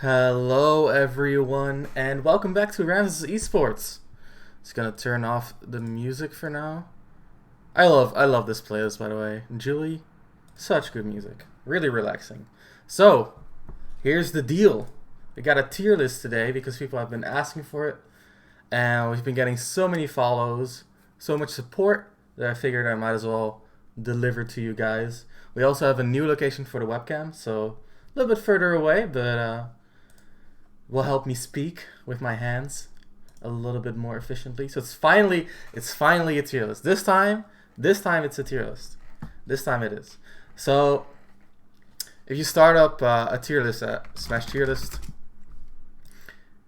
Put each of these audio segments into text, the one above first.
Hello everyone and welcome back to Ramses Esports. Just gonna turn off the music for now. I love this playlist, by the way. Julie, such good music. Really relaxing. So, here's the deal. We got a tier list today because people have been asking for it. And we've been getting so many follows, so much support that I figured I might as well deliver to you guys. We also have a new location for the webcam, so a little bit further away, but will help me speak with my hands a little bit more efficiently. So it's finally a tier list. This time it's a tier list. This time it is. So if you start up a tier list at Smash Tier List,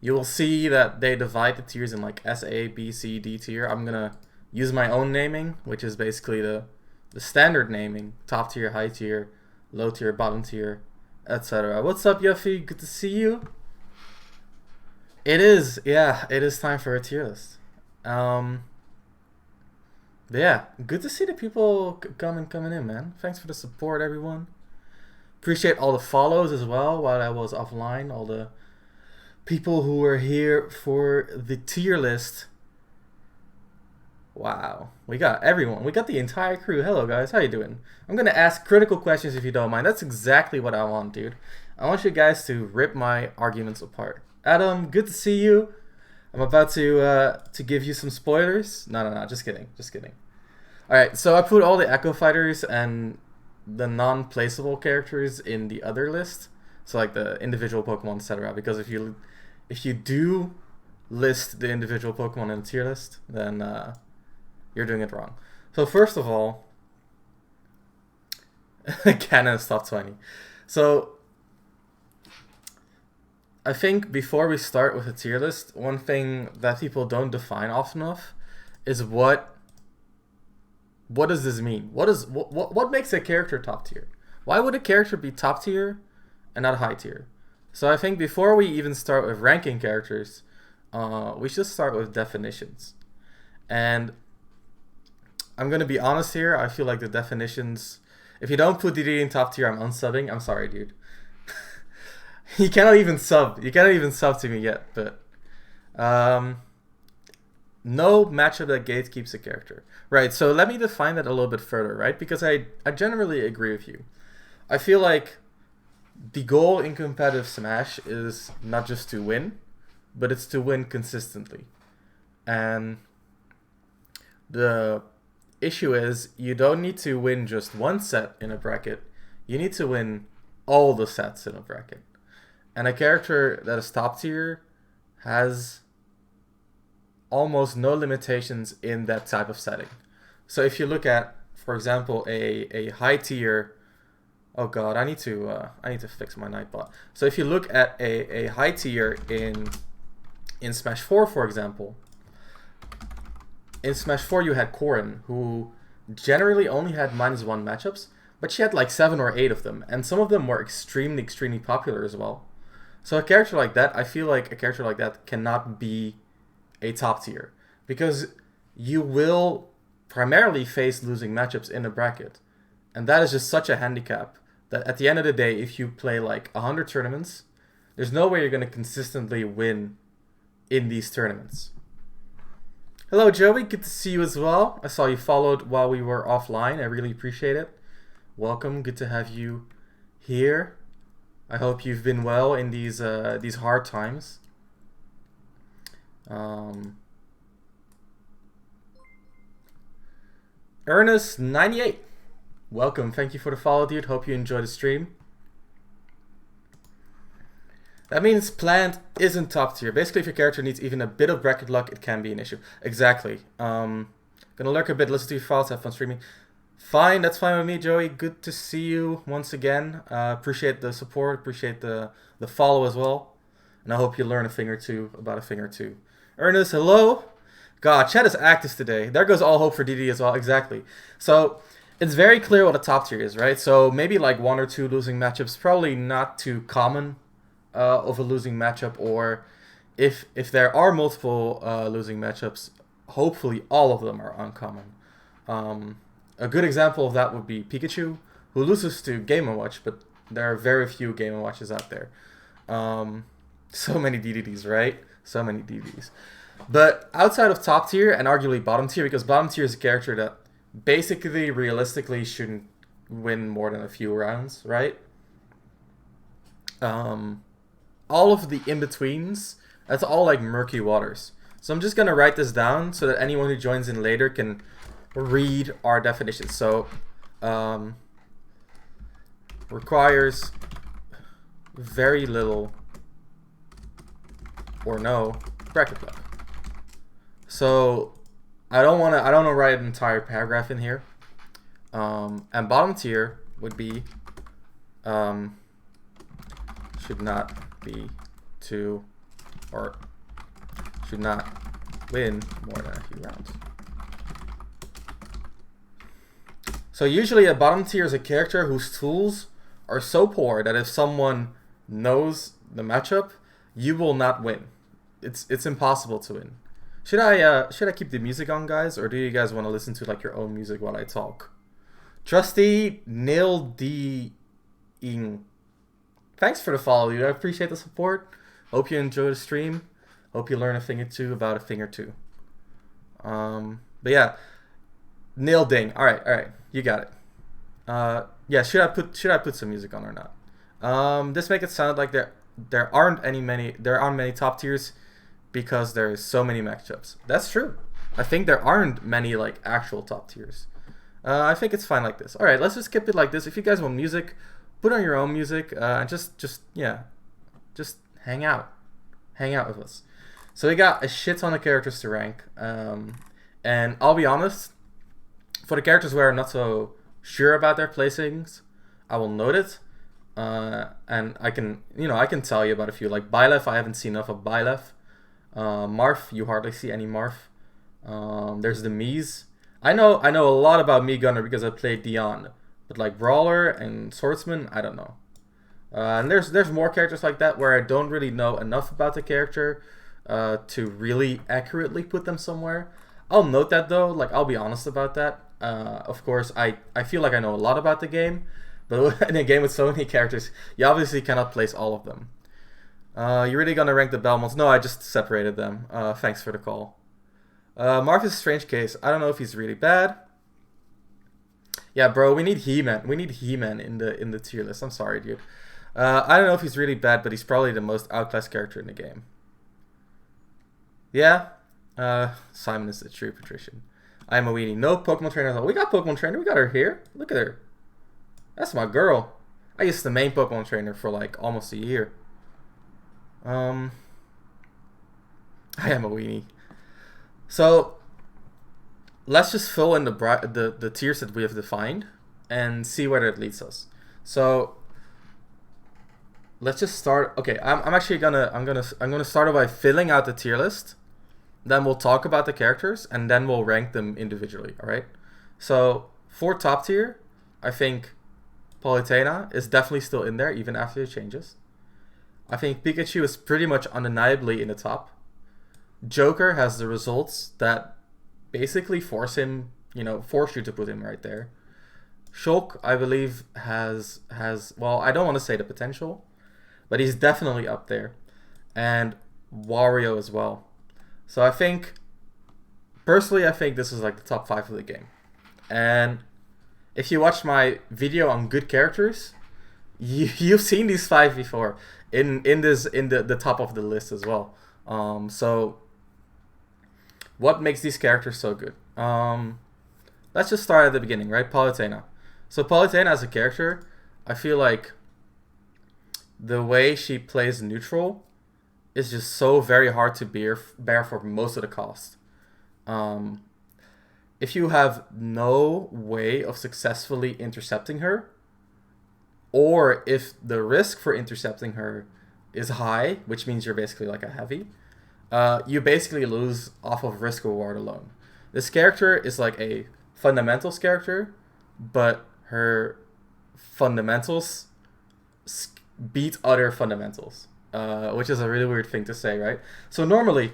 you will see that they divide the tiers in like S, A, B, C, D tier. I'm gonna use my own naming, which is basically the standard naming: top tier, high tier, low tier, bottom tier, etc. What's up, Yuffie? Good to see you. It is time for a tier list. But yeah, good to see the people coming in, man. Thanks for the support, everyone. Appreciate all the follows as well while I was offline. All the people who were here for the tier list. Wow, we got everyone. We got the entire crew. Hello, guys. How you doing? I'm gonna ask critical questions if you don't mind. That's exactly what I want, dude. I want you guys to rip my arguments apart. Adam, good to see you. I'm about to give you some spoilers. No, just kidding. All right, so I put all the Echo Fighters and the non-placeable characters in the other list. So like the individual Pokemon, etc. Because if you do list the individual Pokemon in a tier list, then you're doing it wrong. So first of all, Canon is top 20. So I think before we start with a tier list, one thing that people don't define often enough is what does this mean? What makes a character top tier? Why would a character be top tier and not high tier? So I think before we even start with ranking characters, we should start with definitions. And I'm gonna be honest here. I feel like the definitions, if you don't put DD in top tier, I'm unsubbing. I'm sorry, dude. You cannot even sub to me yet, but no matchup that gatekeeps a character. Right, so let me define that a little bit further, right? Because I generally agree with you. I feel like the goal in competitive Smash is not just to win, but it's to win consistently. And the issue is you don't need to win just one set in a bracket. You need to win all the sets in a bracket. And a character that is top tier has almost no limitations in that type of setting. So if you look at, for example, a high tier, oh god, I need to fix my Nightbot. So if you look at a high tier in Smash 4, for example, in Smash 4 you had Corrin, who generally only had -1 matchups, but she had like 7 or 8 of them, and some of them were extremely popular as well. So a character like that, I feel like a character like that cannot be a top tier, because you will primarily face losing matchups in a bracket. And that is just such a handicap that at the end of the day, if you play like 100 tournaments, there's no way you're going to consistently win in these tournaments. Hello, Joey. Good to see you as well. I saw you followed while we were offline. I really appreciate it. Welcome. Good to have you here. I hope you've been well in these hard times. Ernest98, welcome. Thank you for the follow, dude. Hope you enjoy the stream. That means Plant isn't top tier. Basically, if your character needs even a bit of bracket luck, it can be an issue. Exactly. Gonna lurk a bit, listen to your files, have fun streaming. Fine, that's fine with me, Joey. Good to see you once again. Appreciate the support, appreciate the follow as well. And I hope you learn about a thing or two. Ernest, hello. God, chat is active today. There goes all hope for DD as well. Exactly. So it's very clear what a top tier is, right? So maybe like 1 or 2 losing matchups, probably not too common of a losing matchup. Or if there are multiple losing matchups, hopefully all of them are uncommon. A good example of that would be Pikachu, who loses to Game & Watch, but there are very few Game & Watches out there. So many DDDs, right? So many DDDs. But outside of top tier and arguably bottom tier, because bottom tier is a character that basically, realistically, shouldn't win more than a few rounds, right? All of the in-betweens, that's all like murky waters. So I'm just going to write this down so that anyone who joins in later can read our definitions. So, requires very little or no bracket block. So I don't want to write an entire paragraph in here. And bottom tier would be should not be two, or should not win more than a few rounds. So usually a bottom tier is a character whose tools are so poor that if someone knows the matchup, you will not win. It's impossible to win. Should I keep the music on, guys, or do you guys want to listen to like your own music while I talk? Trusty Nil D Ing. Thanks for the follow, dude. I appreciate the support. Hope you enjoy the stream. Hope you learn a thing or two about a thing or two. But yeah, Nil Ding. All right, you got it. Yeah, should I put some music on or not? This makes it sound like there aren't many top tiers because there's so many matchups. That's true. I think there aren't many like actual top tiers. I think it's fine like this. All right, let's just skip it like this. If you guys want music, put on your own music and just hang out with us. So we got a shit ton of characters to rank, and I'll be honest, for the characters where I'm not so sure about their placings, I will note it, and I can tell you about a few. Like Byleth, I haven't seen enough of Byleth. Marth, you hardly see any Marth. There's the Mies. I know a lot about Mii Gunner because I played Dion, but like Brawler and Swordsman, I don't know. And there's more characters like that where I don't really know enough about the character to really accurately put them somewhere. I'll note that though, like I'll be honest about that. Of course, I feel like I know a lot about the game, but in a game with so many characters, you obviously cannot place all of them. You're really gonna rank the Belmonts? No, I just separated them. Thanks for the call. Marth is a strange case. I don't know if he's really bad. Yeah, bro, we need He-Man. We need He-Man in the tier list. I'm sorry, dude. I don't know if he's really bad, but he's probably the most outclassed character in the game. Yeah. Simon is the true patrician. I am a weenie. No Pokemon trainer. We got Pokemon trainer. We got her here. Look at her. That's my girl. I used the main Pokemon trainer for like almost a year. I am a weenie. So let's just fill in the tiers that we have defined and see where it leads us. So let's just start. Okay, I'm actually gonna start by filling out the tier list. Then we'll talk about the characters and then we'll rank them individually. All right. So for top tier, I think Palutena is definitely still in there even after the changes. I think Pikachu is pretty much undeniably in the top. Joker has the results that basically force you to put him right there. Shulk, I believe, has well, I don't want to say the potential, but he's definitely up there. And Wario as well. So I think, personally, I think this is like the top 5 of the game. And if you watch my video on good characters, you've seen these 5 before in the top of the list as well. So what makes these characters so good? Let's just start at the beginning, right? Palutena. So Palutena as a character, I feel like the way she plays neutral is just so very hard to bear for most of the cost. If you have no way of successfully intercepting her, or if the risk for intercepting her is high, which means you're basically like a heavy, you basically lose off of risk reward alone. This character is like a fundamentals character, but her fundamentals beat other fundamentals, which is a really weird thing to say, right? So normally,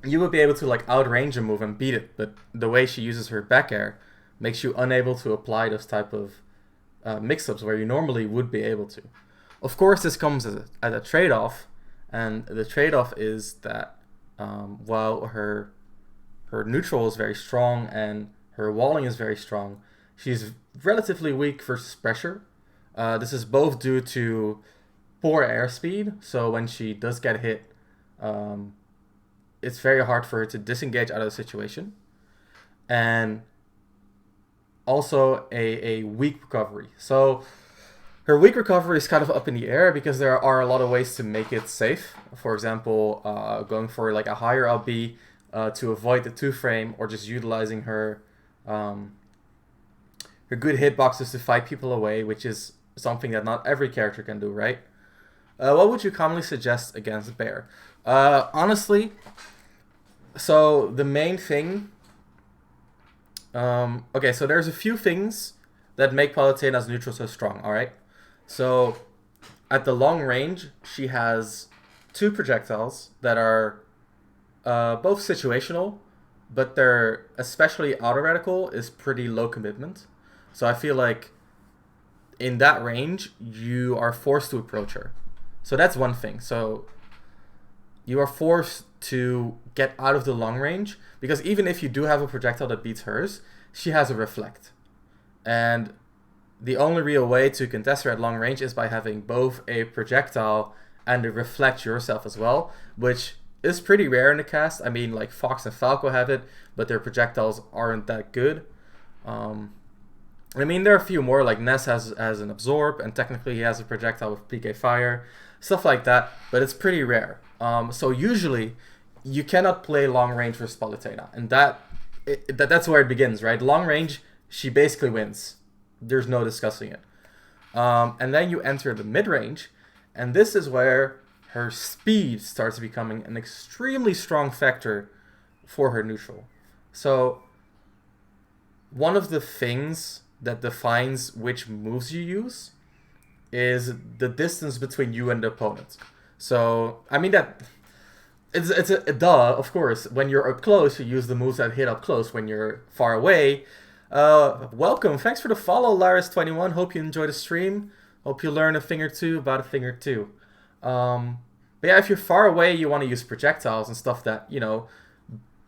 you would be able to like outrange a move and beat it, but the way she uses her back air makes you unable to apply those type of mix-ups where you normally would be able to. Of course, this comes at a trade-off, and the trade-off is that while her neutral is very strong and her walling is very strong, she's relatively weak versus pressure. This is both due to poor airspeed, so when she does get hit, um, it's very hard for her to disengage out of the situation, and also a weak recovery. So her weak recovery is kind of up in the air because there are a lot of ways to make it safe. For example, going for like a higher LB to avoid the 2-frame, or just utilizing um, her good hitboxes to fight people away, which is something that not every character can do, right? What would you commonly suggest against Bear? Honestly, so the main thing... okay, so there's a few things that make Palutena's neutral so strong, alright? So, at the long range, she has 2 projectiles that are both situational, but they're, especially auto reticle, is pretty low commitment. So I feel like in that range, you are forced to approach her. So that's one thing. So you are forced to get out of the long range, because even if you do have a projectile that beats hers, she has a reflect. And the only real way to contest her at long range is by having both a projectile and a reflect yourself as well, which is pretty rare in the cast. I mean, like Fox and Falco have it, but their projectiles aren't that good. I mean, there are a few more, like Ness has an absorb, and technically he has a projectile with PK fire, stuff like that, but it's pretty rare. So usually you cannot play long range versus Palutena, and that's where it begins, right? Long range, she basically wins. There's no discussing it. And then you enter the mid range, and this is where her speed starts becoming an extremely strong factor for her neutral. So one of the things that defines which moves you use is the distance between you and the opponent. So I mean that it's a duh, of course. When you're up close, you use the moves that hit up close. When you're far away, welcome. Thanks for the follow, Laris21. Hope you enjoy the stream. Hope you learn a thing or two about a thing or two. But yeah, if you're far away, you want to use projectiles and stuff that, you know,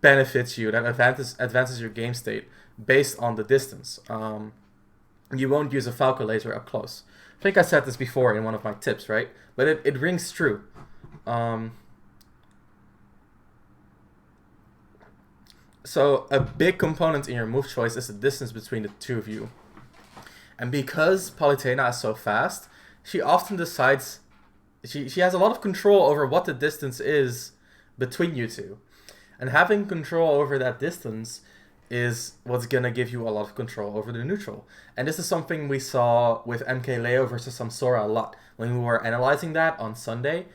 benefits you, that advances your game state based on the distance. You won't use a Falco laser up close. I think I said this before in one of my tips, right? But it rings true. So a big component in your move choice is the distance between the two of you. And because Palutena is so fast, she often decides... She has a lot of control over what the distance is between you two. And having control over that distance is what's going to give you a lot of control over the neutral. And this is something we saw with MKLeo versus Samsora a lot. When we were analyzing that on Sunday,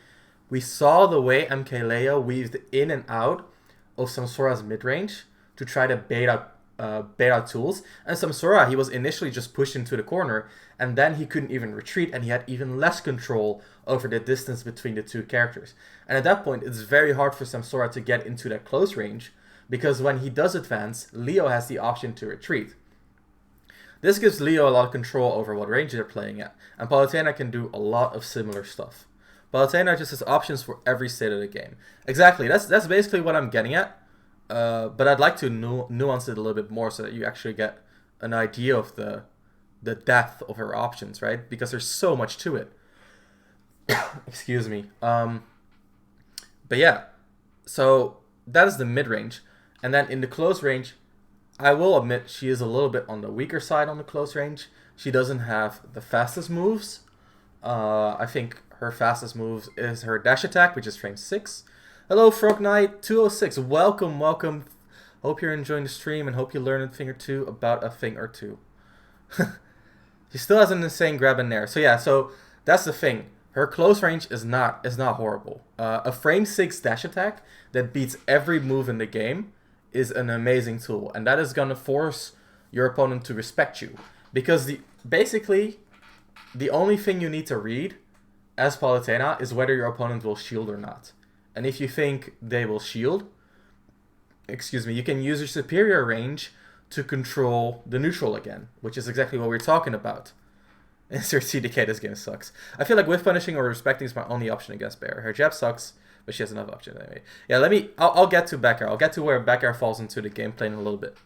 we saw the way MKLeo weaved in and out of Samsora's mid-range to try to bait out tools. And Samsora, he was initially just pushed into the corner, and then he couldn't even retreat, and he had even less control over the distance between the two characters. And at that point, it's very hard for Samsora to get into that close range, because when he does advance, Leo has the option to retreat. This gives Leo a lot of control over what range they're playing at, and Palutena can do a lot of similar stuff. Palutena just has options for every state of the game. Exactly, that's basically what I'm getting at, but I'd like to nuance it a little bit more so that you actually get an idea of the depth of her options, right? Because there's so much to it. Excuse me. But yeah, so that is the mid-range. And then in the close range, I will admit she is a little bit on the weaker side on the close range. She doesn't have the fastest moves. I think her fastest moves is her dash attack, which is frame 6. Hello, Frog Knight 206. Welcome, welcome. Hope you're enjoying the stream and hope you learn a thing or two about a thing or two. She still has an insane grab in there. So yeah, so that's the thing. Her close range is not horrible. A frame 6 dash attack that beats every move in the game is an amazing tool, and that is gonna force your opponent to respect you, because basically the only thing you need to read as Palutena is whether your opponent will shield or not. And if you think they will shield, you can use your superior range to control the neutral again, which is exactly what we're talking about. Insert CDK, this game sucks. I feel like whiff punishing or respecting is my only option against Bear. Her jab sucks, but she has another option anyway. Yeah, I'll get to back air. I'll get to where back air falls into the gameplay in a little bit.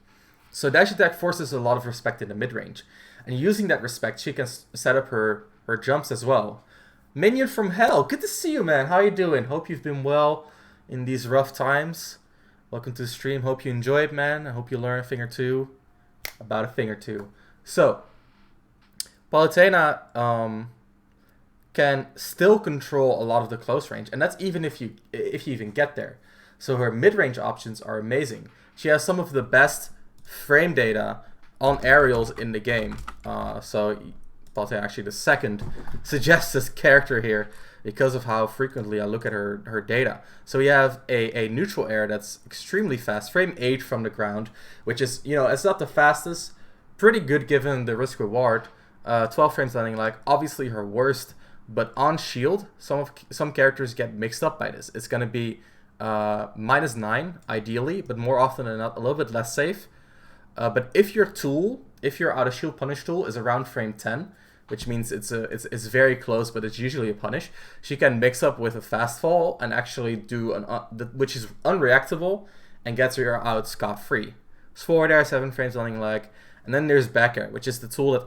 So dash attack forces a lot of respect in the mid-range. And using that respect, she can set up her jumps as well. Minion from Hell, good to see you, man. How you doing? Hope you've been well in these rough times. Welcome to the stream. Hope you enjoyed, man. I hope you learn a thing or two. About a thing or two. So, Palutena can still control a lot of the close range, and that's even if you even get there. So her mid-range options are amazing. She has some of the best frame data on aerials in the game. So Palutena actually the second suggests this character here because of how frequently I look at her data. So we have a neutral air that's extremely fast, frame 8 from the ground, which is, it's not the fastest, pretty good given the risk reward. 12 frames landing lag, obviously her worst, but on shield, some characters get mixed up by this. It's going to be -9 ideally, but more often than not a little bit less safe. But if your out of shield punish tool is around frame 10, which means it's very close, but it's usually a punish, she can mix up with a fast fall and actually do which is unreactable and gets her out scot-free. So forward air, 7 frames landing lag, and then there's back air, which is the tool that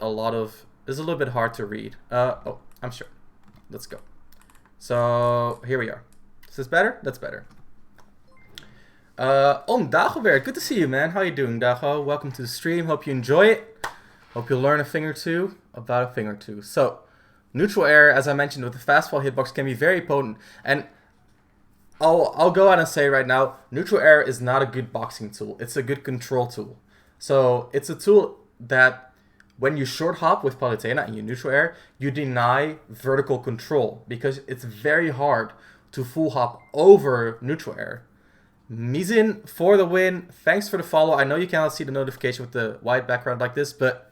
is a little bit hard to read. Oh, I'm sure. Let's go. So here we are. Is this better? That's better. Dagoberg, good to see you, man. How you doing, Dago? Welcome to the stream. Hope you enjoy it. Hope you'll learn a thing or two about a thing or two. So, neutral air, as I mentioned, with the fast fall hitbox can be very potent. And I'll go out and say right now, neutral air is not a good boxing tool. It's a good control tool. So it's a tool that when you short hop with Palutena and you neutral air, you deny vertical control because it's very hard to full hop over neutral air. Mizin for the win. Thanks for the follow. I know you cannot see the notification with the white background like this, but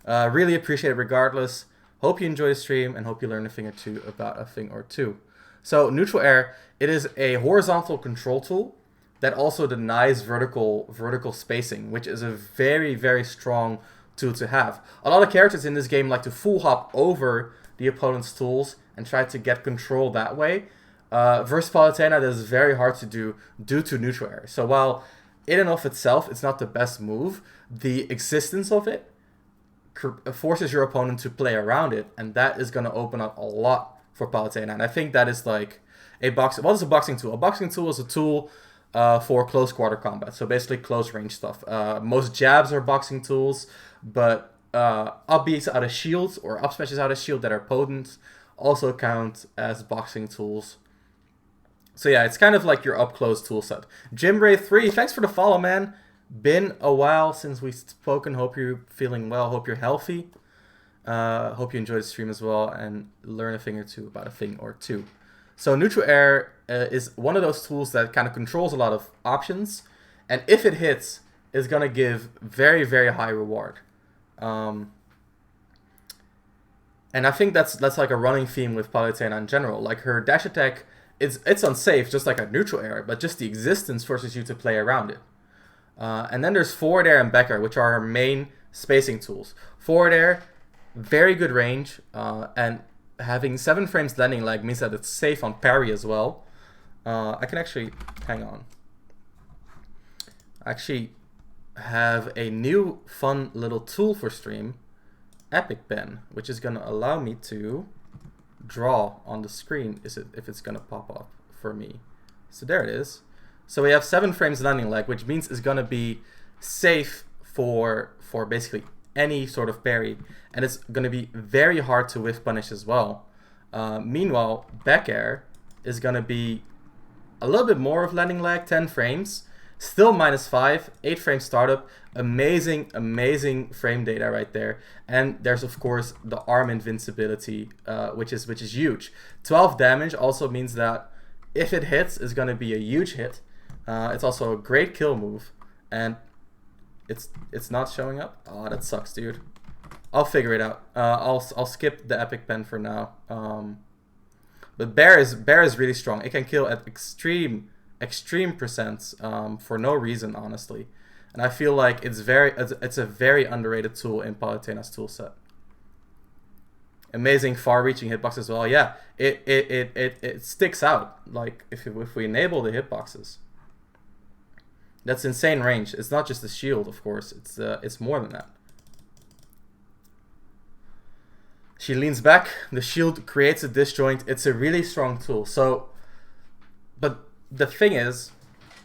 really appreciate it regardless. Hope you enjoy the stream and hope you learn a thing or two about a thing or two. So neutral air, it is a horizontal control tool that also denies vertical spacing, which is a very, very strong tool to have. A lot of characters in this game like to full hop over the opponent's tools and try to get control that way. Versus Palutena, that is very hard to do due to neutral air. So while in and of itself it's not the best move, the existence of it forces your opponent to play around it, and that is going to open up a lot for Palutena. And I think that is like what is a boxing tool? A boxing tool is a tool for close quarter combat, so basically close range stuff. Most jabs are boxing tools, but up beats out of shields or up smashes out of shield that are potent also count as boxing tools. So yeah, it's kind of like your up close tool set. Jimray3, thanks for the follow, man. Been a while since we've spoken. Hope you're feeling well. Hope you're healthy. Hope you enjoy the stream as well and learn a thing or two about a thing or two. So neutral air is one of those tools that kind of controls a lot of options, and if it hits, it's gonna give very, very high reward. And I think that's like a running theme with Palutena in general. Like her dash attack, it's unsafe, just like a neutral air, but just the existence forces you to play around it. And then there's forward air and back air, which are her main spacing tools. Forward air, very good range, and having 7 frames landing lag means that it's safe on parry as well. I can actually, hang on. I actually have a new fun little tool for stream, Epic Pen, which is going to allow me to draw on the screen if it's going to pop up for me. So there it is. So we have 7 frames landing lag, which means it's going to be safe for basically any sort of parry, and it's going to be very hard to whiff punish as well. Meanwhile, back air is going to be a little bit more of landing lag, 10 frames, still -5, 8 frame startup, amazing frame data right there. And there's of course the arm invincibility, which is huge. 12 damage also means that if it hits, it's going to be a huge hit. It's also a great kill move, and it's not showing up. Oh, that sucks, dude. I'll figure it out. I'll skip the Epic Pen for now. But Bear is really strong. It can kill at extreme percents for no reason, honestly. And I feel like it's a very underrated tool in Palutena's toolset. Amazing far-reaching hitbox as well. Yeah, it sticks out. Like if we enable the hitboxes, that's insane range. It's not just the shield, of course. It's more than that. She leans back. The shield creates a disjoint. It's a really strong tool. So, but the thing is,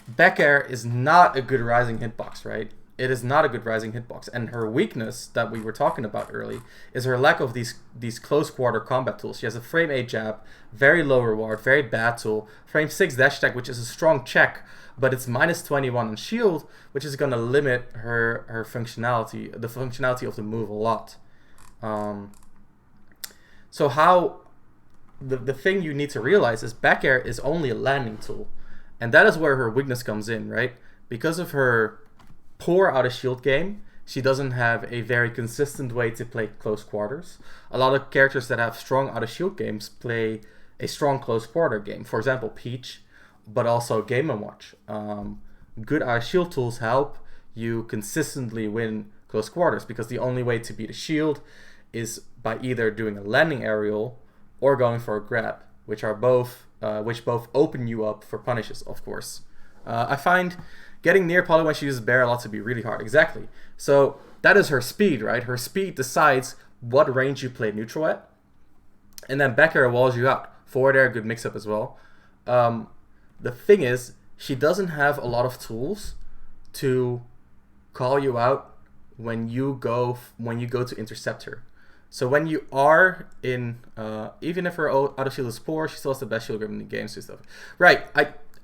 back air is not a good rising hitbox, right? It is not a good rising hitbox, and her weakness that we were talking about early is her lack of these close quarter combat tools. She has a frame 8 jab, very low reward, very bad tool. Frame 6 dash attack, which is a strong check, but it's minus 21 on shield, which is going to limit her functionality, the functionality of the move a lot. So how the thing you need to realize is back air is only a landing tool, and that is where her weakness comes in, right? Because of her poor out of shield game, she doesn't have a very consistent way to play close quarters. A lot of characters that have strong out of shield games play a strong close quarter game. For example, Peach, but also Game & Watch. Good out of shield tools help you consistently win close quarters, because the only way to beat a shield is by either doing a landing aerial or going for a grab, which both open you up for punishes, of course. I find getting near Polly when she uses bear a lot to be really hard. Exactly. So that is her speed, right? Her speed decides what range you play neutral at. And then back air walls you out. Forward air, good mix-up as well. The thing is, she doesn't have a lot of tools to call you out when you go to intercept her. So when you are in, even if her out of shield is poor, she still has the best shield grip in the game. So stuff. Right,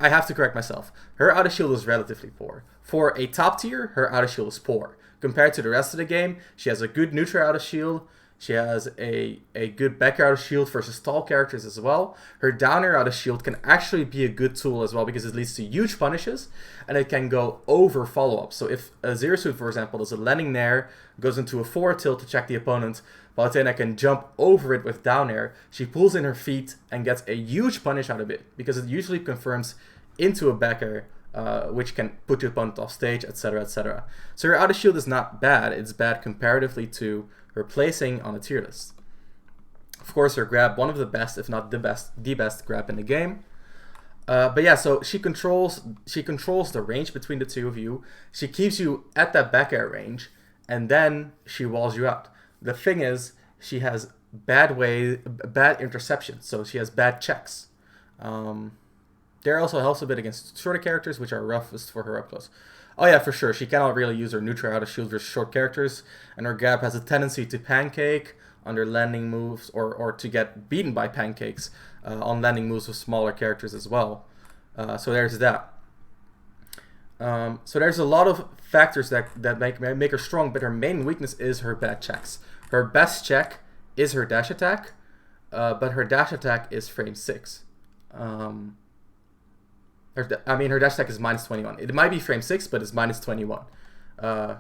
I have to correct myself. Her out of shield is relatively poor. For a top tier, her out of shield is poor. Compared to the rest of the game, she has a good neutral out of shield. She has a good back out of shield versus tall characters as well. Her down air out of shield can actually be a good tool as well, because it leads to huge punishes, and it can go over follow-up. So if a Zero Suit, for example, does a landing nair, goes into a forward tilt to check the opponent, Palutena can jump over it with down air. She pulls in her feet and gets a huge punish out of it, because it usually confirms into a back air, which can put your opponent off stage, etc., etc. So her out of shield is not bad. It's bad comparatively to her placing on a tier list. Of course, her grab, one of the best, if not the best grab in the game. But yeah, so she controls the range between the two of you. She keeps you at that back air range, and then she walls you out. The thing is, she has bad interception, so she has bad checks. There also helps a bit against shorter characters, which are roughest for her up close. Oh yeah, for sure. She cannot really use her neutral out of shield versus short characters, and her grab has a tendency to pancake under landing moves, or to get beaten by pancakes on landing moves with smaller characters as well. So there's that. So there's a lot of factors that make her strong, but her main weakness is her bad checks. Her best check is her dash attack, but her dash attack is frame 6. Her dash attack is minus 21. It might be frame 6, but it's minus 21.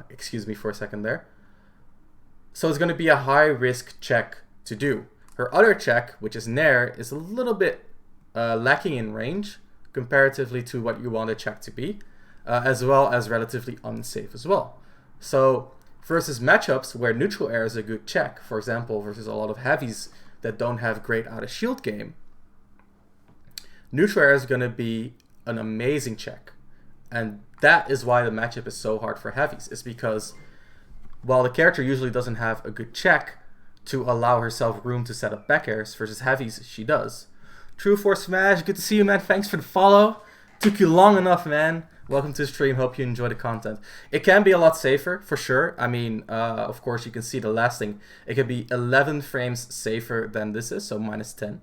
Excuse me for a second there. So it's going to be a high risk check to do. Her other check, which is Nair, is a little bit lacking in range comparatively to what you want a check to be, as well as relatively unsafe as well. So versus matchups where neutral air is a good check, for example, versus a lot of heavies that don't have great out of shield game, neutral air is going to be an amazing check. And that is why the matchup is so hard for heavies, is because while the character usually doesn't have a good check to allow herself room to set up back airs, versus heavies she does. True for Smash, good to see you, man. Thanks for the follow. Took you long enough, man. Welcome to the stream. Hope you enjoy the content. It can be a lot safer, for sure. I mean, of course, you can see the last thing. It can be 11 frames safer than this is, so minus 10.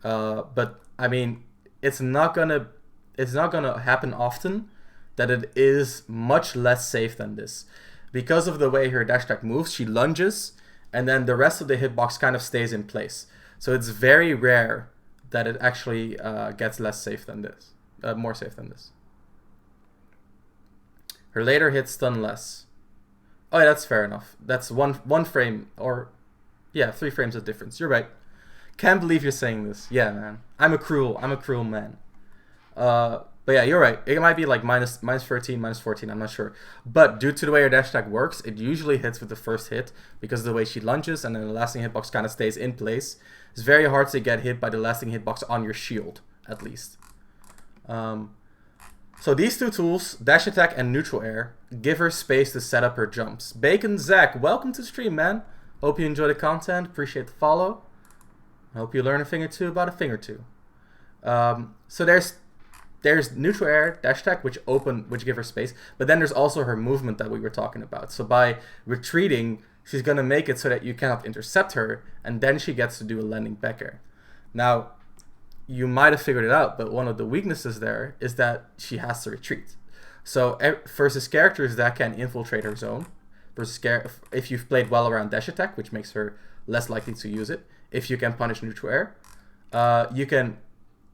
But I mean, it's not gonna happen often that it is much less safe than this. Because of the way her dash attack moves, she lunges, and then the rest of the hitbox kind of stays in place. So it's very rare that it actually gets less safe than this, more safe than this. Her later hits stun less. Oh yeah, that's fair enough. That's one frame, or yeah, 3 frames of difference. You're right. Can't believe you're saying this. Yeah, man. I'm a cruel man. But yeah, you're right. It might be like minus 13, minus 14. I'm not sure. But due to the way her dash attack works, it usually hits with the first hit because of the way she lunges, and then the lasting hitbox kind of stays in place. It's very hard to get hit by the lasting hitbox on your shield, at least. So these two tools, dash attack and neutral air, give her space to set up her jumps. Bacon Zach, welcome to the stream, man. Hope you enjoy the content. Appreciate the follow. I hope you learn a thing or two about a thing or two. So there's neutral air, dash attack, which give her space, but then there's also her movement that we were talking about. So by retreating, she's gonna make it so that you cannot intercept her, and then she gets to do a landing back air. Now, you might have figured it out, but one of the weaknesses there is that she has to retreat. So versus characters that can infiltrate her zone, versus if you've played well around dash attack, which makes her less likely to use it, if you can punish neutral air, you can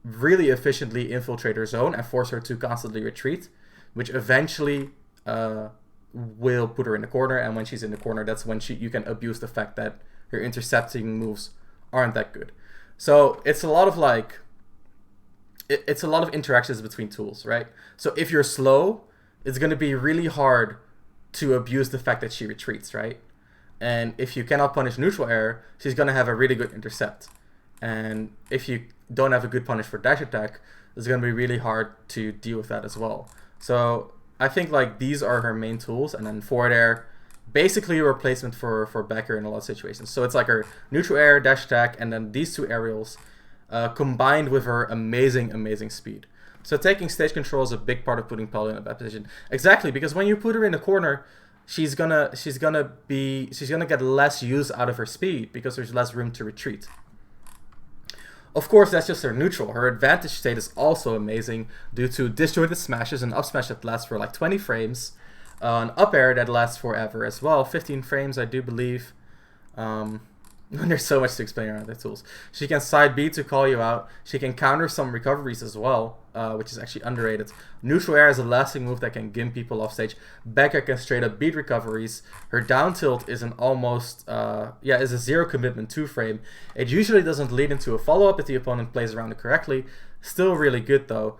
really efficiently infiltrate her zone and force her to constantly retreat, which eventually will put her in the corner. And when she's in the corner, that's when you can abuse the fact that her intercepting moves aren't that good. So it's a lot of it's a lot of interactions between tools, right? So if you're slow, it's going to be really hard to abuse the fact that she retreats, right? And if you cannot punish neutral air, she's going to have a really good intercept. And if you don't have a good punish for dash attack, it's going to be really hard to deal with that as well. So I think like these are her main tools, and then forward air, basically a replacement for back air in a lot of situations. So it's like her neutral air, dash attack, and then these two aerials combined with her amazing speed. So taking stage control is a big part of putting Paula in a bad position. Exactly, because when you put her in the corner, she's gonna get less use out of her speed because there's less room to retreat. Of course, that's just her neutral. Her advantage state is also amazing due to disjointed smashes, an up smash that lasts for like 20 frames, an up air that lasts forever as well, 15 frames I do believe. There's so much to explain around the tools. She can side B to call you out. She can counter some recoveries as well, which is actually underrated. Neutral air is a lasting move that can gimp people off stage. Back air can straight up beat recoveries. Her down tilt is an almost, is a zero commitment 2 frame. It usually doesn't lead into a follow up if the opponent plays around it correctly. Still really good though.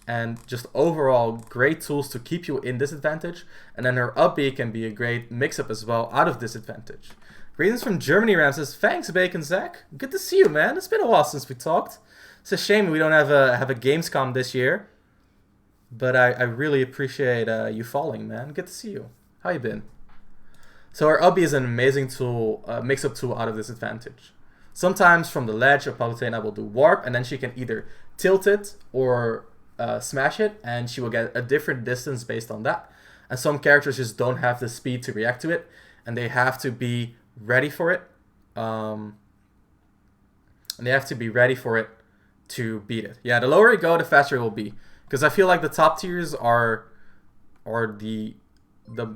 And just overall great tools to keep you in disadvantage. And then her up B can be a great mix up as well out of disadvantage. Greetings from Germany, Ramses. Thanks, Bacon Zach. Good to see you, man. It's been a while since we talked. It's a shame we don't have a Gamescom this year, but I really appreciate you following, man. Good to see you. How you been? So our Ubby is an amazing tool, mix-up tool out of disadvantage. Sometimes from the ledge, Palutena will do warp, and then she can either tilt it or smash it, and she will get a different distance based on that. And some characters just don't have the speed to react to it, and they have to be ready for it, and they have to be ready for it to beat it. Yeah, the lower you go, the faster it will be, because I feel like the top tiers are the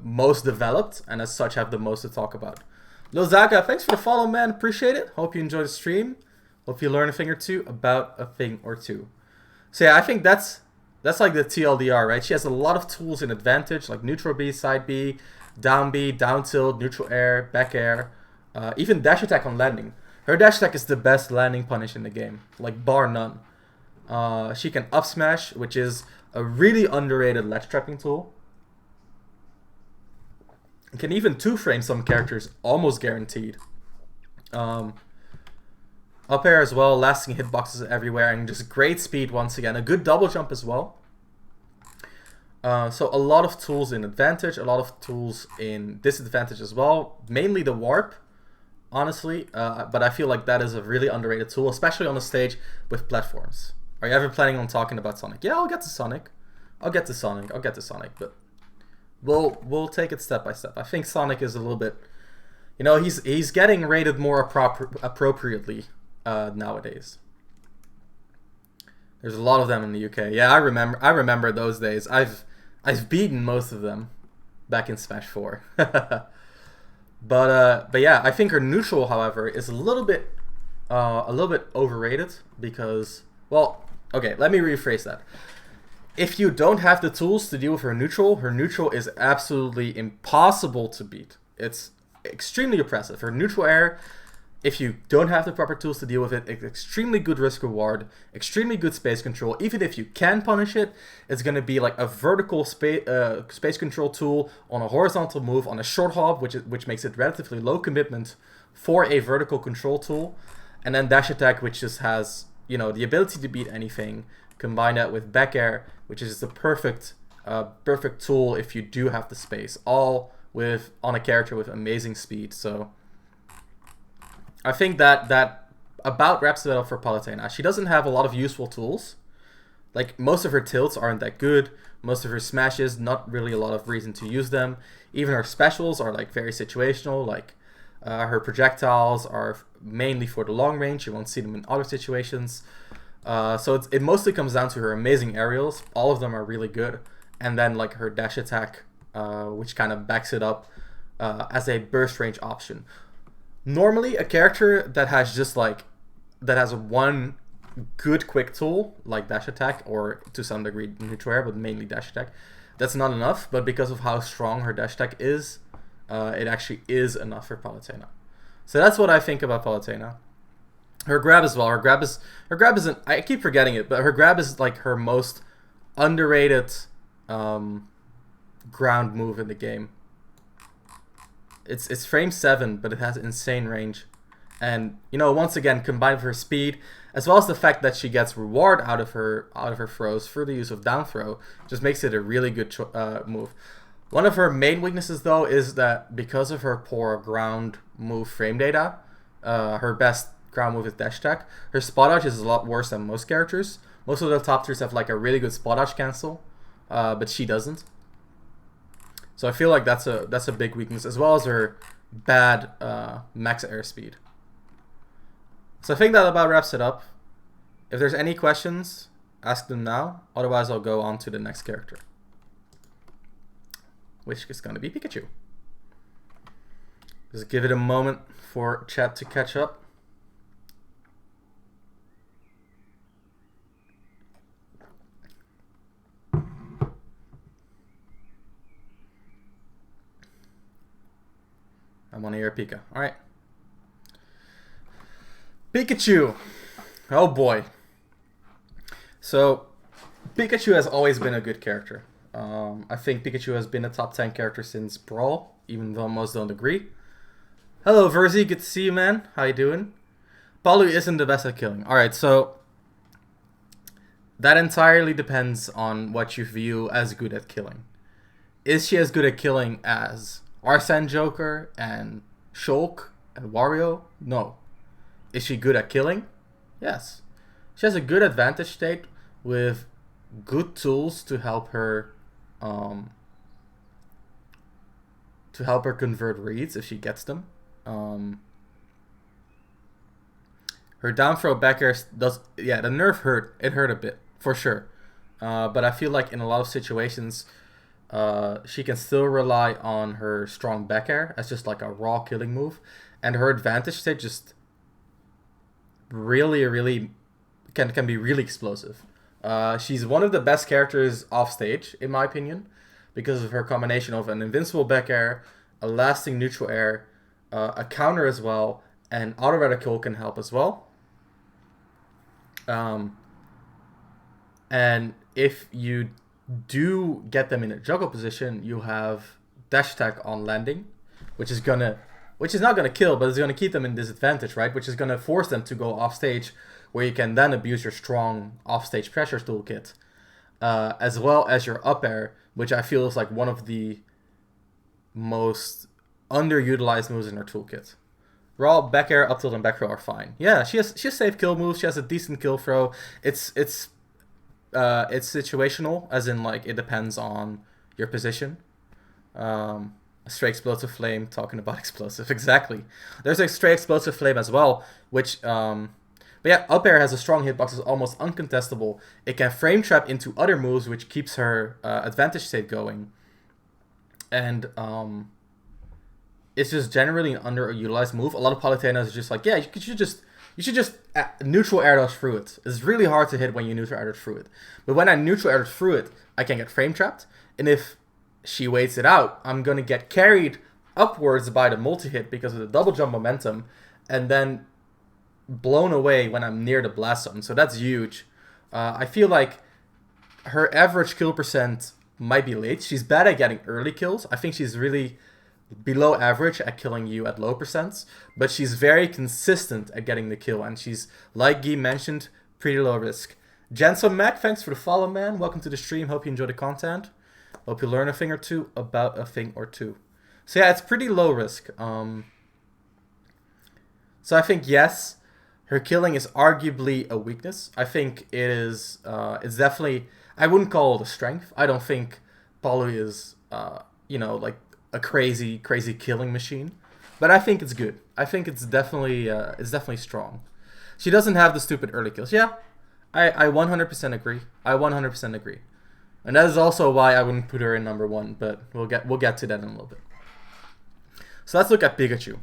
most developed, and as such have the most to talk about. Lil Zaga, thanks for the follow, man. Appreciate it. Hope you enjoy the stream. Hope you learn a thing or two about a thing or two. So yeah, I think that's like the TLDR, right? She has a lot of tools in advantage, like neutral B, side B, down tilt, neutral air, back air, even dash attack on landing. Her dash attack is the best landing punish in the game, like bar none. She can up smash, which is a really underrated ledge trapping tool. Can even 2-frame some characters, almost guaranteed. Up air as well, lasting hitboxes everywhere, and just great speed once again. A good double jump as well. So a lot of tools in advantage, a lot of tools in disadvantage as well. Mainly the warp, honestly. But I feel like that is a really underrated tool, especially on a stage with platforms. Are you ever planning on talking about Sonic? Yeah, I'll get to Sonic. But we'll take it step by step. I think Sonic is a little bit, he's getting rated more appropriately nowadays. There's a lot of them in the UK. Yeah, I remember those days. I've beaten most of them back in Smash 4. But yeah, I think her neutral, however, is a little bit overrated because, well, okay, let me rephrase that. If you don't have the tools to deal with her neutral is absolutely impossible to beat. It's extremely oppressive. Her neutral air if you don't have the proper tools to deal with it, it's extremely good risk reward, extremely good space control. Even if you can punish it, it's going to be like a vertical space control tool on a horizontal move on a short hop, which makes it relatively low commitment for a vertical control tool. And then dash attack, which just has, you know, the ability to beat anything. Combine that with back air, which is the perfect tool if you do have the space, all on a character with amazing speed. So I think that about wraps it up for Palutena. She doesn't have a lot of useful tools. Like, most of her tilts aren't that good. Most of her smashes, not really a lot of reason to use them. Even her specials are like very situational. Like, her projectiles are mainly for the long range. You won't see them in other situations. So it mostly comes down to her amazing aerials. All of them are really good. And then like her dash attack, which kind of backs it up as a burst range option. Normally, a character that has one good quick tool, like dash attack, or to some degree neutral air, but mainly dash attack, that's not enough. But because of how strong her dash attack is, it actually is enough for Palutena. So that's what I think about Palutena. Her grab as well. Her grab isn't. I keep forgetting it, but her grab is like her most underrated ground move in the game. It's frame 7, but it has insane range, and you know, once again, combined with her speed, as well as the fact that she gets reward out of her throws through the use of down throw, just makes it a really good move. One of her main weaknesses, though, is that because of her poor ground move frame data, her best ground move is dash attack. Her spot dodge is a lot worse than most characters. Most of the top tiers have like a really good spot dodge cancel, but she doesn't. So I feel like that's a big weakness, as well as her bad max airspeed. So I think that about wraps it up. If there's any questions, ask them now. Otherwise, I'll go on to the next character, which is going to be Pikachu. Just give it a moment for chat to catch up. I'm on air Pika. Alright. Pikachu. Oh boy. So, Pikachu has always been a good character. I think Pikachu has been a top 10 character since Brawl, even though most don't agree. Hello, Verzi. Good to see you, man. How you doing? Palu isn't the best at killing. Alright, so that entirely depends on what you view as good at killing. Is she as good at killing as Arsene Joker and Shulk and Wario? No. Is she good at killing? Yes. She has a good advantage state with good tools to help her convert reads if she gets them. Her down throw back air does, yeah, the nerf hurt. It hurt a bit for sure, but I feel like in a lot of situations, she can still rely on her strong back air as just like a raw killing move, and her advantage state just really can be really explosive. She's one of the best characters off stage, in my opinion, because of her combination of an invincible back air, a lasting neutral air, a counter as well, and auto reticle can help as well. And if you do get them in a juggle position, you have dash attack on landing, which is not gonna kill, but it's gonna keep them in disadvantage, right? Which is gonna force them to go off stage, where you can then abuse your strong off stage pressure toolkit, as well as your up air, which I feel is like one of the most underutilized moves in her toolkit. Raw, back air, up tilt, and back throw are fine. Yeah, she has safe kill moves. She has a decent kill throw. It's situational, as in like it depends on your position. A stray explosive flame. Talking about explosive, exactly. There's a stray explosive flame as well, which but yeah, up air has a strong hitbox. Is almost uncontestable. It can frame trap into other moves, which keeps her advantage state going. And it's just generally an underutilized move. A lot of Palutenas is just like, yeah, you should just neutral air dodge through it. It's really hard to hit when you neutral air dodge through it. But when I neutral air dodge through it, I can get frame trapped. And if she waits it out, I'm gonna get carried upwards by the multi hit because of the double jump momentum, and then blown away when I'm near the blast zone. So that's huge. I feel like her average kill percent might be late. She's bad at getting early kills. I think she's really below average at killing you at low percents, but she's very consistent at getting the kill, and she's, like Guy mentioned, pretty low risk. Jensen Mac, thanks for the follow, man. Welcome to the stream. Hope you enjoy the content. Hope you learn a thing or two about a thing or two. So yeah, it's pretty low risk. So I think, yes, her killing is arguably a weakness. I think it is. It's definitely. I wouldn't call it a strength. I don't think Polly is, like a crazy killing machine. But I think it's good. I think it's definitely strong. She doesn't have the stupid early kills. Yeah, I 100% agree. I 100% agree. And that is also why I wouldn't put her in number 1. But we'll get to that in a little bit. So let's look at Pikachu.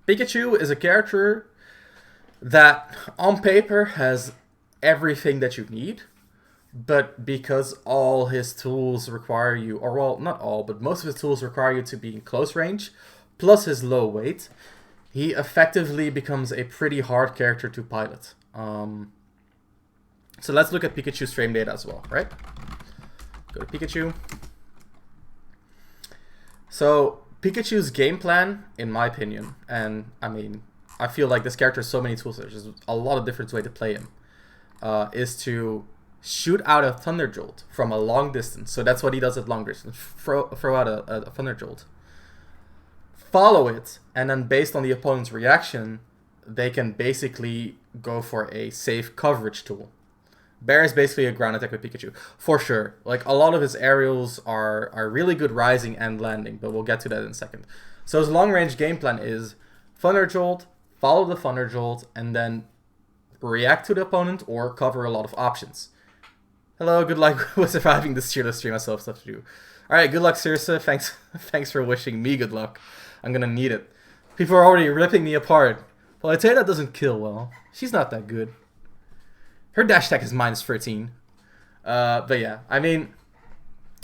Pikachu is a character that on paper has everything that you need, but because all his tools require you, or well, not all, but most of his tools require you to be in close range, plus his low weight, he effectively becomes a pretty hard character to pilot. So let's look at Pikachu's frame data as well, right? Go to Pikachu. So Pikachu's game plan, in my opinion, and I mean, I feel like this character has so many tools, there's a lot of different ways to play him, is to shoot out a Thunder Jolt from a long distance. So that's what he does at long distance. Throw out a Thunder Jolt. Follow it, and then based on the opponent's reaction, they can basically go for a safe coverage tool. Bear is basically a ground attack with Pikachu, for sure. Like, a lot of his aerials are really good rising and landing, but we'll get to that in a second. So his long-range game plan is Thunder Jolt, follow the Thunder Jolt, and then react to the opponent or cover a lot of options. Hello, good luck with surviving this cheerless stream. I still have stuff to do. Alright, good luck, Circe. Thanks for wishing me good luck. I'm gonna need it. People are already ripping me apart. Well, I'd say that doesn't kill well. She's not that good. Her dash attack is minus 13. But yeah, I mean...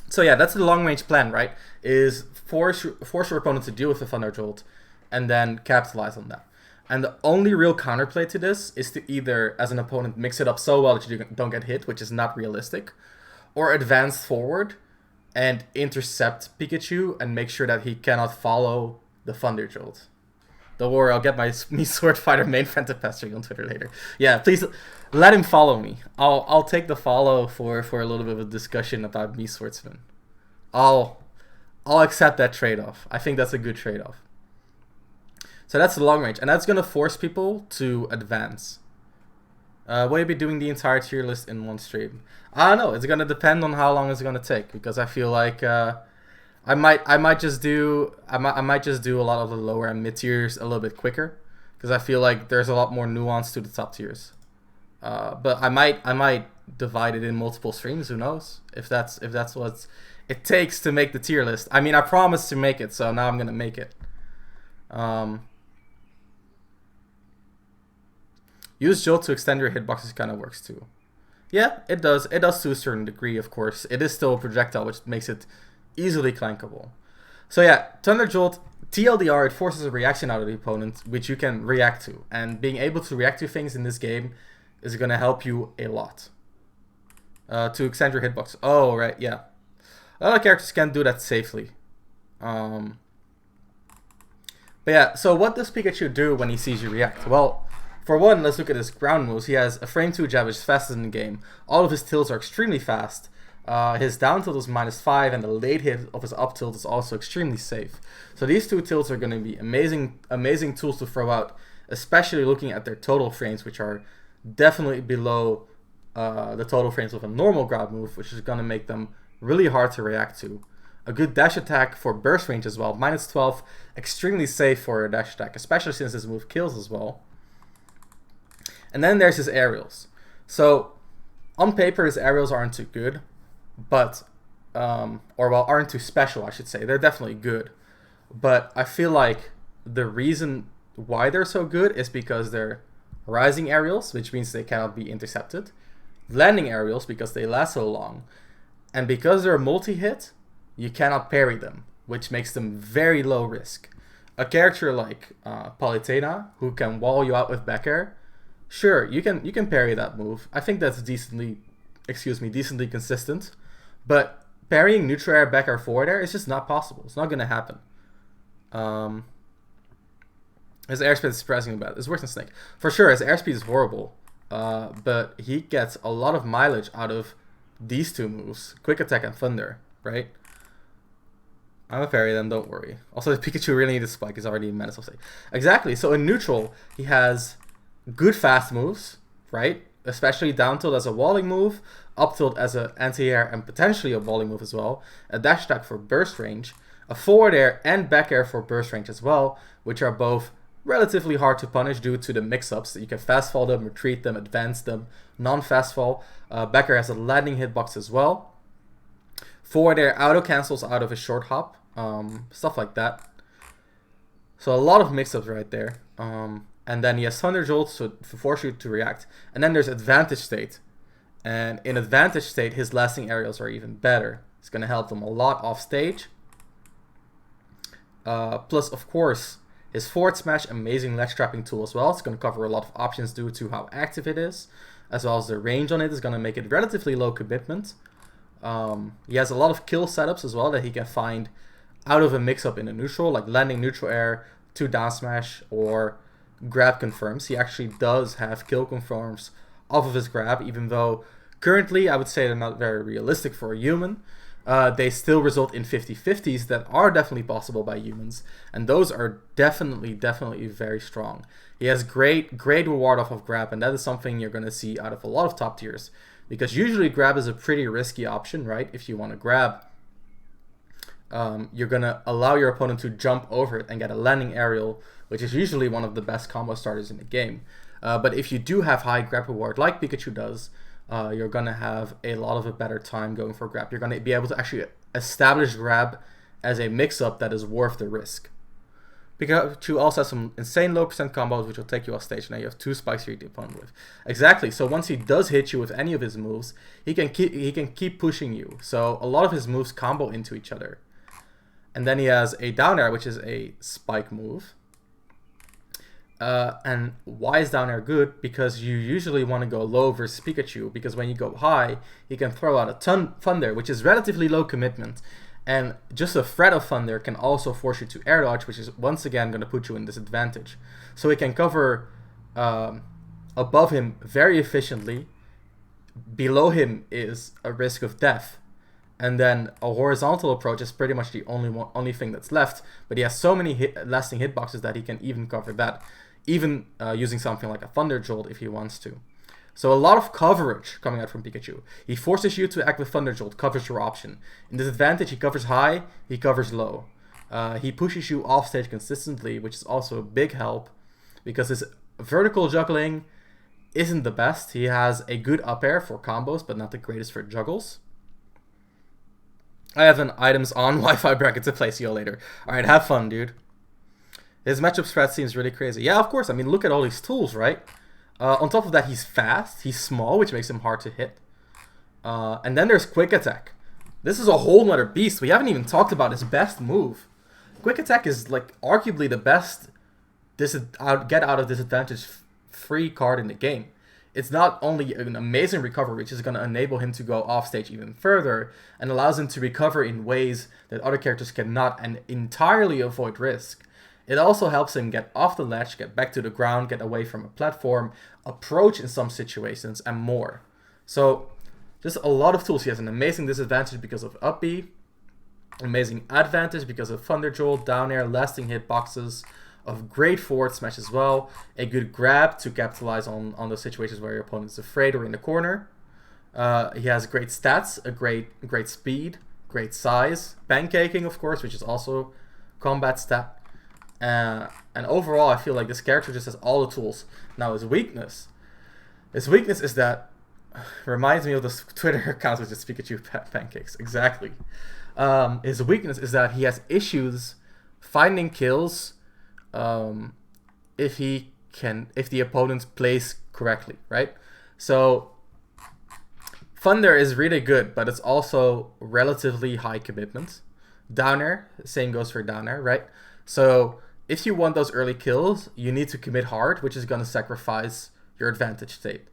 So yeah, that's the long-range plan, right? Is force your opponent to deal with the Thunder Jolt and then capitalize on that. And the only real counterplay to this is to either, as an opponent, mix it up so well that you don't get hit, which is not realistic, or advance forward and intercept Pikachu and make sure that he cannot follow the Thunder Jolt. Don't worry, I'll get my Sword Fighter main friend to pester you on Twitter later. Yeah, please let him follow me. I'll take the follow for a little bit of a discussion about me Swordsman. I'll accept that trade-off. I think that's a good trade-off. So that's the long range, and that's gonna force people to advance. Will you be doing the entire tier list in one stream? I don't know. It's gonna depend on how long it's gonna take, because I feel like I might just do a lot of the lower and mid tiers a little bit quicker, because I feel like there's a lot more nuance to the top tiers. But I might divide it in multiple streams. Who knows if that's what it takes to make the tier list. I mean, I promised to make it, so now I'm gonna make it. Use Jolt to extend your hitboxes kind of works too. Yeah, it does. It does to a certain degree, of course. It is still a projectile, which makes it easily clankable. So yeah, Thunder Jolt, TLDR, it forces a reaction out of the opponent, which you can react to. And being able to react to things in this game is going to help you a lot. To extend your hitbox. Oh, right, yeah. A lot of characters can't do that safely. But yeah, so what does Pikachu do when he sees you react? Well, for one, let's look at his ground moves. He has a frame 2 jab, which is fastest in the game. All of his tilts are extremely fast. His down tilt is -5, and the late hit of his up tilt is also extremely safe. So these two tilts are going to be amazing tools to throw out, especially looking at their total frames, which are definitely below the total frames of a normal ground move, which is going to make them really hard to react to. A good dash attack for burst range as well. -12, extremely safe for a dash attack, especially since this move kills as well. And then there's his aerials. So on paper, his aerials aren't too good, but aren't too special, I should say. They're definitely good, but I feel like the reason why they're so good is because they're rising aerials, which means they cannot be intercepted, landing aerials because they last so long, and because they're multi-hit, you cannot parry them, which makes them very low risk. A character like Palutena, who can wall you out with back air, sure, you can parry that move. I think that's decently consistent. But parrying neutral air, back air, forward air is just not possible. It's not gonna happen. His airspeed is surprisingly bad. It's worse than Snake. For sure, his airspeed is horrible. But he gets a lot of mileage out of these two moves, Quick Attack and Thunder, right? I'm gonna parry them, don't worry. Also, the Pikachu really needs a spike. He's already in Menace of State. Exactly. So in neutral, he has good fast moves, right? Especially down tilt as a walling move, up tilt as an anti-air and potentially a walling move as well. A dash attack for burst range, a forward air and back air for burst range as well, which are both relatively hard to punish due to the mix-ups. You can fast fall them, retreat them, advance them, non-fast fall. Back air has a landing hitbox as well. Forward air auto cancels out of a short hop. Stuff like that. So a lot of mix-ups right there. And then he has Thunder Jolt to force you to react. And then there's Advantage State. And in Advantage State, his lasting aerials are even better. It's going to help them a lot off stage. Plus, of course, his forward smash, amazing ledge trapping tool as well. It's going to cover a lot of options due to how active it is. As well as the range on it is going to make it relatively low commitment. He has a lot of kill setups as well that he can find out of a mix-up in a neutral, like landing neutral air, 2 down smash, or grab confirms. He actually does have kill confirms off of his grab, even though currently I would say they're not very realistic for a human. They still result in 50-50s that are definitely possible by humans, and those are definitely very strong. He has great reward off of grab, and that is something you're going to see out of a lot of top tiers, because usually grab is a pretty risky option, right? If you want to grab, you're going to allow your opponent to jump over it and get a landing aerial, which is usually one of the best combo starters in the game. But if you do have high grab reward, like Pikachu does, you're going to have a lot of a better time going for grab. You're going to be able to actually establish grab as a mix-up that is worth the risk. Pikachu also has some insane low percent combos, which will take you off stage. Now you have 2 spikes to hit the opponent with. Exactly. So once he does hit you with any of his moves, he can keep pushing you. So a lot of his moves combo into each other. And then he has a down air, which is a spike move. And why is down air good? Because you usually want to go low versus Pikachu, because when you go high, he can throw out a ton thunder, which is relatively low commitment. And just a threat of thunder can also force you to air dodge, which is once again going to put you in disadvantage. So he can cover above him very efficiently. Below him is a risk of death. And then a horizontal approach is pretty much the only thing that's left. But he has so many lasting hitboxes that he can even cover that. Even using something like a Thunder Jolt if he wants to. So a lot of coverage coming out from Pikachu. He forces you to act with Thunder Jolt, covers your option. In disadvantage, he covers high, he covers low. He pushes you off stage consistently, which is also a big help. Because his vertical juggling isn't the best. He has a good up air for combos, but not the greatest for juggles. I have an items on Wi-Fi bracket to play. See you later. Alright, have fun, dude. His matchup strat seems really crazy. Yeah, of course. I mean, look at all these tools, right? On top of that, he's fast. He's small, which makes him hard to hit. And then there's Quick Attack. This is a whole nother beast. We haven't even talked about his best move. Quick Attack is, like, arguably the best get out of disadvantage free card in the game. It's not only an amazing recovery, which is going to enable him to go off stage even further, and allows him to recover in ways that other characters cannot and entirely avoid risk. It also helps him get off the ledge, get back to the ground, get away from a platform, approach in some situations, and more. So, just a lot of tools. He has an amazing disadvantage because of up B, amazing advantage because of Thunder Jolt, down air, lasting hitboxes, of great forward smash as well, a good grab to capitalize on those situations where your opponent is afraid or in the corner. He has great stats, a great speed, great size, pancaking of course, which is also combat stat. And overall, I feel like this character just has all the tools. Now his weakness is that, reminds me of this Twitter account which is Pikachu pancakes. Exactly. His weakness is that he has issues finding kills if the opponent plays correctly, right? So Thunder is really good, but it's also relatively high commitment. Down air, same goes for down air, right? So if you want those early kills, you need to commit hard, which is going to sacrifice your advantage state.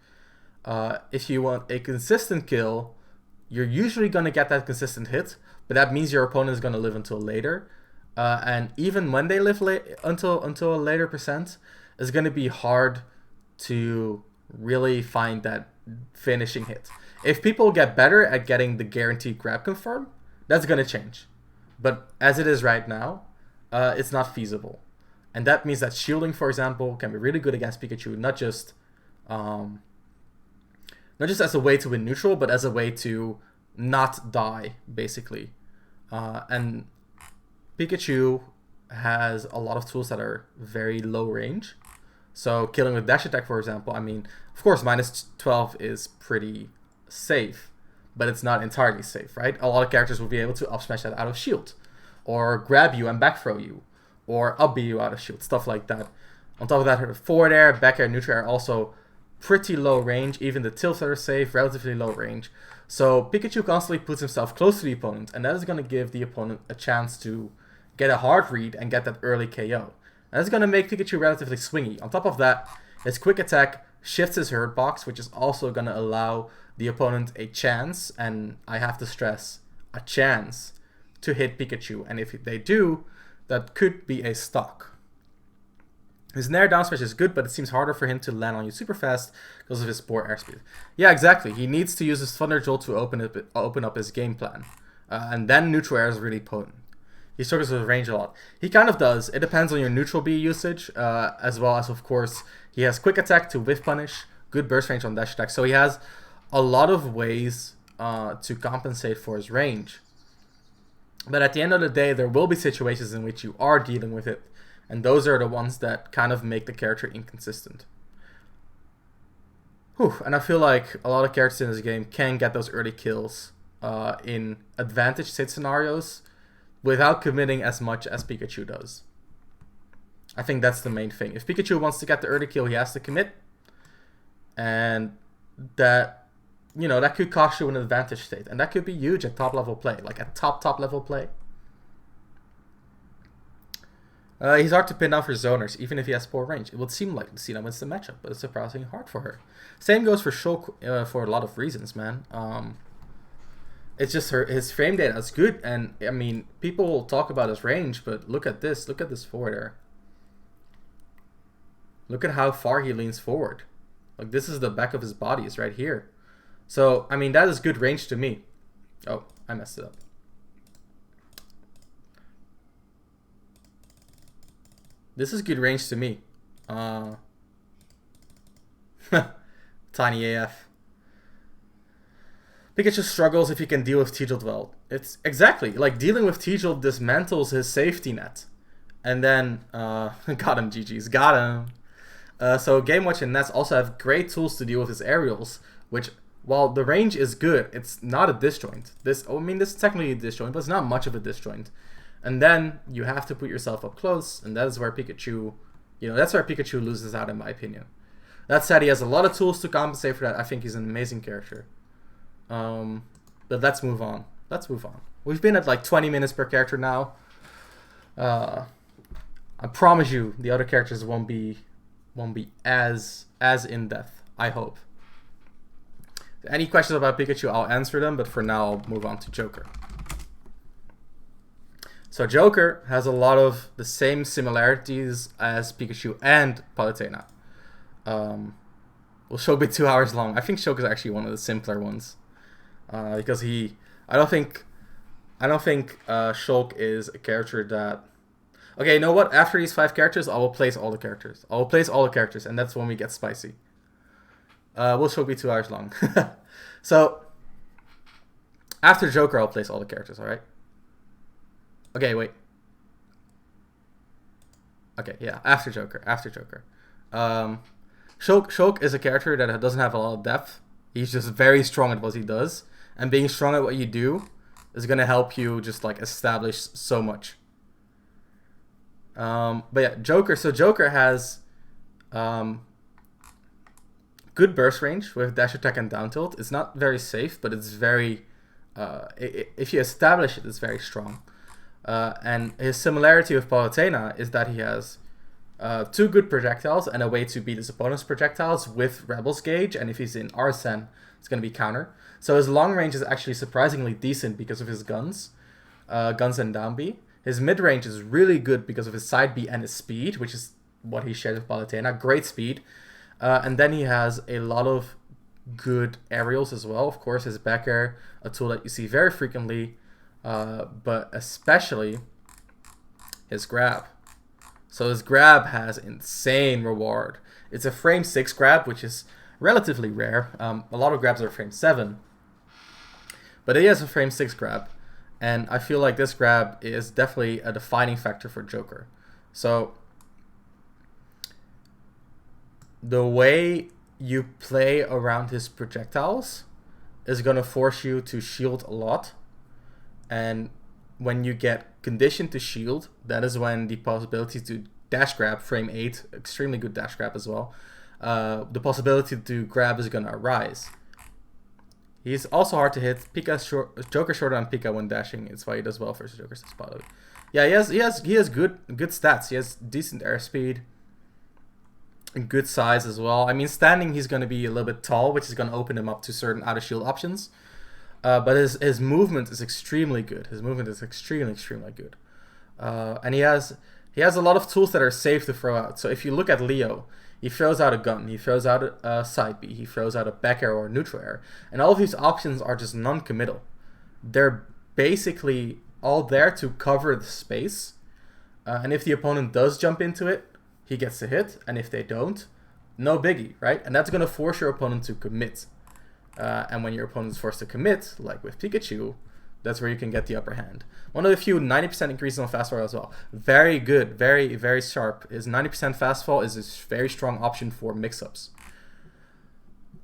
If you want a consistent kill, you're usually going to get that consistent hit, but that means your opponent is going to live until later. And even when they live until a later percent, it's going to be hard to really find that finishing hit. If people get better at getting the guaranteed grab confirm, that's going to change. But as it is right now, it's not feasible. And that means that shielding, for example, can be really good against Pikachu, not just as a way to win neutral, but as a way to not die, basically. And Pikachu has a lot of tools that are very low range. So killing with dash attack, for example, I mean, of course, minus 12 is pretty safe, but it's not entirely safe, right? A lot of characters will be able to up smash that out of shield, or grab you and back throw you, or up B you out of shield, stuff like that. On top of that, forward air, back air, neutral air also pretty low range. Even the tilts are safe, relatively low range. So Pikachu constantly puts himself close to the opponent, and that is going to give the opponent a chance to get a hard read and get that early KO. And that's going to make Pikachu relatively swingy. On top of that, his quick attack shifts his hurt box, which is also going to allow the opponent a chance, and I have to stress, a chance, to hit Pikachu. And if they do, that could be a stock. His Nair down smash is good, but it seems harder for him to land on you super fast because of his poor airspeed. Yeah, exactly. He needs to use his Thunder Jolt to open up his game plan. And then neutral air is really potent. He struggles with range a lot. He kind of does. It depends on your neutral B usage, as well as, of course, he has quick attack to whiff punish, good burst range on dash attack. So he has a lot of ways to compensate for his range. But at the end of the day, there will be situations in which you are dealing with it. And those are the ones that kind of make the character inconsistent. Whew, and I feel like a lot of characters in this game can get those early kills in advantage state scenarios without committing as much as Pikachu does. I think that's the main thing. If Pikachu wants to get the early kill, he has to commit. And that, that could cost you an advantage state. And that could be huge at top level play, like at top level play. He's hard to pin down for zoners, even if he has poor range. It would seem like Lucina wins the matchup, but it's surprisingly hard for her. Same goes for Shulk for a lot of reasons, man. It's just his frame data is good, and I mean, people talk about his range, but look at this. Look at this forward air. Look at how far he leans forward. Like, this is the back of his body, is right here. So, I mean, that is good range to me. Oh, I messed it up. This is good range to me. Tiny AF. Pikachu struggles if he can deal with T-Jolt well. It's exactly like dealing with T-Jolt dismantles his safety net. And then, got him, GG's, got him. So Game Watch and Nets also have great tools to deal with his aerials, which, while the range is good, it's not a disjoint. This is technically a disjoint, but it's not much of a disjoint. And then you have to put yourself up close, and that is where Pikachu, that's where Pikachu loses out, in my opinion. That said, he has a lot of tools to compensate for that. I think he's an amazing character. But let's move on. We've been at like 20 minutes per character now. I promise you, the other characters won't be as in depth. I hope. Any questions about Pikachu, I'll answer them. But for now, I'll move on to Joker. So Joker has a lot of the same similarities as Pikachu and Palutena. Well, Shulk be 2 hours long. I think Shulk is actually one of the simpler ones. Because I don't think Shulk is a character that... Okay, you know what? After these 5 characters, I will place all the characters. And that's when we get spicy. Will Shulk be 2 hours long? So, after Joker, I'll place all the characters, alright? Okay, wait. Okay, yeah, after Joker. Shulk is a character that doesn't have a lot of depth. He's just very strong at what he does. And being strong at what you do is going to help you just, like, establish so much. But yeah, Joker. So Joker has good burst range with dash attack and down tilt. It's not very safe, but it's very... if you establish it, it's very strong. And his similarity with Palutena is that he has 2 good projectiles and a way to beat his opponent's projectiles with Rebel's Gauge, and if he's in Arsene, it's going to be counter. So his long range is actually surprisingly decent because of his guns and down B. His mid range is really good because of his side B and his speed, which is what he shares with Palutena. Great speed. And then he has a lot of good aerials as well. Of course, his back air, a tool that you see very frequently, but especially his grab. So his grab has insane reward. It's a frame 6 grab, which is relatively rare. A lot of grabs are frame 7. But he has a frame 6 grab. And I feel like this grab is definitely a defining factor for Joker. So the way you play around his projectiles is going to force you to shield a lot. And when you get conditioned to shield, that is when the possibility to dash grab, frame 8, extremely good dash grab as well, the possibility to grab is going to arise. He's also hard to hit. Joker shorter on Pika when dashing. It's why he does well versus Joker's spot. Yeah, he has good stats. He has decent airspeed and good size as well. I mean, standing he's going to be a little bit tall, which is going to open him up to certain out of shield options. But his movement is extremely good. His movement is extremely good. And he has a lot of tools that are safe to throw out. So if you look at Leo, he throws out a gun, he throws out a side B, he throws out a back air or a neutral air. And all of these options are just non-committal. They're basically all there to cover the space. And if the opponent does jump into it, he gets a hit. And if they don't, no biggie, right? And that's going to force your opponent to commit. And when your opponent is forced to commit, like with Pikachu, that's where you can get the upper hand. One of the few 90% increases on fast fall as well. Very good, very sharp. His 90% fast fall is a very strong option for mix-ups.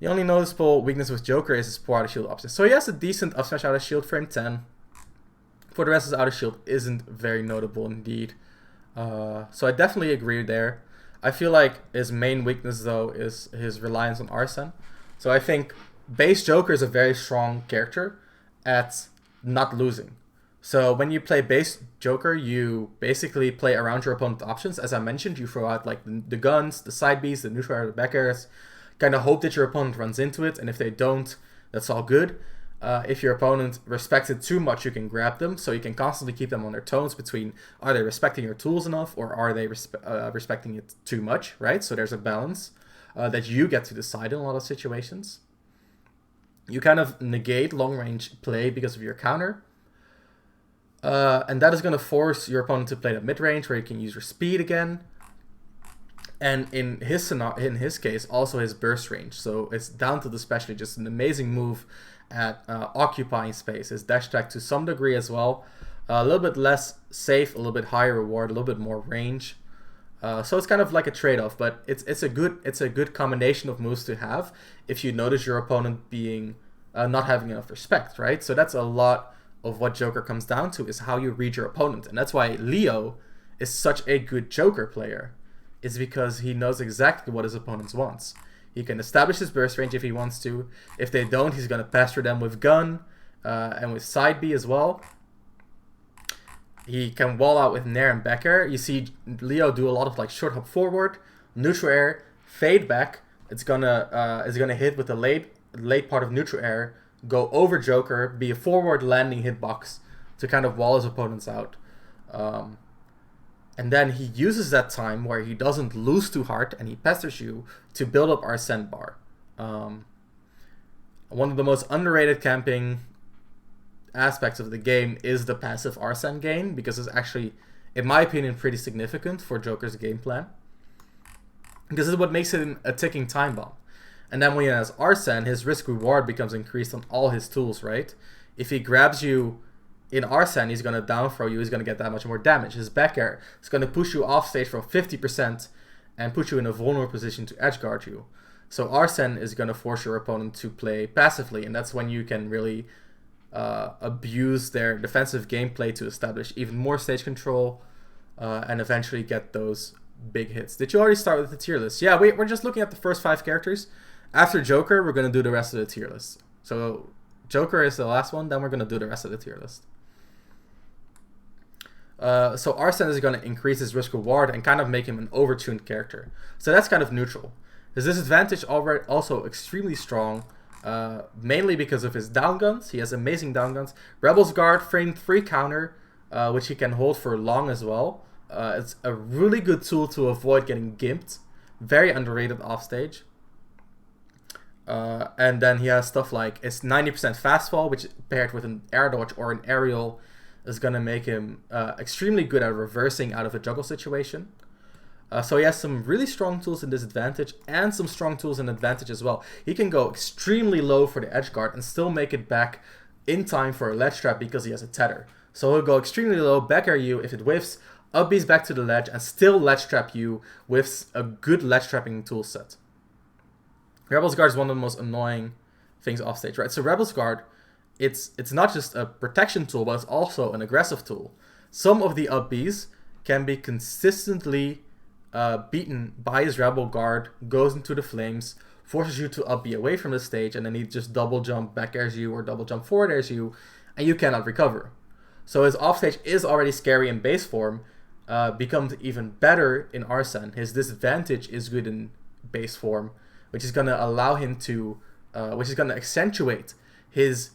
The only noticeable weakness with Joker is his poor out of shield option. So he has a decent up smash out of shield frame 10. For the rest, his out of shield isn't very notable indeed. So I definitely agree there. I feel like his main weakness though is his reliance on Arsene. So I think base Joker is a very strong character at not losing. So when you play base Joker, you basically play around your opponent's options. As I mentioned, you throw out like the guns, the side Bs, the neutral air, the back airs. Kind of hope that your opponent runs into it, and if they don't, that's all good. If your opponent respects it too much, you can grab them, so you can constantly keep them on their toes between are they respecting your tools enough or are they respecting it too much, right? So there's a balance that you get to decide in a lot of situations. You kind of negate long-range play because of your counter. And that is going to force your opponent to play the mid-range where you can use your speed again. And in his case, also his burst range. So it's down to the specialty, just an amazing move at occupying space. His dash attack to some degree as well. A little bit less safe, a little bit higher reward, a little bit more range. So it's kind of like a trade-off, but it's a good combination of moves to have if you notice your opponent being not having enough respect, right? So that's a lot of what Joker comes down to, is how you read your opponent, and that's why Leo is such a good Joker player. Is because he knows exactly what his opponents wants. He can establish his burst range if he wants to. If they don't, he's gonna pester them with gun and with side B as well. He can wall out with Nair and back air. You see Leo do a lot of like short hop forward, neutral air, fade back. It's gonna hit with the late part of neutral air, go over Joker, be a forward landing hitbox to kind of wall his opponents out. And then he uses that time where he doesn't lose too hard and he pesters you to build up Arsene bar. One of the most underrated camping aspects of the game is the passive Arsene gain, because it's actually, in my opinion, pretty significant for Joker's game plan. Because it's what makes it a ticking time bomb. And then when he has Arsene, his risk reward becomes increased on all his tools, right? If he grabs you in Arsene, he's going to down throw you, he's going to get that much more damage. His back air is going to push you off stage from 50% and put you in a vulnerable position to edge guard you. So Arsene is going to force your opponent to play passively, and that's when you can really abuse their defensive gameplay to establish even more stage control and eventually get those big hits. Did you already start with the tier list? Yeah, we're just looking at the first 5 characters. After Joker, we're going to do the rest of the tier list. So Joker is the last one, then we're going to do the rest of the tier list. So Arsene is going to increase his risk reward and kind of make him an overtuned character. So that's kind of neutral. His disadvantage already also extremely strong, mainly because of his down guns. He has amazing down guns. Rebel's Guard, frame 3 counter, which he can hold for long as well. It's a really good tool to avoid getting gimped. Very underrated offstage. And then he has stuff like it's 90% fast fall, which paired with an air dodge or an aerial is going to make him extremely good at reversing out of a juggle situation. So he has some really strong tools in disadvantage and some strong tools in advantage as well. He can go extremely low for the edge guard and still make it back in time for a ledge trap because he has a tether. So he'll go extremely low, back air you if it whiffs, up B's back to the ledge, and still ledge trap you with a good ledge trapping tool set. Rebel's Guard is one of the most annoying things offstage, right? So Rebel's Guard, it's not just a protection tool, but it's also an aggressive tool. Some of the up Bs can be consistently beaten by his Rebel Guard, goes into the flames, forces you to up B away from the stage, and then he just double jump back airs you or double jump forward airs you, and you cannot recover. So his offstage is already scary in base form, becomes even better in Arsene. His disadvantage is good in base form, which is going to allow him to, which is going to accentuate his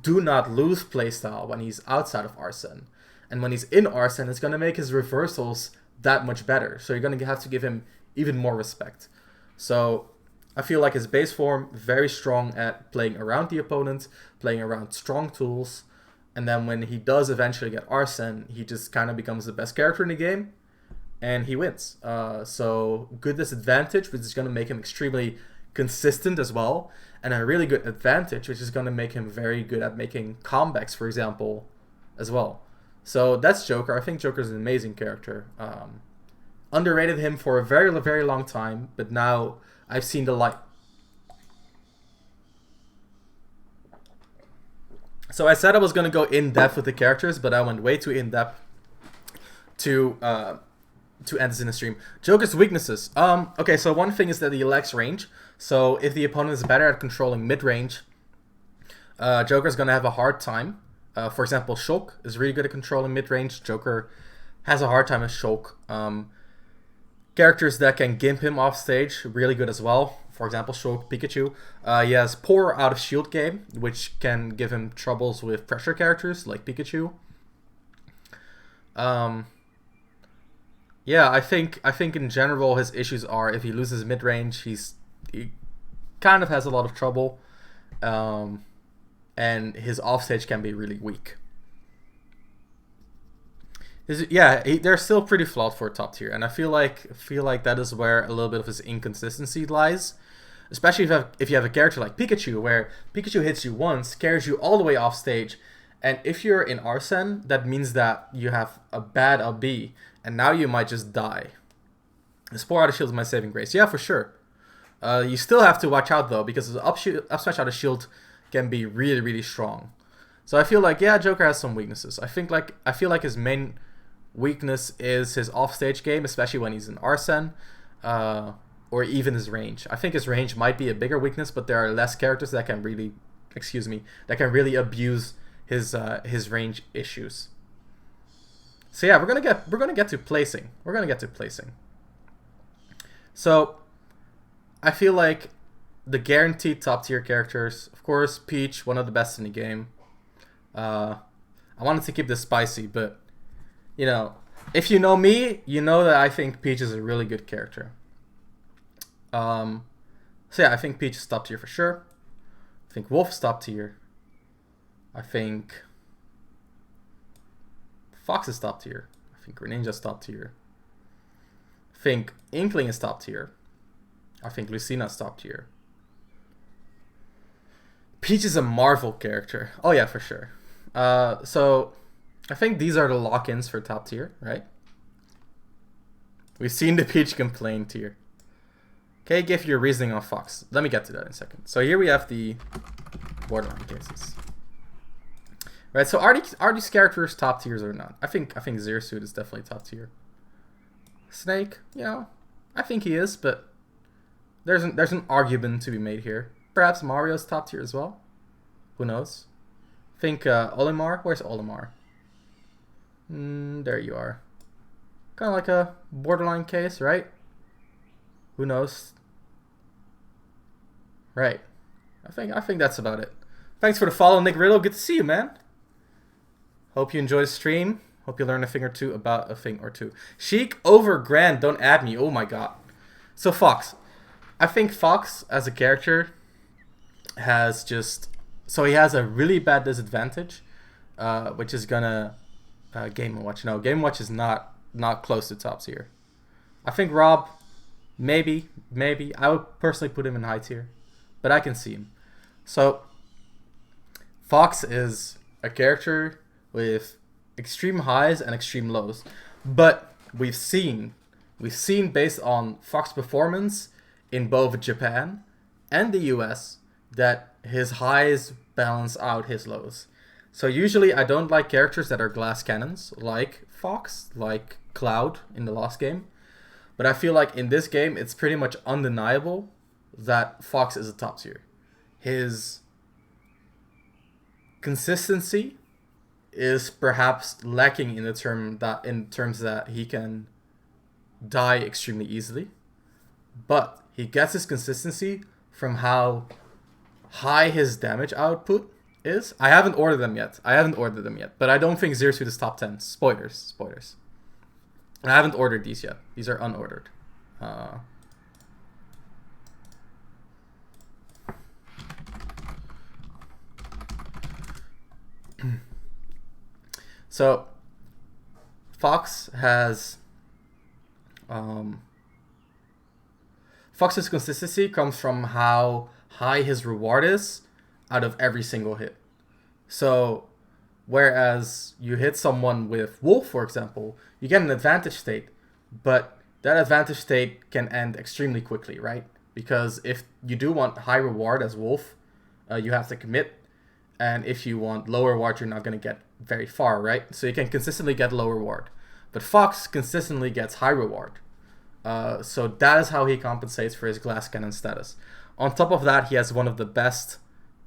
do not lose playstyle when he's outside of Arsene. And when he's in Arsene, it's going to make his reversals that much better. So you're going to have to give him even more respect. So I feel like his base form, very strong at playing around the opponent, playing around strong tools. And then when he does eventually get Arsene, he just kind of becomes the best character in the game. And he wins. So good disadvantage, which is going to make him extremely consistent as well. And a really good advantage, which is going to make him very good at making comebacks, for example, as well. So that's Joker. I think Joker is an amazing character. Underrated him for a very, very long time, but now I've seen the light. So I said I was going to go in-depth with the characters, but I went way too in-depth to end this in the stream. Joker's weaknesses. Okay, so one thing is that he lacks range. So if the opponent is better at controlling mid-range, Joker's going to have a hard time. For example, Shulk is really good at controlling mid-range. Joker has a hard time with Shulk. Characters that can gimp him off stage, really good as well. For example, Shulk, Pikachu. He has poor out of shield game, which can give him troubles with pressure characters like Pikachu. Yeah, I think in general his issues are if he loses mid-range, he kind of has a lot of trouble. And his offstage can be really weak. They're still pretty flawed for top tier, and I feel like that is where a little bit of his inconsistency lies. Especially if you have a character like Pikachu, where Pikachu hits you once, carries you all the way off stage, and if you're in Arsene, that means that you have a bad up B, and now you might just die. The Spore out of shield is my saving grace. Yeah, for sure. You still have to watch out though, because the up smash out of shield can be really, really strong. So I feel like, yeah, Joker has some weaknesses. I feel like his main weakness is his offstage game, especially when he's in Arsene, or even his range. I think his range might be a bigger weakness, but there are less characters that can really, abuse his range issues. So yeah, we're gonna get to placing. So I feel like the guaranteed top tier characters, of course, Peach, one of the best in the game. I wanted to keep this spicy, but you know, if you know me, you know that I think Peach is a really good character. So yeah, I think Peach is top tier for sure. I think Wolf is top tier. I think Fox is top tier. I think Greninja's top tier. I think Inkling is top tier. I think Lucina's top tier. Peach is a Marvel character. Oh yeah, for sure. So I think these are the lock-ins for top tier, right? We've seen the Peach complaint tier. Okay, give your reasoning on Fox. Let me get to that in a second. So here we have the borderline cases. Right, so are these characters top tiers or not? I think Zero Suit is definitely top tier. Snake, you know, I think he is, but there's an argument to be made here. Perhaps Mario's top tier as well. Who knows? I think Olimar. Where's Olimar? There you are. Kind of like a borderline case, right? Who knows? Right. I think that's about it. Thanks for the follow, Nick Riddle. Good to see you, man. Hope you enjoy the stream. Hope you learn a thing or two about a thing or two. Sheik over Grand. Don't add me. Oh my god. So Fox. I think Fox as a character has just... So he has a really bad disadvantage, which is gonna... Game & Watch. No, Game & Watch is not close to top tier. I think Rob, maybe. I would personally put him in high tier. But I can see him. So, Fox is a character with extreme highs and extreme lows. But we've seen based on Fox's performance in both Japan and the US that his highs balance out his lows. So usually I don't like characters that are glass cannons like Fox, like Cloud in the last game. But I feel like in this game it's pretty much undeniable that Fox is a top tier. His consistency is perhaps lacking in terms that he can die extremely easily, but he gets his consistency from how high his damage output is. I haven't ordered them yet, but I don't think Zero Suit is top 10. Spoilers. I haven't ordered these yet. These are unordered. So, Fox has... Fox's consistency comes from how high his reward is out of every single hit. So, whereas you hit someone with Wolf, for example, you get an advantage state, but that advantage state can end extremely quickly, right? Because if you do want high reward as Wolf, you have to commit, and if you want low reward, you're not going to get very far, right? So you can consistently get low reward. But Fox consistently gets high reward. So that is how he compensates for his glass cannon status. On top of that, he has one of the best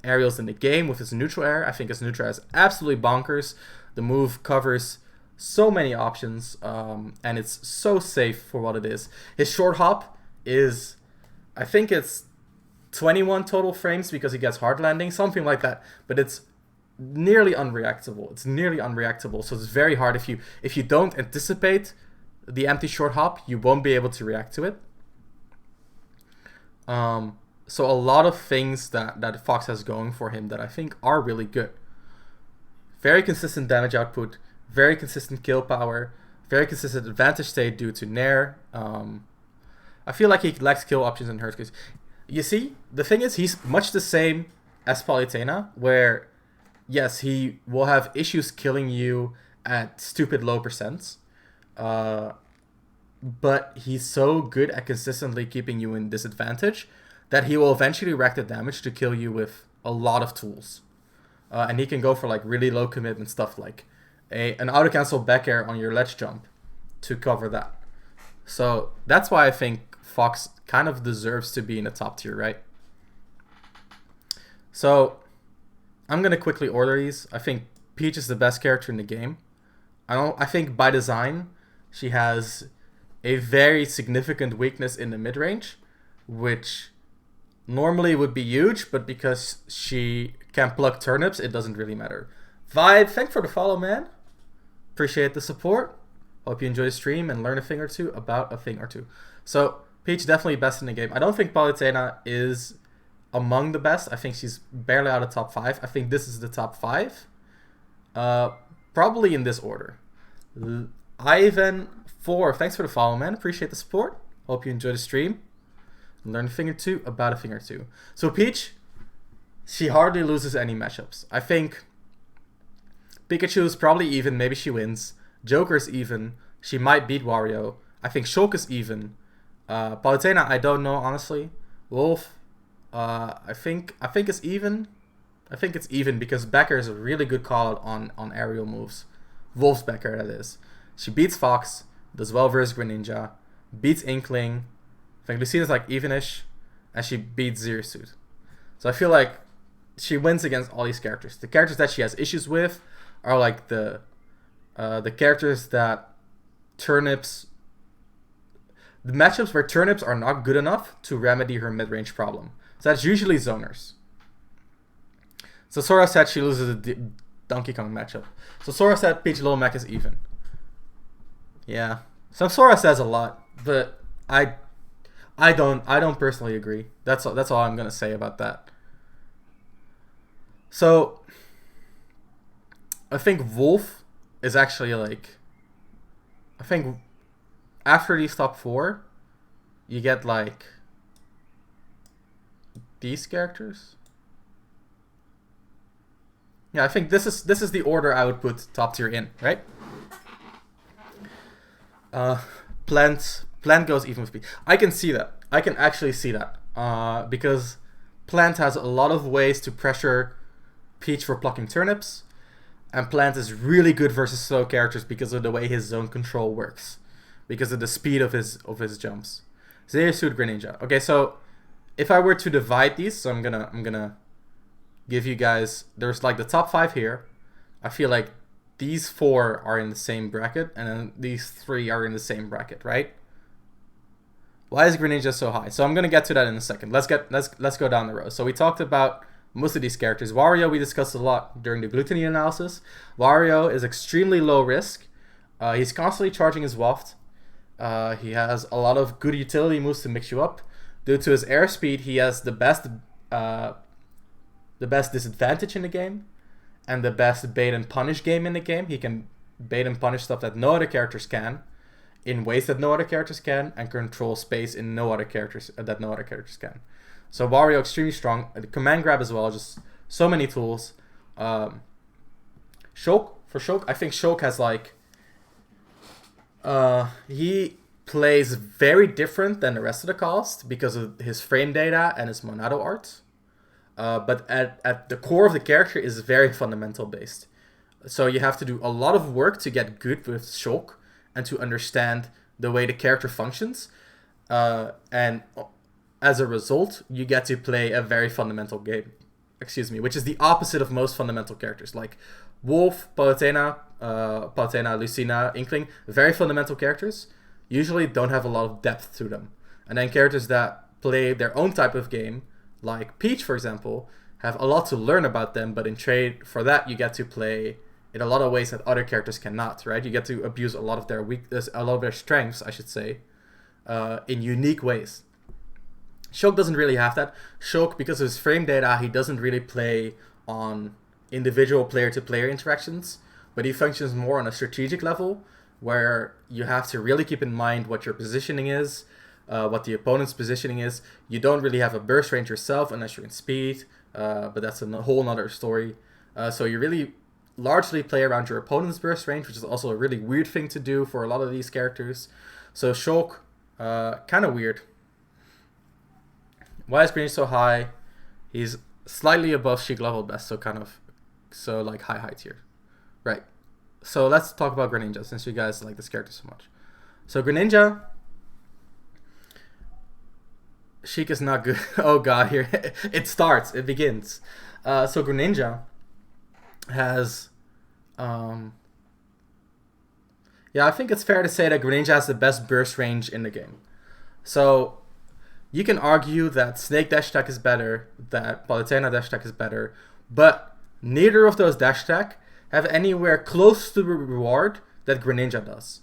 aerials in the game with his neutral air. I think his neutral air is absolutely bonkers. The move covers so many options, and it's so safe for what it is. His short hop is, I think it's 21 total frames because he gets hard landing, something like that. But it's nearly unreactable. So it's very hard. If you don't anticipate the empty short hop, you won't be able to react to it. So a lot of things that Fox has going for him that I think are really good. Very consistent damage output, very consistent kill power, very consistent advantage state due to Nair. I feel like he lacks kill options in Hurts. You see, the thing is, he's much the same as Palutena, where yes, he will have issues killing you at stupid low percents. But he's so good at consistently keeping you in disadvantage that he will eventually rack the damage to kill you with a lot of tools. And he can go for like really low commitment stuff like an auto cancel back air on your ledge jump to cover that. So that's why I think Fox kind of deserves to be in the top tier, right? So I'm gonna quickly order these. I think Peach is the best character in the game. I think by design she has a very significant weakness in the mid range, which normally would be huge, but because she can pluck turnips, it doesn't really matter. Vibe, thanks for the follow, man. Appreciate the support. Hope you enjoy the stream and learn a thing or two about a thing or two. So Peach definitely best in the game. I don't think Palutena is among the best. I think she's barely out of top 5. I think this is the top 5. Probably in this order. Ivan 4, thanks for the follow, man. Appreciate the support. Hope you enjoy the stream. Learn a thing or two about a thing or two. So Peach, she hardly loses any matchups. I think Pikachu is probably even. Maybe she wins. Joker's even. She might beat Wario. I think Shulk is even. Palutena, I don't know, honestly. Wolf, I think it's even. I think it's even because Becker is a really good call out on aerial moves. Wolf's Becker, that is. She beats Fox, does well versus Greninja, beats Inkling. I think Lucina's like evenish, and she beats Zero Suit. So I feel like she wins against all these characters. The characters that she has issues with are like the the characters that turnips, the matchups where turnips are not good enough to remedy her mid-range problem. So that's usually zoners. So Sora said she loses the Donkey Kong matchup. So Sora said Peach Little Mac is even. Yeah. So Sora says a lot, but I don't personally agree. That's all I'm gonna say about that. So I think Wolf is actually like, I think after these top 4, you get like these characters. Yeah, I think this is the order I would put top tier in, right? Plant goes even with me. I can see that. I can actually see that. Because Plant has a lot of ways to pressure Peach for plucking turnips, and Plant is really good versus slow characters because of the way his zone control works, because of the speed of his jumps. Zayasuit Greninja. Okay, so if I were to divide these, so I'm gonna give you guys, there's like the top 5 here. I feel like these 4 are in the same bracket, and then these 3 are in the same bracket, right? Why is Greninja so high? So I'm gonna get to that in a second. Let's go down the row. So we talked about most of these characters. Wario we discussed a lot during the gluttony analysis. Wario is extremely low risk. He's constantly charging his waft. He has a lot of good utility moves to mix you up. Due to his airspeed, he has the best disadvantage in the game, and the best bait and punish game in the game. He can bait and punish stuff that no other characters can, in ways that no other characters can, and control space in no other characters can. So Wario extremely strong. The command grab as well, just so many tools. Shulk, I think Shulk has like, he plays very different than the rest of the cast because of his frame data and his Monado art. But at the core of the character is very fundamental based. So you have to do a lot of work to get good with Shulk and to understand the way the character functions. And as a result, you get to play a very fundamental game. Which is the opposite of most fundamental characters. Like Wolf, Palutena, Lucina, Inkling, very fundamental characters, usually don't have a lot of depth to them. And then characters that play their own type of game, like Peach, for example, have a lot to learn about them, but in trade for that, you get to play in a lot of ways that other characters cannot, right? You get to abuse a lot of their strengths, I should say, in unique ways. Shulk doesn't really have that. Shulk, because of his frame data, he doesn't really play on individual player-to-player interactions, but he functions more on a strategic level, where you have to really keep in mind what your positioning is, what the opponent's positioning is. You don't really have a burst range yourself unless you're in speed, but that's a whole nother story. So you really largely play around your opponent's burst range, which is also a really weird thing to do for a lot of these characters. So Shulk, kind of weird. Why is Greninja so high? He's slightly above Sheik level best, so like high tier. Right. So let's talk about Greninja, since you guys like this character so much. So Greninja, Sheik is not good. Oh god, here it begins. So Greninja has, yeah, I think it's fair to say that Greninja has the best burst range in the game. So you can argue that Snake dash attack is better, that Palutena dash attack is better, but neither of those dash attack have anywhere close to the reward that Greninja does.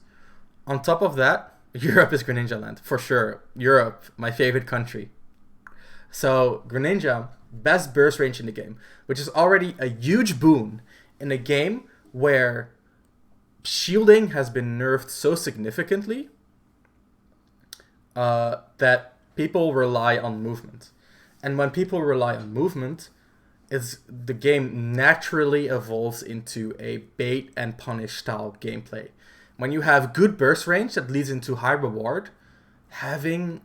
On top of that, Europe is Greninja land, for sure. Europe, my favorite country. So Greninja, best burst range in the game, which is already a huge boon in a game where shielding has been nerfed so significantly that people rely on movement. And when people rely on movement, the game naturally evolves into a bait and punish style gameplay. When you have good burst range that leads into high reward, having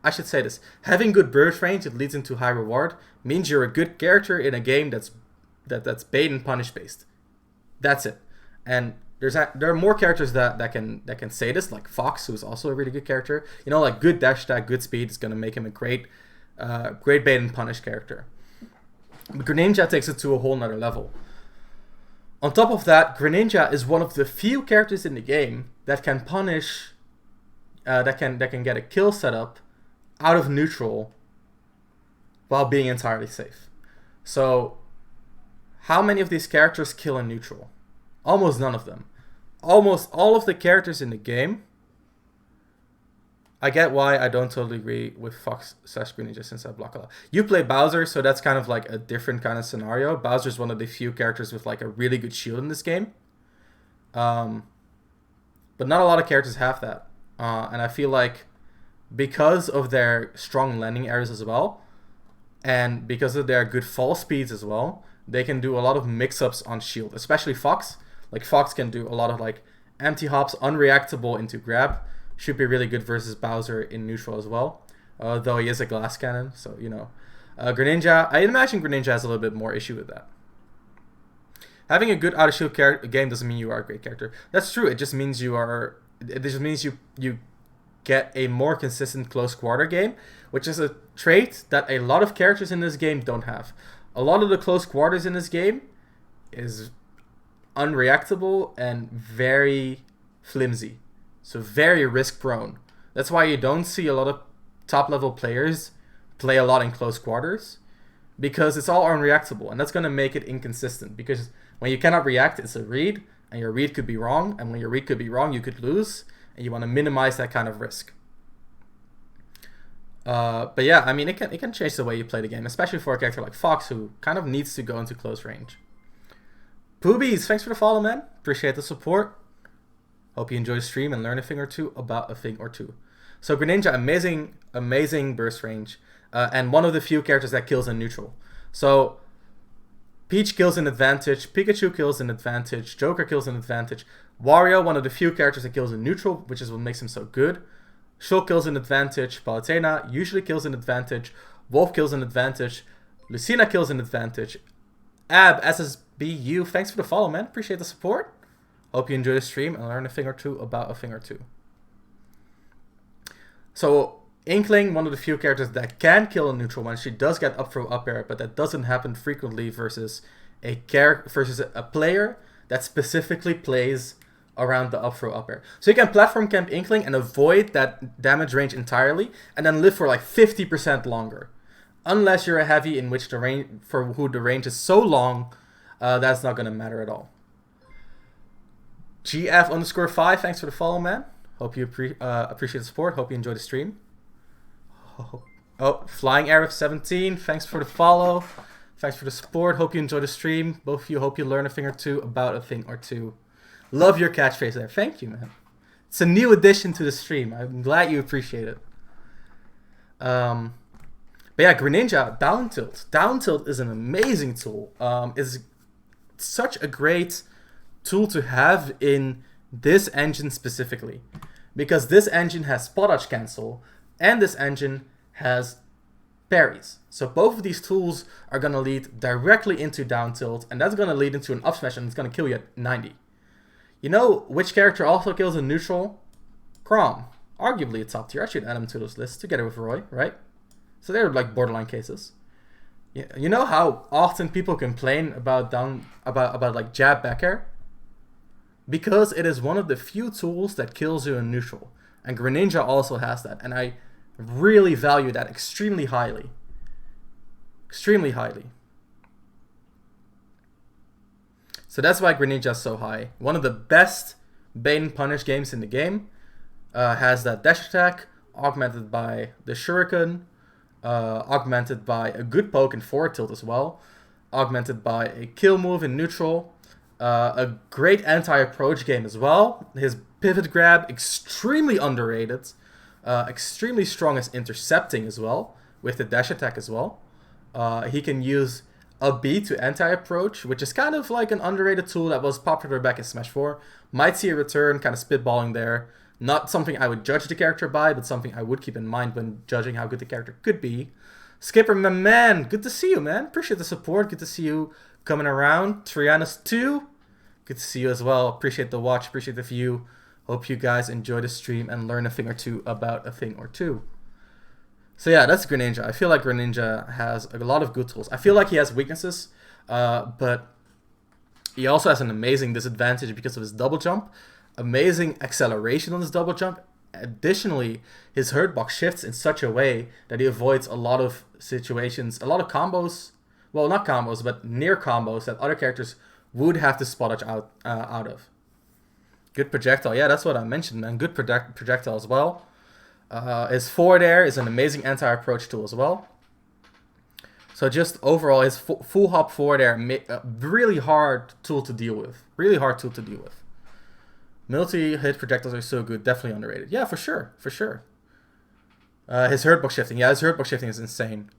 I should say this: having good burst range that leads into high reward means you're a good character in a game that's bait and punish based. That's it. And there are more characters that can say this, like Fox, who's also a really good character. Like good dash attack, good speed is gonna make him a great bait and punish character. But Greninja takes it to a whole nother level. On top of that, Greninja is one of the few characters in the game that can punish, that can get a kill setup out of neutral while being entirely safe. So, how many of these characters kill in neutral? Almost none of them. Almost all of the characters in the game. I get why I don't totally agree with Fox / Greninja since I block a lot. You play Bowser, so that's kind of like a different kind of scenario. Bowser's one of the few characters with like a really good shield in this game. But not a lot of characters have that. And I feel like because of their strong landing areas as well, and because of their good fall speeds as well, they can do a lot of mix-ups on shield, especially Fox. Like Fox can do a lot of like empty hops, unreactable into grab. Should be really good versus Bowser in neutral as well. Though he is a glass cannon, so you know. Greninja, I imagine Greninja has a little bit more issue with that. Having a good out of shield game doesn't mean you are a great character. That's true. It just means you are. It just means you get a more consistent close quarter game, which is a trait that a lot of characters in this game don't have. A lot of the close quarters in this game is unreactable and very flimsy. So very risk prone. That's why you don't see a lot of top level players play a lot in close quarters, because it's all unreactable, and that's going to make it inconsistent, because when you cannot react, it's a read, and your read could be wrong, and when your read could be wrong, you could lose, and you want to minimize that kind of risk. But yeah, I mean, it can change the way you play the game, especially for a character like Fox, who kind of needs to go into close range. Poobies, thanks for the follow, man. Appreciate the support. Hope you enjoy the stream and learn a thing or two about a thing or two. So Greninja, amazing burst range, and one of the few characters that kills in neutral. So Peach kills in advantage, Pikachu kills in advantage, Joker kills in advantage, Wario, one of the few characters that kills in neutral, which is what makes him so good. Shulk kills in advantage, Palutena usually kills in advantage, Wolf kills in advantage, Lucina kills in advantage. Ab, SSBU, thanks for the follow, man. Appreciate the support. Hope you enjoy the stream and learn a thing or two about a thing or two. So, Inkling, one of the few characters that can kill a neutral when she does get up throw up air, but that doesn't happen frequently versus a player that specifically plays around the up throw up air. So you can platform camp Inkling and avoid that damage range entirely, and then live for like 50% longer. Unless you're a heavy, in which the range for who the range is so long, that's not gonna matter at all. GF_5, thanks for the follow, man. Hope you appreciate the support. Hope you enjoy the stream. Oh, Flying Arif 17, thanks for the follow. Thanks for the support. Hope you enjoy the stream. Both of you, hope you learn a thing or two about a thing or two. Love your catchphrase there. Thank you, man. It's a new addition to the stream. I'm glad you appreciate it. But yeah, Greninja, down tilt. Down tilt is an amazing tool. It's such a great tool to have in this engine specifically, because this engine has spot dodge cancel and this engine has parries. So both of these tools are going to lead directly into down tilt, and that's going to lead into an up smash, and it's going to kill you at 90. You know which character also kills in neutral? Chrom. Arguably a top tier. I should add him to this list together with Roy, right? So they're like borderline cases. You know how often people complain about like jab back air? Because it is one of the few tools that kills you in neutral. And Greninja also has that. And I really value that extremely highly. Extremely highly. So that's why Greninja is so high. One of the best bait and punish games in the game. Has that dash attack, augmented by the shuriken, augmented by a good poke and forward tilt as well, augmented by a kill move in neutral, a great anti-approach game as well. His pivot grab, extremely underrated, extremely strong as intercepting as well, with the dash attack as well. He can use a B to anti-approach, which is kind of like an underrated tool that was popular back in Smash 4. Might see a return, kind of spitballing there. Not something I would judge the character by, but something I would keep in mind when judging how good the character could be. Skipper, my man, good to see you, man. Appreciate the support. Good to see you coming around. Trianus 2, good to see you as well. Appreciate the watch, appreciate the view. Hope you guys enjoy the stream and learn a thing or two about a thing or two. So yeah, that's Greninja. I feel like Greninja has a lot of good tools. I feel like he has weaknesses, but He also has an amazing disadvantage because of his double jump, amazing acceleration on his double jump. Additionally, his hurt box shifts in such a way that he avoids a lot of situations, a lot of combos. Well, not combos, but near combos that other characters would have to spot out of. Good projectile. Yeah, that's what I mentioned, man. Good projectile as well. His forward air is an amazing anti-approach tool as well. So just overall, his full hop forward air, really hard tool to deal with. Really hard tool to deal with. Multi-hit projectiles are so good. Definitely underrated. Yeah, for sure. For sure. His hurt box shifting. Yeah, his hurt box shifting is insane.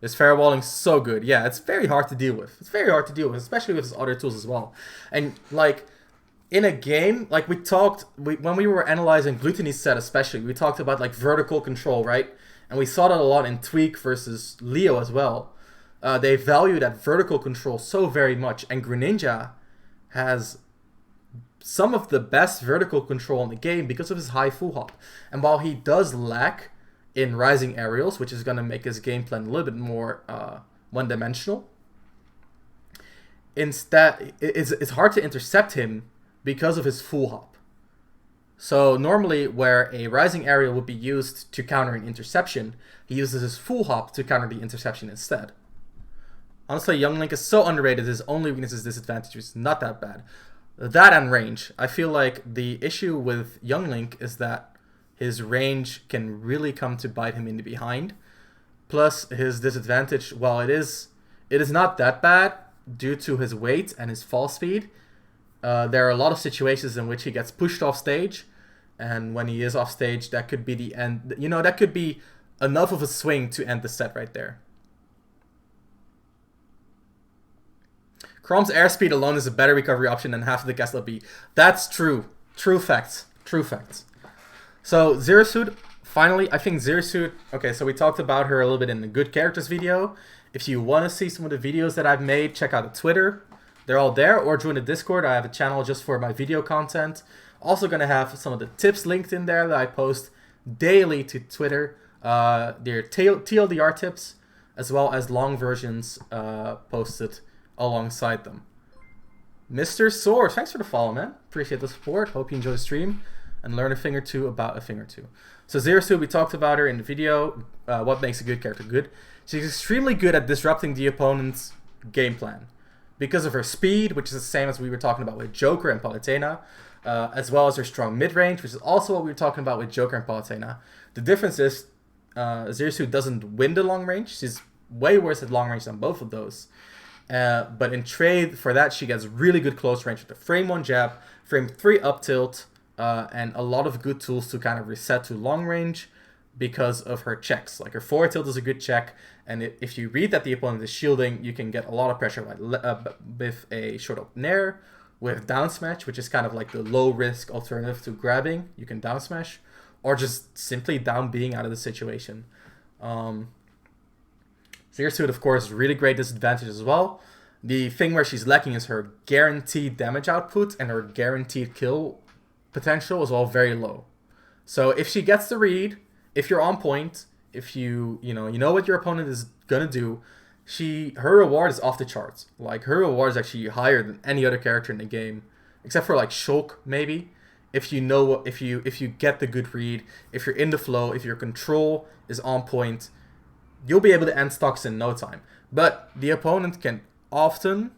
His fair walling is so good. Yeah, it's very hard to deal with. It's very hard to deal with, especially with his other tools as well. And, like, in a game, like when we were analyzing Gluteny's set especially, we talked about, like, vertical control, right? And we saw that a lot in Tweak versus Leo as well. They value that vertical control so very much. And Greninja has some of the best vertical control in the game because of his high full hop. And while he does lack in rising aerials, which is going to make his game plan a little bit more one-dimensional, instead, it's hard to intercept him because of his full hop. So normally where a rising aerial would be used to counter an interception, he uses his full hop to counter the interception instead. Honestly, Young Link is so underrated. His only weakness is disadvantage, which is not that bad. That and range. I feel like the issue with Young Link is that his range can really come to bite him in the behind. Plus, his disadvantage, while it is not that bad due to his weight and his fall speed, there are a lot of situations in which he gets pushed off stage, and when he is off stage, that could be the end. You know, that could be enough of a swing to end the set right there. Chrome's airspeed alone is a better recovery option than half of the Kessler B. That's true. True facts. True facts. So, Zero Suit, finally, I think Zero Suit... Okay, so we talked about her a little bit in the Good Characters video. If you want to see some of the videos that I've made, check out the Twitter. They're all there, or join the Discord. I have a channel just for my video content. Also going to have some of the tips linked in there that I post daily to Twitter. They're TLDR tips, as well as long versions posted alongside them. Mr. Sword, thanks for the follow, man. Appreciate the support. Hope you enjoy the stream and learn a thing or two about a thing or two. So Zero Suit, we talked about her in the video. What makes a good character good? She's extremely good at disrupting the opponent's game plan because of her speed, which is the same as we were talking about with Joker and Palutena, as well as her strong mid-range, which is also what we were talking about with Joker and Palutena. The difference is Zero Suit doesn't win the long range. She's way worse at long range than both of those. But in trade for that, she gets really good close range with the frame 1 jab, frame 3 up tilt, and a lot of good tools to kind of reset to long range because of her checks. Like her forward tilt is a good check, and if you read that the opponent is shielding, you can get a lot of pressure with a short up nair, with down smash, which is kind of like the low risk alternative to grabbing. You can down smash, or just simply down being out of the situation. Zero Suit, of course, is really great disadvantage as well. The thing where she's lacking is her guaranteed damage output, and her guaranteed kill potential is all very low. So if she gets the read, if you're on point, if you know what your opponent is gonna do, her reward is off the charts. Like her reward is actually higher than any other character in the game, except for like Shulk maybe. If you know if you get the good read, if you're in the flow, if your control is on point, you'll be able to end stocks in no time. But the opponent can often...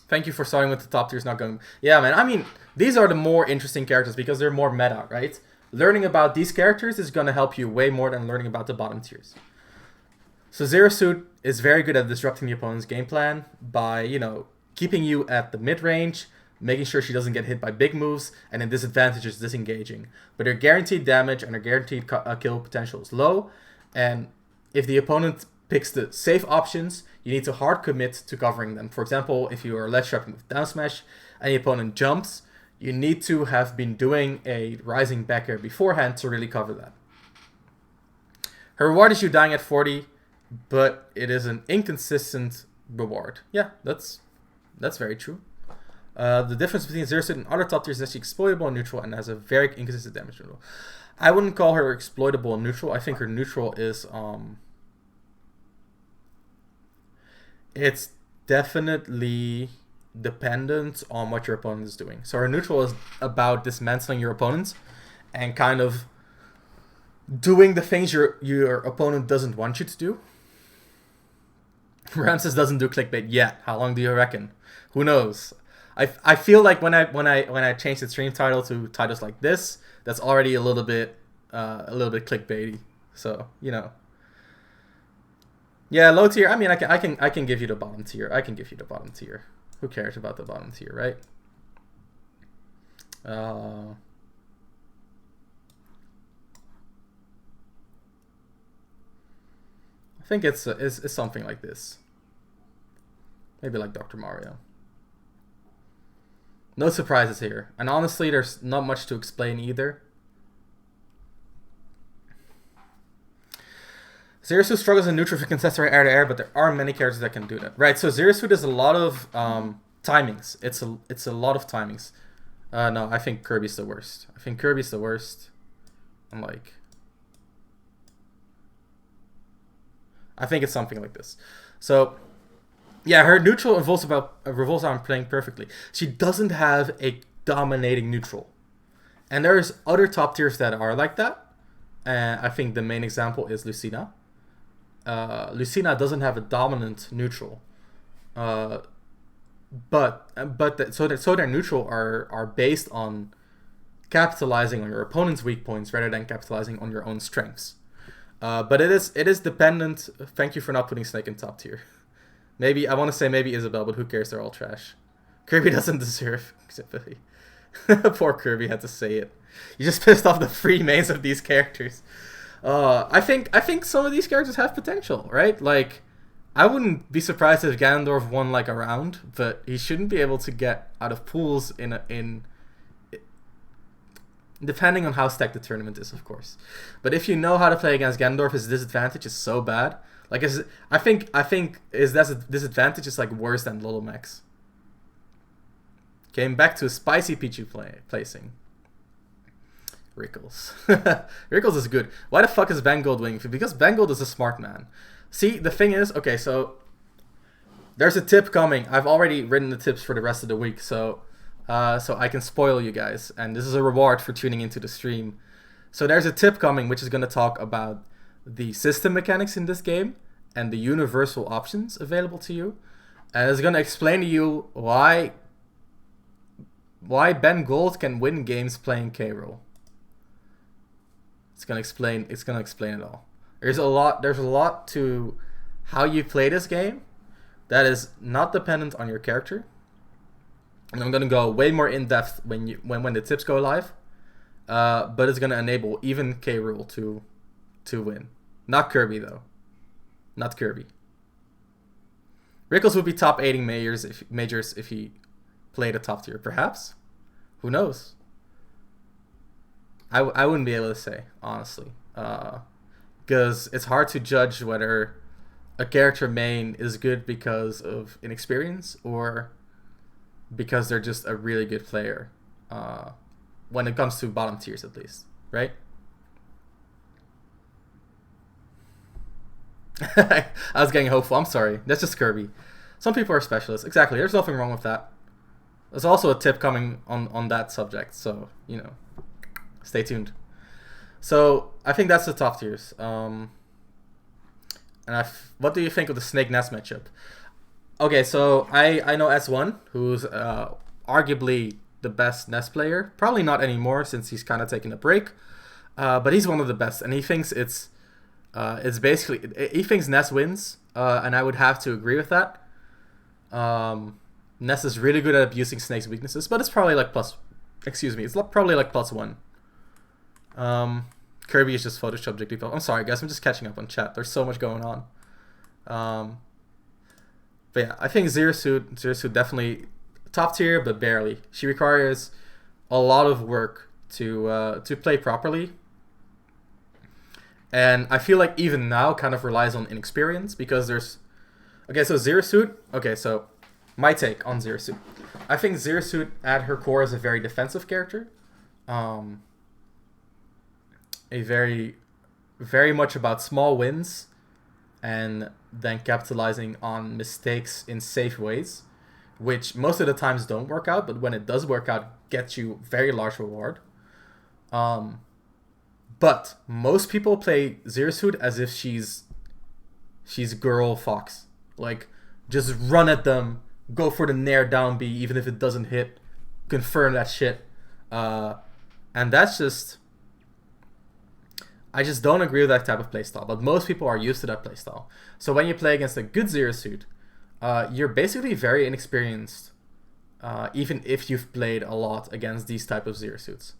Thank you for starting with the top tiers, not going... Yeah, man, I mean, these are the more interesting characters because they're more meta, right? Learning about these characters is going to help you way more than learning about the bottom tiers. So Zero Suit is very good at disrupting the opponent's game plan by, keeping you at the mid-range, making sure she doesn't get hit by big moves, and then disadvantages disengaging. But her guaranteed damage and her guaranteed kill potential is low, and if the opponent picks the safe options, you need to hard commit to covering them. For example, if you are ledge trapping with down smash and the opponent jumps, you need to have been doing a rising back air beforehand to really cover that. Her reward is you dying at 40, but it is an inconsistent reward. Yeah, that's very true. The difference between Zero Suit and other top tiers is that she's exploitable and neutral and has a very inconsistent damage neutral. I wouldn't call her exploitable and neutral. I think her neutral is it's definitely dependent on what your opponent is doing. So her neutral is about dismantling your opponents and kind of doing the things your opponent doesn't want you to do. Ramses doesn't do clickbait yet. How long do you reckon? Who knows? I feel like when I change the stream title to titles like this, that's already a little bit clickbaity. So yeah, low tier. I mean, I can give you the bottom tier. I can give you the bottom tier. Who cares about the bottom tier, right? I think it's something like this. Maybe like Dr. Mario. No surprises here. And honestly, there's not much to explain either. Zero Suit struggles in neutral if you contest right air to air, but there are many characters that can do that. Right, so Zero Suit is a lot of timings. It's a lot of timings. No, I think Kirby's the worst. I'm like... I think it's something like this. So, yeah, her neutral revolves on playing perfectly. She doesn't have a dominating neutral. And there's other top tiers that are like that. I think the main example is Lucina. Lucina doesn't have a dominant neutral. So their neutral are based on capitalizing on your opponent's weak points rather than capitalizing on your own strengths. But it is dependent. Thank you for not putting Snake in top tier. Maybe I want to say maybe Isabelle, but who cares? They're all trash. Kirby doesn't deserve sympathy. Poor Kirby had to say it. You just pissed off the free mains of these characters. I think some of these characters have potential, right? Like, I wouldn't be surprised if Ganondorf won like a round, but he shouldn't be able to get out of pools in depending on how stacked the tournament is, of course. But if you know how to play against Ganondorf, his disadvantage is so bad. Like, I think his disadvantage is like worse than Little Max. Came back to a spicy Pichu placing. Rickles. Rickles is good. Why the fuck is Bangold winning? Because Bangold is a smart man. See, the thing is, okay, so there's a tip coming. I've already written the tips for the rest of the week, so I can spoil you guys, and this is a reward for tuning into the stream. So there's a tip coming which is going to talk about the system mechanics in this game and the universal options available to you, and it's going to explain to you why Ben Gold can win games playing K-Roll. It's gonna explain it all. There's a lot to how you play this game that is not dependent on your character. And I'm gonna go way more in depth when the tips go live. But it's gonna enable even K-Rool to win. Not Kirby though. Not Kirby. Rickles would be top 8 majors if he played a top tier, perhaps. Who knows? I wouldn't be able to say, honestly, because it's hard to judge whether a character main is good because of inexperience or because they're just a really good player, when it comes to bottom tiers at least, right? I was getting hopeful. I'm sorry. That's just Kirby. Some people are specialists. Exactly. There's nothing wrong with that. There's also a tip coming on that subject, so, stay tuned. So, I think that's the top tiers. What do you think of the Snake Ness matchup? Okay, so I know S1, who's arguably the best Ness player. Probably not anymore since he's kind of taken a break. But he's one of the best, and he thinks it's basically, he thinks Ness wins, and I would have to agree with that. Ness is really good at abusing Snake's weaknesses, but it's probably like probably like +1. Kirby is just Photoshop Jigglypuff. I'm sorry, guys. I'm just catching up on chat. There's so much going on. But yeah, I think Zero Suit definitely top tier, but barely. She requires a lot of work to play properly. And I feel like even now kind of relies on inexperience because there's... Okay, so Zero Suit... Okay, so my take on Zero Suit. I think Zero Suit at her core is a very defensive character. A very, very much about small wins and then capitalizing on mistakes in safe ways which most of the times don't work out, but when it does work out, gets you very large reward. Um, but most people play Zero Suit as if she's girl Fox. Like, just run at them, go for the nair down B, even if it doesn't hit, confirm that shit. And that's just, I just don't agree with that type of playstyle. But most people are used to that playstyle. So when you play against a good Zero Suit, you're basically very inexperienced, even if you've played a lot against these type of Zero Suits.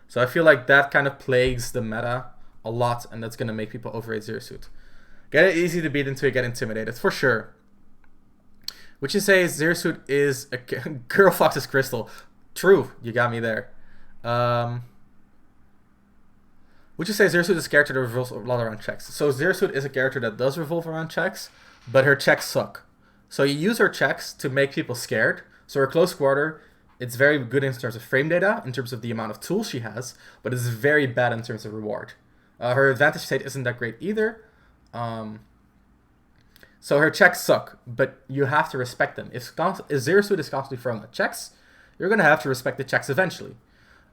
So I feel like that kind of plagues the meta a lot, and that's going to make people overrate Zero Suit. Get it easy to beat until you get intimidated, for sure. Would you say Zero Suit is a girl Fox's crystal? True, you got me there. Would you say Zero Suit is a character that revolves a lot around checks? So Zero Suit is a character that does revolve around checks, but her checks suck. So you use her checks to make people scared. So her close quarter, it's very good in terms of frame data, in terms of the amount of tools she has, but it's very bad in terms of reward. Her advantage state isn't that great either. So her checks suck, but you have to respect them. If Zero Suit is constantly throwing at checks, you're going to have to respect the checks eventually.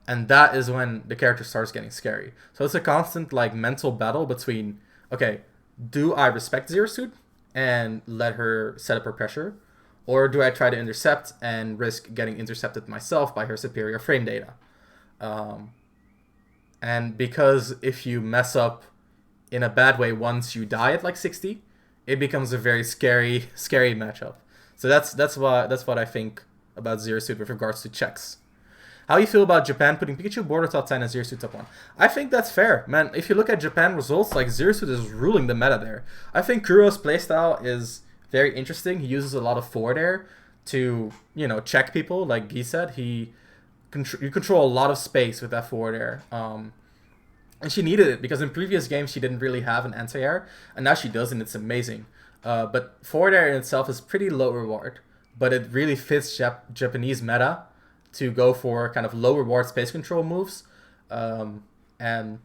And that is when the character starts getting scary. So it's a constant like mental battle between, okay, do I respect Zero Suit and let her set up her pressure? Or do I try to intercept and risk getting intercepted myself by her superior frame data? And because if you mess up in a bad way once you die at like 60, it becomes a very scary matchup. So that's what I think about Zero Suit with regards to checks. How you feel about Japan putting Pikachu border top 10 and Zero Suit top 1? I think that's fair, man. If you look at Japan results, like Zero Suit is ruling the meta there. I think Kuro's playstyle is very interesting. He uses a lot of forward air to, check people. Like Guy said, you control a lot of space with that forward air. And she needed it because in previous games she didn't really have an anti-air, and now she does, and it's amazing. But forward air in itself is pretty low reward, but it really fits Japanese meta to go for kind of low reward space control moves, and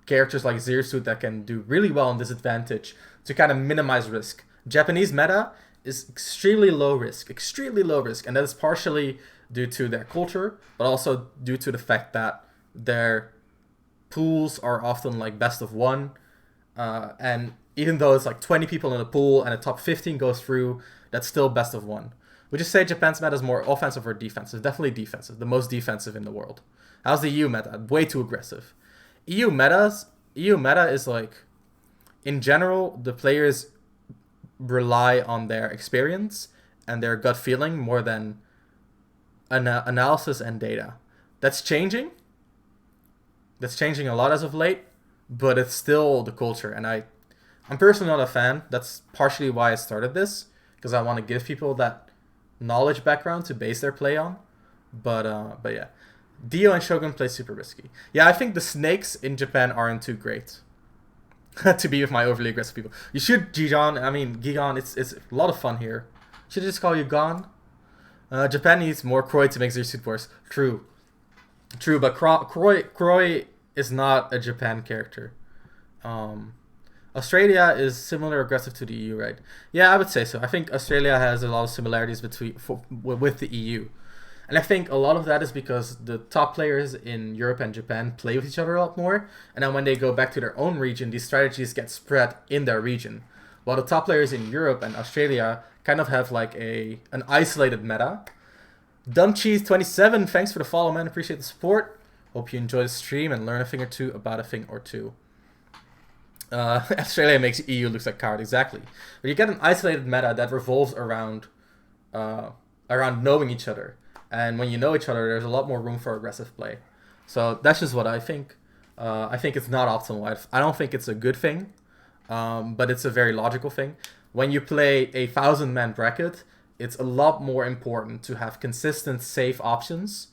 characters like Zero Suit that can do really well on disadvantage to kind of minimize risk. Japanese meta is extremely low risk, and that is partially due to their culture, but also due to the fact that their pools are often like best of one, and even though it's like 20 people in a pool and a top 15 goes through, that's still best of one. Would you say Japan's meta is more offensive or defensive? Definitely defensive, the most defensive in the world. How's the EU meta? Way too aggressive. EU meta is like, in general, the players rely on their experience and their gut feeling more than analysis and data. That's changing. That's changing a lot as of late, but it's still the culture, and I'm personally not a fan. That's partially why I started this, because I want to give people that knowledge background to base their play on. But yeah, Dio and Shogun play super risky. Yeah, I think the snakes in Japan aren't too great to be with my overly aggressive people. You should Gigon. It's a lot of fun here. Should I just call you Gon? Japan needs more Croy to make Zero Suit worse. True, but Croy is not a Japan character. Australia is similar aggressive to the EU, right? Yeah, I would say so. I think Australia has a lot of similarities with the EU. And I think a lot of that is because the top players in Europe and Japan play with each other a lot more. And then when they go back to their own region, these strategies get spread in their region. While the top players in Europe and Australia kind of have like an isolated meta. Dumbcheese27, thanks for the follow, man. Appreciate the support. Hope you enjoy the stream and learn a thing or two about a thing or two. Australia makes EU looks like coward, exactly. But you get an isolated meta that revolves around knowing each other. And when you know each other, there's a lot more room for aggressive play. So that's just what I think. I think it's not optimal. I don't think it's a good thing, but it's a very logical thing. When you play a 1,000-man bracket, it's a lot more important to have consistent, safe options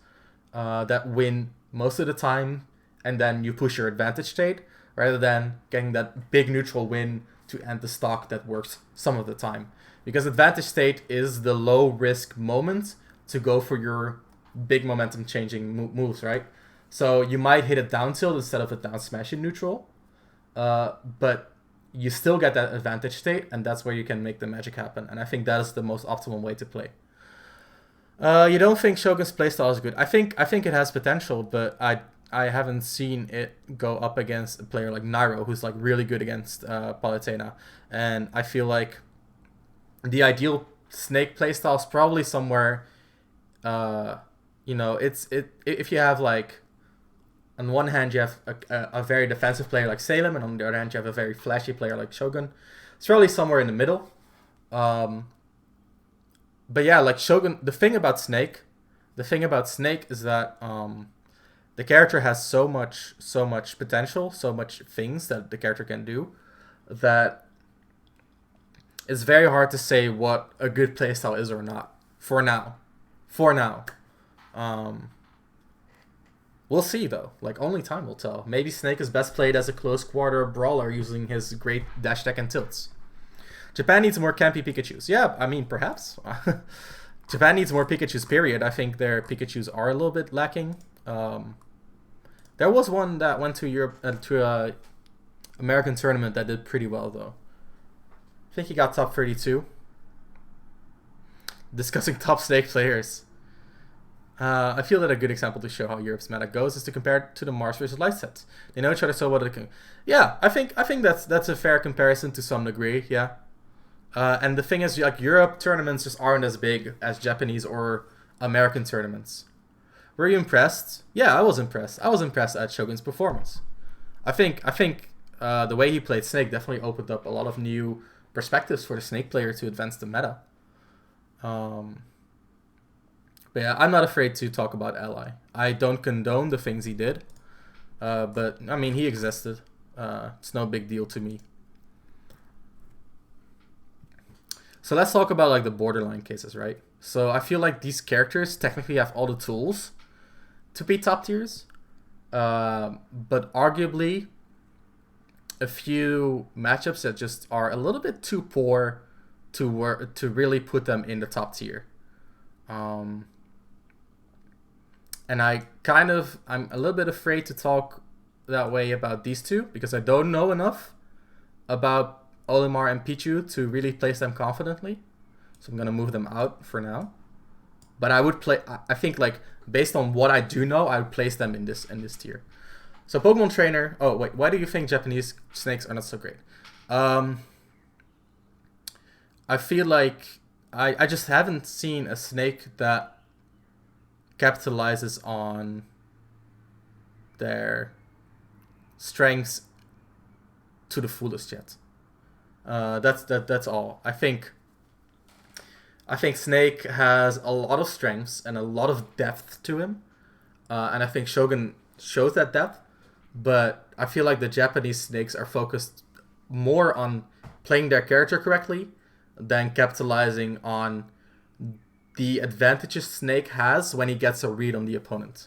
that win most of the time, and then you push your advantage state, rather than getting that big neutral win to end the stock that works some of the time. Because advantage state is the low risk moment to go for your big momentum changing moves, right? So you might hit a down tilt instead of a down smash in neutral, but you still get that advantage state, and that's where you can make the magic happen. And I think that is the most optimal way to play. You don't think Shogun's playstyle is good? I think it has potential, but I haven't seen it go up against a player like Nairo, who's like really good against Palutena. And I feel like the ideal Snake playstyle is probably somewhere, if you have like, on one hand you have a very defensive player like Salem, and on the other hand you have a very flashy player like Shogun. It's probably somewhere in the middle. But yeah, like Shogun, the thing about Snake is that the character has so much potential, so much things that the character can do, that it's very hard to say what a good playstyle is or not. For now. We'll see though. Like, only time will tell. Maybe Snake is best played as a close quarter brawler using his great dash attack and tilts. Japan needs more campy Pikachus. Yeah, I mean, perhaps. Japan needs more Pikachus, period. I think their Pikachus are a little bit lacking. There was one that went to Europe, to a American tournament that did pretty well, though. I think he got top 32. Discussing top Snake players. I feel that a good example to show how Europe's meta goes is to compare it to the Mars versus Light sets. They know each other so well that they can... Yeah, I think that's a fair comparison to some degree, yeah. And the thing is, like, Europe tournaments just aren't as big as Japanese or American tournaments. Were you impressed? Yeah, I was impressed. I was impressed at Shogun's performance. I think the way he played Snake definitely opened up a lot of new perspectives for the Snake player to advance the meta. But yeah, I'm not afraid to talk about Ally. I don't condone the things he did, but I mean, he existed. It's no big deal to me. So let's talk about like the borderline cases, right? So I feel like these characters technically have all the tools to be top tiers, but arguably a few matchups that just are a little bit too poor to really put them in the top tier. And I'm a little bit afraid to talk that way about these two because I don't know enough about Olimar and Pichu to really place them confidently. So I'm going to move them out for now. But I think, like, based on what I do know, I would place them in this tier. So Pokemon Trainer. Oh, wait. Why do you think Japanese snakes are not so great? I feel like I just haven't seen a snake that capitalizes on their strengths to the fullest yet. That's all. I think Snake has a lot of strengths and a lot of depth to him, and I think Shogun shows that depth. But I feel like the Japanese snakes are focused more on playing their character correctly than capitalizing on the advantages Snake has when he gets a read on the opponent.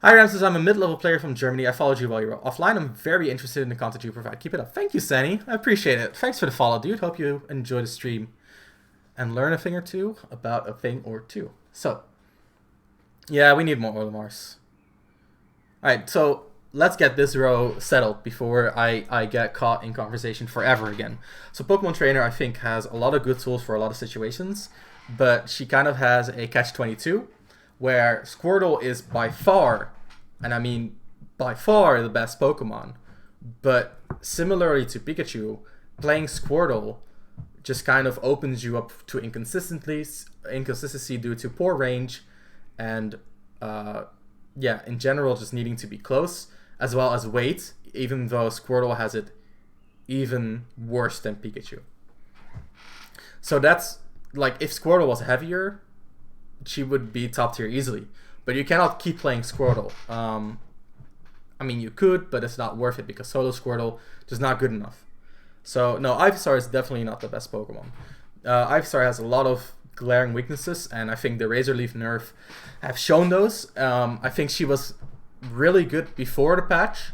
Hi Ramses, I'm a mid-level player from Germany. I followed you while you were offline. I'm very interested in the content you provide. Keep it up. Thank you, Sani. I appreciate it. Thanks for the follow, dude. Hope you enjoy the stream and learn a thing or two about a thing or two. So, yeah, we need more Olimars. Alright, so let's get this row settled before I get caught in conversation forever again. So Pokemon Trainer, I think, has a lot of good tools for a lot of situations, but she kind of has a catch-22, where Squirtle is by far, and I mean by far, the best Pokemon. But similarly to Pikachu, playing Squirtle just kind of opens you up to inconsistency due to poor range and, in general, just needing to be close, as well as weight, even though Squirtle has it even worse than Pikachu. So that's, like, if Squirtle was heavier, she would be top tier easily. But you cannot keep playing Squirtle. I mean, you could, but it's not worth it because solo Squirtle is not good enough. So, no, Ivysaur is definitely not the best Pokemon. Ivysaur has a lot of glaring weaknesses, and I think the Razor Leaf nerf have shown those. I think she was really good before the patch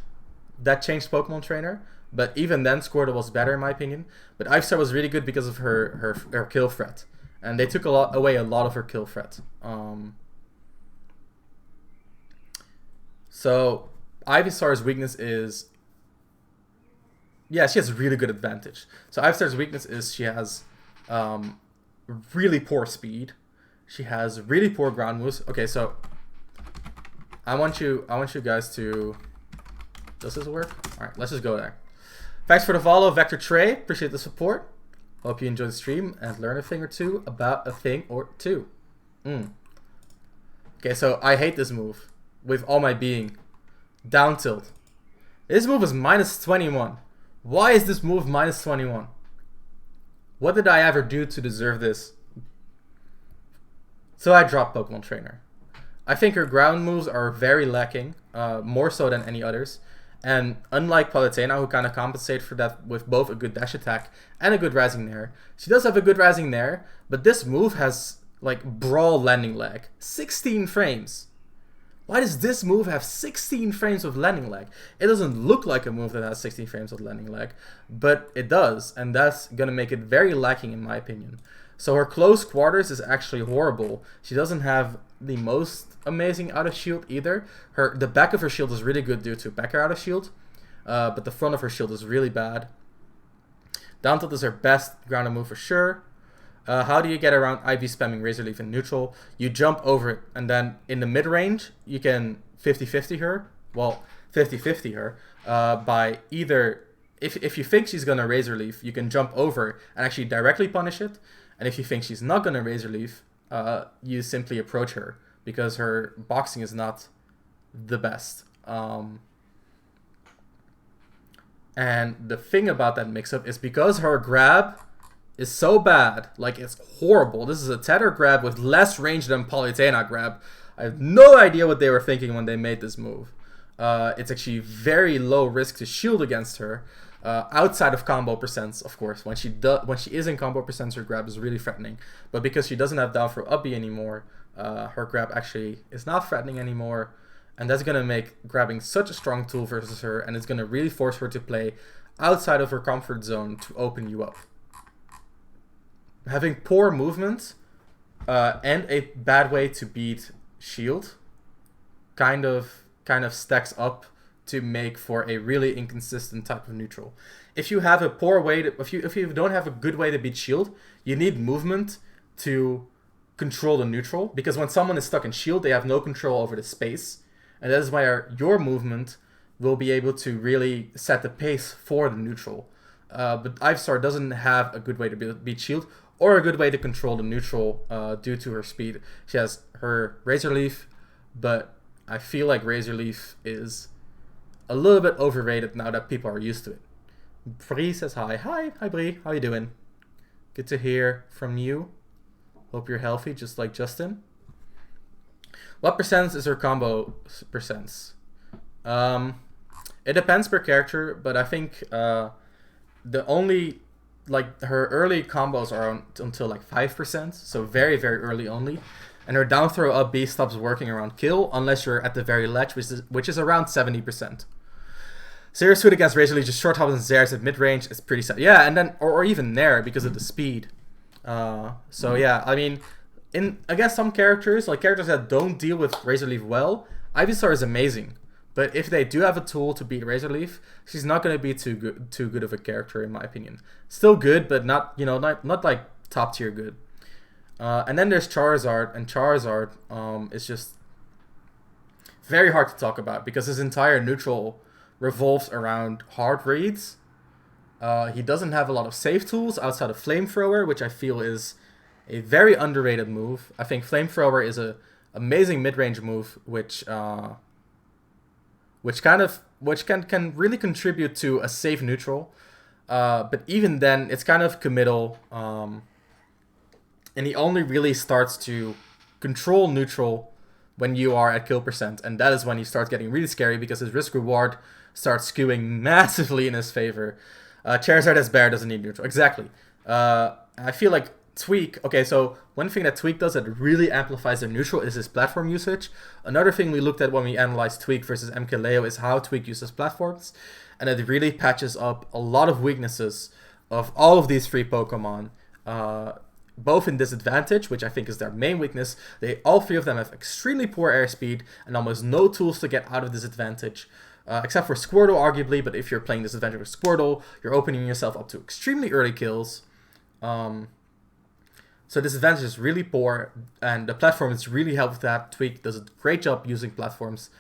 that changed Pokemon Trainer, but even then Squirtle was better in my opinion. But Ivysaur was really good because of her kill threat. And they took away a lot of her kill threat. So Ivysaur's weakness is Yeah, she has really good advantage. So Ivystar's weakness is she has um, really poor speed. She has really poor ground moves. Okay, so I want you guys to. Does this work? All right, let's just go there. Thanks for the follow, Vector Trey. Appreciate the support. Hope you enjoy the stream and learn a thing or two about a thing or two. Okay, so I hate this move with all my being. Down tilt. This move is minus 21. Why is this move minus 21? What did I ever do to deserve this? So I dropped Pokemon Trainer. I think her ground moves are very lacking, more so than any others. And unlike Palutena, who kind of compensate for that with both a good dash attack and a good rising nair, she does have a good rising nair, but this move has like brawl landing lag. 16 frames. Why does this move have 16 frames of landing lag? It doesn't look like a move that has 16 frames of landing lag, but it does, and that's gonna make it very lacking in my opinion. So her close quarters is actually horrible. She doesn't have the most amazing out of shield either. The back of her shield is really good due to backer out of shield, but the front of her shield is really bad. Down tilt is her best grounded move for sure. How do you get around Ivy spamming Razor Leaf in neutral? You jump over it, and then in the mid range, you can 50-50 her. Well, 50-50 her by either, if you think she's gonna Razor Leaf, you can jump over and actually directly punish it. And if you think she's not gonna Razor Leaf, you simply approach her because her boxing is not the best. And the thing about that mix-up is because her grab is so bad, like it's horrible. This is a tether grab with less range than Palutena grab. I have no idea what they were thinking when they made this move. It's actually very low risk to shield against her. Outside of combo percents, of course. When she is in combo percents, her grab is really threatening. But because she doesn't have down throw up B anymore, her grab actually is not threatening anymore. And that's going to make grabbing such a strong tool versus her, and it's going to really force her to play outside of her comfort zone to open you up. Having poor movement and a bad way to beat shield kind of stacks up to make for a really inconsistent type of neutral. If you have a poor way to, if you don't have a good way to beat shield, you need movement to control the neutral, because when someone is stuck in shield, they have no control over the space, and that is why your movement will be able to really set the pace for the neutral. But Ivystar doesn't have a good way to beat shield or a good way to control the neutral due to her speed. She has her Razor Leaf, but I feel like Razor Leaf is a little bit overrated now that people are used to it. Bree says hi. Hi Bree. How you doing? Good to hear from you. Hope you're healthy, just like Justin. What percent is her combo percents? It depends per character, but I think the only, like, her early combos are until like 5%, so very, very early only. And her down throw up B stops working around kill unless you're at the very ledge, which is around 70%. Serious food against Razor Leaf, just short hops and Zers at mid range is pretty sad. Yeah, and then or even Nair because of the speed. So yeah, I mean, against some characters, like characters that don't deal with Razor Leaf well, Ivystar is amazing. But if they do have a tool to beat Razor Leaf, she's not going to be too good of a character in my opinion. Still good, but not not like top tier good. And then there's Charizard, and Charizard is just very hard to talk about because his entire neutral revolves around hard reads. He doesn't have a lot of safe tools outside of Flamethrower, which I feel is a very underrated move. I think Flamethrower is a amazing mid-range move, which can really contribute to a safe neutral. But even then, it's kind of committal, and he only really starts to control neutral when you are at kill percent, and that is when he starts getting really scary because his risk reward starts skewing massively in his favor. Charizard as Bear doesn't need neutral. Exactly. I feel like Tweak, okay, so one thing that Tweak does that really amplifies their neutral is his platform usage. Another thing we looked at when we analyzed Tweak versus MKLeo is how Tweak uses platforms, and it really patches up a lot of weaknesses of all of these three Pokemon, both in disadvantage, which I think is their main weakness. All three of them have extremely poor airspeed and almost no tools to get out of disadvantage. except for Squirtle, arguably. But if you're playing disadvantage with Squirtle, you're opening yourself up to extremely early kills. So disadvantage is really poor, and the platform is really helped with that. Tweak does a great job using platforms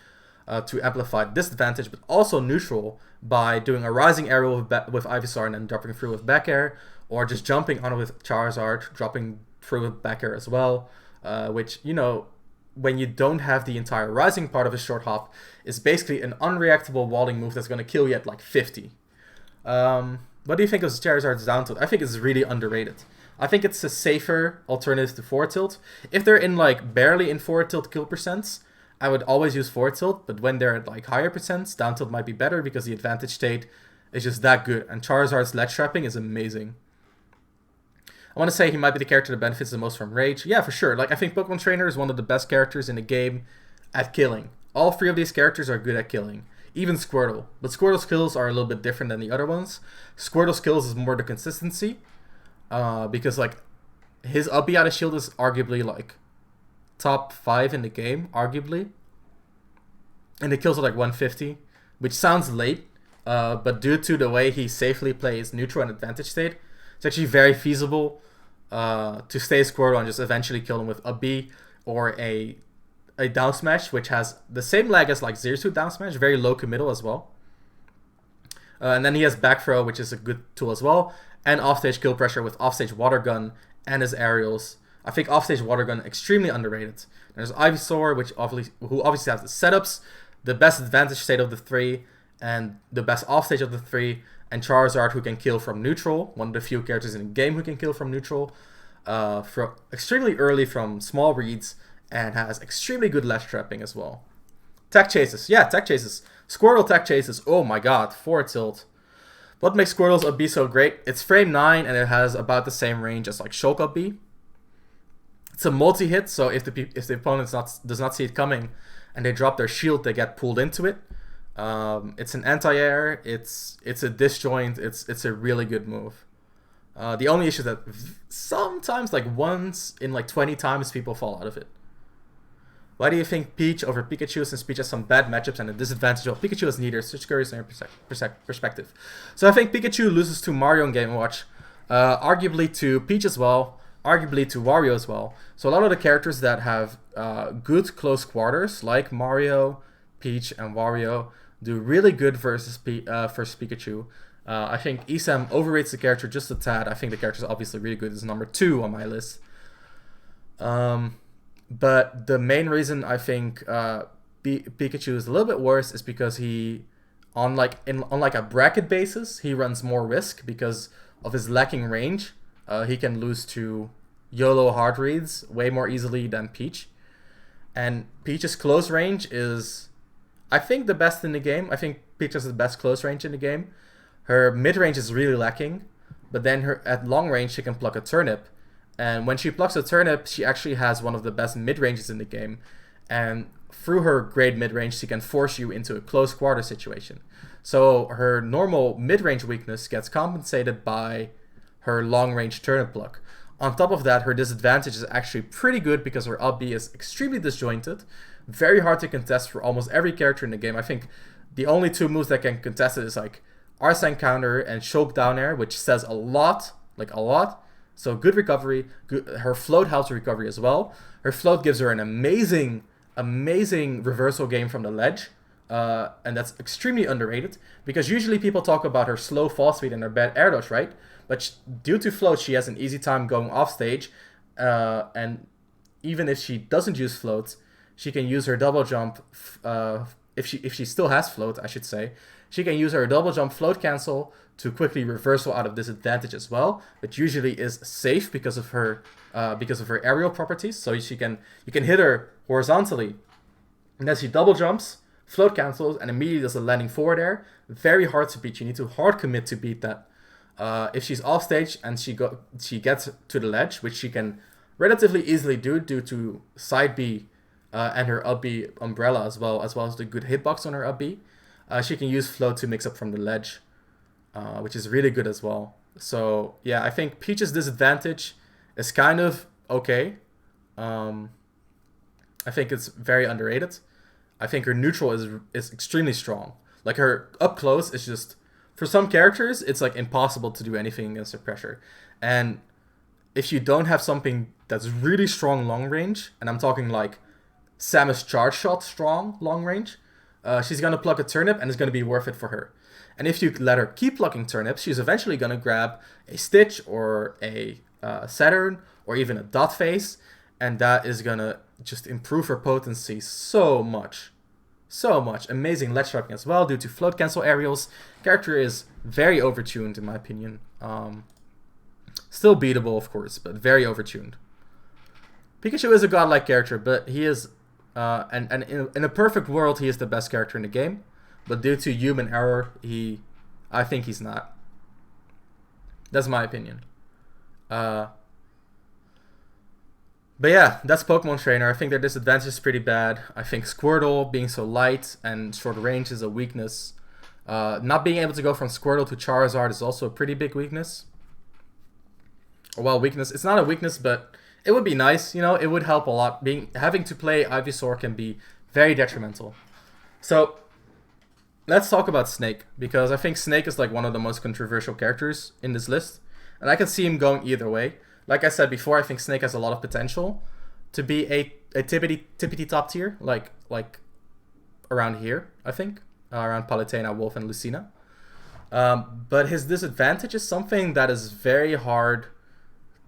to amplify disadvantage, but also neutral by doing a rising aerial with Ivysaur and then dropping through with back air, or just jumping on with Charizard, dropping through with back air as well, which, you know, when you don't have the entire rising part of a short hop, is basically an unreactable walling move that's going to kill you at like 50. What do you think of Charizard's down tilt? I think it's really underrated. I think it's a safer alternative to forward tilt. If they're in like barely in forward tilt kill percents, I would always use forward tilt, but when they're at like higher percents, down tilt might be better because the advantage state is just that good, and Charizard's ledge trapping is amazing. I want to say he might be the character that benefits the most from Rage. Yeah, for sure. Like, I think Pokemon Trainer is one of the best characters in the game at killing. All three of these characters are good at killing. Even Squirtle. But Squirtle's skills are a little bit different than the other ones. Squirtle's skills is more the consistency. Because, like, his up B out of shield is arguably, like, top 5 in the game, arguably. And the kills are, like, 150. Which sounds late. But due to the way he safely plays neutral and advantage state, it's actually very feasible to stay Squirtle and just eventually kill him with up B or a down smash, which has the same lag as like Zero Suit down smash, very low committal as well. And then he has back throw, which is a good tool as well, and offstage kill pressure with offstage water gun and his aerials. I think offstage water gun extremely underrated. There's Ivysaur, who obviously has the setups, the best advantage state of the three, and the best offstage of the three, and Charizard, who can kill from neutral, one of the few characters in the game who can kill from neutral, from extremely early from small reads, and has extremely good ledge trapping as well. Tech chases. Yeah, tech chases. Squirtle tech chases. Oh my god, forward tilt. What makes Squirtle's up B so great? It's frame 9 and it has about the same range as like Shulk up B. It's a multi-hit, so if the opponent does not see it coming and they drop their shield, they get pulled into it. It's an anti-air, it's a disjoint, it's a really good move. The only issue is that sometimes, like once in like 20 times, people fall out of it. Why do you think Peach over Pikachu, since Peach has some bad matchups and a disadvantage? Well, Pikachu is neither. Switch curious in your perspective. So I think Pikachu loses to Mario in Game & Watch, arguably to Peach as well, arguably to Wario as well. So a lot of the characters that have good close quarters, like Mario, Peach, and Wario, do really good versus Pikachu. I think Isam overrates the character just a tad. I think the character is obviously really good. It's number 2 on my list. But the main reason I think Pikachu is a little bit worse is because he, on like a bracket basis, he runs more risk because of his lacking range. He can lose to YOLO hard reads way more easily than Peach. And Peach's close range is, I think, the best in the game. I think Peach has the best close range in the game. Her mid-range is really lacking, but then at long range she can pluck a turnip. And when she plucks a turnip, she actually has one of the best mid-ranges in the game. And through her great mid-range, she can force you into a close quarter situation. So her normal mid-range weakness gets compensated by her long-range turnip pluck. On top of that, her disadvantage is actually pretty good because her up B is extremely disjointed. Very hard to contest for almost every character in the game. I think the only 2 moves that can contest it is like Arsene Counter and Shulk Down Air, which says a lot, like a lot. So good recovery. Her float helps recovery as well. Her float gives her an amazing reversal game from the ledge. And that's extremely underrated because usually people talk about her slow fall speed and her bad air dodge, right? But due to float, she has an easy time going off stage. And even if she doesn't use floats, she can use her double jump. If she still has float, I should say, she can use her double jump float cancel to quickly reversal out of disadvantage as well, which usually is safe because of her aerial properties. So you can hit her horizontally, and then she double jumps, float cancels, and immediately does a landing forward air. Very hard to beat. You need to hard commit to beat that. If she's off stage and she gets to the ledge, which she can relatively easily do due to side B and her up B umbrella as well as the good hitbox on her up B. She can use float to mix up from the ledge, which is really good as well. So yeah, I think Peach's disadvantage is kind of okay. I think it's very underrated. I think her neutral is extremely strong. Like her up close is just, for some characters, it's like impossible to do anything against her pressure. And if you don't have something that's really strong long range, and I'm talking like Samus charge shot strong long range, she's gonna pluck a turnip and it's gonna be worth it for her. And if you let her keep plucking turnips, she's eventually gonna grab a Stitch or a Saturn or even a Dot Face, and that is gonna just improve her potency so much. So much. Amazing ledge trapping as well due to float cancel aerials. Character is very overtuned in my opinion. Still beatable of course, but very overtuned. Pikachu is a godlike character, but he is, and in a perfect world he is the best character in the game. But due to human error, I think he's not. That's my opinion. But yeah, that's Pokemon Trainer. I think their disadvantage is pretty bad. I think Squirtle being so light and short range is a weakness. Not being able to go from Squirtle to Charizard is also a pretty big weakness. Or well, weakness. It's not a weakness, but it would be nice. You know, it would help a lot. Having to play Ivysaur can be very detrimental. So let's talk about Snake, because I think Snake is like one of the most controversial characters in this list, and I can see him going either way. Like I said before, I think Snake has a lot of potential to be a tippity top tier, like around here, I think. Around Palutena, Wolf, and Lucina. But his disadvantage is something that is very hard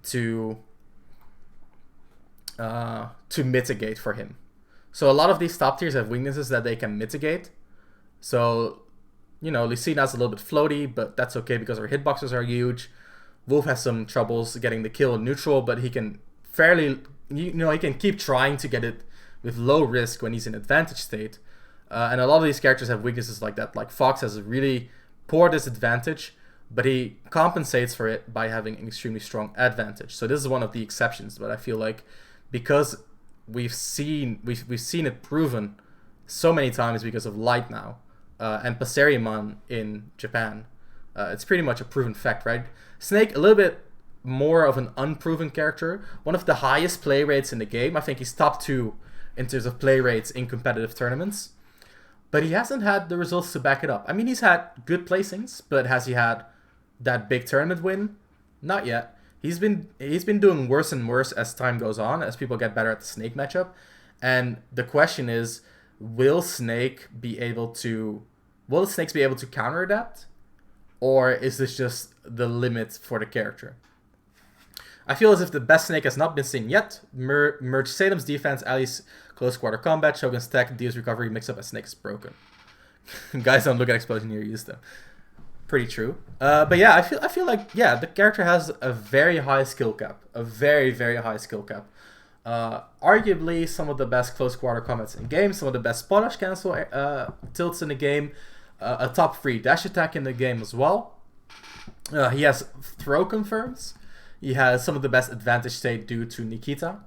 to mitigate for him. So a lot of these top tiers have weaknesses that they can mitigate. So, you know, Lucina is a little bit floaty, but that's okay because her hitboxes are huge. Wolf has some troubles getting the kill in neutral, but he can he can keep trying to get it with low risk when he's in advantage state. And a lot of these characters have weaknesses like that. Like Fox has a really poor disadvantage, but he compensates for it by having an extremely strong advantage. So this is one of the exceptions, but I feel like because we've seen it proven so many times because of Light now, and Passeriamon in Japan, it's pretty much a proven fact, right? Snake, a little bit more of an unproven character. One of the highest play rates in the game. I think he's top 2 in terms of play rates in competitive tournaments. But he hasn't had the results to back it up. I mean, he's had good placings, but has he had that big tournament win? Not yet. He's been doing worse and worse as time goes on, as people get better at the Snake matchup. And the question is, will Snakes be able to counter that? Or is this just the limit for the character? I feel as if the best Snake has not been seen yet. Merge Salem's defense, Ali's close quarter combat, Shogun's tech, Dio's recovery, mix up as Snake is broken. Guys don't look at Explosion here, use them. Pretty true. But yeah, I feel like, yeah, the character has a very high skill cap. A very, very high skill cap. Arguably some of the best close quarter combats in the game, some of the best spot cancel tilts in the game, a top 3 dash attack in the game as well. He has throw confirms. He has some of the best advantage state due to Nikita.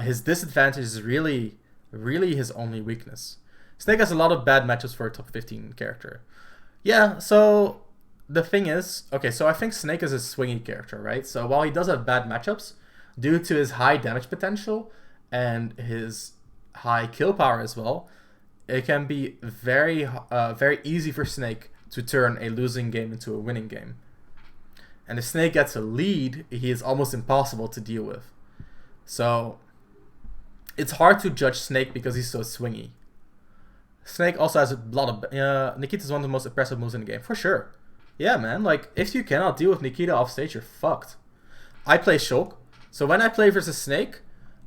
His disadvantage is really, really his only weakness. Snake has a lot of bad matchups for a top 15 character. Yeah, so the thing is, okay, so I think Snake is a swingy character, right? So while he does have bad matchups, due to his high damage potential and his high kill power as well, it can be very easy for Snake to turn a losing game into a winning game. And if Snake gets a lead, he is almost impossible to deal with. So it's hard to judge Snake because he's so swingy. Snake also has a lot of... Nikita's one of the most impressive moves in the game, for sure. Yeah, man, like, if you cannot deal with Nikita off stage, you're fucked. I play Shulk, so when I play versus Snake,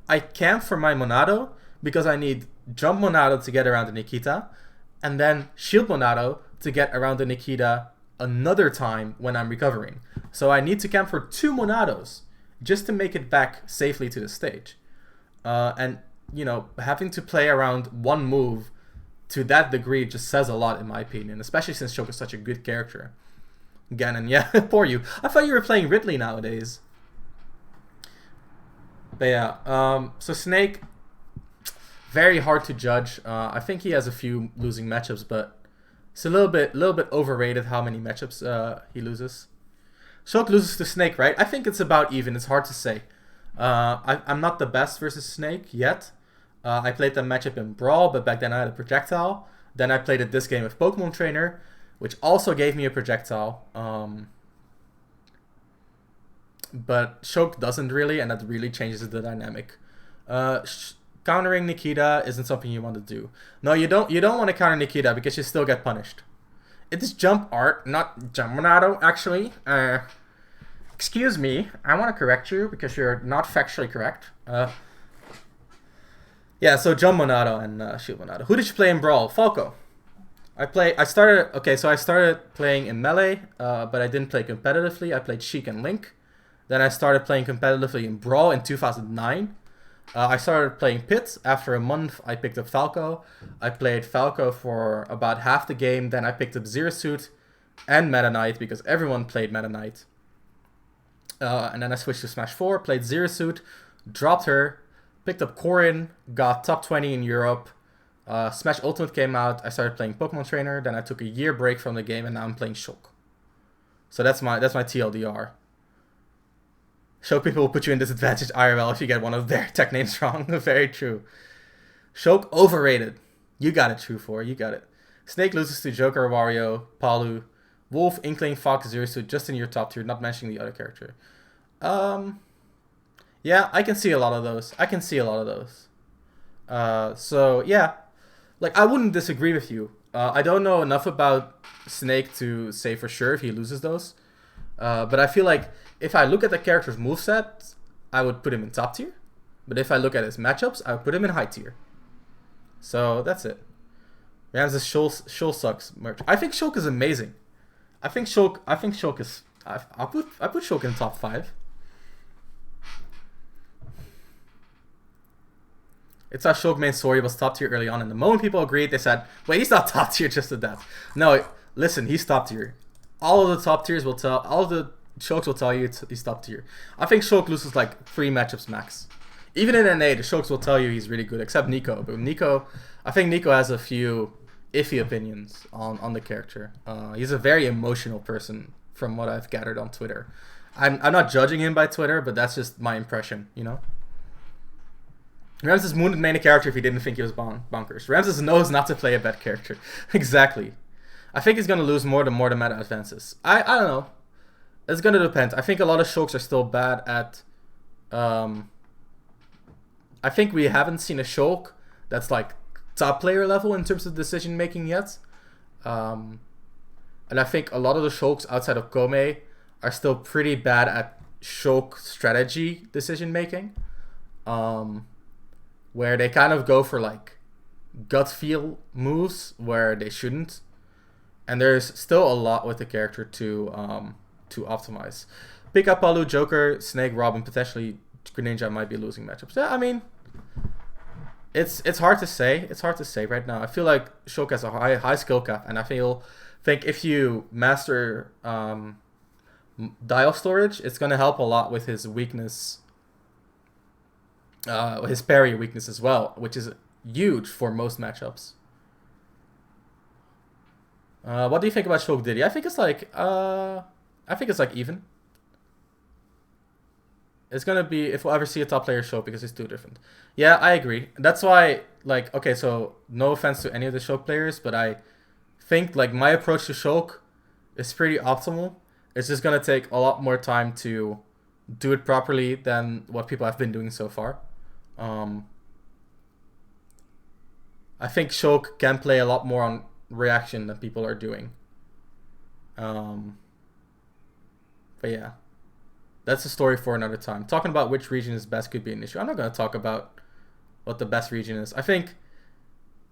I camp for my Monado because I need Jump Monado to get around the Nikita, and then Shield Monado to get around the Nikita another time when I'm recovering. So I need to camp for 2 Monados just to make it back safely to the stage. And, you know, having to play around one move to that degree just says a lot in my opinion, especially since Shulk is such a good character. Ganon, yeah, poor you. I thought you were playing Ridley nowadays. But yeah, so Snake, very hard to judge. I think he has a few losing matchups, but it's a little bit overrated how many matchups he loses. Shulk loses to Snake, right? I think it's about even. It's hard to say. I'm not the best versus Snake yet. I played that matchup in Brawl, but back then I had a projectile. Then I played it this game with Pokemon Trainer, which also gave me a projectile. But Shoke doesn't really, and that really changes the dynamic. Countering Nikita isn't something you want to do. No, you don't. You don't want to counter Nikita because you still get punished. It is jump art, not jump Monado, actually. Excuse me, I want to correct you because you're not factually correct. Yeah, so jump Monado and shield Monado. Who did you play in Brawl? Falco. I started playing in Melee, but I didn't play competitively. I played Sheik and Link. Then I started playing competitively in Brawl in 2009. I started playing Pit. After a month, I picked up Falco. I played Falco for about half the game. Then I picked up Zero Suit and Meta Knight because everyone played Meta Knight. And then I switched to Smash 4, played Zero Suit, dropped her, picked up Corrin, got top 20 in Europe. Smash Ultimate came out. I started playing Pokemon Trainer. Then I took a year break from the game, and now I'm playing Shoke. So that's my TLDR. Shoke people will put you in disadvantage IRL if you get one of their tech names wrong. Very true. Shoke overrated. You got it, True 4. You got it. Snake loses to Joker, Wario, Palu, Wolf, Inkling, Fox, Zero Suit, just in your top tier, not mentioning the other character. Yeah, I can see a lot of those. So yeah, like I wouldn't disagree with you. I don't know enough about Snake to say for sure if he loses those. But I feel like if I look at the character's moveset, I would put him in top tier. But if I look at his matchups, I would put him in high tier. So that's it. Ramses Shul sucks merch. I think Shulk is amazing. I think Shulk is. I put Shulk in top 5. It's how Shulk main story was top tier early on, and the moment people agreed, they said, "Wait, he's not top tier just to death." No, listen, he's top tier. All of the top tiers will tell. All of the Shulks will tell you he's top tier. I think Shulk loses like 3 matchups max. Even in NA, the Shulks will tell you he's really good, except Nico. But I think Nico has a few iffy opinions on the character. He's a very emotional person, from what I've gathered on Twitter. I'm not judging him by Twitter, but that's just my impression, you know? Ramses wouldn't main a character if he didn't think he was bonkers. Ramses knows not to play a bad character. Exactly. I think he's going to lose more the meta advances. I don't know. It's going to depend. I think a lot of Shulks are still bad at... I think we haven't seen a Shulk that's like top player level in terms of decision making yet. And I think a lot of the Shulks outside of Kome are still pretty bad at Shulk strategy decision making. Where they kind of go for like gut feel moves where they shouldn't. And there's still a lot with the character to optimize. Pick up Palu, Joker, Snake, Robin, potentially Greninja might be losing matchups. Yeah, I mean, it's hard to say. It's hard to say right now. I feel like Shulk has a high skill cap, and I think if you master dial storage, it's gonna help a lot with his weakness, his parry weakness as well, which is huge for most matchups. What do you think about Shulk Diddy? I think it's like even. It's gonna be if we'll ever see a top player Shulk because it's too different. Yeah, I agree. That's why, like, okay, so no offense to any of the Shulk players, but I think like my approach to Shulk is pretty optimal. It's just gonna take a lot more time to do it properly than what people have been doing so far. I think Shulk can play a lot more on reaction than people are doing. But yeah, that's a story for another time. Talking about which region is best could be an issue. I'm not going to talk about what the best region is. I think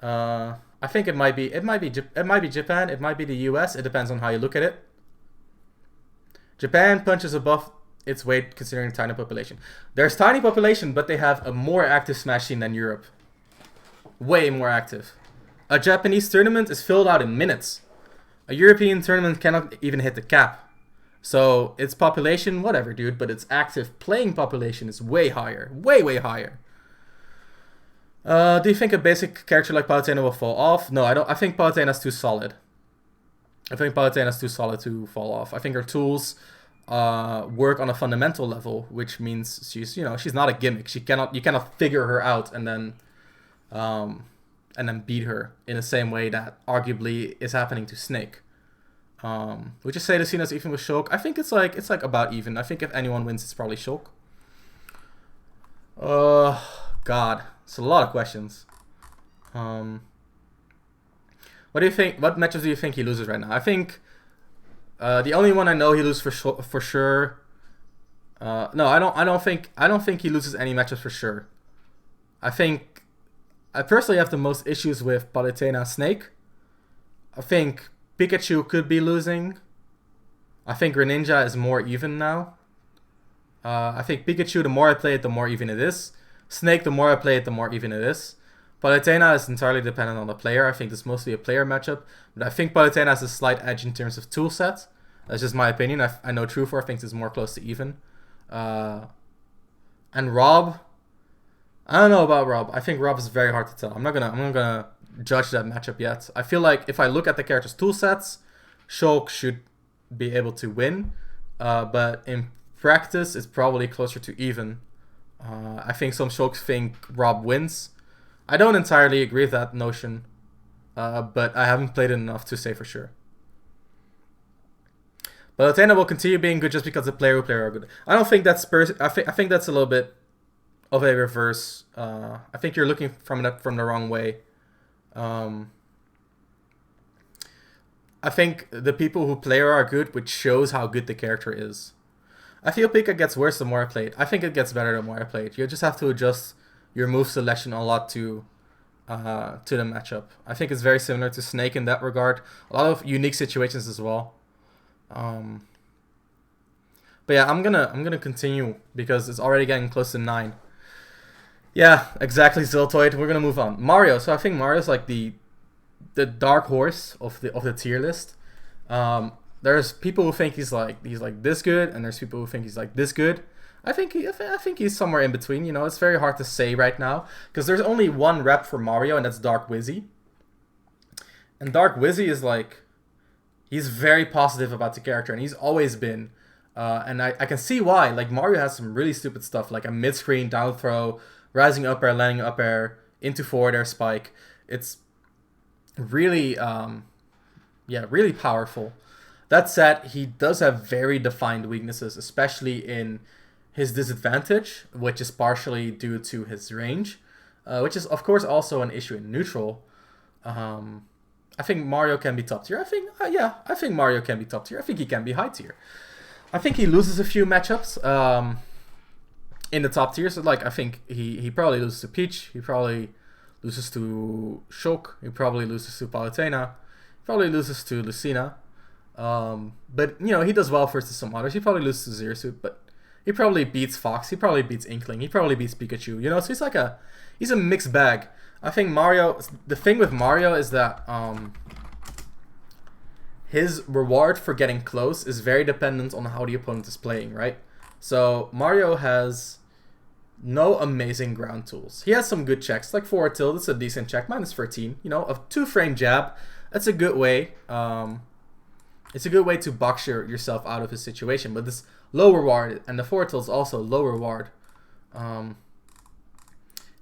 it might be Japan, it might be the US. It depends on how you look at it. Japan punches above its weight considering tiny population. There's tiny population, but they have a more active Smash scene than Europe. Way more active. A Japanese tournament is filled out in minutes. A European tournament cannot even hit the cap. So its population, whatever, dude, but its active playing population is way higher. Way higher. Do you think a basic character like Palutena will fall off? No, I don't. I think Palutena's too solid. I think Palutena's too solid to fall off. I think her tools work on a fundamental level, which means she's not a gimmick. You cannot figure her out and then and then beat her in the same way that arguably is happening to Snake. Would you say the scene is even with Shulk? I think it's like about even. I think if anyone wins, it's probably Shulk. God, it's a lot of questions. What do you think? What matches do you think he loses right now? I think the only one I know he loses for sure. No, I don't think he loses any matches for sure. I think I personally have the most issues with Palutena Snake. I think Pikachu could be losing. I think Greninja is more even now. I think Pikachu, the more I play it, the more even it is. Snake, the more I play it, the more even it is. Palutena is entirely dependent on the player. I think it's mostly a player matchup. But I think Palutena has a slight edge in terms of tool set. That's just my opinion. I know Truefor thinks it's more close to even. And Rob, I don't know about Rob. I think Rob is very hard to tell. I'm not gonna judge that matchup yet. I feel like if I look at the character's tool sets, Shulk should be able to win. But in practice, it's probably closer to even. I think some Shulks think Rob wins. I don't entirely agree with that notion, but I haven't played it enough to say for sure. But Palutena will continue being good just because the player are good. I don't think that's I think that's a little bit of a reverse. I think you're looking from the wrong way. I think the people who play are good, which shows how good the character is. I feel Pika gets worse the more I play it. I think it gets better the more I play it. You just have to adjust your move selection a lot to the matchup. I think it's very similar to Snake in that regard. A lot of unique situations as well. But yeah, I'm gonna continue because it's already getting close to 9. Yeah, exactly, Ziltoid. We're gonna move on. Mario. So I think Mario's like the dark horse of the tier list. There's people who think he's like this good, and there's people who think he's like this good. I think he's somewhere in between. You know, it's very hard to say right now because there's only one rep for Mario, and that's Dark Wizzy. And Dark Wizzy is like, he's very positive about the character, and he's always been. And I can see why. Like, Mario has some really stupid stuff, like a mid-screen down throw, rising up air, landing up air, into forward air spike. It's really, really powerful. That said, he does have very defined weaknesses, especially in his disadvantage, which is partially due to his range, which is, of course, also an issue in neutral. I think Mario can be top tier. I think Mario can be top tier. I think he can be high tier. I think he loses a few matchups in the top tier. So, like, I think he probably loses to Peach. He probably loses to Shulk. He probably loses to Palutena. He probably loses to Lucina. But, you know, he does well versus some others. He probably loses to Zero Suit, but he probably beats Fox. He probably beats Inkling. He probably beats Pikachu. You know, so he's a mixed bag. I think Mario, the thing with Mario is that his reward for getting close is very dependent on how the opponent is playing, right? So Mario has no amazing ground tools. He has some good checks, like forward tilt. It's a decent check, -13. You know, a 2-frame jab. That's a good way. It's a good way to box yourself out of his situation, but this low reward, and the forward tilt is also low reward.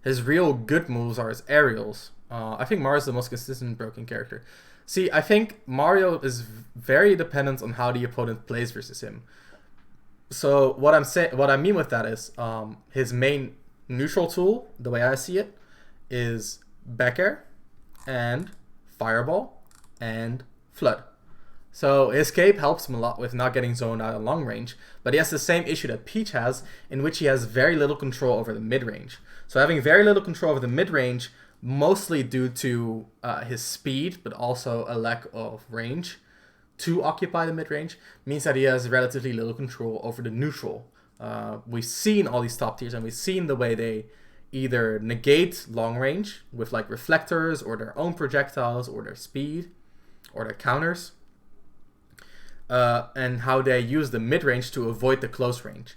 His real good moves are his aerials. I think Mario's the most consistent broken character. See, I think Mario is very dependent on how the opponent plays versus him. So what I mean with that is his main neutral tool, the way I see it, is back air and fireball and flood. So his cape helps him a lot with not getting zoned out at long range, but he has the same issue that Peach has, in which he has very little control over the mid-range. So having very little control over the mid-range, mostly due to his speed, but also a lack of range to occupy the mid-range, means that he has relatively little control over the neutral. We've seen all these top tiers, and we've seen the way they either negate long range with like reflectors or their own projectiles or their speed or their counters. And how they use the mid-range to avoid the close range.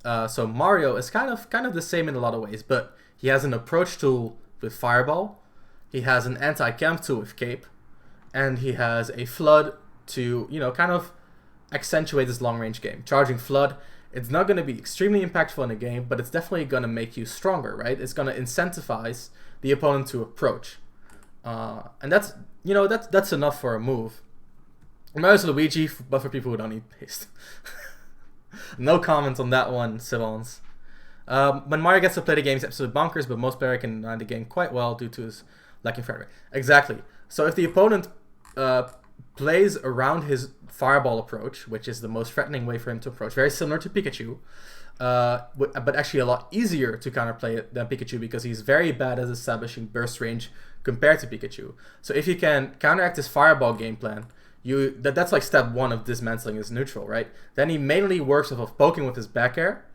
So Mario is kind of the same in a lot of ways, but he has an approach tool with Fireball, he has an anti-camp tool with Cape, and he has a Flood to, you know, kind of accentuate his long-range game. Charging Flood, it's not going to be extremely impactful in the game, but it's definitely going to make you stronger, right? It's going to incentivize the opponent to approach. And that's, you know, that's enough for a move. Mario's Luigi, but for people who don't need paste. No comment on that one, Sivons. When Mario gets to play the game, he's absolutely bonkers, but most players can learn the game quite well due to his lacking frame rate. Exactly. So if the opponent plays around his fireball approach, which is the most threatening way for him to approach, very similar to Pikachu, but actually a lot easier to counterplay it than Pikachu because he's very bad at establishing burst range compared to Pikachu. So if you can counteract his fireball game plan, that's like step one of dismantling his neutral, right? Then he mainly works off of poking with his back air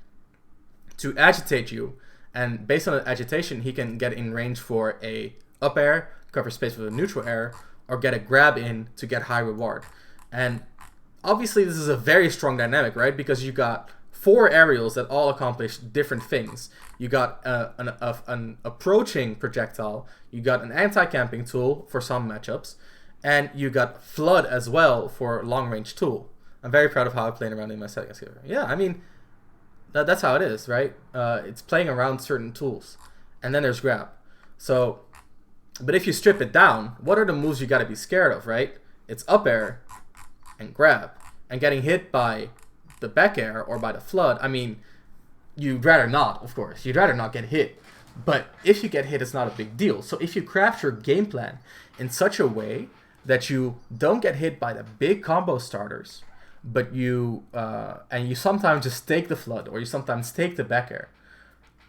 to agitate you, and based on the agitation, he can get in range for a up air, cover space with a neutral air, or get a grab in to get high reward. And obviously this is a very strong dynamic, right? Because you got 4 aerials that all accomplish different things. You got an approaching projectile, you got an anti-camping tool for some matchups, and you got Flood as well for long-range tool. I'm very proud of how I played around in my settings here. Yeah, I mean, that's how it is, right? It's playing around certain tools. And then there's grab. So, but if you strip it down, what are the moves you gotta be scared of, right? It's up air and grab. And getting hit by the back air or by the Flood, I mean, you'd rather not, of course. You'd rather not get hit. But if you get hit, it's not a big deal. So if you craft your game plan in such a way that you don't get hit by the big combo starters, but you sometimes just take the Flood or you sometimes take the back air,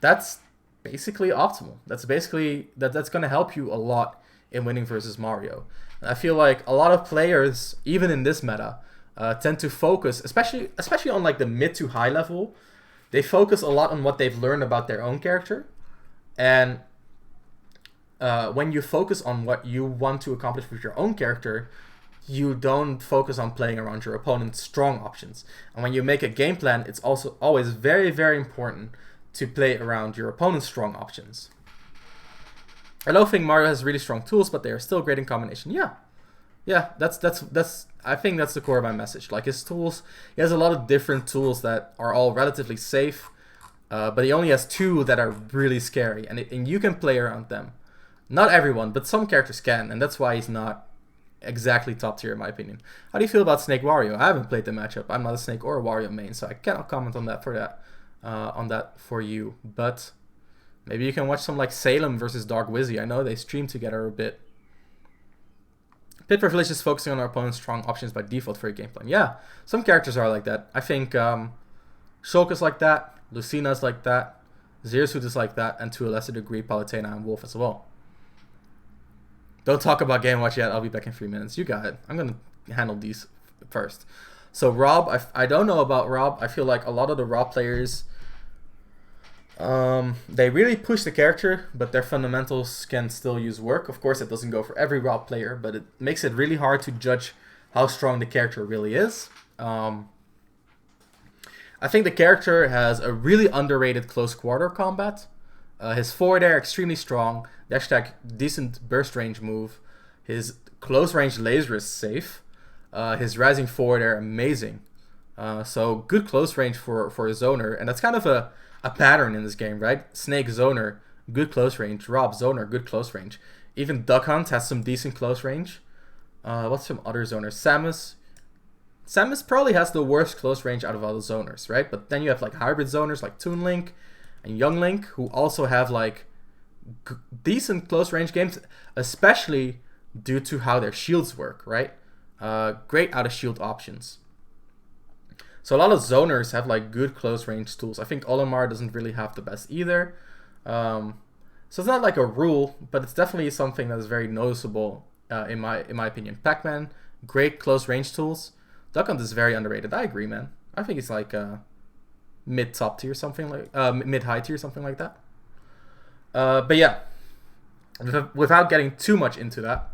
that's basically optimal. That's going to help you a lot in winning versus Mario. And I feel like a lot of players, even in this meta, tend to focus, especially on like the mid to high level, they focus a lot on what they've learned about their own character. And when you focus on what you want to accomplish with your own character, you don't focus on playing around your opponent's strong options. And when you make a game plan, it's also always very, very important to play around your opponent's strong options. I don't think Mario has really strong tools, but they are still great in combination. Yeah, that's I think that's the core of my message. Like his tools, he has a lot of different tools that are all relatively safe, but he only has 2 that are really scary, and you can play around them. Not everyone, but some characters can, and that's why he's not exactly top tier in my opinion. How do you feel about Snake Wario? I haven't played the matchup. I'm not a Snake or a Wario main, so I cannot comment on that for you. But maybe you can watch some like Salem versus Dark Wizzy. I know they stream together a bit. Pit for Village is focusing on our opponent's strong options by default for your game plan. Yeah, some characters are like that. I think Shulk like that, Lucina's like that, Zeersuit is like that, and to a lesser degree Palutena and Wolf as well. Don't talk about Game Watch yet. I'll be back in 3 minutes. You got it. I'm going to handle these first. So Rob, I don't know about Rob. I feel like a lot of the Rob players, they really push the character, but their fundamentals can still use work. Of course, it doesn't go for every Rob player, but it makes it really hard to judge how strong the character really is. I think the character has a really underrated close quarter combat. His forward air extremely strong, dash attack decent burst range move, his close range laser is safe, his rising forward air amazing, so good close range for a zoner, and that's kind of a pattern in this game, right? Snake zoner, good close range, Rob zoner, good close range, even Duck Hunt has some decent close range. What's some other zoners? Samus probably has the worst close range out of all the zoners, right? But then you have like hybrid zoners like Toon Link and Young Link, who also have like decent close range games, especially due to how their shields work, right? Great out of shield options. So a lot of zoners have like good close range tools. I think Olimar doesn't really have the best either. So it's not like a rule, but it's definitely something that's very noticeable in my opinion. Pac-Man, great close range tools. Duck Hunt is very underrated. I agree, man. I think it's like mid top tier, something like mid high tier, something like that. But yeah, without getting too much into that,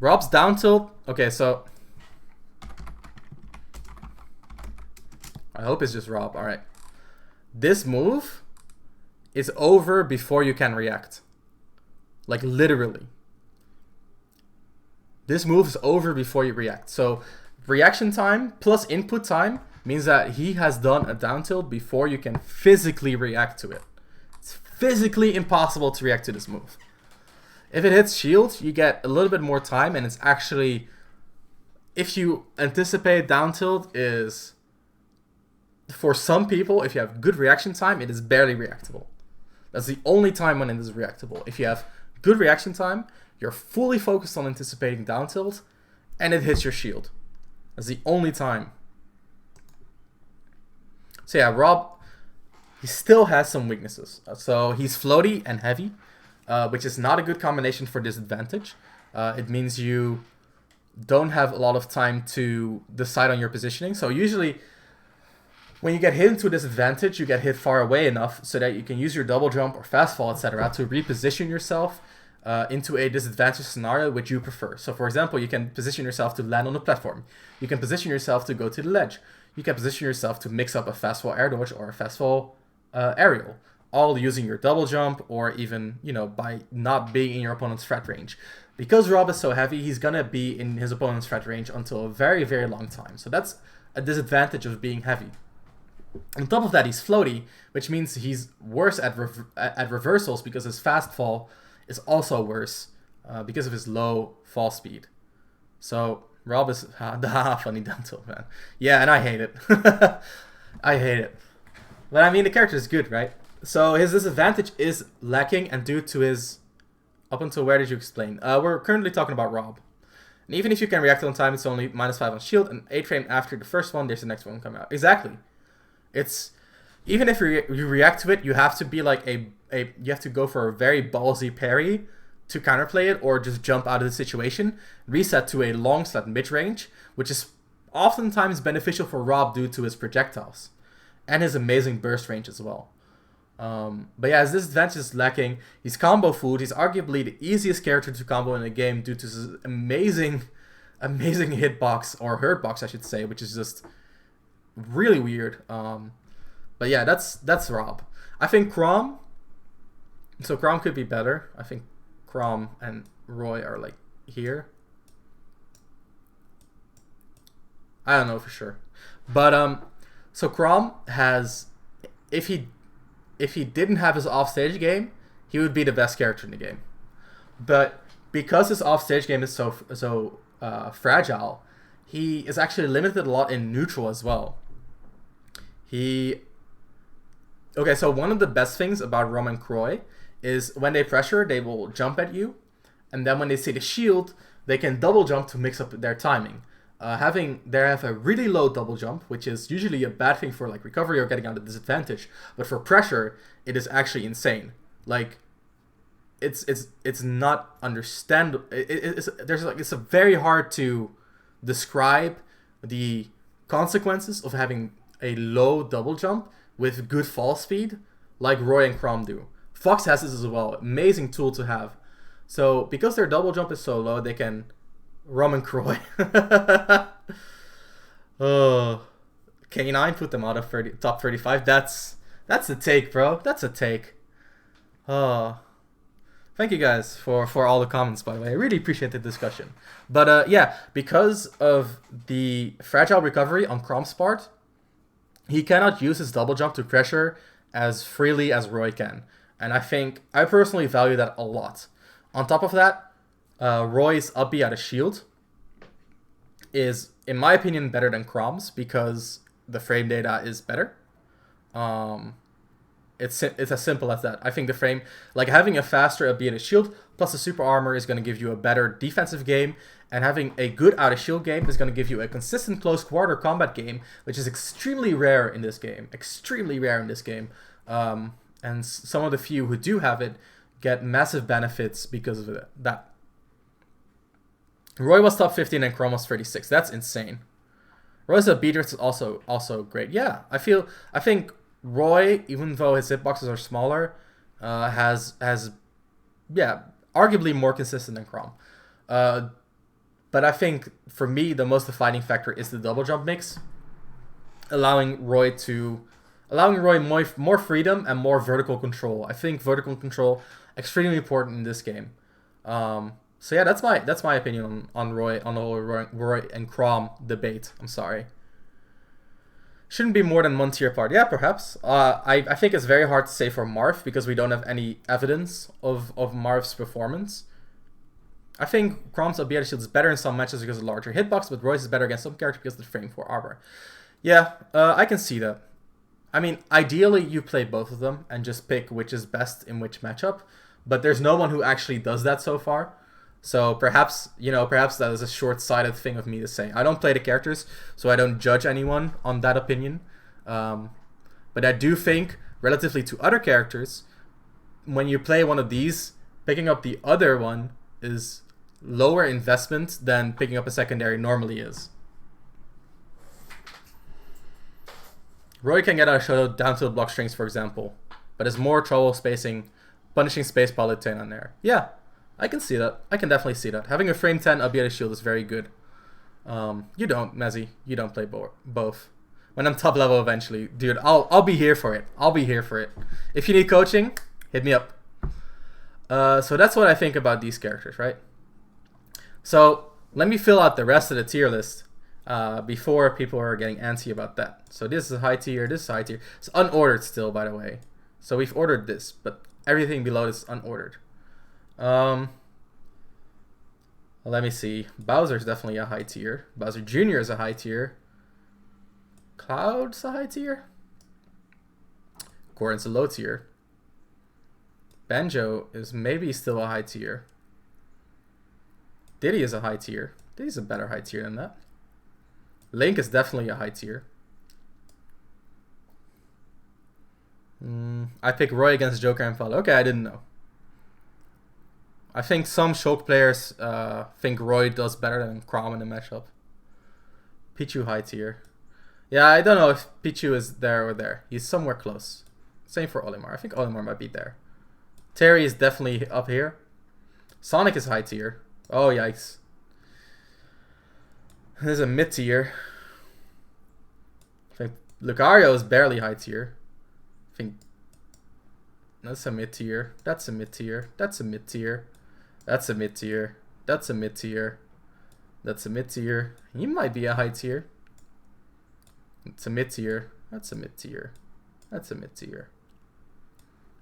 Rob's down tilt. Okay, so I hope it's just Rob. All right, this move is over before you can react. Like literally, this move is over before you react. So reaction time plus input time means that he has done a down tilt before you can physically react to it. It's physically impossible to react to this move. If it hits shield, you get a little bit more time, and it's actually, if you anticipate down tilt, is, for some people, if you have good reaction time, it is barely reactable. That's the only time when it is reactable. If you have good reaction time, you're fully focused on anticipating down tilt, and it hits your shield. That's the only time. So yeah, Rob, he still has some weaknesses. So he's floaty and heavy, which is not a good combination for disadvantage. It means you don't have a lot of time to decide on your positioning. So usually, when you get hit into a disadvantage, you get hit far away enough so that you can use your double jump or fast fall, etc., to reposition yourself into a disadvantage scenario which you prefer. So for example, you can position yourself to land on a platform. You can position yourself to go to the ledge. You can position yourself to mix up a fast fall air dodge or a fast fall aerial, all using your double jump, or even, by not being in your opponent's threat range. Because Rob is so heavy, he's gonna be in his opponent's threat range until a very, very long time. So that's a disadvantage of being heavy. On top of that, he's floaty, which means he's worse at reversals, because his fast fall is also worse because of his low fall speed. So Rob is funny down tilt, man. Yeah, and I hate it. I hate it. But I mean, the character is good, right? So his disadvantage is lacking, and due to his... Up until where did you explain? We're currently talking about Rob. And even if you can react on time, it's only -5 on shield, and 8 frame after the first one, there's the next one coming out. Exactly. It's... Even if you react to it, you have to be like you have to go for a very ballsy parry to counterplay it, or just jump out of the situation, reset to a long slot mid-range, which is oftentimes beneficial for Rob due to his projectiles and his amazing burst range as well. But yeah, his disadvantage is lacking. He's combo food. He's arguably the easiest character to combo in the game due to his amazing hitbox, or hurtbox I should say, which is just really weird. But yeah, that's Rob. I think Chrom. So Chrom could be better. I think Chrom and Roy are like here. I don't know for sure, but so Chrom has, if he didn't have his offstage game, he would be the best character in the game. But because his offstage game is so fragile, he is actually limited a lot in neutral as well. Okay, so one of the best things about Rom and Croy is when they pressure, they will jump at you, and then when they see the shield, they can double jump to mix up their timing. They have a really low double jump, which is usually a bad thing for like recovery or getting out of disadvantage, but for pressure, it is actually insane. Like, it's not understandable. It's a very hard to describe the consequences of having a low double jump with good fall speed, like Roy and Chrom do. Fox has this as well. Amazing tool to have. So because their double jump is so low, they can Rom and Croy. Oh, K9 put them out of top 35. That's a take, bro. That's a take. Oh, thank you guys for all the comments, by the way. I really appreciate the discussion. But yeah, because of the fragile recovery on Chrom's part, he cannot use his double jump to pressure as freely as Roy can. And I personally value that a lot. On top of that, Roy's up B out of shield is, in my opinion, better than Chrom's because the frame data is better. It's as simple as that. I think the frame, like having a faster up B out of shield plus a super armor is going to give you a better defensive game, and having a good out of shield game is going to give you a consistent close quarter combat game, which is extremely rare in this game. Extremely rare in this game. And some of the few who do have it get massive benefits because of that. Roy was top 15 and Chrom was 36. That's insane. Roy's a beater is also great. Yeah, I think Roy, even though his hitboxes are smaller, has arguably more consistent than Chrom. But I think for me the most defining factor is the double jump mix, allowing Roy more freedom and more vertical control. I think vertical control extremely important in this game. So yeah, that's my opinion on Roy, on the whole Roy and Chrom debate. I'm sorry. Shouldn't be more than one tier apart. Yeah, perhaps. I think it's very hard to say for Marth because we don't have any evidence of Marth's performance. I think Chrom's Abieta Shield is better in some matches because of larger hitbox, but Royce is better against some characters because of the frame 4 armor. Yeah, I can see that. I mean, ideally you play both of them and just pick which is best in which matchup, but there's no one who actually does that so far. So perhaps, perhaps that is a short-sighted thing of me to say. I don't play the characters, so I don't judge anyone on that opinion. But I do think, relatively to other characters, when you play one of these, picking up the other one is lower investment than picking up a secondary normally is. Roy can get out of Shadow down to the block strings, for example, but has more trouble punishing space Palutain on there. Yeah, I can see that. I can definitely see that. Having a frame 10 Abieta Shield is very good. You don't, Mezzy. You don't play both. When I'm top level eventually, dude, I'll be here for it. I'll be here for it. If you need coaching, hit me up. So that's what I think about these characters, right? So let me fill out the rest of the tier list before people are getting antsy about that. So this is a high tier, this is a high tier. It's unordered still, by the way. So we've ordered this, but everything below is unordered. Let me see. Bowser's definitely a high tier. Bowser Jr. is a high tier. Cloud's a high tier. Gordon's a low tier. Banjo is maybe still a high tier. Diddy is a high tier. Diddy's a better high tier than that. Link is definitely a high tier. I pick Roy against Joker and Fall. Okay, I didn't know. I think some Shulk players think Roy does better than Chrom in the matchup. Pichu high tier. Yeah, I don't know if Pichu is there or there. He's somewhere close. Same for Olimar. I think Olimar might be there. Terry is definitely up here. Sonic is high tier. Oh, yikes. There's a mid tier. I think Lucario is barely high tier. I think that's a mid tier. That's a mid tier. That's a mid tier. That's a mid tier. That's a mid tier. That's a mid tier. He might be a high tier. It's a mid tier. That's a mid tier. That's a mid tier.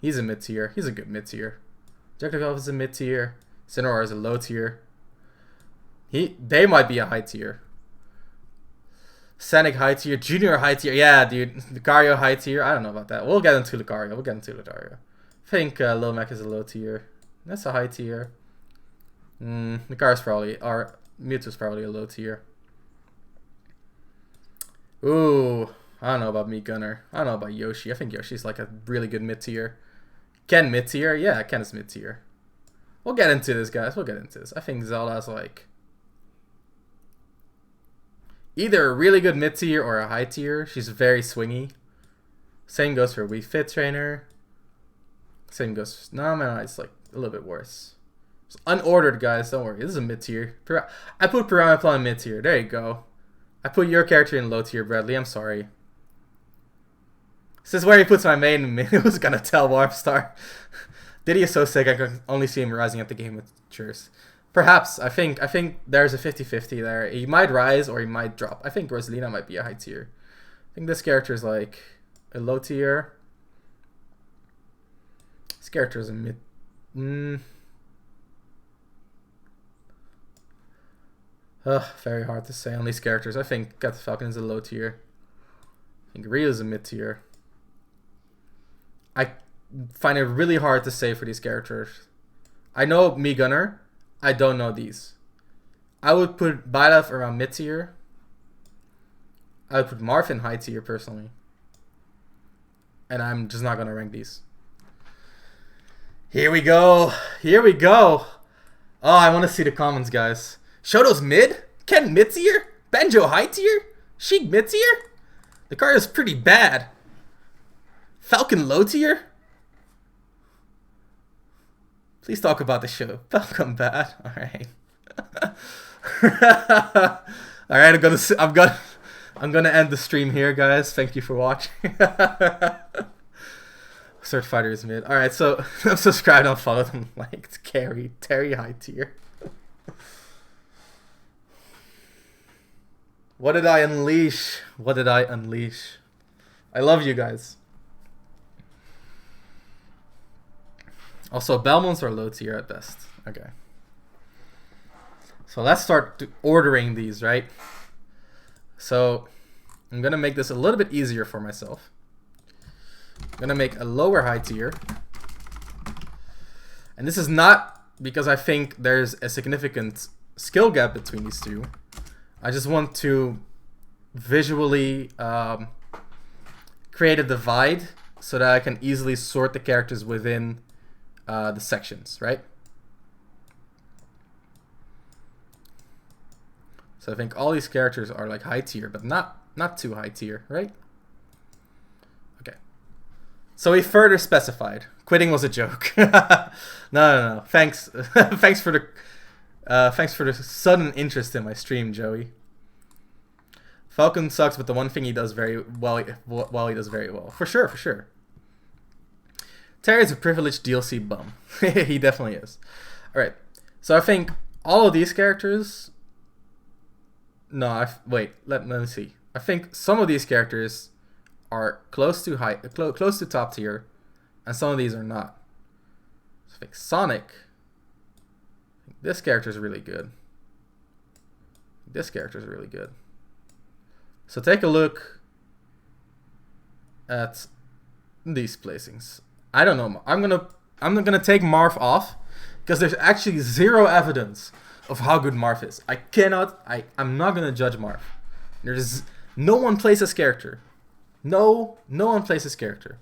He's a mid tier. He's a good mid tier. Jackdaw is a mid tier. Cineroar is a low tier. They might be a high tier. Sanic high tier. Junior high tier. Yeah, dude. Lucario high tier. I don't know about that. We'll get into Lucario. I think Lil Mac is a low tier. That's a high tier. Lucario's probably, or Mewtwo's probably a low tier. Ooh, I don't know about Meat Gunner. I don't know about Yoshi. I think Yoshi's like a really good mid tier. Ken mid tier? Yeah, Ken is mid tier. We'll get into this, guys. We'll get into this. I think Zelda's like either a really good mid tier or a high tier. She's very swingy. Same goes for Wii Fit Trainer. Same goes. No, man, it's like a little bit worse. It's unordered, guys. Don't worry. This is a mid tier. I put Piranha Plant in mid tier. There you go. I put your character in low tier, Bradley. I'm sorry. This is where he puts my main. It was gonna tell Warpstar. Diddy is so sick. I can only see him rising at the game matures. Perhaps. I think there's a 50-50 there. He might rise or he might drop. I think Rosalina might be a high tier. I think this character is like a low tier. This character is a mid. Very hard to say on these characters. I think Cat Falcon is a low tier. I think Ryu is a mid tier. I find it really hard to say for these characters. I know Mii Gunner. I don't know these. I would put Byleth around mid tier. I would put Marth in high tier personally. And I'm just not gonna rank these. Here we go. Here we go. Oh, I want to see the comments, guys. Shoto's mid? Ken mid tier? Banjo high tier? Sheik mid tier? The card is pretty bad. Falcon low tier? Please talk about the show. Falcon bad. Alright. Alright, I'm gonna end the stream here, guys. Thank you for watching. Search Fighter is mid. Alright, so subscribe, don't follow them. Like Terry high tier. What did I unleash? What did I unleash? I love you guys. Also, Belmonts are low tier at best. Okay. So let's start ordering these, right? So I'm gonna make this a little bit easier for myself. I'm gonna make a lower high tier. And this is not because I think there's a significant skill gap between these two. I just want to visually create a divide so that I can easily sort the characters within the sections, right? So I think all these characters are like high tier, but not too high tier, right? Okay. So we further specified. Quitting was a joke. No. Thanks, thanks for the sudden interest in my stream, Joey. Falcon sucks, but the one thing he does very well, he does very well. For sure. Terry is a privileged DLC bum. He definitely is. All right. So I think all of these characters. No, wait. Let me see. I think some of these characters are close to top tier, and some of these are not. So I think Sonic. This character is really good. This character is really good. So take a look at these placings. I don't know. I'm gonna take Marth off because there's actually zero evidence of how good Marth is. I'm not gonna judge Marth. There's no one plays this character. No one plays this character.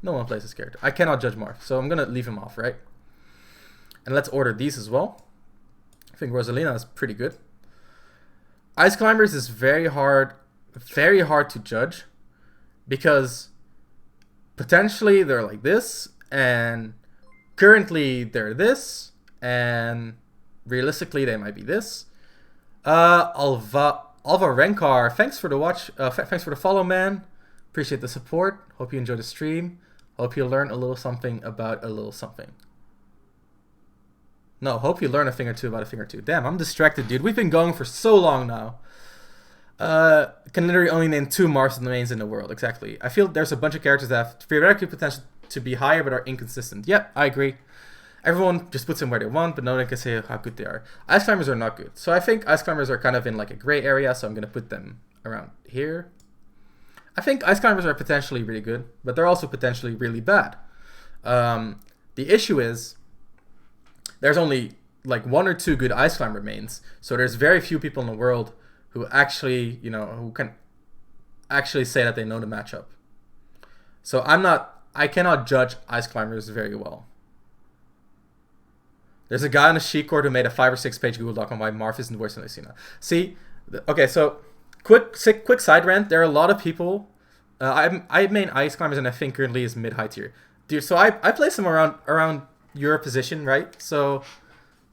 No one plays this character. I cannot judge Marth, so I'm gonna leave him off, right? And let's order these as well. I think Rosalina is pretty good. Ice Climbers is very hard to judge because potentially they're like this, and currently they're this, and realistically they might be this. Alva Renkar, thanks for the watch. Thanks for the follow, man. Appreciate the support. Hope you enjoy the stream. Hope you learn a little something about a little something. No, hope you learn a thing or two about a thing or two. Damn, I'm distracted, dude. We've been going for so long now. Can literally only name 2 Marths in the mains in the world. Exactly. I feel there's a bunch of characters that have theoretically potential to be higher but are inconsistent. Yep, I agree. Everyone just puts them where they want, but no one can say how good they are. Ice Climbers are not good. So I think Ice Climbers are kind of in like a gray area, so I'm going to put them around here. I think Ice Climbers are potentially really good, but they're also potentially really bad. The issue is there's only like 1 or 2 good Ice Climber mains, so there's very few people in the world who actually, who can actually say that they know the matchup. So I cannot judge Ice Climbers very well. There's a guy on the sheet court who made a 5 or 6 page Google Doc on why Marth isn't worse than Lucina. See, okay, so quick side rant. There are a lot of people. I main Ice Climbers, and I think currently is mid high tier, dude. So I place them around your position, right? So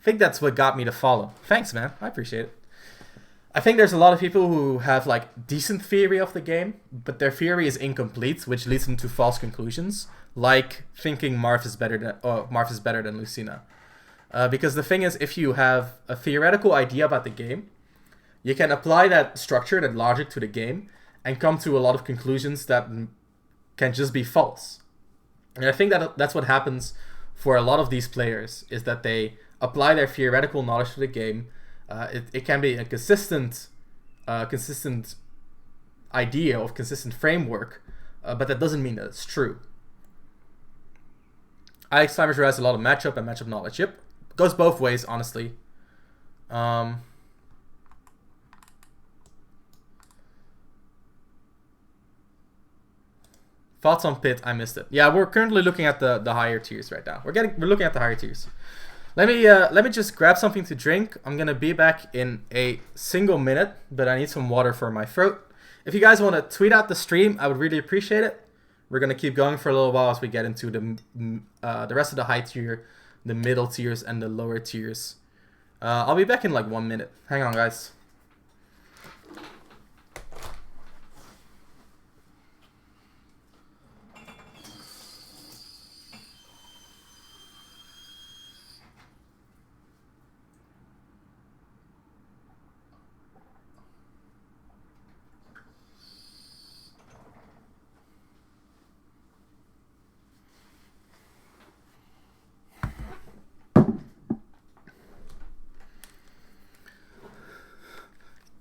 I think that's what got me to follow. Thanks, man. I appreciate it. I think there's a lot of people who have like decent theory of the game, but their theory is incomplete, which leads them to false conclusions, like thinking Marth is better than Lucina. Because the thing is, if you have a theoretical idea about the game, you can apply that structure, that logic to the game, and come to a lot of conclusions that can just be false. And I think that that's what happens for a lot of these players, is that they apply their theoretical knowledge to the game. It can be a consistent idea of consistent framework, but that doesn't mean that it's true. Ice Climbers relies a lot of matchup and matchup knowledge. Yep. Goes both ways, honestly. Thoughts on Pit? I missed it. Yeah, we're currently looking at the higher tiers right now. We're looking at the higher tiers. Let me just grab something to drink. I'm gonna be back in a single minute, but I need some water for my throat. If you guys want to tweet out the stream, I would really appreciate it. We're gonna keep going for a little while as we get into the rest of the high tier, the middle tiers, and the lower tiers. I'll be back in like 1 minute. Hang on, guys.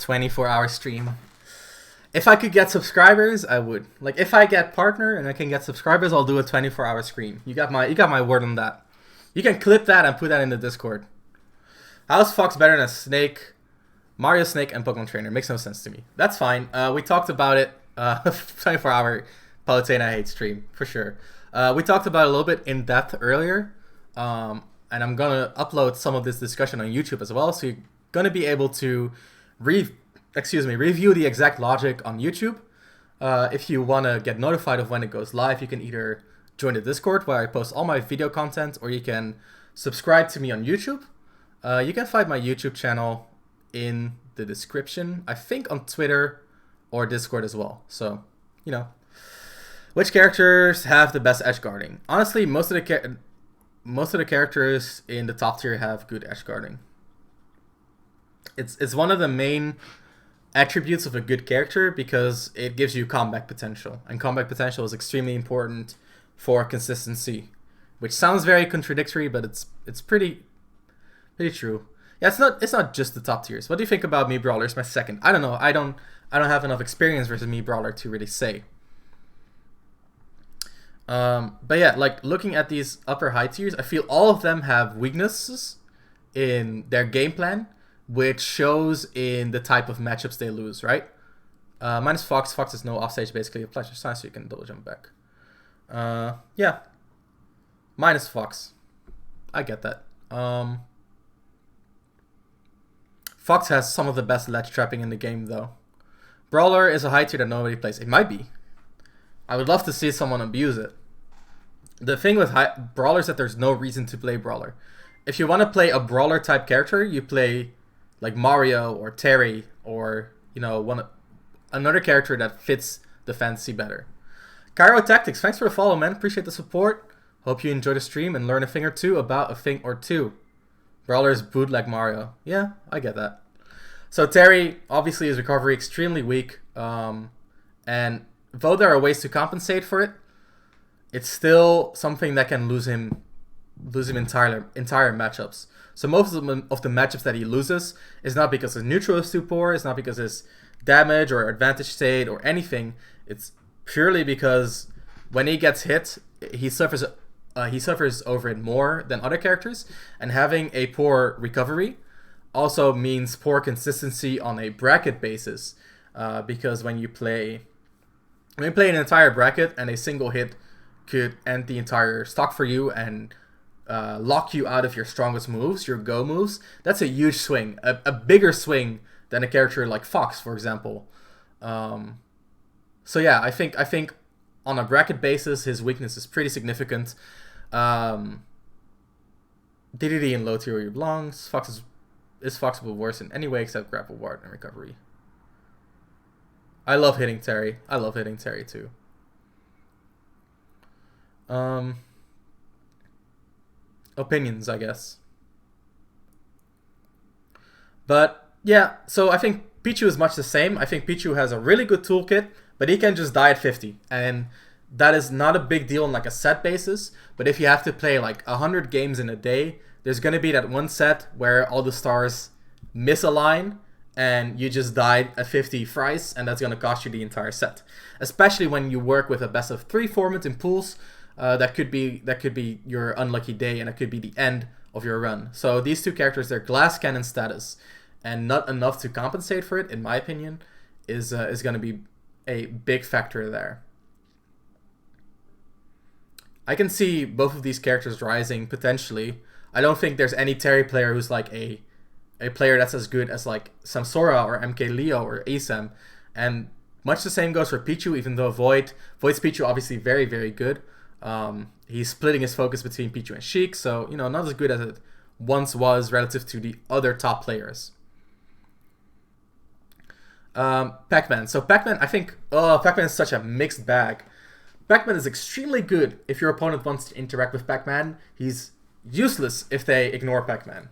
24-hour stream. If I could get subscribers, I would. Like, if I get partner and I can get subscribers, I'll do a 24-hour stream. You got my word on that. You can clip that and put that in the Discord. How's Fox better than a Snake, Mario Snake, and Pokemon Trainer? Makes no sense to me. That's fine. We talked about it. 24-hour Palutena hate stream, for sure. We talked about it a little bit in depth earlier. And I'm going to upload some of this discussion on YouTube as well. So you're going to be able to review the exact logic on YouTube. If you want to get notified of when it goes live, you can either join the Discord where I post all my video content, or you can subscribe to me on YouTube. You can find my YouTube channel in the description, I think on Twitter or Discord as well. So, you know, which characters have the best edge guarding? Honestly, most of the characters in the top tier have good edge guarding. It's one of the main attributes of a good character because it gives you comeback potential, and comeback potential is extremely important for consistency, which sounds very contradictory, but it's pretty true. Yeah, it's not just the top tiers. What do you think about Mii Brawler? It's my second. I don't know. I don't have enough experience versus Mii Brawler to really say. But yeah, like looking at these upper high tiers, I feel all of them have weaknesses in their game plan, which shows in the type of matchups they lose, right? Minus Fox. Fox is no offstage, basically a pleasure sign, so you can double jump back. Yeah. Minus Fox. I get that. Fox has some of the best ledge trapping in the game, though. Brawler is a high tier that nobody plays. It might be. I would love to see someone abuse it. The thing with Brawler is that there's no reason to play Brawler. If you want to play a Brawler type character, you play like Mario or Terry or, you know, another character that fits the fantasy better. Cairo Tactics, thanks for the follow, man. Appreciate the support. Hope you enjoy the stream and learn a thing or two about a thing or two. Brawler's boot like Mario. Yeah, I get that. So Terry, obviously his recovery extremely weak. And though there are ways to compensate for it, it's still something that can lose him entire matchups. So most of the matchups that he loses is not because his neutral is too poor, it's not because his damage or advantage state or anything. It's purely because when he gets hit, he suffers over it more than other characters, and having a poor recovery also means poor consistency on a bracket basis, because when you play an entire bracket and a single hit could end the entire stock for you and lock you out of your strongest moves, your go moves, that's a huge swing, a bigger swing than a character like Fox, for example. So yeah, I think on a bracket basis, his weakness is pretty significant. DDD in low tier where he belongs. Fox is Foxable worse in any way except grapple ward and recovery. I love hitting Terry. I love hitting Terry too. Opinions, I guess. But yeah, so I think Pichu is much the same. I think Pichu has a really good toolkit, but he can just die at 50, and that is not a big deal on like a set basis. But if you have to play like 100 games in a day, there's gonna be that one set where all the stars misalign and you just died at 50 thrice, and that's gonna cost you the entire set. Especially when you work with a best of 3 format in pools, that could be your unlucky day, and it could be the end of your run. So these two characters, they're glass cannon status, and not enough to compensate for it, in my opinion, is gonna be a big factor there. I can see both of these characters rising potentially. I don't think there's any Terry player who's like a player that's as good as like Samsora or MK Leo or Asam. And much the same goes for Pichu, even though Void's Pichu obviously very, very good. He's splitting his focus between Pichu and Sheik, so, you know, not as good as it once was relative to the other top players. Pac-Man. So Pac-Man, I think, Pac-Man is such a mixed bag. Pac-Man is extremely good if your opponent wants to interact with Pac-Man. He's useless if they ignore Pac-Man.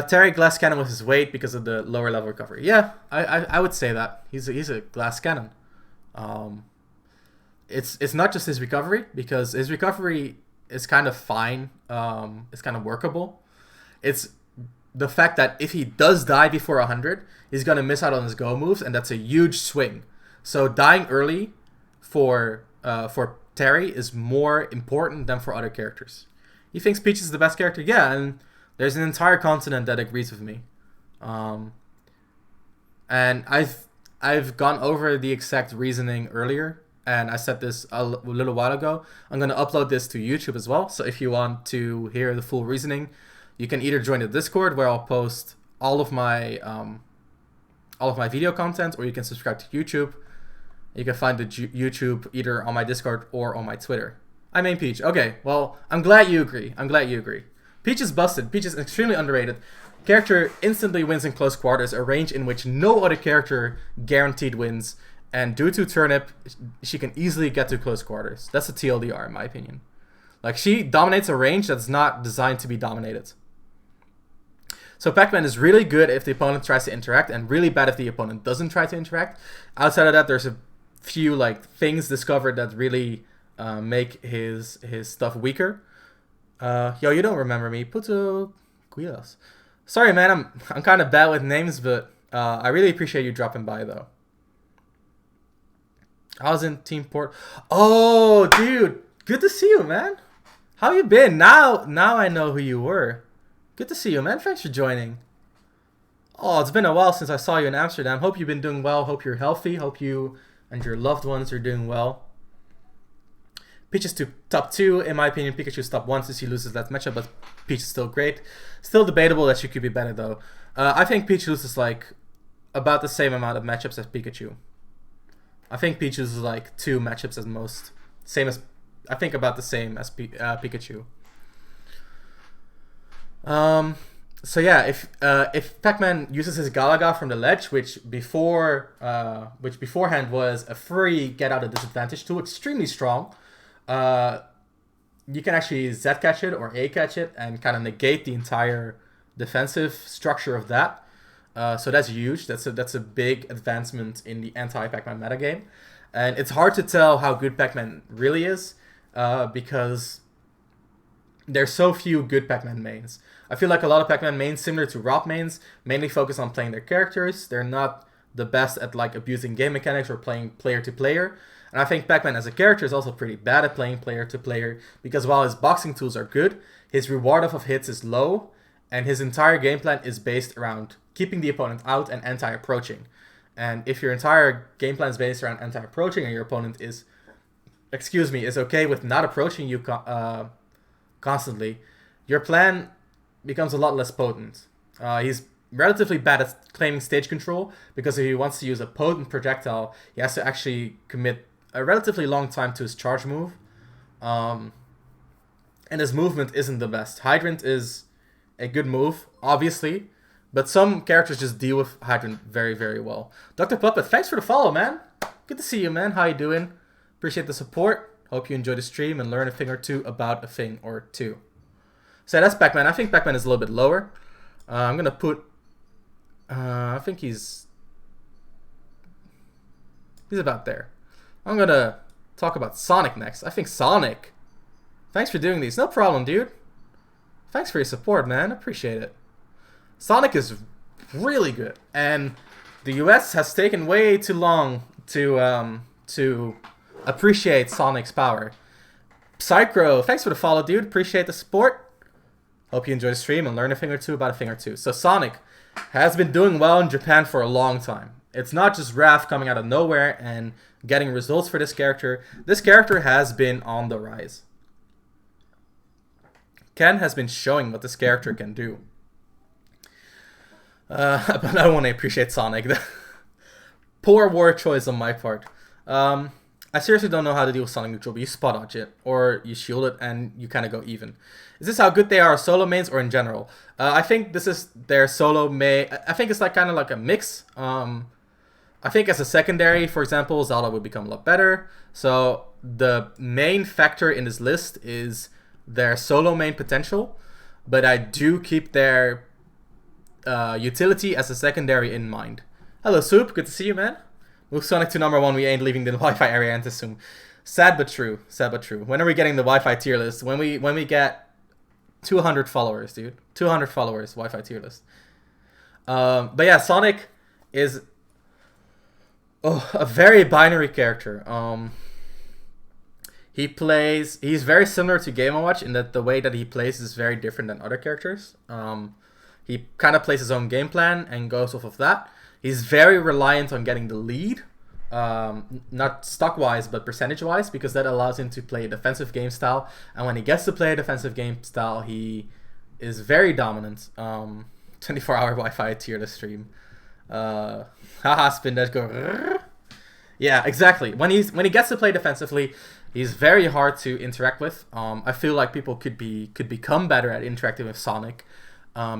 Terry glass cannon with his weight because of the lower level recovery. Yeah, I would say that. He's a glass cannon. It's not just his recovery, because his recovery is kind of fine. It's kind of workable. It's the fact that if he does die before 100, he's gonna miss out on his go moves, and that's a huge swing. So dying early for Terry is more important than for other characters. He thinks Peach is the best character, yeah, and there's an entire continent that agrees with me. And I've gone over the exact reasoning earlier, and I said this a little while ago. I'm gonna upload this to YouTube as well. So if you want to hear the full reasoning, you can either join the Discord where I'll post all of my video content, or you can subscribe to YouTube. You can find the YouTube either on my Discord or on my Twitter. I mean Peach. Okay, well, I'm glad you agree. Peach is busted. Peach is extremely underrated. Character instantly wins in close quarters, a range in which no other character guaranteed wins. And due to Turnip, she can easily get to close quarters. That's a TLDR in my opinion. Like, she dominates a range that's not designed to be dominated. So Pac-Man is really good if the opponent tries to interact, and really bad if the opponent doesn't try to interact. Outside of that, there's a few like things discovered that really make his stuff weaker. Yo, you don't remember me, Puto Guilas. Sorry, man, I'm kind of bad with names, but I really appreciate you dropping by though. I was in Team Port. Oh, dude, good to see you, man. How you been? Now I know who you were. Good to see you, man. Thanks for joining. Oh, it's been a while since I saw you in Amsterdam. Hope you've been doing well. Hope you're healthy. Hope you and your loved ones are doing well. Peach is to top 2. In my opinion, Pikachu is top 1 since he loses that matchup, but Peach is still great. Still debatable that she could be better, though. I think Peach loses, like, about the same amount of matchups as Pikachu. I think Peach loses, like, 2 matchups at most. I think about the same as Pikachu. So yeah, if Pac-Man uses his Galaga from the ledge, which beforehand was a free get out of disadvantage tool, extremely strong, you can actually Z catch it or A catch it and kind of negate the entire defensive structure of that. So that's huge. That's a big advancement in the anti-Pac-Man metagame, and it's hard to tell how good Pac-Man really is because there's so few good Pac-Man mains. I feel like a lot of Pac-Man mains, similar to Rob mains, mainly focus on playing their characters. They're not the best at like abusing game mechanics or playing player to player. And I think Pac-Man as a character is also pretty bad at playing player to player, because while his boxing tools are good, his reward off of hits is low, and his entire game plan is based around keeping the opponent out and anti-approaching. And if your entire game plan is based around anti-approaching and your opponent is okay with not approaching you constantly, your plan becomes a lot less potent. He's relatively bad at claiming stage control, because if he wants to use a potent projectile, he has to actually commit a relatively long time to his charge move. And his movement isn't the best. Hydrant is a good move, obviously, but some characters just deal with Hydrant very, very well. Dr. Puppet, thanks for the follow, man. Good to see you, man. How you doing? Appreciate the support. Hope you enjoy the stream and learn a thing or two about a thing or two. So that's Pac-Man. I think Pac-Man is a little bit lower. I'm going to put... I think he's about there. I'm going to talk about Sonic next. I think Sonic... Thanks for doing these. No problem, dude. Thanks for your support, man. Appreciate it. Sonic is really good. And the US has taken way too long to appreciate Sonic's power. Psychro, thanks for the follow, dude. Appreciate the support. Hope you enjoy the stream and learn a thing or two about a thing or two. So Sonic has been doing well in Japan for a long time. It's not just Raph coming out of nowhere and getting results for this character. This character has been on the rise. Ken has been showing what this character can do. But I don't want to appreciate Sonic. Poor word choice on my part. I seriously don't know how to deal with Sonic Neutral, but you spot dodge it, or you shield it, and you kind of go even. Is this how good they are solo mains or in general? I think this is their solo main. I think it's like kind of like a mix. I think as a secondary, for example, Zelda would become a lot better. So the main factor in this list is their solo main potential, but I do keep their utility as a secondary in mind. Hello, Soup. Good to see you, man. Move Sonic to number 1. We ain't leaving the Wi-Fi area and assume. Sad but true. Sad but true. When are we getting the Wi-Fi tier list? When we get 200 followers, dude. 200 followers, Wi-Fi tier list. But yeah, Sonic is a very binary character. He's very similar to Game & Watch in that the way that he plays is very different than other characters. He kind of plays his own game plan and goes off of that. He's very reliant on getting the lead, not stock-wise, but percentage-wise, because that allows him to play a defensive game style. And when he gets to play a defensive game style, he is very dominant. 24-hour Wi-Fi tier list stream. Haha, spin dash go. Yeah, exactly. When he gets to play defensively, he's very hard to interact with. I feel like people could become better at interacting with Sonic,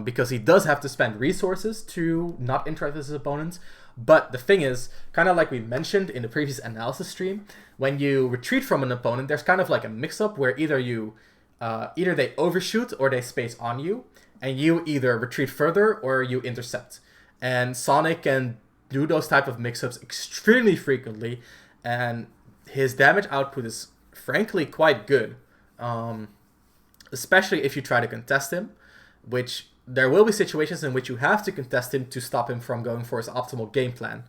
because he does have to spend resources to not interact with his opponents. But the thing is, kind of like we mentioned in the previous analysis stream, when you retreat from an opponent, there's kind of like a mix-up where either they overshoot or they space on you, and you either retreat further or you intercept. And Sonic can do those type of mix-ups extremely frequently, and his damage output is frankly quite good, especially if you try to contest him, which there will be situations in which you have to contest him to stop him from going for his optimal game plan.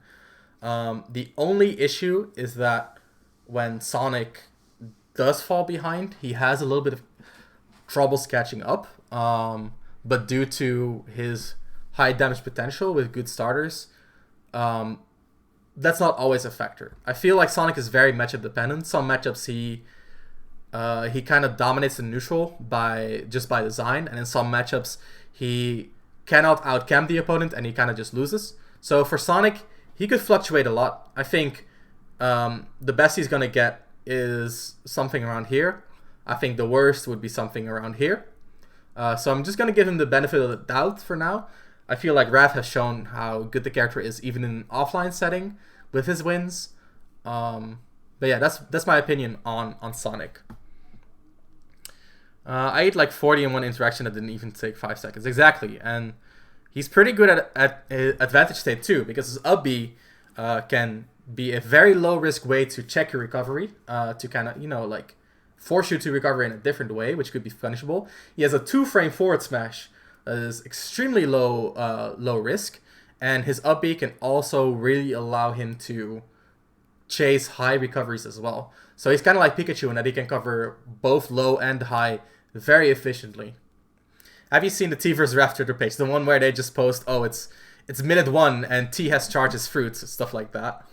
The only issue is that when Sonic does fall behind, he has a little bit of troubles catching up, but due to his high damage potential with good starters, that's not always a factor. I feel like Sonic is very matchup dependent. Some matchups he kind of dominates the neutral by design, and in some matchups he cannot outcamp the opponent and he kind of just loses. So for Sonic, he could fluctuate a lot. I think the best he's gonna get is something around here. I think the worst would be something around here. So I'm just gonna give him the benefit of the doubt for now. I feel like Raph has shown how good the character is even in an offline setting with his wins. But yeah, that's my opinion on Sonic. I ate like 40 in one interaction that didn't even take 5 seconds. Exactly. And he's pretty good at advantage state too, because his up B can be a very low risk way to check your recovery, to kind of, like force you to recover in a different way, which could be punishable. He has a 2-frame forward smash that is extremely low risk, and his up B can also really allow him to chase high recoveries as well. So he's kind of like Pikachu in that he can cover both low and high very efficiently. Have you seen the T vs. Raph Twitter page? The one where they just post, oh, it's minute 1 and T has charged his fruits, stuff like that.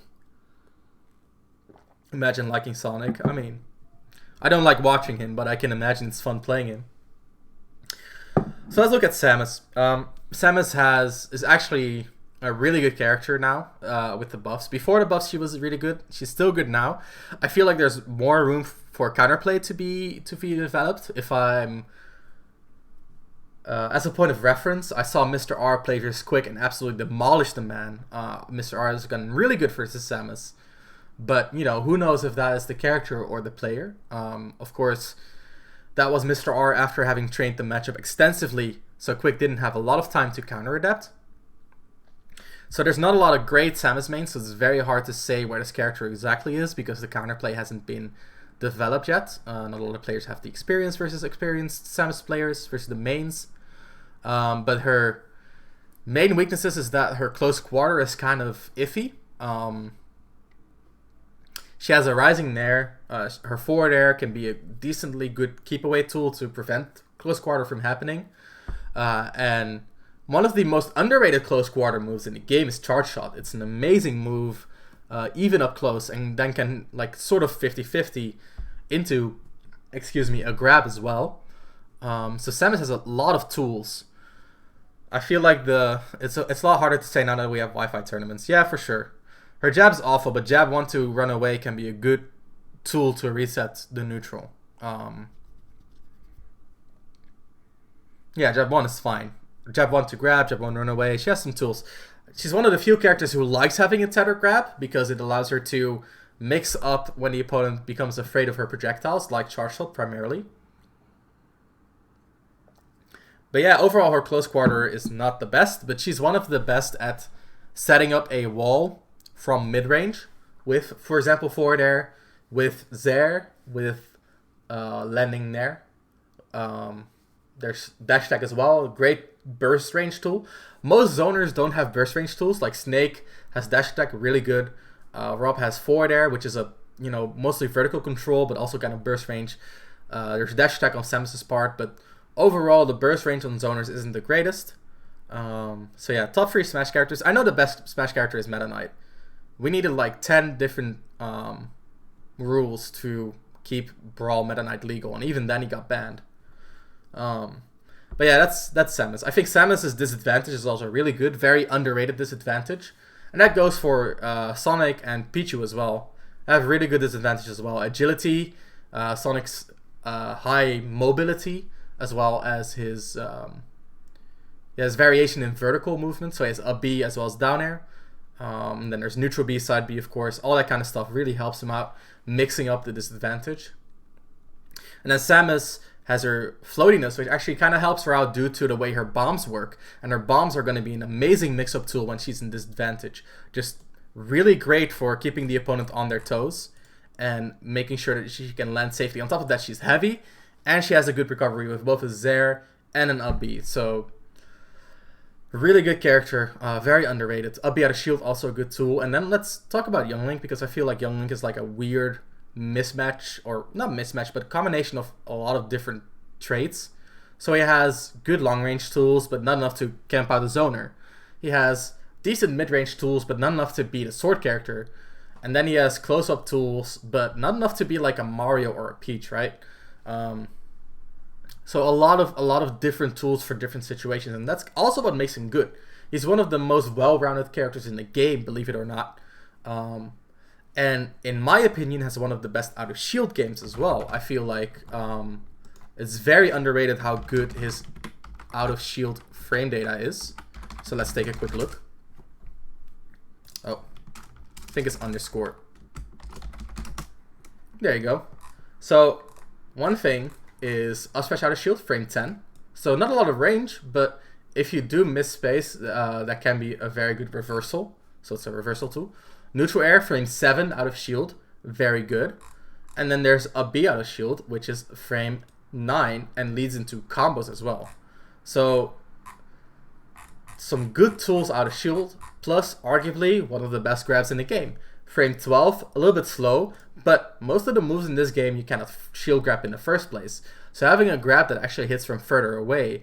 Imagine liking Sonic. I mean, I don't like watching him, but I can imagine it's fun playing him. So let's look at Samus. Samus is actually a really good character now with the buffs. Before the buffs, she was really good. She's still good now. I feel like there's more room for counterplay to be developed. If I'm as a point of reference, I saw Mr. R play this quick and absolutely demolish the man. Mr. R has gotten really good versus Samus, but who knows if that is the character or the player. Of course, that was Mr. R after having trained the matchup extensively, so Quick didn't have a lot of time to counter adapt. So there's not a lot of great Samus mains, so it's very hard to say where this character exactly is because the counterplay hasn't been developed yet. Not a lot of players have the experience versus experienced Samus players versus the mains. But her main weaknesses is that her close quarter is kind of iffy. She has a rising nair. Her forward air can be a decently good keep away tool to prevent close quarter from happening. And one of the most underrated close quarter moves in the game is Charge Shot. It's an amazing move, even up close, and then can sort of 50-50 into, a grab as well. So Samus has a lot of tools. I feel like it's a lot harder to say now that we have Wi-Fi tournaments. Yeah, for sure. Her jab's awful, but jab 1 to run away can be a good tool to reset the neutral. Yeah, jab 1 is fine. Jab 1 to grab, jab 1 run away. She has some tools. She's one of the few characters who likes having a tether grab because it allows her to mix up when the opponent becomes afraid of her projectiles, like Charge Shot primarily. But yeah, overall her close quarter is not the best, but she's one of the best at setting up a wall from mid-range with, for example, forward air, with Zair, with landing nair. There's dash attack as well. Great burst range tool. Most zoners don't have burst range tools. Like Snake has dash attack, really good. Rob has forward air, which is a mostly vertical control, but also kind of burst range. There's dash attack on Samus's part, but overall the burst range on zoners isn't the greatest. So yeah, top 3 Smash characters. I know the best Smash character is Meta Knight. We needed like 10 different rules to keep Brawl Meta Knight legal, and even then he got banned. But yeah, that's Samus. I think Samus's disadvantage is also really good, very underrated disadvantage, and that goes for Sonic and Pichu as well. They have really good disadvantages as well. Agility, Sonic's high mobility, as well as his variation in vertical movement, so he has up B as well as down air. And then there's neutral B, side B, of course. All that kind of stuff really helps him out, mixing up the disadvantage. And then Samus has her floatiness, which actually kind of helps her out due to the way her bombs work. And her bombs are going to be an amazing mix-up tool when she's in disadvantage. Just really great for keeping the opponent on their toes and making sure that she can land safely. On top of that, she's heavy, and she has a good recovery with both a Zair and an up B. So really good character, very underrated. Up B out of shield, also a good tool. And then let's talk about Young Link, because I feel like Young Link is like a weird mismatch, or not mismatch, but a combination of a lot of different traits. So he has good long range tools, but not enough to camp out a zoner. He has decent mid range tools, but not enough to beat a sword character. And then he has close up tools, but not enough to be like a Mario or a Peach, right? So a lot of different tools for different situations, and that's also what makes him good. He's one of the most well-rounded characters in the game, believe it or not. And in my opinion, has one of the best out of shield games as well. I feel like it's very underrated how good his out of shield frame data is. So let's take a quick look. Oh, I think it's underscore. There you go. So one thing is up smash out of shield frame 10. So not a lot of range, but if you do miss space, that can be a very good reversal. So it's a reversal tool. Neutral air frame 7 out of shield, very good. And then there's a B out of shield, which is frame 9 and leads into combos as well. So some good tools out of shield, plus arguably one of the best grabs in the game. Frame 12, a little bit slow, but most of the moves in this game you cannot shield grab in the first place. So having a grab that actually hits from further away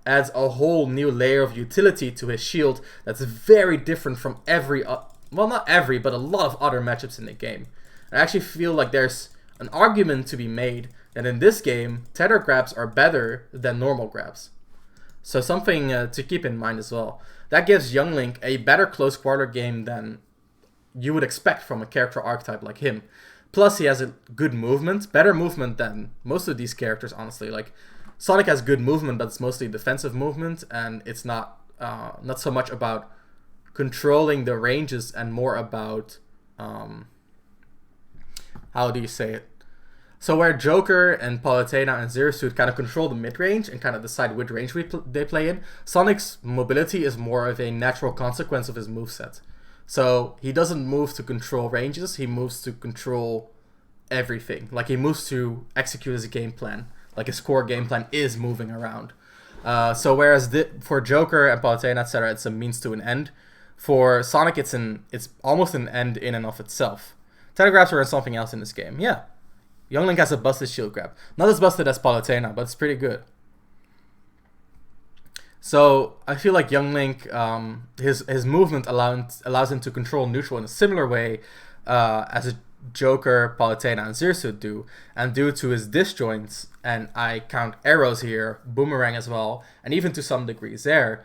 adds a whole new layer of utility to his shield that's very different from every, well, not every, but a lot of other matchups in the game. I actually feel like there's an argument to be made that in this game, tether grabs are better than normal grabs. So something to keep in mind as well. That gives Young Link a better close quarter game than you would expect from a character archetype like him. Plus, he has a good movement, better movement than most of these characters, honestly. Like, Sonic has good movement, but it's mostly defensive movement, and it's not so much about controlling the ranges and more about, how do you say it? So where Joker and Palutena and Zero Suit kind of control the mid-range and kind of decide which range they play in, Sonic's mobility is more of a natural consequence of his moveset. So he doesn't move to control ranges, he moves to control everything. Like, he moves to execute his game plan. Like, his core game plan is moving around. So whereas for Joker and Palutena, etc., it's a means to an end, for Sonic it's almost an end in and of itself. Telegraphs are something else in this game, yeah. Young Link has a busted shield grab. Not as busted as Palutena, but it's pretty good. So I feel like Young Link, his movement allows him to control neutral in a similar way as a Joker, Palutena, and Zirsuit do. And due to his disjoints, and I count arrows here, Boomerang as well, and even to some degree Zair,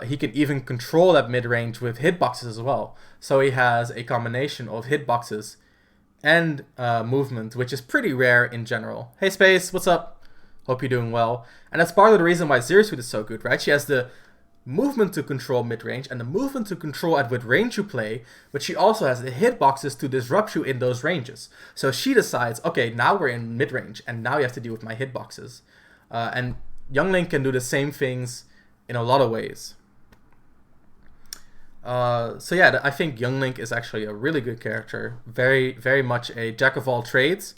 he can even control that mid-range with hitboxes as well. So he has a combination of hitboxes and movement, which is pretty rare in general. Hey Space, what's up? Hope you're doing well. And that's part of the reason why Zirsuit is so good, right? She has the movement to control mid-range and the movement to control at what range you play, but she also has the hitboxes to disrupt you in those ranges. So she decides, okay, now we're in mid-range, and now you have to deal with my hitboxes. And Young Link can do the same things in a lot of ways. So yeah, I think Young Link is actually a really good character. Very, very much a jack of all trades,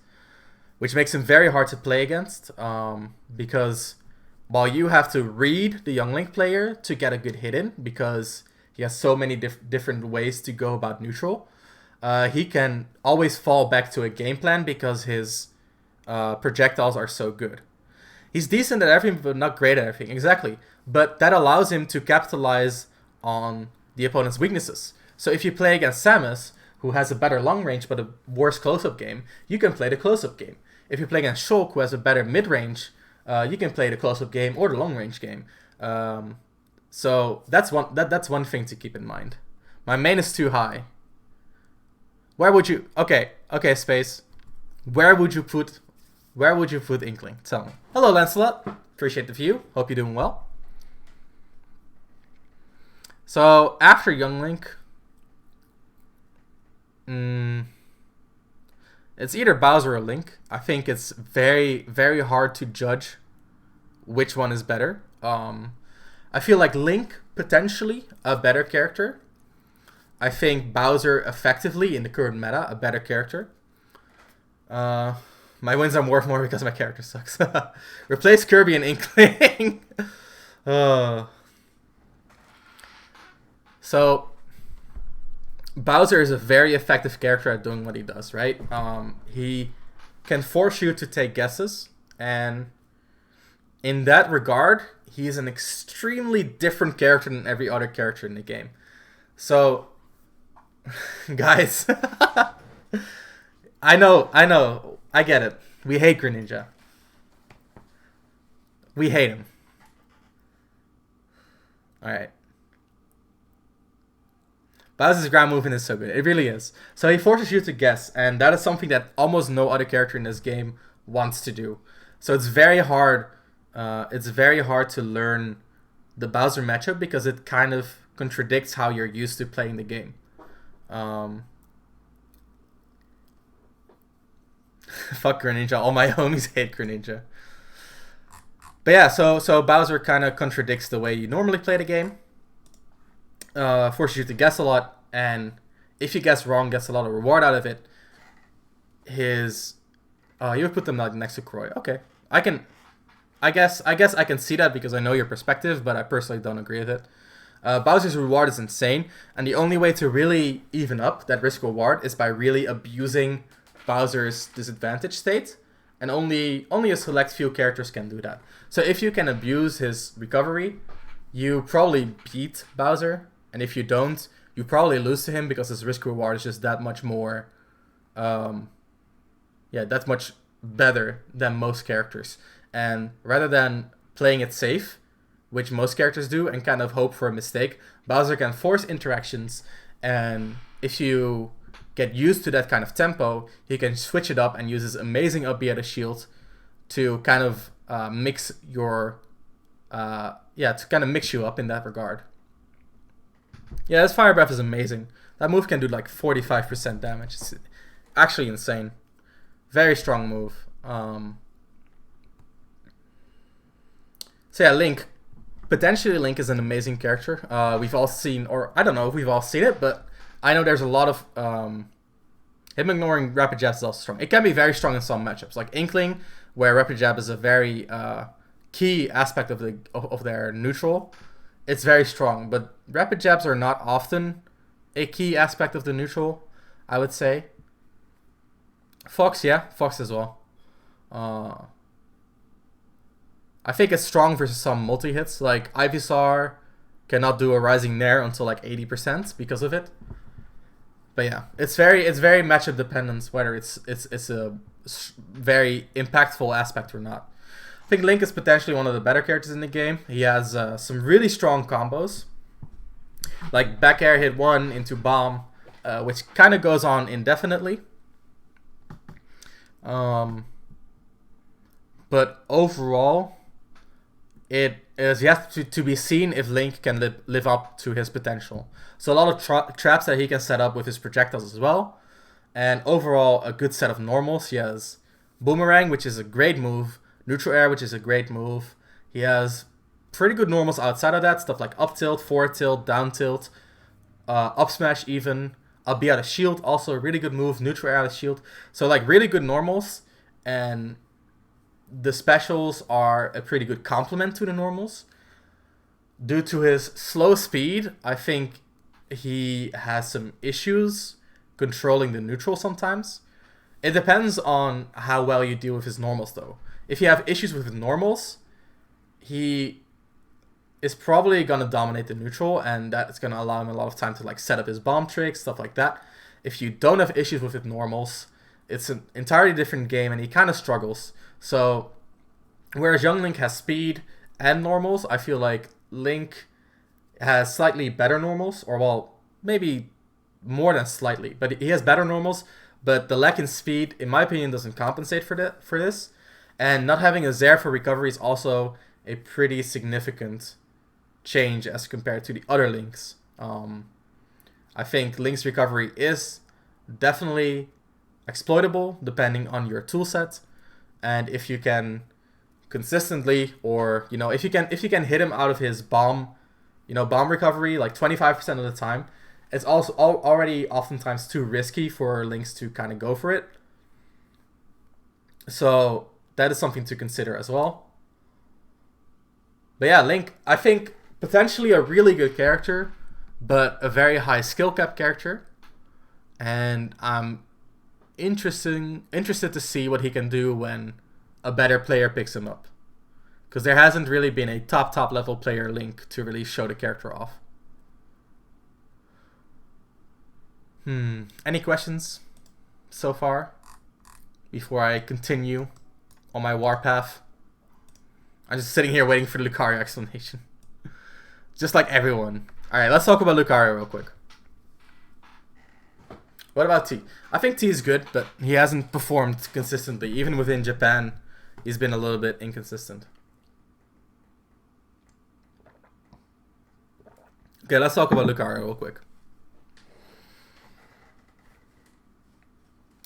which makes him very hard to play against, because while you have to read the Young Link player to get a good hit in, because he has so many different ways to go about neutral, he can always fall back to a game plan because his projectiles are so good. He's decent at everything, but not great at everything. Exactly. But that allows him to capitalize on the opponent's weaknesses. So if you play against Samus, who has a better long range but a worse close-up game, you can play the close-up game. If you play against Shulk, who has a better mid-range, you can play the close-up game or the long-range game. So that's one thing to keep in mind. My main is too high. Where would you... Okay, Space. Where would you put Inkling? Tell me. Hello, Lancelot. Appreciate the view. Hope you're doing well. So, after Young Link... it's either Bowser or Link. I think it's very, very hard to judge which one is better. I feel like Link, potentially, a better character. I think Bowser, effectively, in the current meta, a better character. My wins are worth more because my character sucks. Replace Kirby and Inkling. So, Bowser is a very effective character at doing what he does, right? He can force you to take guesses, and in that regard, he is an extremely different character than every other character in the game. So, guys, I know, I get it. We hate Greninja. We hate him. Alright. Bowser's ground movement is so good. It really is. So he forces you to guess, and that is something that almost no other character in this game wants to do. So it's very hard. It's very hard to learn the Bowser matchup because it kind of contradicts how you're used to playing the game. Fuck Greninja. All my homies hate Greninja. But yeah, so Bowser kind of contradicts the way you normally play the game. Forces you to guess a lot, and if you guess wrong, gets a lot of reward out of it. His, you would put them like next to Croy. Okay, I guess I can see that because I know your perspective, but I personally don't agree with it. Bowser's reward is insane, and the only way to really even up that risk reward is by really abusing Bowser's disadvantage state, and only a select few characters can do that. So if you can abuse his recovery, you probably beat Bowser, and if you don't, you probably lose to him because his risk reward is just that much more, that's much better than most characters. And rather than playing it safe, which most characters do, and kind of hope for a mistake, Bowser can force interactions, and if you get used to that kind of tempo, he can switch it up and use his amazing up B at a shield to kind of mix your, to kind of mix you up in that regard. Yeah, this Fire Breath is amazing. That move can do like 45% damage. It's actually insane. Very strong move. So yeah, Link. Potentially Link is an amazing character. We've all seen, or I don't know if we've all seen it, but I know there's a lot of... him ignoring Rapid Jabs is also strong. It can be very strong in some matchups. Like Inkling, where Rapid Jab is a very key aspect of their neutral. It's very strong, but Rapid Jabs are not often a key aspect of the neutral, I would say. Fox, yeah. Fox as well. I think it's strong versus some multi-hits. Like Ivysaur cannot do a Rising Nair until like 80% because of it. But yeah, it's very matchup dependent whether it's a very impactful aspect or not. I think Link is potentially one of the better characters in the game. He has some really strong combos, like back air hit 1 into bomb, which kind of goes on indefinitely. But overall, it is yet to be seen if Link can live up to his potential. So a lot of traps that he can set up with his projectiles as well. And overall, a good set of normals. He has Boomerang, which is a great move. Neutral Air, which is a great move. He has pretty good normals outside of that. Stuff like up tilt, forward tilt, down tilt, up smash even. Up B out of shield, also a really good move. Neutral Air out of shield. So like really good normals. And the specials are a pretty good complement to the normals. Due to his slow speed, I think he has some issues controlling the neutral sometimes. It depends on how well you deal with his normals, though. If you have issues with his normals, he is probably going to dominate the neutral, and that's going to allow him a lot of time to like set up his bomb tricks, stuff like that. If you don't have issues with his normals, it's an entirely different game, and he kind of struggles. So, whereas Young Link has speed and normals, I feel like Link has slightly better normals, or well, maybe more than slightly, but he has better normals. But the lack in speed, in my opinion, doesn't compensate for this. And not having a Zair for recovery is also a pretty significant change as compared to the other Links. I think Link's recovery is definitely exploitable depending on your toolset, and if you can consistently, or if you can hit him out of his bomb recovery like 25% of the time, it's also already oftentimes too risky for Links to kind of go for it. So that is something to consider as well. But yeah, Link, I think potentially a really good character, but a very high skill cap character. And I'm interested to see what he can do when a better player picks him up. Because there hasn't really been a top level player Link to really show the character off. Any questions so far before I continue on my warpath? I'm just sitting here waiting for the Lucario explanation. Just like everyone. Alright, let's talk about Lucario real quick. What about T? I think T is good, but he hasn't performed consistently. Even within Japan, he's been a little bit inconsistent. Okay, let's talk about Lucario real quick.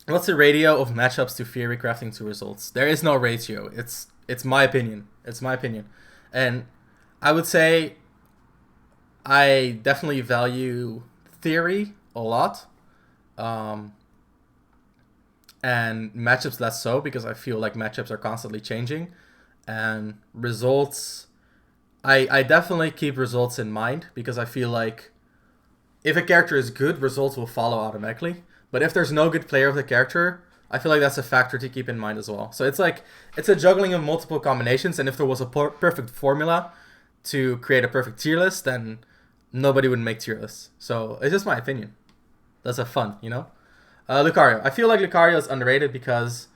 What's the ratio of matchups to theory crafting to results? There is no ratio. It's my opinion. It's my opinion. And I would say I definitely value theory a lot. And matchups less so, because I feel like matchups are constantly changing. And results, I definitely keep results in mind, because I feel like if a character is good, results will follow automatically. But if there's no good player of the character, I feel like that's a factor to keep in mind as well. So it's a juggling of multiple combinations, and if there was a perfect formula to create a perfect tier list, then nobody would make tier lists. So it's just my opinion. That's a fun, Lucario. I feel like Lucario is underrated because...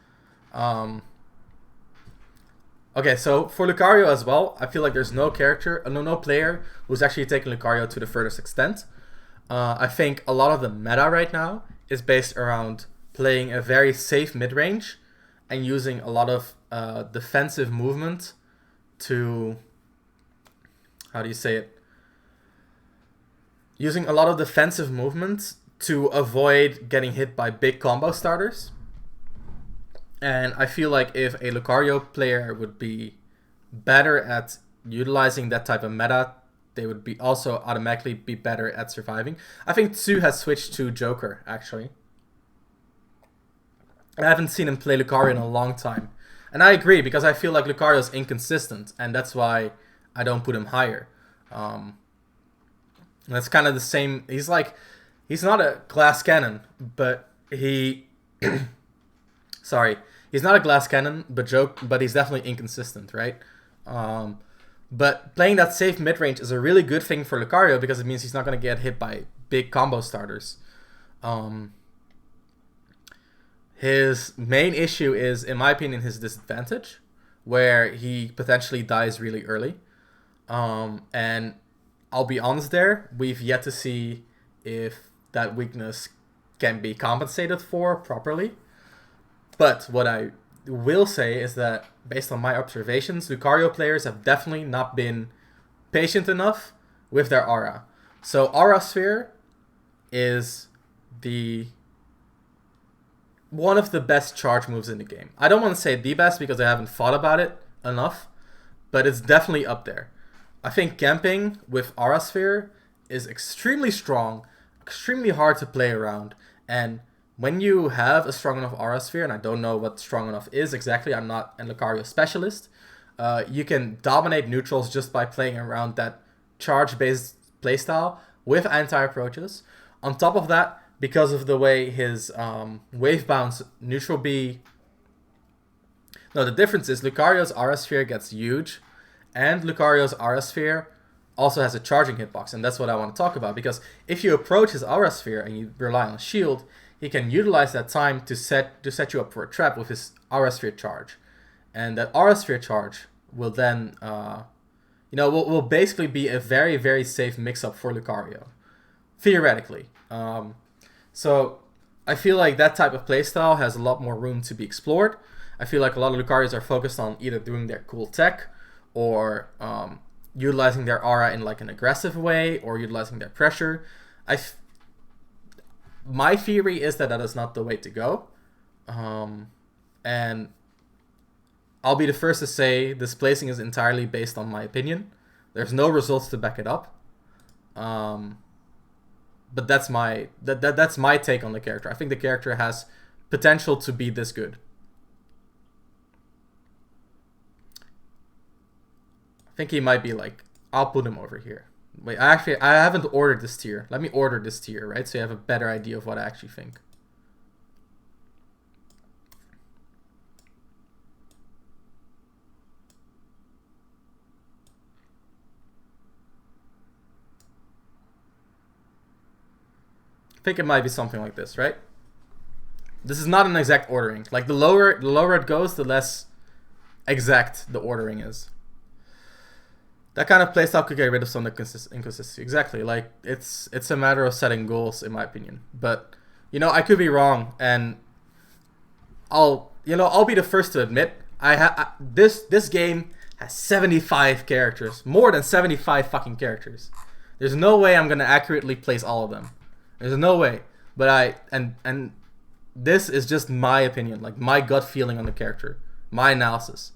Okay, so for Lucario as well, I feel like there's no player who's actually taken Lucario to the furthest extent. I think a lot of the meta right now is based around playing a very safe mid-range and using a lot of defensive movement to... How do you say it? Using a lot of defensive movement to avoid getting hit by big combo starters. And I feel like if a Lucario player would be better at utilizing that type of meta, they would be also automatically be better at surviving. I think Tsu has switched to Joker, actually. I haven't seen him play Lucario in a long time. And I agree, because I feel like Lucario is inconsistent, and that's why I don't put him higher. That's kind of the same. He's not a glass cannon, but he... Sorry. He's not a glass cannon, but he's definitely inconsistent, right? But playing that safe mid-range is a really good thing for Lucario, because it means he's not going to get hit by big combo starters. His main issue is, in my opinion, his disadvantage, where he potentially dies really early. And I'll be honest there, we've yet to see if that weakness can be compensated for properly. But what I will say is that, based on my observations, Lucario players have definitely not been patient enough with their aura. So Aura Sphere is one of the best charge moves in the game. I don't want to say the best because I haven't thought about it enough, but it's definitely up there. I think camping with Aura Sphere is extremely strong, extremely hard to play around, and when you have a strong enough aura sphere, and I don't know what strong enough is exactly, I'm not a Lucario specialist, you can dominate neutrals just by playing around that charge-based playstyle with anti-approaches. On top of that, because of the way his wave bounce neutral B... No, the difference is Lucario's aura sphere gets huge, and Lucario's aura sphere also has a charging hitbox, and that's what I want to talk about, because if you approach his aura sphere and you rely on shield, he can utilize that time to set you up for a trap with his aura sphere charge. And that aura sphere charge will then, will basically be a very, very safe mix-up for Lucario, theoretically. So I feel like that type of playstyle has a lot more room to be explored. I feel like a lot of Lucarios are focused on either doing their cool tech or utilizing their aura in like an aggressive way or utilizing their pressure. My theory is that is not the way to go. And I'll be the first to say this placing is entirely based on my opinion. There's no results to back it up. But that's my take on the character. I think the character has potential to be this good. I think he might be like, I'll put him over here. Wait, I haven't ordered this tier. Let me order this tier, right? So you have a better idea of what I actually think. I think it might be something like this, right? This is not an exact ordering. Like the lower it goes, the less exact the ordering is. That kind of playstyle could get rid of some of the inconsistency. Exactly. Like it's a matter of setting goals, in my opinion. But I could be wrong, and I'll be the first to admit this game has 75 characters, more than 75 fucking characters. There's no way I'm gonna accurately place all of them. There's no way. But and this is just my opinion, like my gut feeling on the character, my analysis.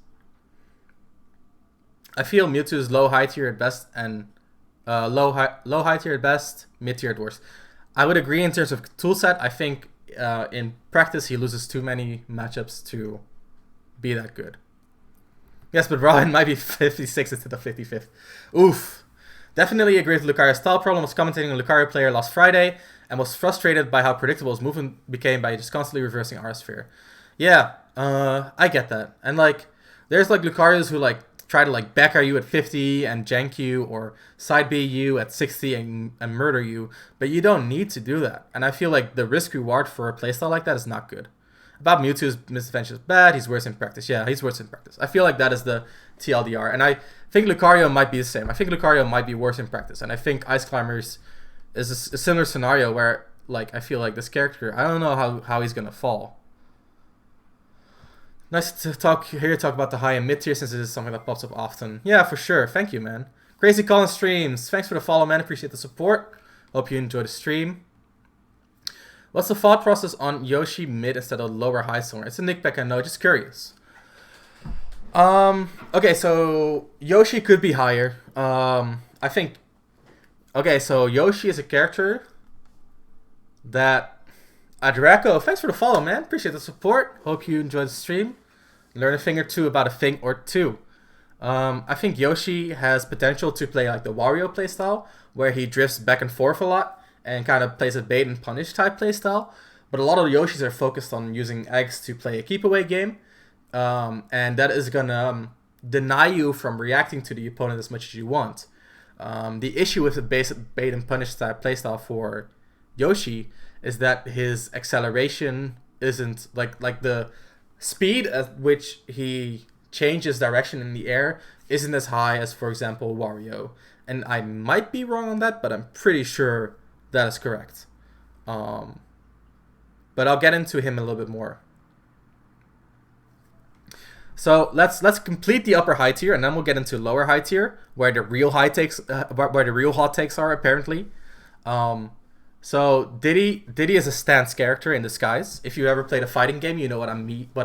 I feel Mewtwo is low high tier at best and low high tier at best, mid tier at worst. I would agree in terms of toolset. I think in practice he loses too many matchups to be that good. Yes, but Robin might be 56 instead of 55th. Oof. Definitely agree with Lucario's style problem. Was commentating on Lucario player last Friday and was frustrated by how predictable his movement became by just constantly reversing Aura Sphere. Yeah, I get that. And like, there's like Lucarios who like try to like back you at 50 and jank you, or side B you at 60 and murder you, but you don't need to do that. And I feel like the risk reward for a playstyle like that is not good. About Mewtwo's misadventure is bad, he's worse in practice. Yeah, he's worse in practice. I feel like that is the TLDR, and I think Lucario might be the same. I think Lucario might be worse in practice, and I think Ice Climbers is a similar scenario where like I feel like this character, I don't know how he's gonna fall. Nice to hear you talk about the high and mid tier, since it is something that pops up often. Yeah, for sure. Thank you, man. Crazy Colin Streams. Thanks for the follow, man. Appreciate the support. Hope you enjoy the stream. What's the thought process on Yoshi mid instead of lower high somewhere? It's a nitpick, I know. Just curious. Okay, so Yoshi could be higher. I think. Okay, so Yoshi is a character that. Adraco, thanks for the follow, man. Appreciate the support. Hope you enjoyed the stream. Learn a thing or two about a thing or two. I think Yoshi has potential to play like the Wario playstyle, where he drifts back and forth a lot and kind of plays a bait and punish type playstyle. But a lot of the Yoshis are focused on using eggs to play a keep away game, and that is gonna deny you from reacting to the opponent as much as you want. The issue with the basic bait and punish type playstyle for Yoshi is that his acceleration isn't like the speed at which he changes direction in the air isn't as high as, for example, Wario. And I might be wrong on that, but I'm pretty sure that is correct. But I'll get into him a little bit more. So let's complete the upper high tier, and then we'll get into lower high tier, where the real hot takes are apparently. So Diddy is a stance character in disguise. If you ever played a fighting game, you know what I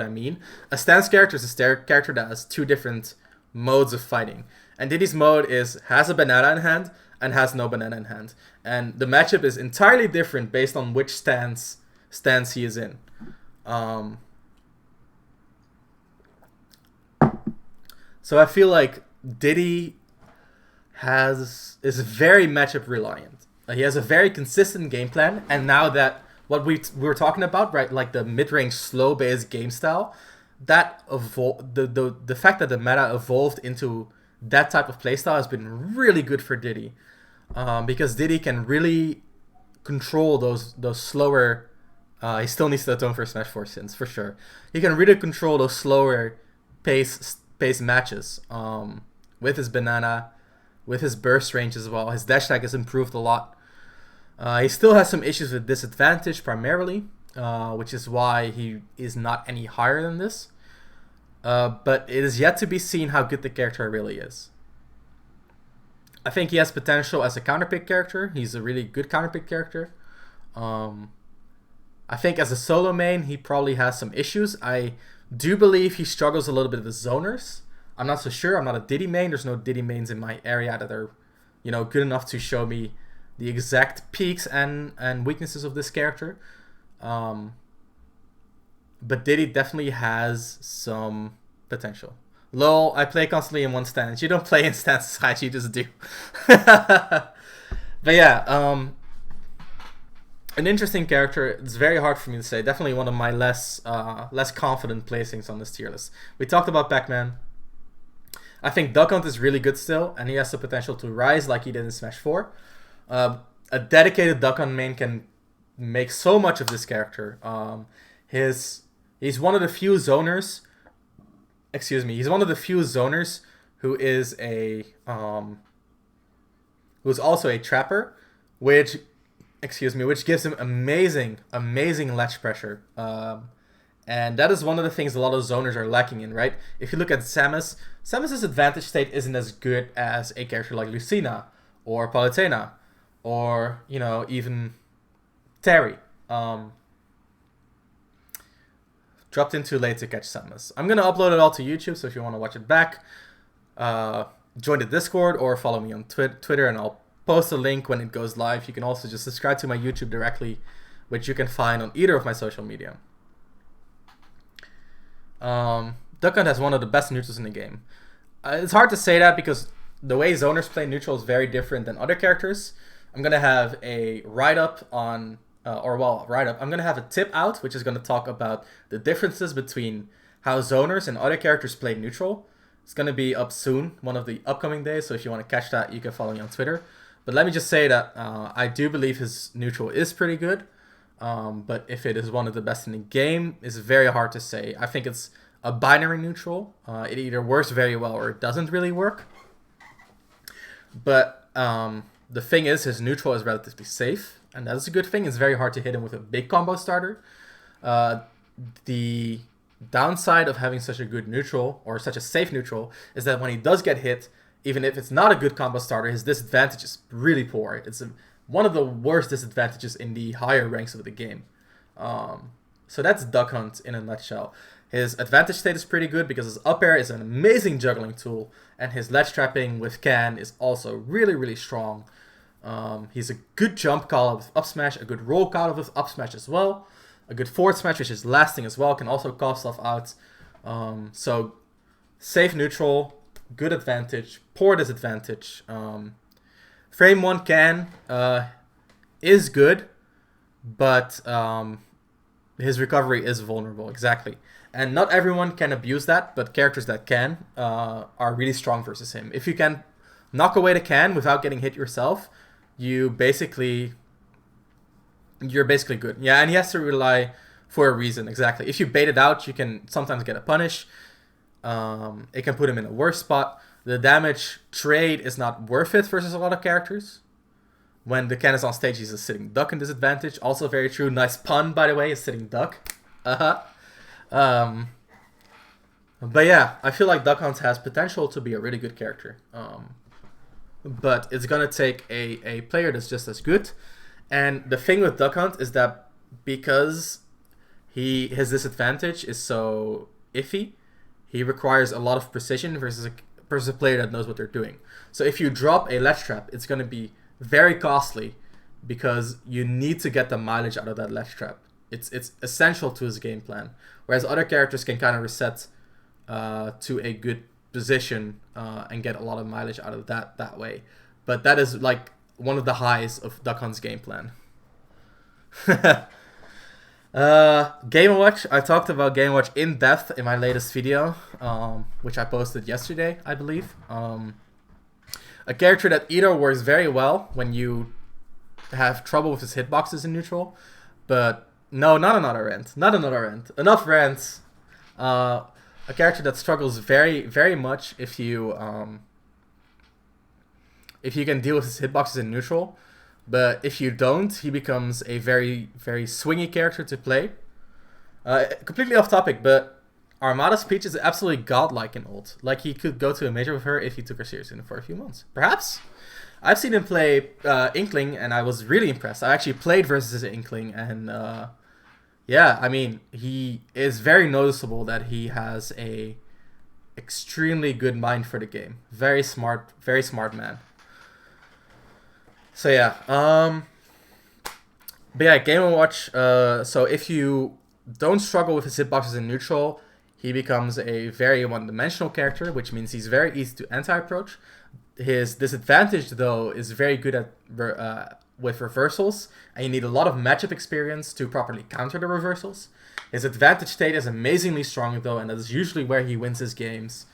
mean. A stance character is a character that has two different modes of fighting. And Diddy's mode has a banana in hand and has no banana in hand. And the matchup is entirely different based on which stance stance he is in. Um, so I feel like Diddy is very matchup reliant. He has a very consistent game plan, and now that what we were talking about, right, like the mid range slow based game style, the fact that the meta evolved into that type of playstyle has been really good for Diddy, because Diddy can really control those slower. He still needs to atone for Smash 4 sins for sure. He can really control those slower pace matches with his banana, with his burst range as well. His dash tag has improved a lot. He still has some issues with disadvantage primarily, which is why he is not any higher than this. But it is yet to be seen how good the character really is. I think he has potential as a counterpick character. He's a really good counterpick character. I think as a solo main, he probably has some issues. I do believe he struggles a little bit with zoners. I'm not so sure. I'm not a Diddy main. There's no Diddy mains in my area that are, good enough to show me the exact peaks and weaknesses of this character. But Diddy definitely has some potential. Lol, I play constantly in one stance. You don't play in stances, Hyde, you just do. But yeah, an interesting character. It's very hard for me to say. Definitely one of my less confident placings on this tier list. We talked about Pac-Man. I think Duck Hunt is really good still, and he has the potential to rise like he did in Smash 4. A dedicated Duck Hunt main can make so much of this character. He's one of the few zoners. Excuse me. He's one of the few zoners who is who's also a trapper, which gives him amazing ledge pressure. And that is one of the things a lot of zoners are lacking in, right? If you look at Samus's advantage state isn't as good as a character like Lucina or Palutena or, even Terry. Dropped in too late to catch Samus. I'm going to upload it all to YouTube, so if you want to watch it back, join the Discord or follow me on Twitter, and I'll post a link when it goes live. You can also just subscribe to my YouTube directly, which you can find on either of my social media. Duck Hunt has one of the best neutrals in the game. It's hard to say that because the way zoners play neutral is very different than other characters. I'm going to have a write-up on... I'm going to have a tip out, which is going to talk about the differences between how zoners and other characters play neutral. It's going to be up soon, one of the upcoming days, so if you want to catch that, you can follow me on Twitter. But let me just say that I do believe his neutral is pretty good, but if it is one of the best in the game, is very hard to say. I think it's a binary neutral. It either works very well or it doesn't really work. But the thing is, his neutral is relatively safe. And that's a good thing. It's very hard to hit him with a big combo starter. The downside of having such a good neutral, or such a safe neutral, is that when he does get hit, even if it's not a good combo starter, his disadvantage is really poor. It's one of the worst disadvantages in the higher ranks of the game. So that's Duck Hunt in a nutshell. His advantage state is pretty good because his up air is an amazing juggling tool, and his ledge trapping with Can is also really, really strong. He's a good jump call with up smash, a good roll call with up smash as well, a good forward smash which is lasting as well, can also call stuff out. So safe neutral, good advantage, poor disadvantage. Frame 1 Can is good, but his recovery is vulnerable, exactly. And not everyone can abuse that, but characters that can are really strong versus him. If you can knock away the Can without getting hit yourself, you're basically good. Yeah, and he has to rely for a reason, exactly. If you bait it out, you can sometimes get a punish. It can put him in a worse spot. The damage trade is not worth it versus a lot of characters. When the Can is on stage, he's a sitting duck in disadvantage. Also very true. Nice pun, by the way, a sitting duck. But yeah, I feel like Duck Hunt has potential to be a really good character. But it's going to take a player that's just as good. And the thing with Duck Hunt is that because his disadvantage is so iffy, he requires a lot of precision versus a player that knows what they're doing. So if you drop a ledge trap, it's going to be very costly because you need to get the mileage out of that ledge trap. it's essential to his game plan. Whereas other characters can kind of reset to a good position and get a lot of mileage out of that way. But that is like one of the highs of Duck Hunt's game plan. Game & Watch. I talked about Game & Watch in depth in my latest video, which I posted yesterday, I believe. A character that either works very well when you have trouble with his hitboxes in neutral, but no, not another rant. Not another rant. Enough rants. A character that struggles very, very much if you can deal with his hitboxes in neutral. But if you don't, he becomes a very, very swingy character to play. Completely off topic, but Armada's Peach is absolutely godlike in ult. Like, he could go to a major with her if he took her seriously for a few months. Perhaps? I've seen him play Inkling, and I was really impressed. I actually played versus Inkling, and yeah, I mean, he is very noticeable that he has a extremely good mind for the game. Very smart man. So yeah, but yeah, Game & Watch. So if you don't struggle with his hitboxes in neutral, he becomes a very one-dimensional character, which means he's very easy to anti-approach. His disadvantage, though, is very good at with reversals, and you need a lot of matchup experience to properly counter the reversals. His advantage state is amazingly strong, though, and that is usually where he wins his games.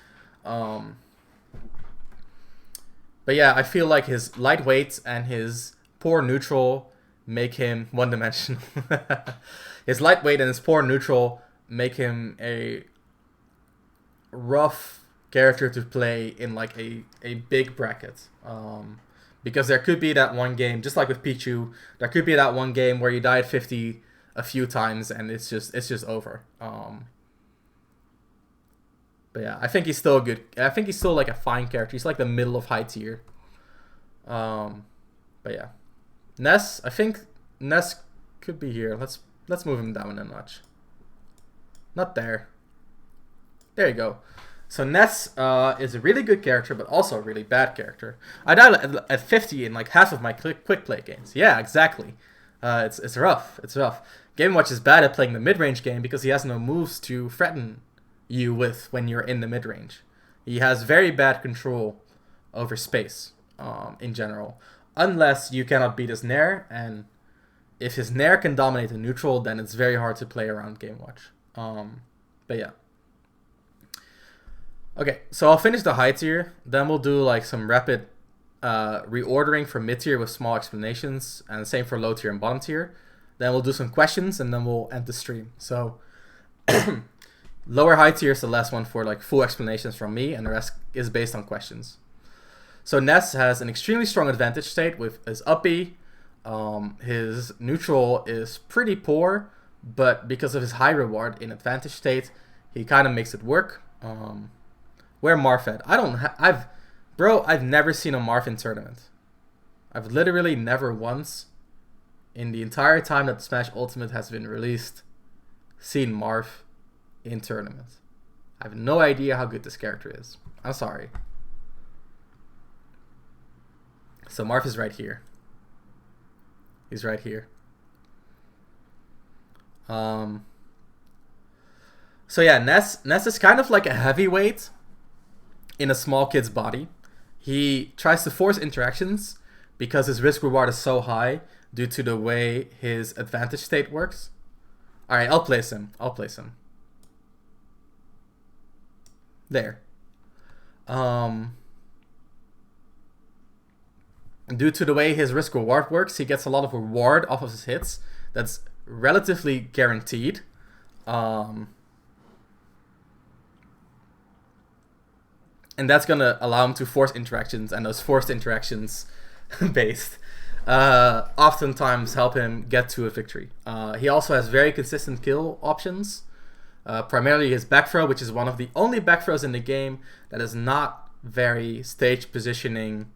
But yeah, I feel like his lightweight and his poor neutral make him one-dimensional. His lightweight and his poor neutral make him a rough character to play in like a big bracket. Because there could be that one game, just like with Pichu, there could be that one game where you die at 50 a few times and it's just over. But yeah, I think he's still like a fine character. He's like the middle of high tier. But yeah, Ness. I think Ness could be here. Let's move him down a notch. Not there. There you go. So Ness is a really good character, but also a really bad character. I died at 50 in like half of my quick play games. Yeah, exactly. It's rough. It's rough. Game & Watch is bad at playing the mid-range game because he has no moves to threaten you with when you're in the mid-range. He has very bad control over space in general, unless you cannot beat his Nair, and if his Nair can dominate the neutral, then it's very hard to play around Game & Watch. But yeah. Okay, so I'll finish the high tier, then we'll do like some rapid reordering for mid tier with small explanations, and the same for low tier and bottom tier. Then we'll do some questions, and then we'll end the stream. So lower high tier is the last one for like full explanations from me, and the rest is based on questions. So Ness has an extremely strong advantage state with his up B. His neutral is pretty poor, but because of his high reward in advantage state, he kind of makes it work. Where Marth at? I've never seen a Marth in tournament. I've literally never once, in the entire time that Smash Ultimate has been released, seen Marth in tournament. I have no idea how good this character is. I'm sorry. So Marth is right here. He's right here. So yeah, Ness is kind of like a heavyweight in a small kid's body. He tries to force interactions because his risk reward is so high due to the way his advantage state works. Alright, I'll place him. There. Due to the way his risk reward works, he gets a lot of reward off of his hits. That's relatively guaranteed. And that's gonna allow him to force interactions, and those forced interactions based oftentimes help him get to a victory. He also has very consistent kill options. Primarily his back throw, which is one of the only back throws in the game that is not very stage positioning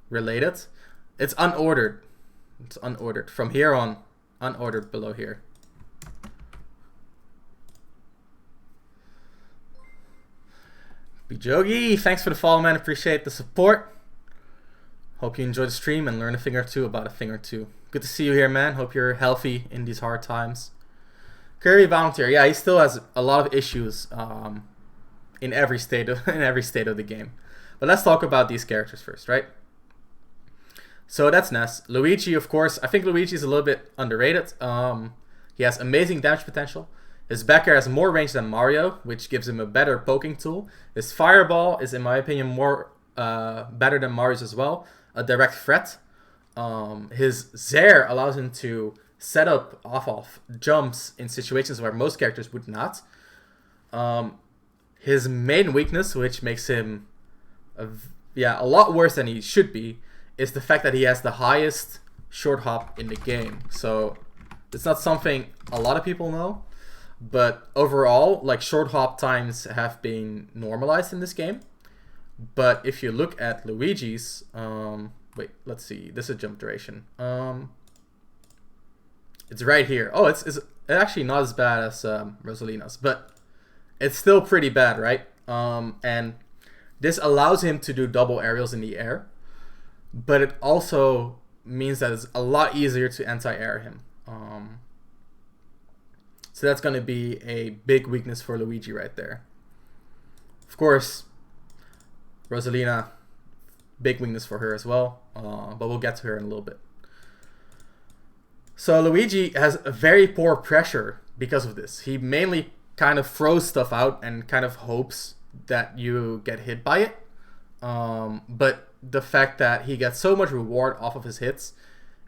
related. It's unordered. From here on, unordered below here. Bijogi, thanks for the follow, man. Appreciate the support. Hope you enjoyed the stream and learned a thing or two about a thing or two. Good to see you here, man. Hope you're healthy in these hard times. Kirby Volunteer, yeah, he still has a lot of issues in every state of the game. But let's talk about these characters first, right? So that's Ness. Luigi, of course, I think Luigi is a little bit underrated. He has amazing damage potential. His back air has more range than Mario, which gives him a better poking tool. His fireball is, in my opinion, more better than Mario's as well. A direct threat. His Zair allows him to set up off jumps in situations where most characters would not. His main weakness, which makes him a lot worse than he should be, is the fact that he has the highest short hop in the game. So it's not something a lot of people know, but overall, like, short hop times have been normalized in this game. But if you look at Luigi's, wait, let's see. This is jump duration. It's right here. Oh, it's actually not as bad as Rosalina's, but it's still pretty bad, right? And this allows him to do double aerials in the air, but it also means that it's a lot easier to anti-air him. So that's going to be a big weakness for Luigi right there. Of course, Rosalina, big weakness for her as well, but we'll get to her in a little bit. So Luigi has a very poor pressure because of this. He mainly kind of throws stuff out and kind of hopes that you get hit by it. But the fact that he gets so much reward off of his hits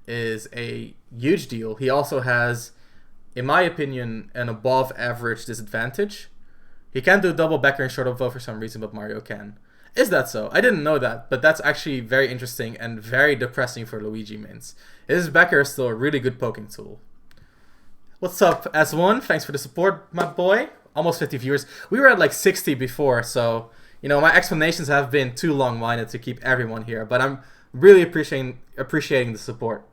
is a huge deal. He also has, in my opinion, an above average disadvantage. He can't do double backer and short up for some reason, but Mario can. Is that so? I didn't know that, but that's actually very interesting and very depressing for Luigi mains. His backer is still a really good poking tool. What's up, S1? Thanks for the support, my boy. Almost 50 viewers. We were at like 60 before, so, you know, my explanations have been too long-winded to keep everyone here, but I'm really appreciating the support.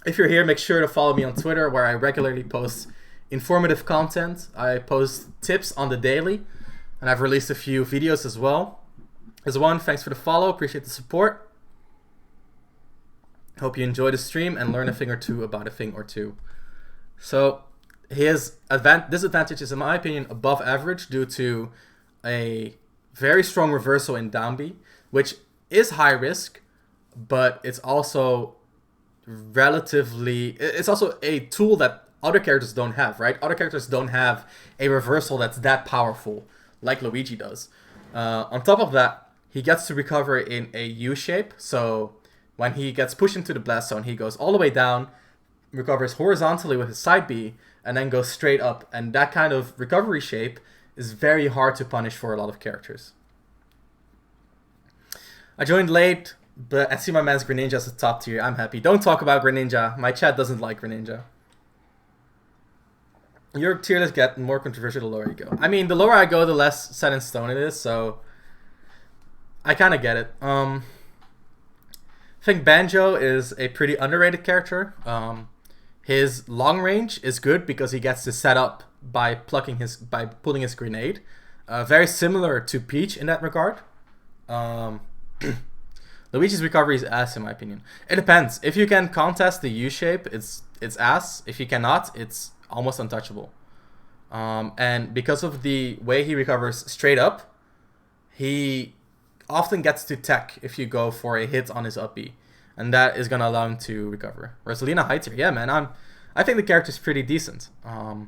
If you're here, make sure to follow me on Twitter, where I regularly post informative content. I post tips on the daily, and I've released a few videos as well. As one, thanks for the follow. Appreciate the support. Hope you enjoy the stream and learn a thing or two about a thing or two. So his disadvantage is, in my opinion, above average due to a very strong reversal in down B, which is high risk, but it's also it's also a tool that other characters don't have, right? Other characters don't have a reversal that's that powerful like Luigi does. On top of that, he gets to recover in a U shape, so when he gets pushed into the blast zone, he goes all the way down, recovers horizontally with his side B, and then goes straight up. And that kind of recovery shape is very hard to punish for a lot of characters. I joined late, but I see my man's Greninja as a top tier. I'm happy. Don't talk about Greninja. My chat doesn't like Greninja. Your tier list get more controversial the lower you go. I mean, the lower I go, the less set in stone it is, so I kind of get it. I think Banjo is a pretty underrated character. His long range is good because he gets to set up by pulling his grenade. Very similar to Peach in that regard. Luigi's recovery is ass, in my opinion. It depends. If you can contest the U shape, it's ass. If you cannot, it's almost untouchable. And because of the way he recovers straight up, he often gets to tech if you go for a hit on his up B, and that is gonna allow him to recover. Rosalina high tier, yeah, man. I think the character's pretty decent. But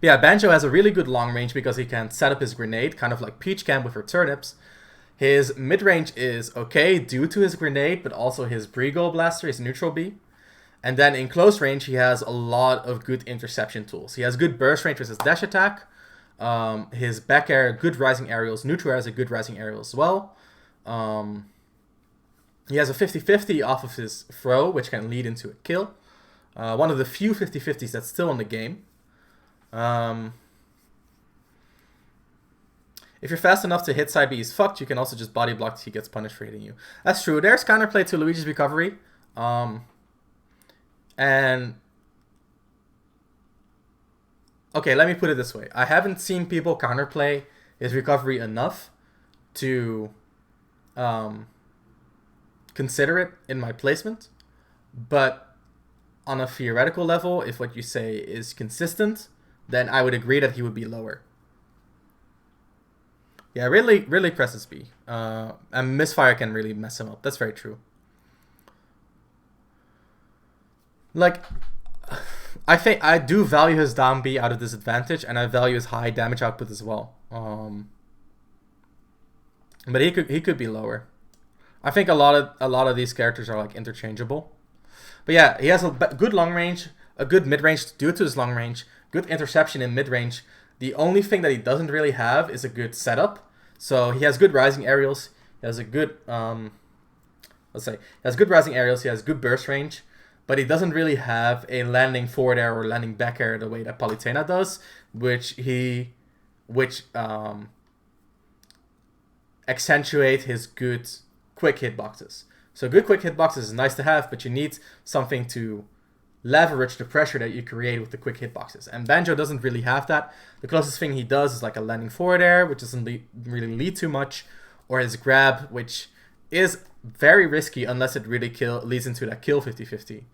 yeah, Banjo has a really good long range because he can set up his grenade, kind of like Peach can with her turnips. His mid range is okay due to his grenade, but also his Brigo Blaster, his neutral B. And then in close range, he has a lot of good interception tools. He has good burst range with his dash attack. His back air, good rising aerials. Neutral air has a good rising aerial as well. He has a 50-50 off of his throw, which can lead into a kill. One of the few 50-50s that's still in the game. If you're fast enough to hit side B, he's fucked. You can also just body block till he gets punished for hitting you. That's true. There's counterplay to Luigi's recovery. And okay, let me put it this way. I haven't seen people counterplay his recovery enough to consider it in my placement. But on a theoretical level, if what you say is consistent, then I would agree that he would be lower. Yeah, really presses B. And misfire can really mess him up. That's very true. Like, I think I do value his down B out of disadvantage, and I value his high damage output as well. But he could be lower. I think a lot of these characters are like interchangeable. But yeah, he has a good long range, a good mid range due to his long range, good interception in mid range. The only thing that he doesn't really have is a good setup. So he has good rising aerials. He has a good he has good rising aerials. He has good burst range, but he doesn't really have a landing forward air or landing back air the way that Palutena does, which accentuate his good quick hitboxes. So good quick hitboxes is nice to have, but you need something to leverage the pressure that you create with the quick hitboxes. And Banjo doesn't really have that. The closest thing he does is like a landing forward air, which doesn't really lead too much, or his grab, which is very risky unless it really leads into that kill 50-50.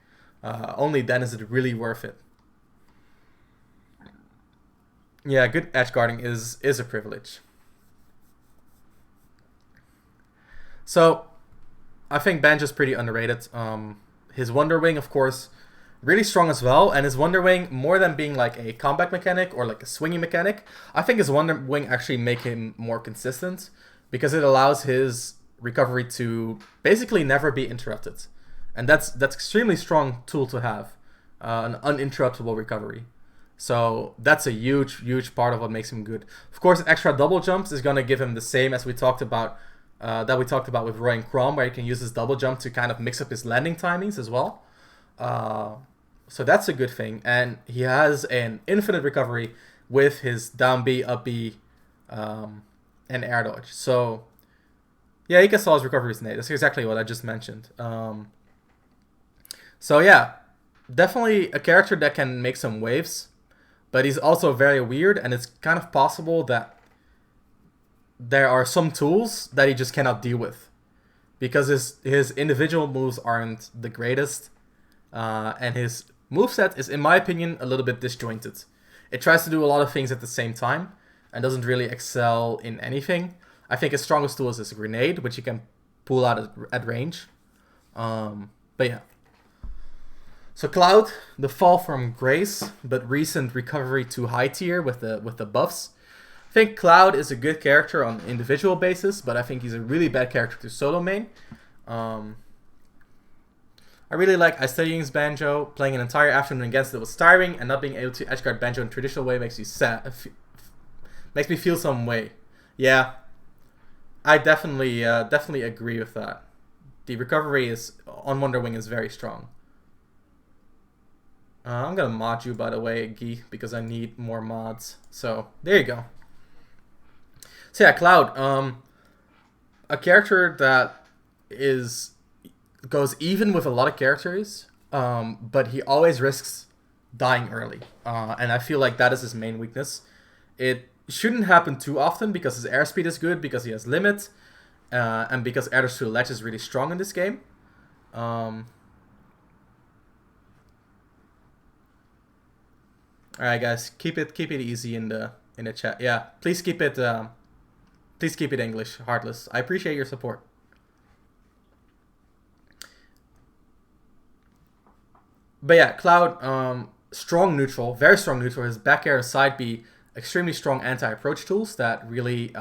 Only then is it really worth it. Yeah, good edge guarding is a privilege. So, I think Banjo's pretty underrated. His Wonder Wing, of course, really strong as well. And his Wonder Wing, more than being like a comeback mechanic or like a swinging mechanic, I think his Wonder Wing actually make him more consistent because it allows his recovery to basically never be interrupted. And that's extremely strong tool to have, an uninterruptible recovery. So that's a huge part of what makes him good. Of course, extra double jumps is going to give him the same as we talked about with Roy and Crom, where he can use his double jump to kind of mix up his landing timings as well. So that's a good thing. And he has an infinite recovery with his down B, up B, and air dodge. So yeah, he can solve his recoveries innate. That's exactly what I just mentioned. So yeah, definitely a character that can make some waves, but he's also very weird, and it's kind of possible that there are some tools that he just cannot deal with because his individual moves aren't the greatest, and his moveset is, in my opinion, a little bit disjointed. It tries to do a lot of things at the same time and doesn't really excel in anything. I think his strongest tool is his grenade, which he can pull out at range. But yeah. So Cloud, the fall from grace, but recent recovery to high tier with the buffs. I think Cloud is a good character on an individual basis, but I think he's a really bad character to solo main. I really like Aesthetics Banjo. Playing an entire afternoon against it was tiring, and not being able to edgeguard Banjo in traditional way makes you sad. Makes me feel some way. Yeah, I definitely agree with that. The recovery on Wonder Wing is very strong. I'm gonna mod you, by the way, Guy, because I need more mods. So there you go. So yeah, Cloud, a character that goes even with a lot of characters, but he always risks dying early, and I feel like that is his main weakness. It shouldn't happen too often because his airspeed is good, because he has limit, and because air to ledge is really strong in this game. All right, guys, keep it easy in the chat. Yeah, please keep it English, Heartless. I appreciate your support. But yeah, Cloud, strong neutral, very strong neutral. His back air and side B, extremely strong anti-approach tools that really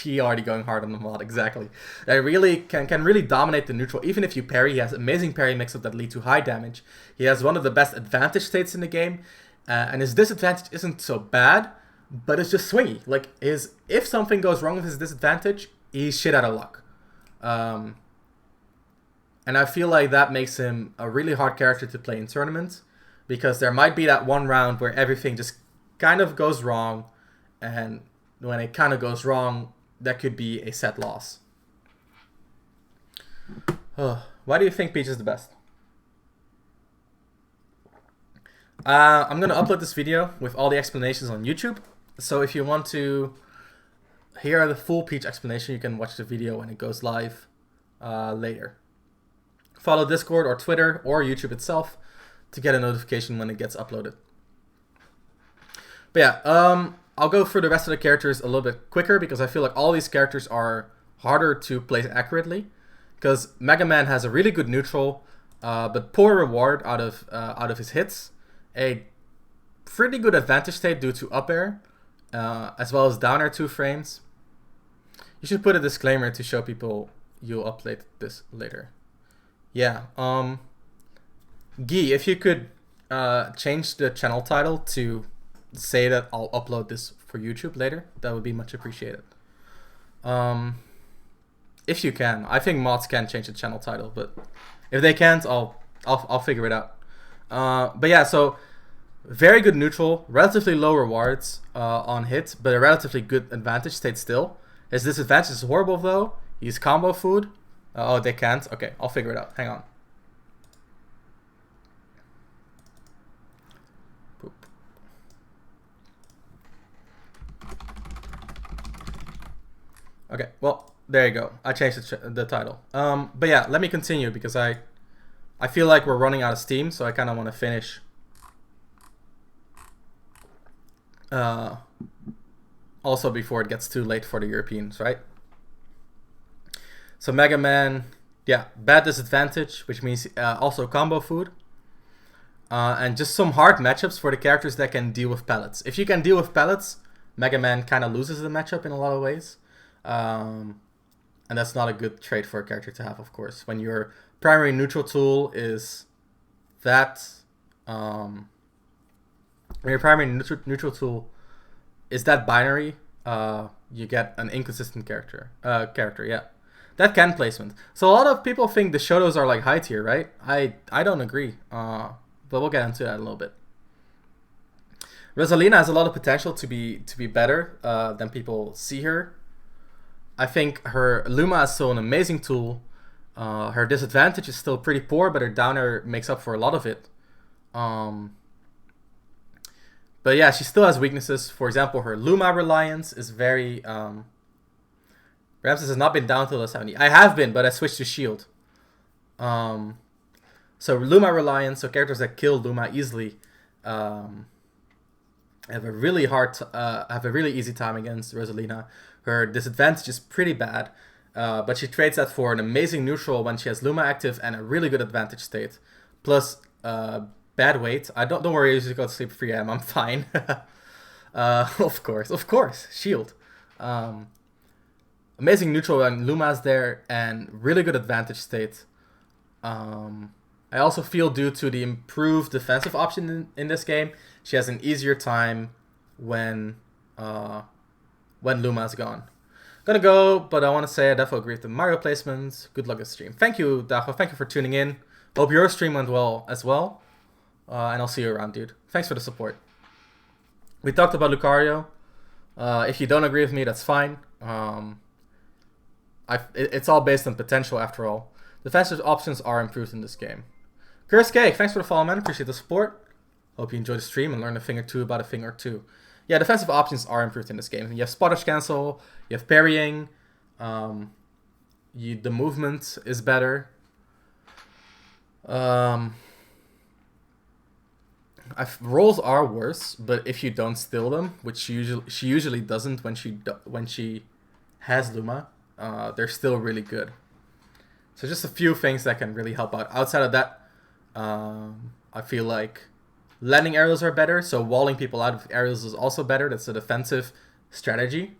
he already going hard on the mod, exactly. That really can really dominate the neutral. Even if you parry, he has amazing parry mix-up that lead to high damage. He has one of the best advantage states in the game, and his disadvantage isn't so bad, but it's just swingy. Like, if something goes wrong with his disadvantage, he's shit out of luck. And I feel like that makes him a really hard character to play in tournaments, because there might be that one round where everything just kind of goes wrong, and when it kind of goes wrong, that could be a set loss. Why do you think Peach is the best? I'm going to upload this video with all the explanations on YouTube. So if you want to hear the full Peach explanation, you can watch the video when it goes live later. Follow Discord or Twitter or YouTube itself to get a notification when it gets uploaded. But yeah, I'll go through the rest of the characters a little bit quicker because I feel like all these characters are harder to place accurately. Because Mega Man has a really good neutral, but poor reward out of his hits. A pretty good advantage state due to up air, as well as down air 2 frames. You should put a disclaimer to show people you'll upload this later. Yeah. Guy, if you could change the channel title to say that I'll upload this for YouTube later, that would be much appreciated. If you can, I think mods can change the channel title, but if they can't, I'll figure it out. But yeah, so very good neutral, relatively low rewards on hit, but a relatively good advantage state still. His disadvantage is horrible though. He's combo food. Oh, they can't. Okay, I'll figure it out. Hang on. Boop. Okay, well, there you go. I changed the title. But yeah, let me continue because I feel like we're running out of steam, so I kind of want to finish. Also before it gets too late for the Europeans, right? So Mega Man, yeah, bad disadvantage, which means also combo food. And just some hard matchups for the characters that can deal with pellets. If you can deal with pellets, Mega Man kind of loses the matchup in a lot of ways. And that's not a good trait for a character to have, of course. When your primary neutral tool is that... when your primary neutral tool is that binary, you get an inconsistent character, yeah. That can placement. So a lot of people think the Shotos are like high tier, right? I don't agree, but we'll get into that in a little bit. Rosalina has a lot of potential to be better than people see her. I think her Luma is still an amazing tool. Her disadvantage is still pretty poor, but her downer makes up for a lot of it. But yeah, she still has weaknesses. For example, her Luma reliance is very... Ramses has not been down to the 70. I have been, but I switched to shield. So Luma reliance, so characters that kill Luma easily, have a really easy time against Rosalina. Her disadvantage is pretty bad, but she trades that for an amazing neutral when she has Luma active and a really good advantage state. Plus, bad weight. Don't worry, you just go to sleep 3 AM. I'm fine. Of course, shield. Amazing neutral when Luma's there and really good advantage state. I also feel due to the improved defensive option in this game, she has an easier time when Luma's gone. Gonna go, but I want to say I definitely agree with the Mario placements. Good luck at stream. Thank you, Dacho. Thank you for tuning in. Hope your stream went well as well. And I'll see you around, dude. Thanks for the support. We talked about Lucario. If you don't agree with me, that's fine. It's all based on potential after all. Defensive options are improved in this game. Curse Cake, thanks for the follow, man. Appreciate the support. Hope you enjoyed the stream and learned a thing or two about a thing or two. Yeah, defensive options are improved in this game. You have Spotter's Cancel, you have parrying, the movement is better. Rolls are worse, but if you don't steal them, which she usually doesn't when she has Luma, they're still really good. So just a few things that can really help out. Outside of that, I feel like landing aerials are better, so walling people out of aerials is also better. That's a defensive strategy.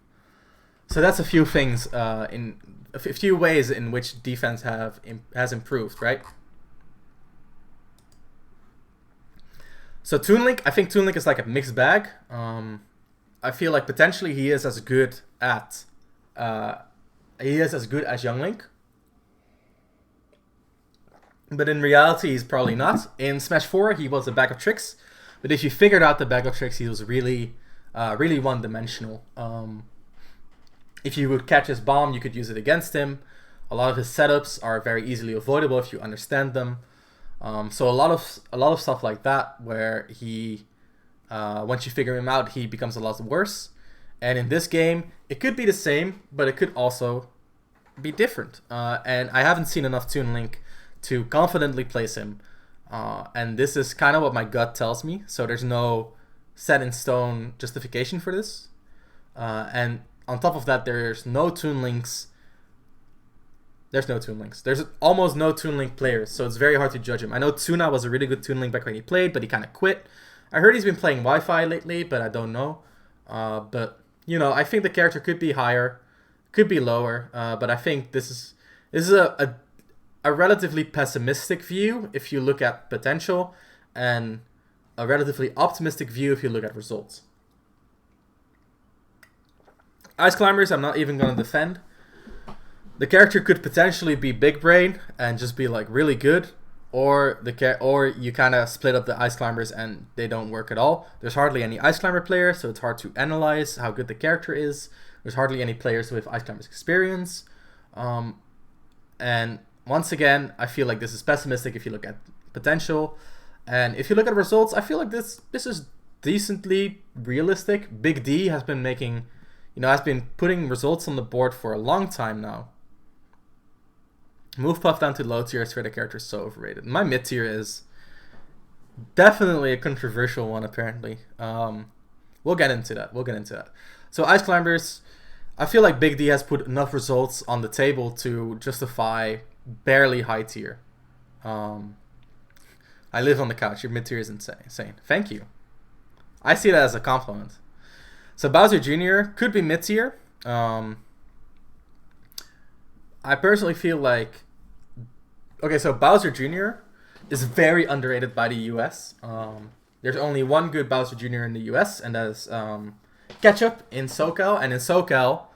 So that's a few things in a few ways in which defense has improved, right? So Toon Link, I think Toon Link is like a mixed bag. I feel like potentially he is as good as Young Link. But in reality, he's probably not. In Smash 4, he was a bag of tricks. But if you figured out the bag of tricks, he was really one-dimensional. If you would catch his bomb, you could use it against him. A lot of his setups are very easily avoidable if you understand them. So a lot of stuff like that, where he, once you figure him out, he becomes a lot worse. And in this game, it could be the same, but it could also be different. And I haven't seen enough Toon Link to confidently place him. And this is kind of what my gut tells me. So there's no set in stone justification for this. And on top of that, there's no Toon Links. There's no Toon Links. There's almost no Toon Link players, so it's very hard to judge him. I know Tuna was a really good Toon Link back when he played, but he kind of quit. I heard he's been playing Wi-Fi lately, but I don't know. But, you know, I think the character could be higher, could be lower, but I think this is a relatively pessimistic view if you look at potential, and a relatively optimistic view if you look at results. Ice Climbers, I'm not even going to defend. The character could potentially be big brain and just be like really good, or you kind of split up the Ice Climbers and they don't work at all. There's hardly any Ice Climber players, so it's hard to analyze how good the character is. There's hardly any players with Ice Climbers experience. And once again, I feel like this is pessimistic if you look at potential. And if you look at results, I feel like this is decently realistic. Big D has been making, has been putting results on the board for a long time now. Move Puff down to low tier. I swear the character is so overrated. My mid tier is definitely a controversial one, apparently. We'll get into that. So Ice Climbers, I feel like Big D has put enough results on the table to justify barely high tier. I live on the couch. Your mid tier is insane. Thank you. I see that as a compliment. So Bowser Jr. could be mid tier. I personally feel like, so Bowser Jr. is very underrated by the US. There's only one good Bowser Jr. in the US, and that is Ketchup in SoCal. And in SoCal,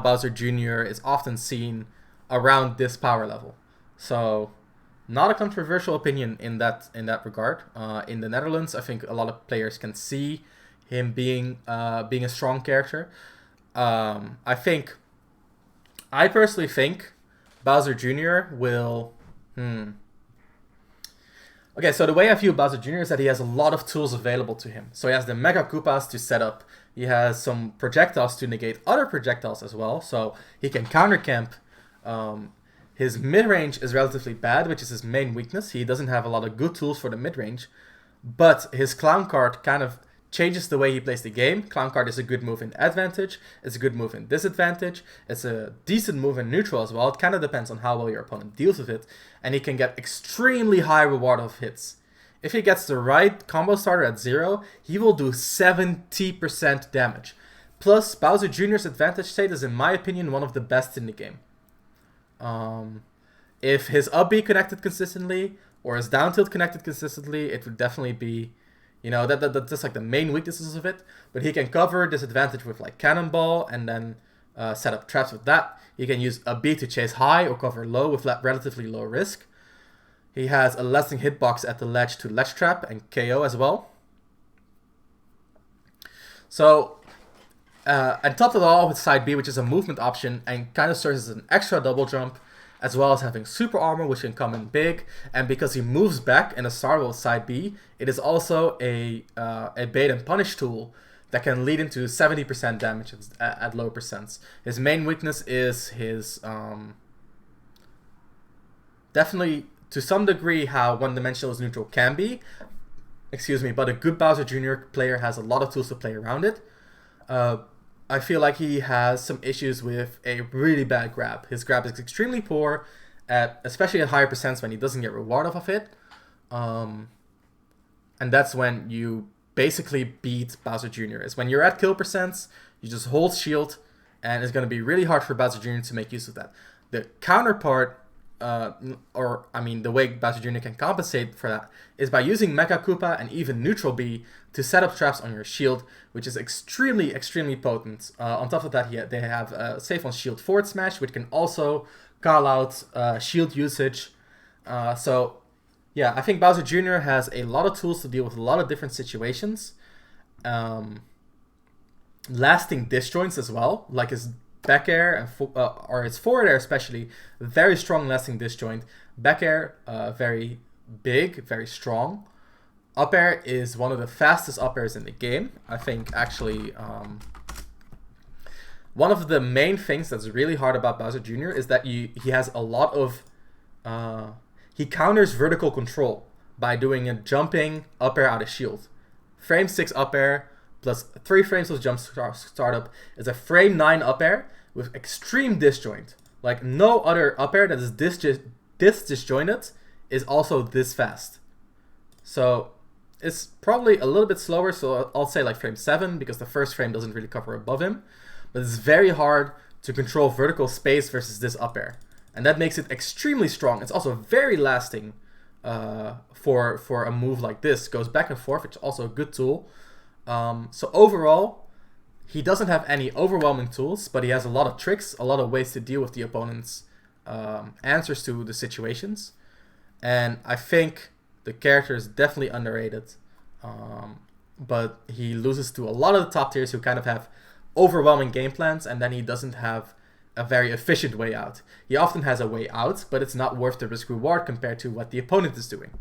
Bowser Jr. is often seen around this power level. So, not a controversial opinion in that regard. In the Netherlands, I think a lot of players can see him being a strong character. I personally think Bowser Jr. will... Okay, so the way I view Bowser Jr. is that he has a lot of tools available to him. So he has the Mega Koopas to set up. He has some projectiles to negate other projectiles as well. So he can counter camp. His mid-range is relatively bad, which is his main weakness. He doesn't have a lot of good tools for the mid-range. But his Clown card kind of changes the way he plays the game. Clown card is a good move in advantage. It's a good move in disadvantage. It's a decent move in neutral as well. It kind of depends on how well your opponent deals with it. And he can get extremely high reward of hits. If he gets the right combo starter at 0, he will do 70% damage. Plus, Bowser Jr.'s advantage state is, in my opinion, one of the best in the game. If his up B connected consistently, or his down tilt connected consistently, it would definitely be... that's like the main weaknesses of it. But he can cover disadvantage with like Cannonball and then set up traps with that. He can use a B to chase high or cover low with relatively low risk. He has a lasting hitbox at the ledge to ledge trap and KO as well. So, on top of it all with side B, which is a movement option and kind of serves as an extra double jump, as well as having super armor, which can come in big. And because he moves back in a start with side B, it is also a bait and punish tool that can lead into 70% damage at low percents. His main weakness is his definitely to some degree how one-dimensional his neutral can be. But a good Bowser Jr. player has a lot of tools to play around it. I feel like he has some issues with a really bad grab. His grab is extremely poor, especially at higher percents when he doesn't get reward off of it. And that's when you basically beat Bowser Jr. Is when you're at kill percents, you just hold shield, and it's going to be really hard for Bowser Jr. to make use of that. The counterpart, the way Bowser Jr. can compensate for that is by using Mecha Koopa and even Neutral B to set up traps on your shield, which is extremely, extremely potent. On top of that, they have Safe on Shield forward smash, which can also call out shield usage. I think Bowser Jr. has a lot of tools to deal with a lot of different situations. Lasting disjoints as well, like his back air and or his forward air especially, very strong lasting disjoint. Back air, very big, very strong. Up air is one of the fastest up airs in the game. I think actually one of the main things that's really hard about Bowser Jr. is that he has a lot of he counters vertical control by doing a jumping up air out of shield. Frame 6 up air plus 3 frames of jump startup is a frame 9 up air with extreme disjoint. Like no other up air that is this disjointed is also this fast. So it's probably a little bit slower, so I'll say like frame 7 because the first frame doesn't really cover above him. But it's very hard to control vertical space versus this up air. And that makes it extremely strong. It's also very lasting for a move like this. Goes back and forth, which is also a good tool. So overall, he doesn't have any overwhelming tools, but he has a lot of tricks, a lot of ways to deal with the opponent's answers to the situations. And I think the character is definitely underrated. But he loses to a lot of the top tiers who kind of have overwhelming game plans, and then he doesn't have a very efficient way out. He often has a way out, but it's not worth the risk reward compared to what the opponent is doing.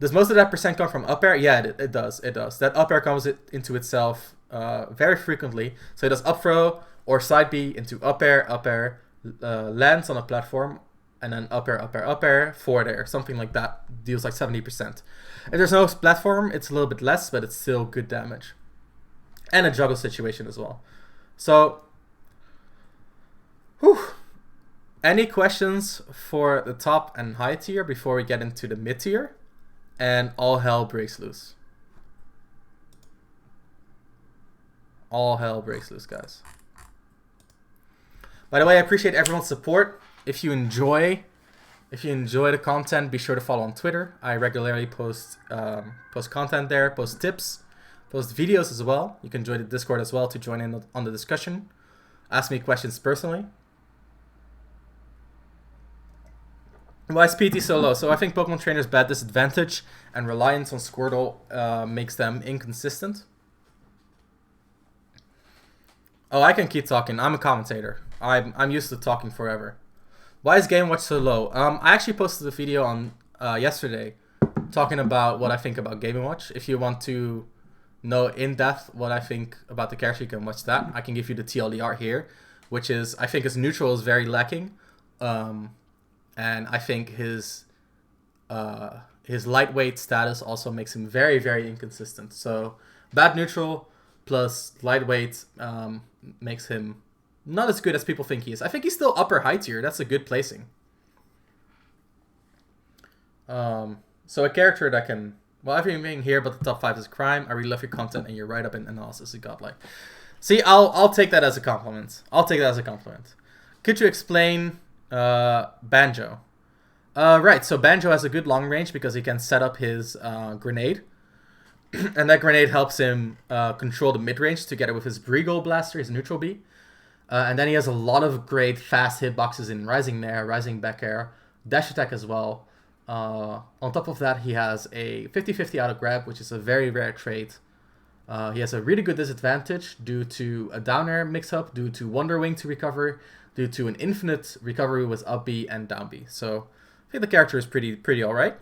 Does most of that percent come from up air? Yeah, it does. It does. That up air comes into itself very frequently. So it does up throw or side B into up air, lands on a platform, and then up air, forward air, something like that. Deals like 70%. If there's no platform, it's a little bit less, but it's still good damage. And a juggle situation as well. So, whew. Any questions for the top and high tier before we get into the mid tier? And all hell breaks loose. All hell breaks loose, guys. By the way, I appreciate everyone's support. If you enjoy the content, be sure to follow on Twitter. I regularly post content there, post tips, post videos as well. You can join the Discord as well to join in on the discussion. Ask me questions personally. Why is PT so low? So I think Pokemon Trainer's bad disadvantage and reliance on Squirtle makes them inconsistent. Oh, I can keep talking. I'm a commentator. I'm used to talking forever. Why is Game Watch so low? I actually posted a video on yesterday talking about what I think about Game Watch. If you want to know in depth what I think about the character, you can watch that. I can give you the TLDR here, which is I think his neutral is very lacking. And I think his lightweight status also makes him very, very inconsistent. So bad neutral plus lightweight makes him not as good as people think he is. I think he's still upper high tier. That's a good placing. So a character that can... Well, everything here but the top 5 is crime. I really love your content and your write-up and analysis is godlike. See, I'll take that as a compliment. Could you explain... Banjo. Right, so Banjo has a good long range because he can set up his grenade. And that grenade helps him control the mid-range together with his Brigo Blaster, his neutral B. And then he has a lot of great fast hitboxes in Rising Nair, Rising Back Air, Dash Attack as well. On top of that, he has a 50-50 auto grab, which is a very rare trait. He has a really good disadvantage due to a down air mix-up, due to Wonder Wing to recover, due to an infinite recovery with up B and down B. So I think the character is pretty alright.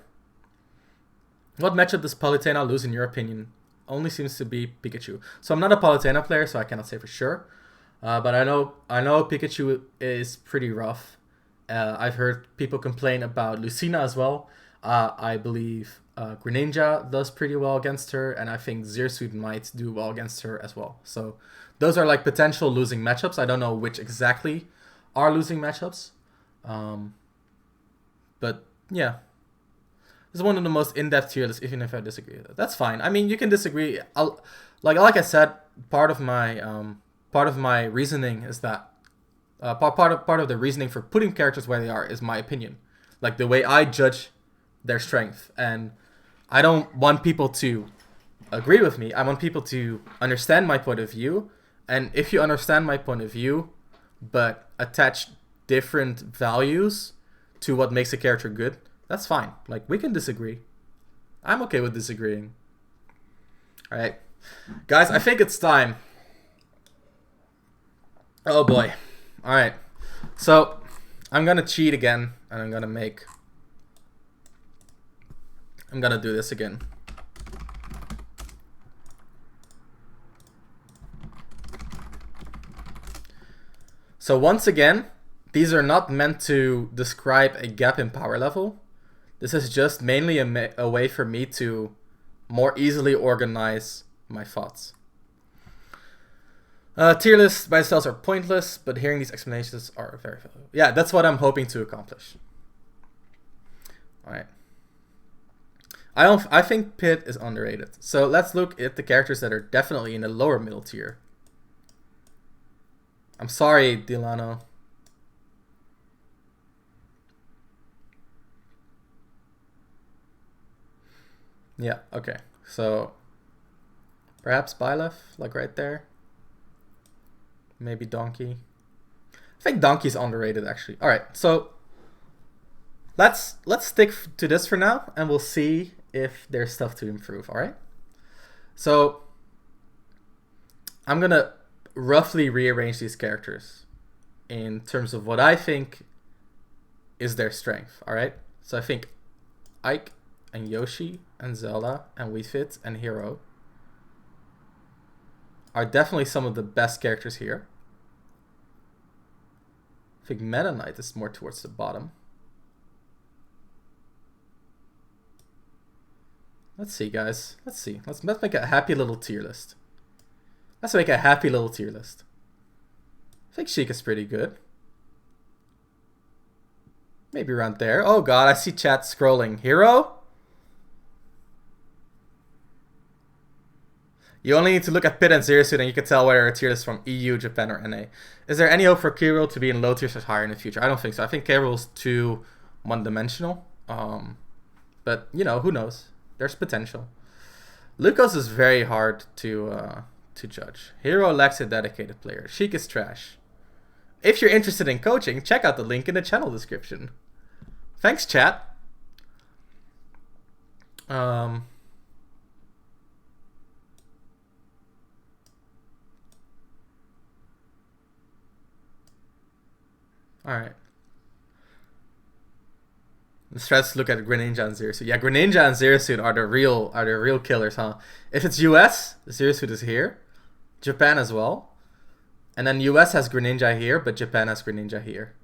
What matchup does Palutena lose in your opinion? Only seems to be Pikachu. So I'm not a Palutena player, so I cannot say for sure. But I know Pikachu is pretty rough. I've heard people complain about Lucina as well. I believe Greninja does pretty well against her, and I think Zersuit might do well against her as well. So those are like potential losing matchups. I don't know which exactly are losing matchups. But yeah. This is one of the most in-depth tier lists, even if I disagree with it. That's fine. I mean, you can disagree. Like I said, part of my reasoning is that part of the reasoning for putting characters where they are is my opinion, like the way I judge their strength, and I don't want people to agree with me. I want people to understand my point of view, and if you understand my point of view, but attach different values to what makes a character good, that's fine. Like, we can disagree. I'm okay with disagreeing. All right, guys, I think it's time. Oh boy. All right. So I'm going to cheat again, and I'm going to do this again. So once again, these are not meant to describe a gap in power level. This is just mainly a way for me to more easily organize my thoughts. Tier lists by themselves are pointless, but hearing these explanations are very valuable. Yeah, that's what I'm hoping to accomplish. Alright. I think Pit is underrated. So let's look at the characters that are definitely in the lower middle tier. I'm sorry, Delano. Yeah, okay. So perhaps Byleth, like right there. Maybe Donkey. I think Donkey's underrated actually. Alright, so let's stick to this for now, and we'll see if there's stuff to improve, alright? So I'm gonna roughly rearrange these characters in terms of what I think is their strength, alright? So I think Ike and Yoshi and Zelda and Wii Fit and Hero are definitely some of the best characters here. I think Meta Knight is more towards the bottom. Let's see, guys. Let's see. Let's make a happy little tier list. Let's make a happy little tier list. I think Sheik is pretty good. Maybe around there. Oh god, I see chat scrolling. Hero? You only need to look at Pit and Zero Suit and you can tell whether a tier list from EU, Japan, or NA. Is there any hope for K-Rool to be in low tiers or higher in the future? I don't think so. I think K-Rool's too one-dimensional. But, you know, who knows? There's potential. Lucas is very hard to judge. Hero lacks a dedicated player. Sheik is trash. If you're interested in coaching, check out the link in the channel description. Thanks, chat. Alright. Let's look at Greninja and Zero Suit. Yeah, Greninja and Zero Suit are the real killers, huh? If it's US, Zero Suit is here. Japan as well. And then US has Greninja here, but Japan has Greninja here.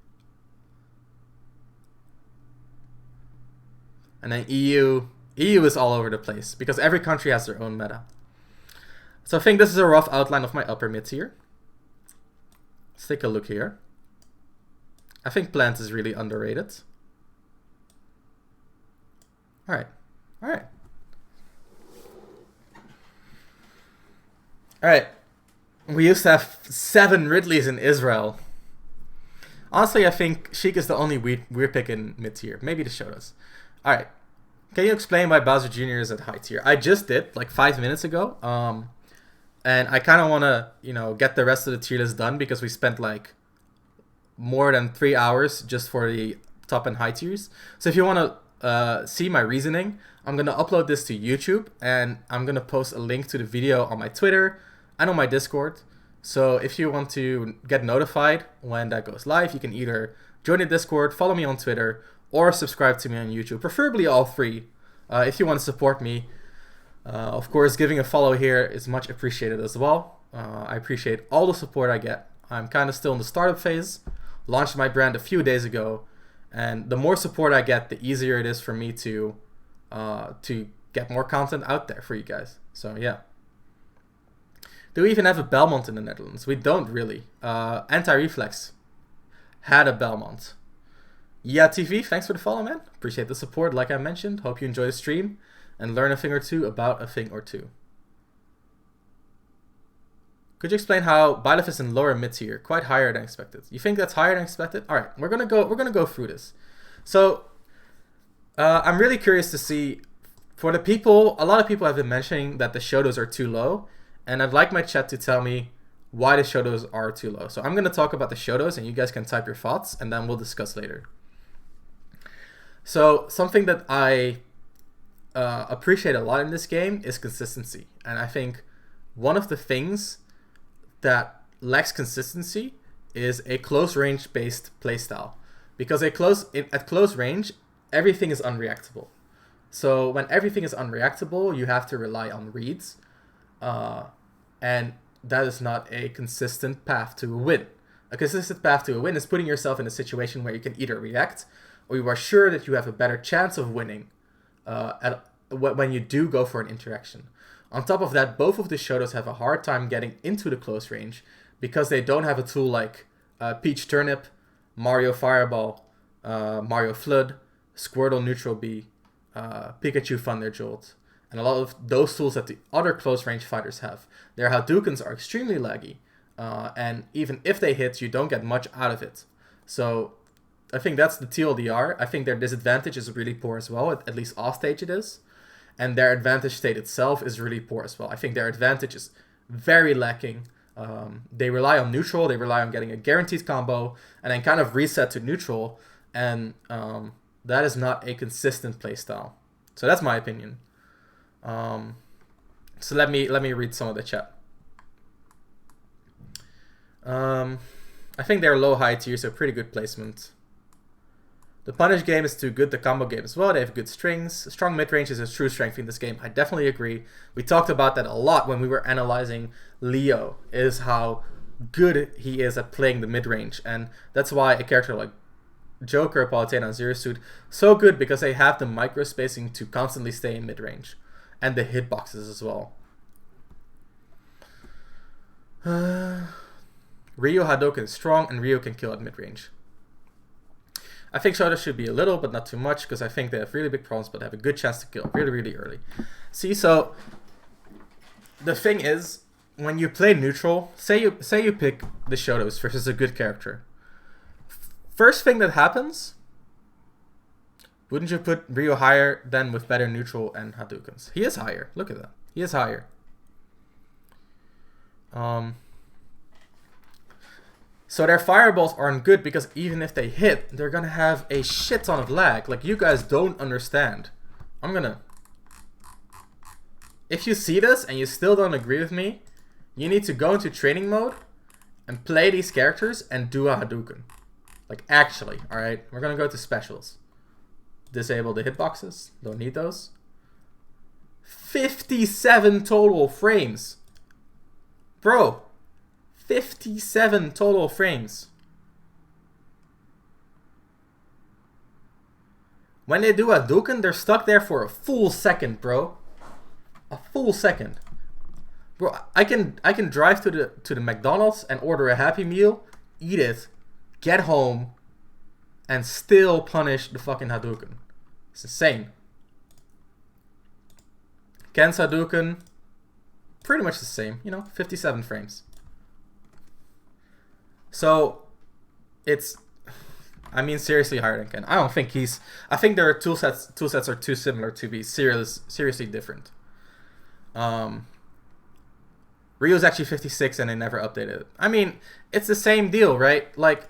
And then EU is all over the place because every country has their own meta. So I think this is a rough outline of my upper mid tier. Let's take a look here. I think Plant is really underrated. Alright. Alright. Alright. We used to have 7 Ridleys in Israel. Honestly, I think Sheik is the only weird pick in mid tier. Maybe the show does. Alright. Can you explain why Bowser Jr. is at high tier? I just did, like 5 minutes ago. And I kind of want to, you know, get the rest of the tier list done because we spent like more than 3 hours just for the top and high tiers. So if you want to see my reasoning, I'm going to upload this to YouTube and I'm going to post a link to the video on my Twitter and on my Discord. So if you want to get notified when that goes live, you can either join the Discord, follow me on Twitter, or subscribe to me on YouTube, preferably all 3 if you want to support me. Of course, giving a follow here is much appreciated as well. I appreciate all the support I get. I'm kind of still in the startup phase. Launched my brand a few days ago, and the more support I get, the easier it is for me to get more content out there for you guys. So yeah. Do we even have a Belmont in the Netherlands? We don't really. Anti-Reflex had a Belmont. Yeah, TV, thanks for the follow, man. Appreciate the support, like I mentioned. Hope you enjoy the stream and learn a thing or two about a thing or two. Could you explain how Byleth is in lower mid tier, quite higher than expected? You think that's higher than expected? All right, we're gonna go through this. So I'm really curious to see for the people. A lot of people have been mentioning that the Shotos are too low, and I'd like my chat to tell me why the Shotos are too low. So I'm gonna talk about the Shotos, and you guys can type your thoughts, and then we'll discuss later. So something that I appreciate a lot in this game is consistency, and I think one of the things that lacks consistency is a close range based playstyle, because at close range everything is unreactable. So when everything is unreactable, you have to rely on reads, and that is not a consistent path to a win. A consistent path to a win is putting yourself in a situation where you can either react, or you are sure that you have a better chance of winning when you do go for an interaction. On top of that, both of the Shotos have a hard time getting into the close range because they don't have a tool like Peach Turnip, Mario Fireball, Mario Flood, Squirtle Neutral Bee, Pikachu Thunder Jolt, and a lot of those tools that the other close range fighters have. Their Hadoukens are extremely laggy, and even if they hit, you don't get much out of it. So I think that's the TLDR. I think their disadvantage is really poor as well, at least off stage it is. And their advantage state itself is really poor as well. I think their advantage is very lacking. They rely on neutral, they rely on getting a guaranteed combo, and then kind of reset to neutral, and that is not a consistent playstyle. So that's my opinion. So let me read some of the chat. I think they're low high tier, so pretty good placement. The punish game is too good, the combo game as well. They have good strings. Strong mid-range is a true strength in this game. I definitely agree. We talked about that a lot when we were analyzing Leo, is how good he is at playing the mid-range. And that's why a character like Joker, Palutena, and Zero Suit so good, because they have the micro spacing to constantly stay in mid-range. And the hitboxes as well. Ryu Hadouken is strong, and Ryu can kill at mid-range. I think Shoto should be a little, but not too much, because I think they have really big problems, but have a good chance to kill really, really early. See, so the thing is, when you play neutral, say you pick the Shotos versus a good character. First thing that happens, wouldn't you put Ryu higher than with better neutral and Hadoukens? He is higher. Look at that. He is higher. So their fireballs aren't good because even if they hit, they're gonna have a shit ton of lag. Like, you guys don't understand. If you see this and you still don't agree with me, you need to go into training mode and play these characters and do a Hadouken. Like, actually, alright? We're gonna go to specials. Disable the hitboxes. Don't need those. 57 total frames. Bro. 57 total frames. When they do a Hadouken, they're stuck there for a full second, bro. A full second. Bro, I can drive to the McDonald's and order a Happy Meal, eat it, get home, and still punish the fucking Hadouken. It's insane. Ken's Hadouken, pretty much the same, 57 frames. So, it's, seriously higher than Ken. I don't think he's, I think their tool sets are too similar to be seriously different. Ryu's actually 56 and they never updated it. It's the same deal, right? Like,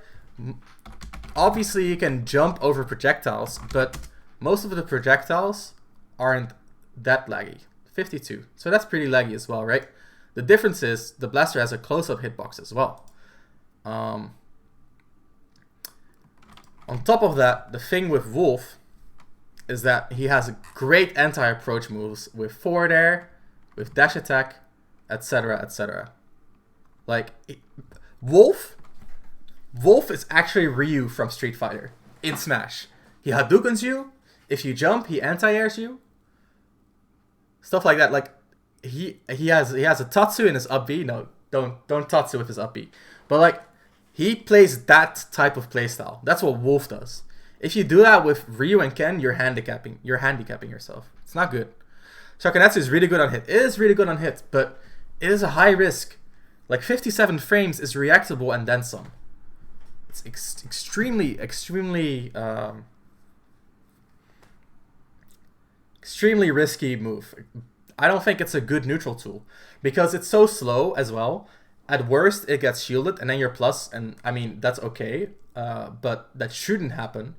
obviously you can jump over projectiles, but most of the projectiles aren't that laggy. 52. So that's pretty laggy as well, right? The difference is the blaster has a close-up hitbox as well. On top of that, the thing with Wolf is that he has great anti-approach moves with forward air, with dash attack, etc., etc. Like, Wolf is actually Ryu from Street Fighter in Smash. He Hadoukens you. If you jump, he anti-airs you. Stuff like that. Like, he has a Tatsu in his up B. No, don't Tatsu with his up B. But like, he plays that type of playstyle. That's what Wolf does. If you do that with Ryu and Ken, you're handicapping yourself. It's not good. Shakunetsu is really good on hit. It is really good on hit, but it is a high risk. Like, 57 frames is reactable and then some. It's extremely risky move. I don't think it's a good neutral tool because it's so slow as well. At worst, it gets shielded, and then you're plus, and that's okay, but that shouldn't happen.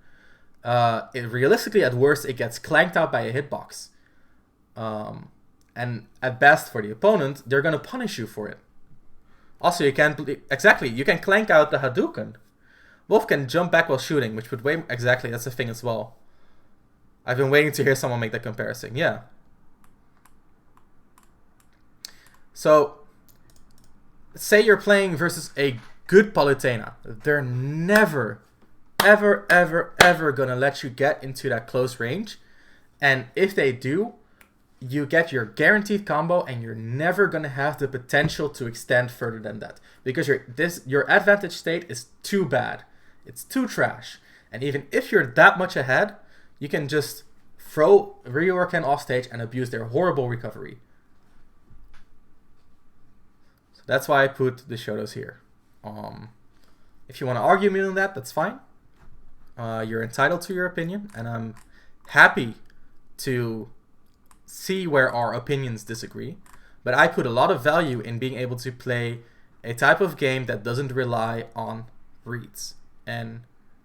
Realistically, at worst, it gets clanked out by a hitbox. And at best, for the opponent, they're going to punish you for it. Also, you can clank out the Hadouken. Wolf can jump back while shooting, which would weigh, exactly, that's the thing as well. I've been waiting to hear someone make that comparison, yeah. So, say you're playing versus a good Palutena, they're never, ever, ever, ever gonna let you get into that close range. And if they do, you get your guaranteed combo, and you're never gonna have the potential to extend further than that, because your advantage state is too bad. It's too trash. And even if you're that much ahead, you can just throw Ryu or Ken off stage and abuse their horrible recovery. So that's why I put the Shotos here. If you want to argue me on that, that's fine. You're entitled to your opinion, and I'm happy to see where our opinions disagree. But I put a lot of value in being able to play a type of game that doesn't rely on reads. And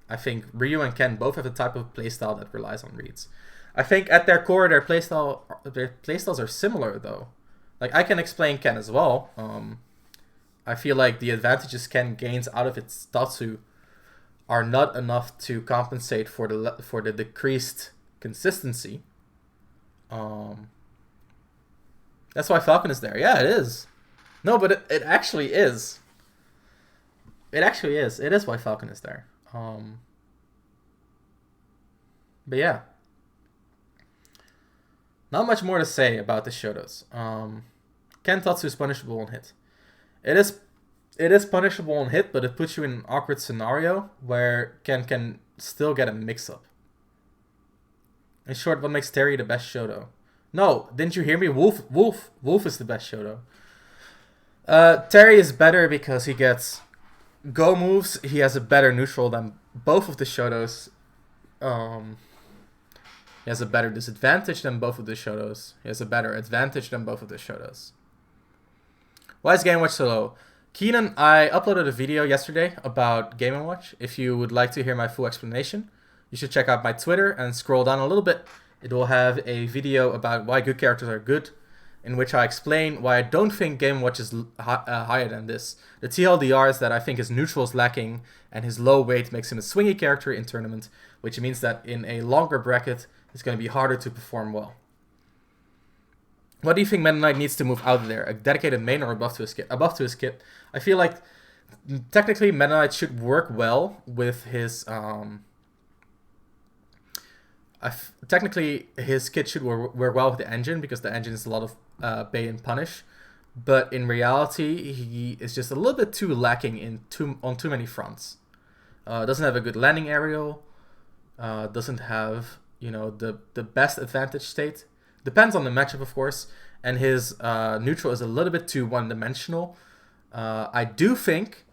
I think Ryu and Ken both have a type of playstyle that relies on reads. I think at their core, their playstyles are similar, though. Like, I can explain Ken as well. I feel like the advantages Ken gains out of its Tatsu are not enough to compensate for the decreased consistency. That's why Falcon is there. Yeah, it is. No, but it actually is. It actually is. It is why Falcon is there. But yeah. Not much more to say about the Shotos. Ken Tatsu is punishable on hit. It is punishable on hit, but it puts you in an awkward scenario where Ken can still get a mix-up. In short, what makes Terry the best Shoto? No, didn't you hear me? Wolf is the best Shoto. Terry is better because he gets go moves. He has a better neutral than both of the Shotos. He has a better disadvantage than both of the Shotos. He has a better advantage than both of the Shotos. Why is Game Watch so low? Keenan, I uploaded a video yesterday about Game & Watch. If you would like to hear my full explanation, you should check out my Twitter and scroll down a little bit. It will have a video about why good characters are good, in which I explain why I don't think Game & Watch is higher than this. The TLDR is that I think his neutral is lacking, and his low weight makes him a swingy character in tournament, which means that in a longer bracket, it's going to be harder to perform well. What do you think Meta Knight needs to move out of there? A dedicated main or a buff to his kit? A buff to his kit. I feel like technically Meta Knight should work well with his... technically his kit should work well with the engine, because the engine is a lot of bait and punish. But in reality, he is just a little bit too lacking on too many fronts. Doesn't have a good landing aerial. Doesn't have, the best advantage state. Depends on the matchup, of course, and his neutral is a little bit too one-dimensional. I do think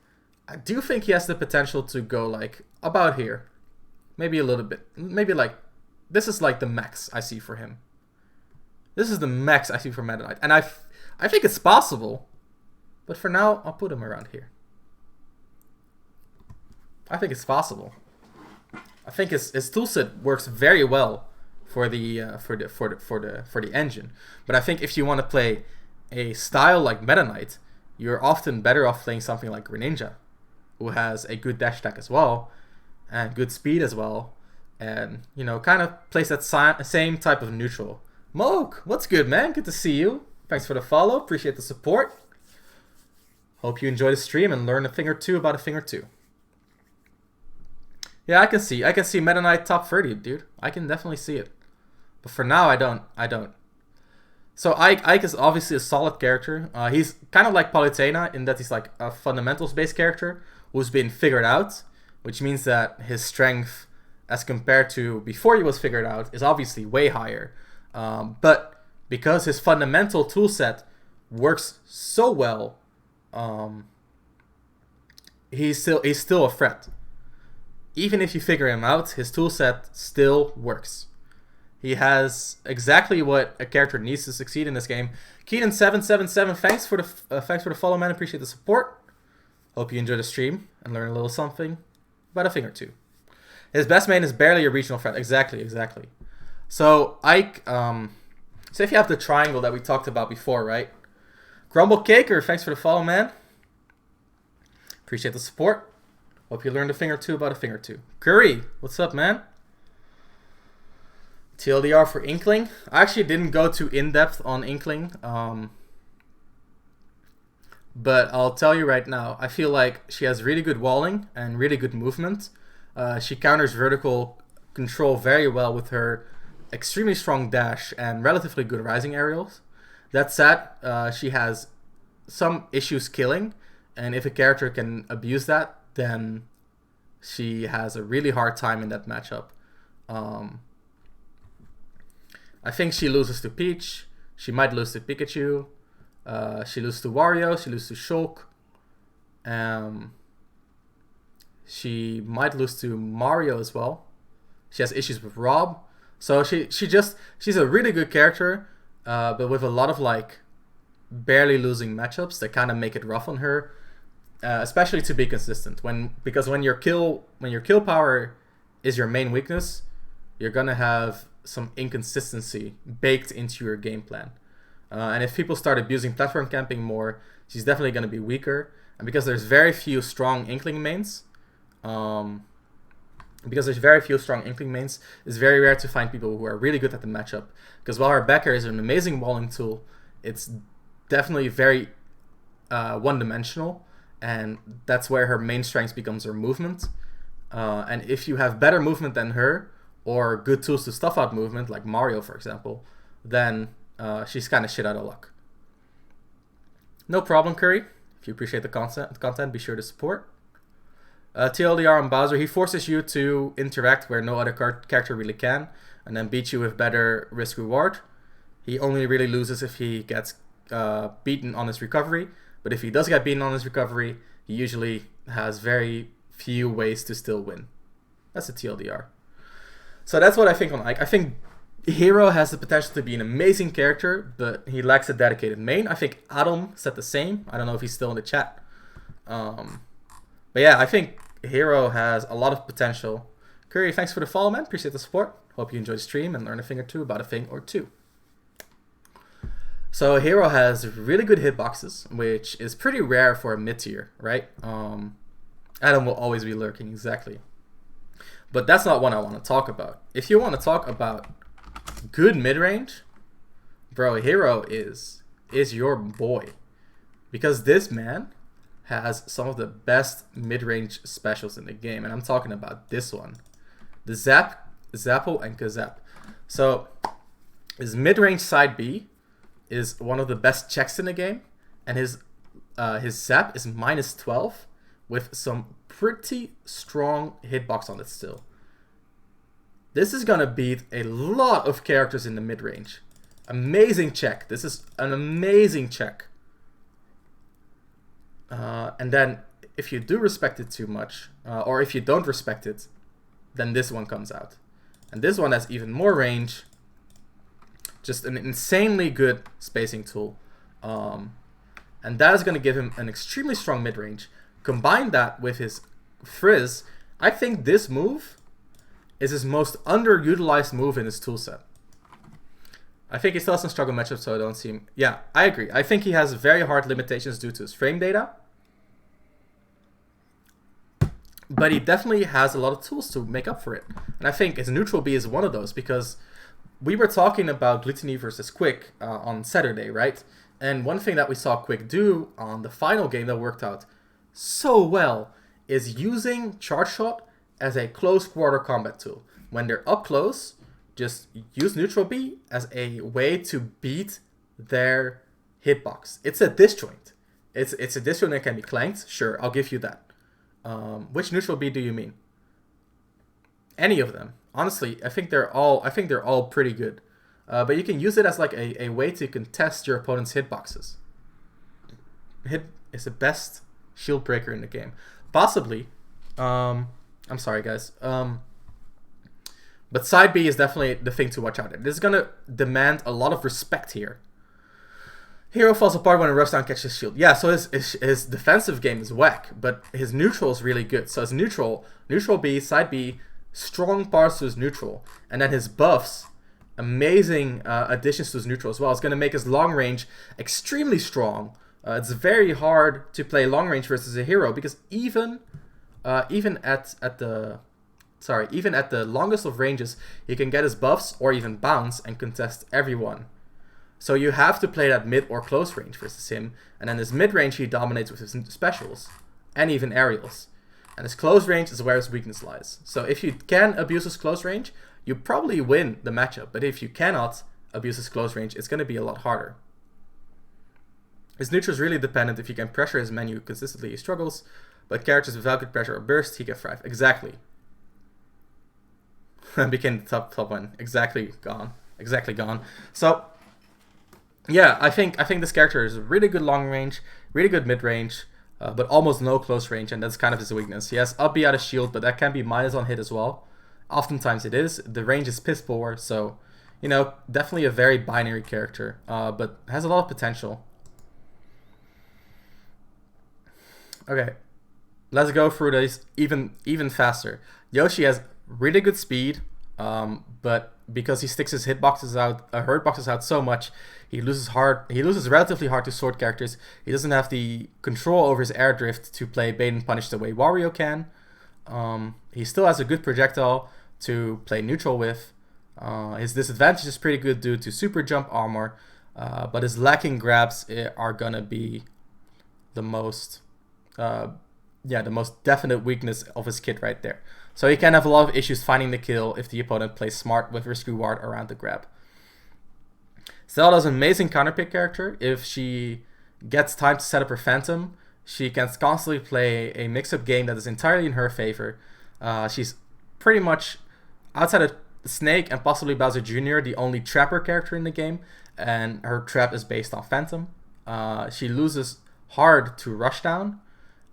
he has the potential to go like about here, maybe a little bit, maybe like this is like the max I see for him. This is the max I see for Meta Knight, and I think it's possible, but for now I'll put him around here. I think it's possible. I think his toolset works very well for the engine, but I think if you want to play a style like Meta Knight, you're often better off playing something like Greninja, who has a good dash attack as well, and good speed as well, and kind of plays that same type of neutral. Moke, what's good, man? Good to see you. Thanks for the follow. Appreciate the support. Hope you enjoy the stream and learn a thing or two about a thing or two. Yeah, I can see Meta Knight top 30, dude. I can definitely see it. But for now, I don't. So Ike is obviously a solid character. He's kind of like Palutena in that he's like a fundamentals-based character who's been figured out, which means that his strength, as compared to before he was figured out, is obviously way higher. But because his fundamental toolset works so well, he's still a threat. Even if you figure him out, his toolset still works. He has exactly what a character needs to succeed in this game. Keenan777, thanks for the follow, man. Appreciate the support. Hope you enjoy the stream and learn a little something about a thing or two. His best main is barely a regional threat. Exactly. So Ike, so if you have the triangle that we talked about before, right? Grumble Caker, thanks for the follow, man. Appreciate the support. Hope you learned a thing or two about a thing or two. Curry, what's up, man? TLDR for Inkling. I actually didn't go too in-depth on Inkling. but I'll tell you right now, I feel like she has really good walling and really good movement. She counters vertical control very well with her extremely strong dash and relatively good rising aerials. That said, she has some issues killing, and if a character can abuse that, then she has a really hard time in that matchup. I think she loses to Peach. She might lose to Pikachu. She loses to Wario. She loses to Shulk. She might lose to Mario as well. She has issues with Rob. So she's a really good character, but with a lot of like barely losing matchups that kind of make it rough on her, especially to be consistent. Because when your kill power is your main weakness, you're gonna have some inconsistency baked into your game plan. And if people start abusing platform camping more, she's definitely gonna be weaker. And because there's very few strong Inkling mains, it's very rare to find people who are really good at the matchup. Because while her backer is an amazing walling tool, it's definitely very one-dimensional, and that's where her main strength becomes her movement. And if you have better movement than her, or good tools to stuff out movement, like Mario, for example, then she's kind of shit out of luck. No problem, Curry. If you appreciate the content, be sure to support. TLDR on Bowser, he forces you to interact where no other character really can, and then beat you with better risk-reward. He only really loses if he gets beaten on his recovery, but if he does get beaten on his recovery, he usually has very few ways to still win. That's a TLDR. So that's what I think on Ike. I think Hero has the potential to be an amazing character, but he lacks a dedicated main. I think Adam said the same. I don't know if he's still in the chat. But yeah, I think Hero has a lot of potential. Curry, thanks for the follow, man. Appreciate the support. Hope you enjoyed the stream and learn a thing or two about a thing or two. So Hero has really good hitboxes, which is pretty rare for a mid-tier, right? Adam will always be lurking, exactly. But that's not what I want to talk about. If you want to talk about good mid-range, bro, Hero is your boy. Because this man has some of the best mid-range specials in the game. And I'm talking about this one. The Zappo, and Kazap. So his mid-range side B is one of the best checks in the game. And his Zap is -12 with some pretty strong hitbox on it still. This is gonna beat a lot of characters in the mid-range. Amazing check. This is an amazing check. And then if you do respect it too much, or if you don't respect it, then this one comes out. And this one has even more range. Just an insanely good spacing tool. And that is going to give him an extremely strong mid-range. Combine that with his Frizz, I think this move is his most underutilized move in his toolset. I think he still has some struggle matchups, so I don't see him. Yeah, I agree. I think he has very hard limitations due to his frame data. But he definitely has a lot of tools to make up for it. And I think his neutral B is one of those, because we were talking about Gluttony versus Quick on Saturday, right? And one thing that we saw Quick do on the final game that worked out so well is using Charge Shot as a close quarter combat tool. When they're up close, just use neutral B as a way to beat their hitbox. It's a disjoint. It's a disjoint that can be clanked. Sure, I'll give you that. Which neutral B do you mean? Any of them. Honestly, I think they're all pretty good. But you can use it as like a way to contest your opponent's hitboxes. Hit is the best shield breaker in the game. Possibly. I'm sorry, guys. But side B is definitely the thing to watch out. This is gonna demand a lot of respect here. Hero falls apart when a rush down catches shield. Yeah, so his defensive game is whack, but his neutral is really good. So his neutral B, side B, strong parts to his neutral, and then his buffs, amazing additions to his neutral as well. It's going to make his long range extremely strong. It's very hard to play long range versus a hero, because even at the longest of ranges, he can get his buffs or even bounce and contest everyone. So you have to play that mid or close range versus him, and then his mid range he dominates with his specials, and even aerials. And his close range is where his weakness lies. So if you can abuse his close range, you probably win the matchup. But if you cannot abuse his close range, it's going to be a lot harder. His neutral is really dependent. If you can pressure his menu consistently, he struggles. But characters without good pressure or burst, he can thrive. Exactly. Became the top one. Exactly gone. Exactly gone. So yeah, I think this character is really good long range, really good mid range, but almost no close range, and that's kind of his weakness. He has up B out of shield, but that can be minus on hit as well. Oftentimes it is. The range is piss poor, so you know, definitely a very binary character, but has a lot of potential. Okay, let's go through this even faster. Yoshi has really good speed, but because he sticks his hurt boxes out so much, he loses relatively hard to sword characters. He doesn't have the control over his air drift to play bait and punish the way Wario can. He still has a good projectile to play neutral with. His disadvantage is pretty good due to super jump armor, but his lacking grabs are gonna be the most definite weakness of his kit right there. So he can have a lot of issues finding the kill if the opponent plays smart with risk reward around the grab. Zelda's an amazing counterpick character. If she gets time to set up her Phantom, she can constantly play a mix-up game that is entirely in her favor. She's pretty much, outside of Snake and possibly Bowser Jr., the only trapper character in the game, and her trap is based on Phantom. She loses hard to Rushdown,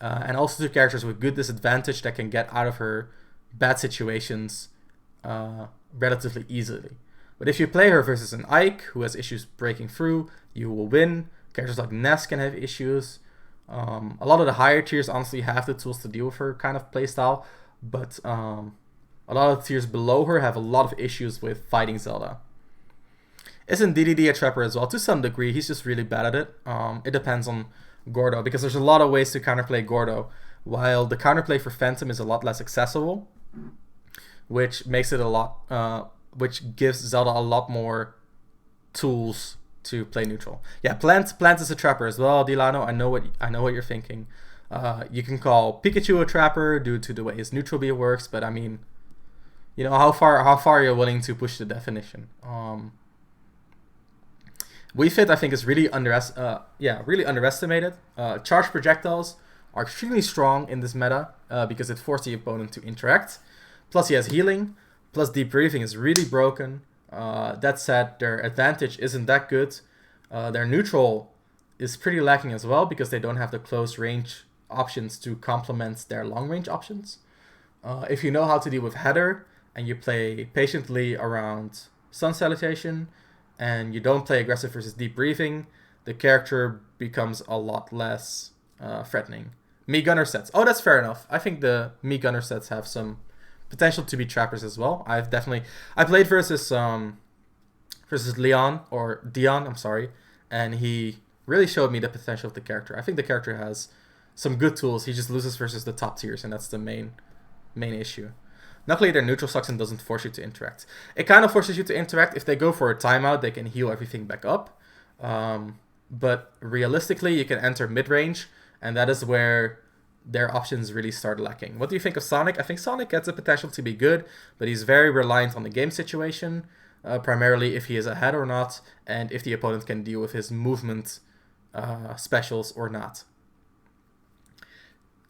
and also to characters with good disadvantage that can get out of her bad situations relatively easily. But if you play her versus an Ike who has issues breaking through, you will win. Characters like Ness can have issues. A lot of the higher tiers honestly have the tools to deal with her kind of playstyle, but a lot of the tiers below her have a lot of issues with fighting Zelda. Isn't DDD a trapper as well? To some degree, he's just really bad at it. It depends on Gordo, because there's a lot of ways to counterplay Gordo, while the counterplay for Phantom is a lot less accessible, which makes it which gives Zelda a lot more tools to play neutral. Yeah, Plant is a trapper as well, Dilano. I know what you're thinking. You can call Pikachu a trapper due to the way his neutral B works, but I mean, you know, how far you're willing to push the definition. Wii Fit, I think, is really underestimated. Charged projectiles are extremely strong in this meta because it forces the opponent to interact. Plus, he has healing. Plus, deep breathing is really broken. That said, their advantage isn't that good. Their neutral is pretty lacking as well because they don't have the close range options to complement their long range options. If you know how to deal with header and you play patiently around Sun Salutation and you don't play aggressive versus deep breathing, the character becomes a lot less threatening. Mii Gunner sets. Oh, that's fair enough. I think the Mii Gunner sets have some potential to be trappers as well. I played versus Dion, I'm sorry, and he really showed me the potential of the character. I think the character has some good tools. He just loses versus the top tiers, and that's the main issue. Luckily, their neutral sucks and doesn't force you to interact. It kind of forces you to interact. If they go for a timeout, they can heal everything back up. But realistically, you can enter mid-range, and that is where their options really start lacking. What do you think of Sonic? I think Sonic gets the potential to be good, but he's very reliant on the game situation, primarily if he is ahead or not, and if the opponent can deal with his movement specials or not.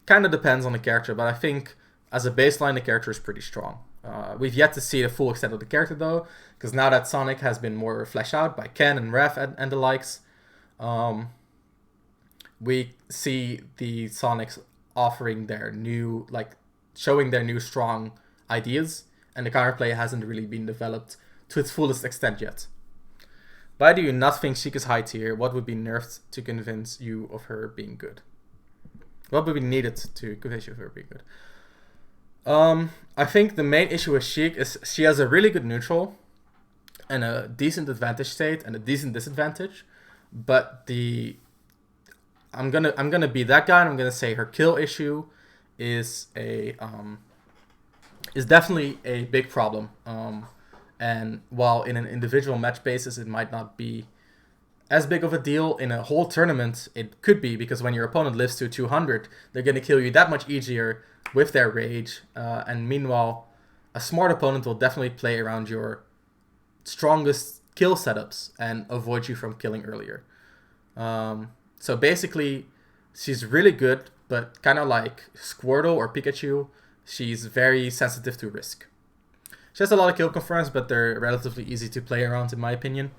Kind of depends on the character, but I think as a baseline, the character is pretty strong. We've yet to see the full extent of the character, though, because now that Sonic has been more fleshed out by Ken and Ref and the likes, we see the Sonics offering their new, showing their new strong ideas, and the counterplay hasn't really been developed to its fullest extent yet. Why do you not think Sheik is high tier? What would be nerfed to convince you of her being good? What would be needed to convince you of her being good? I think the main issue with Sheik is she has a really good neutral and a decent advantage state and a decent disadvantage, but I'm gonna be that guy and I'm gonna say her kill issue is definitely a big problem. And while in an individual match basis it might not be as big of a deal in a whole tournament. It could be, because when your opponent lives to 200, they're going to kill you that much easier with their rage. And meanwhile, a smart opponent will definitely play around your strongest kill setups and avoid you from killing earlier. So basically, she's really good, but kind of like Squirtle or Pikachu, she's very sensitive to risk. She has a lot of kill confirms, but they're relatively easy to play around, in my opinion.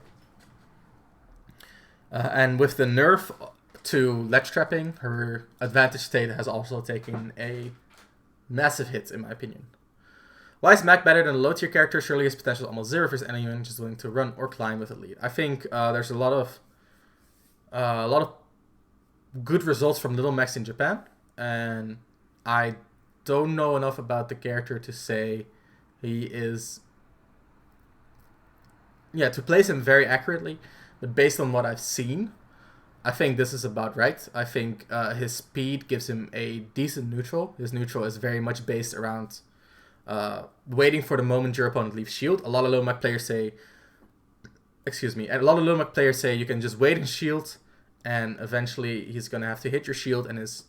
And with the nerf to ledge trapping, her advantage state has also taken a massive hit, in my opinion. Why is Mac better than a low tier character? Surely his potential is almost zero for anyone just willing to run or climb with a lead. I think there's a lot of good results from Little Max in Japan, and I don't know enough about the character to say he is, to place him very accurately, but based on what I've seen, I think this is about right. I think his speed gives him a decent neutral. His neutral is very much based around waiting for the moment your opponent leaves shield. A lot of Little Mac players say, you can just wait and shield, and eventually he's gonna have to hit your shield, and his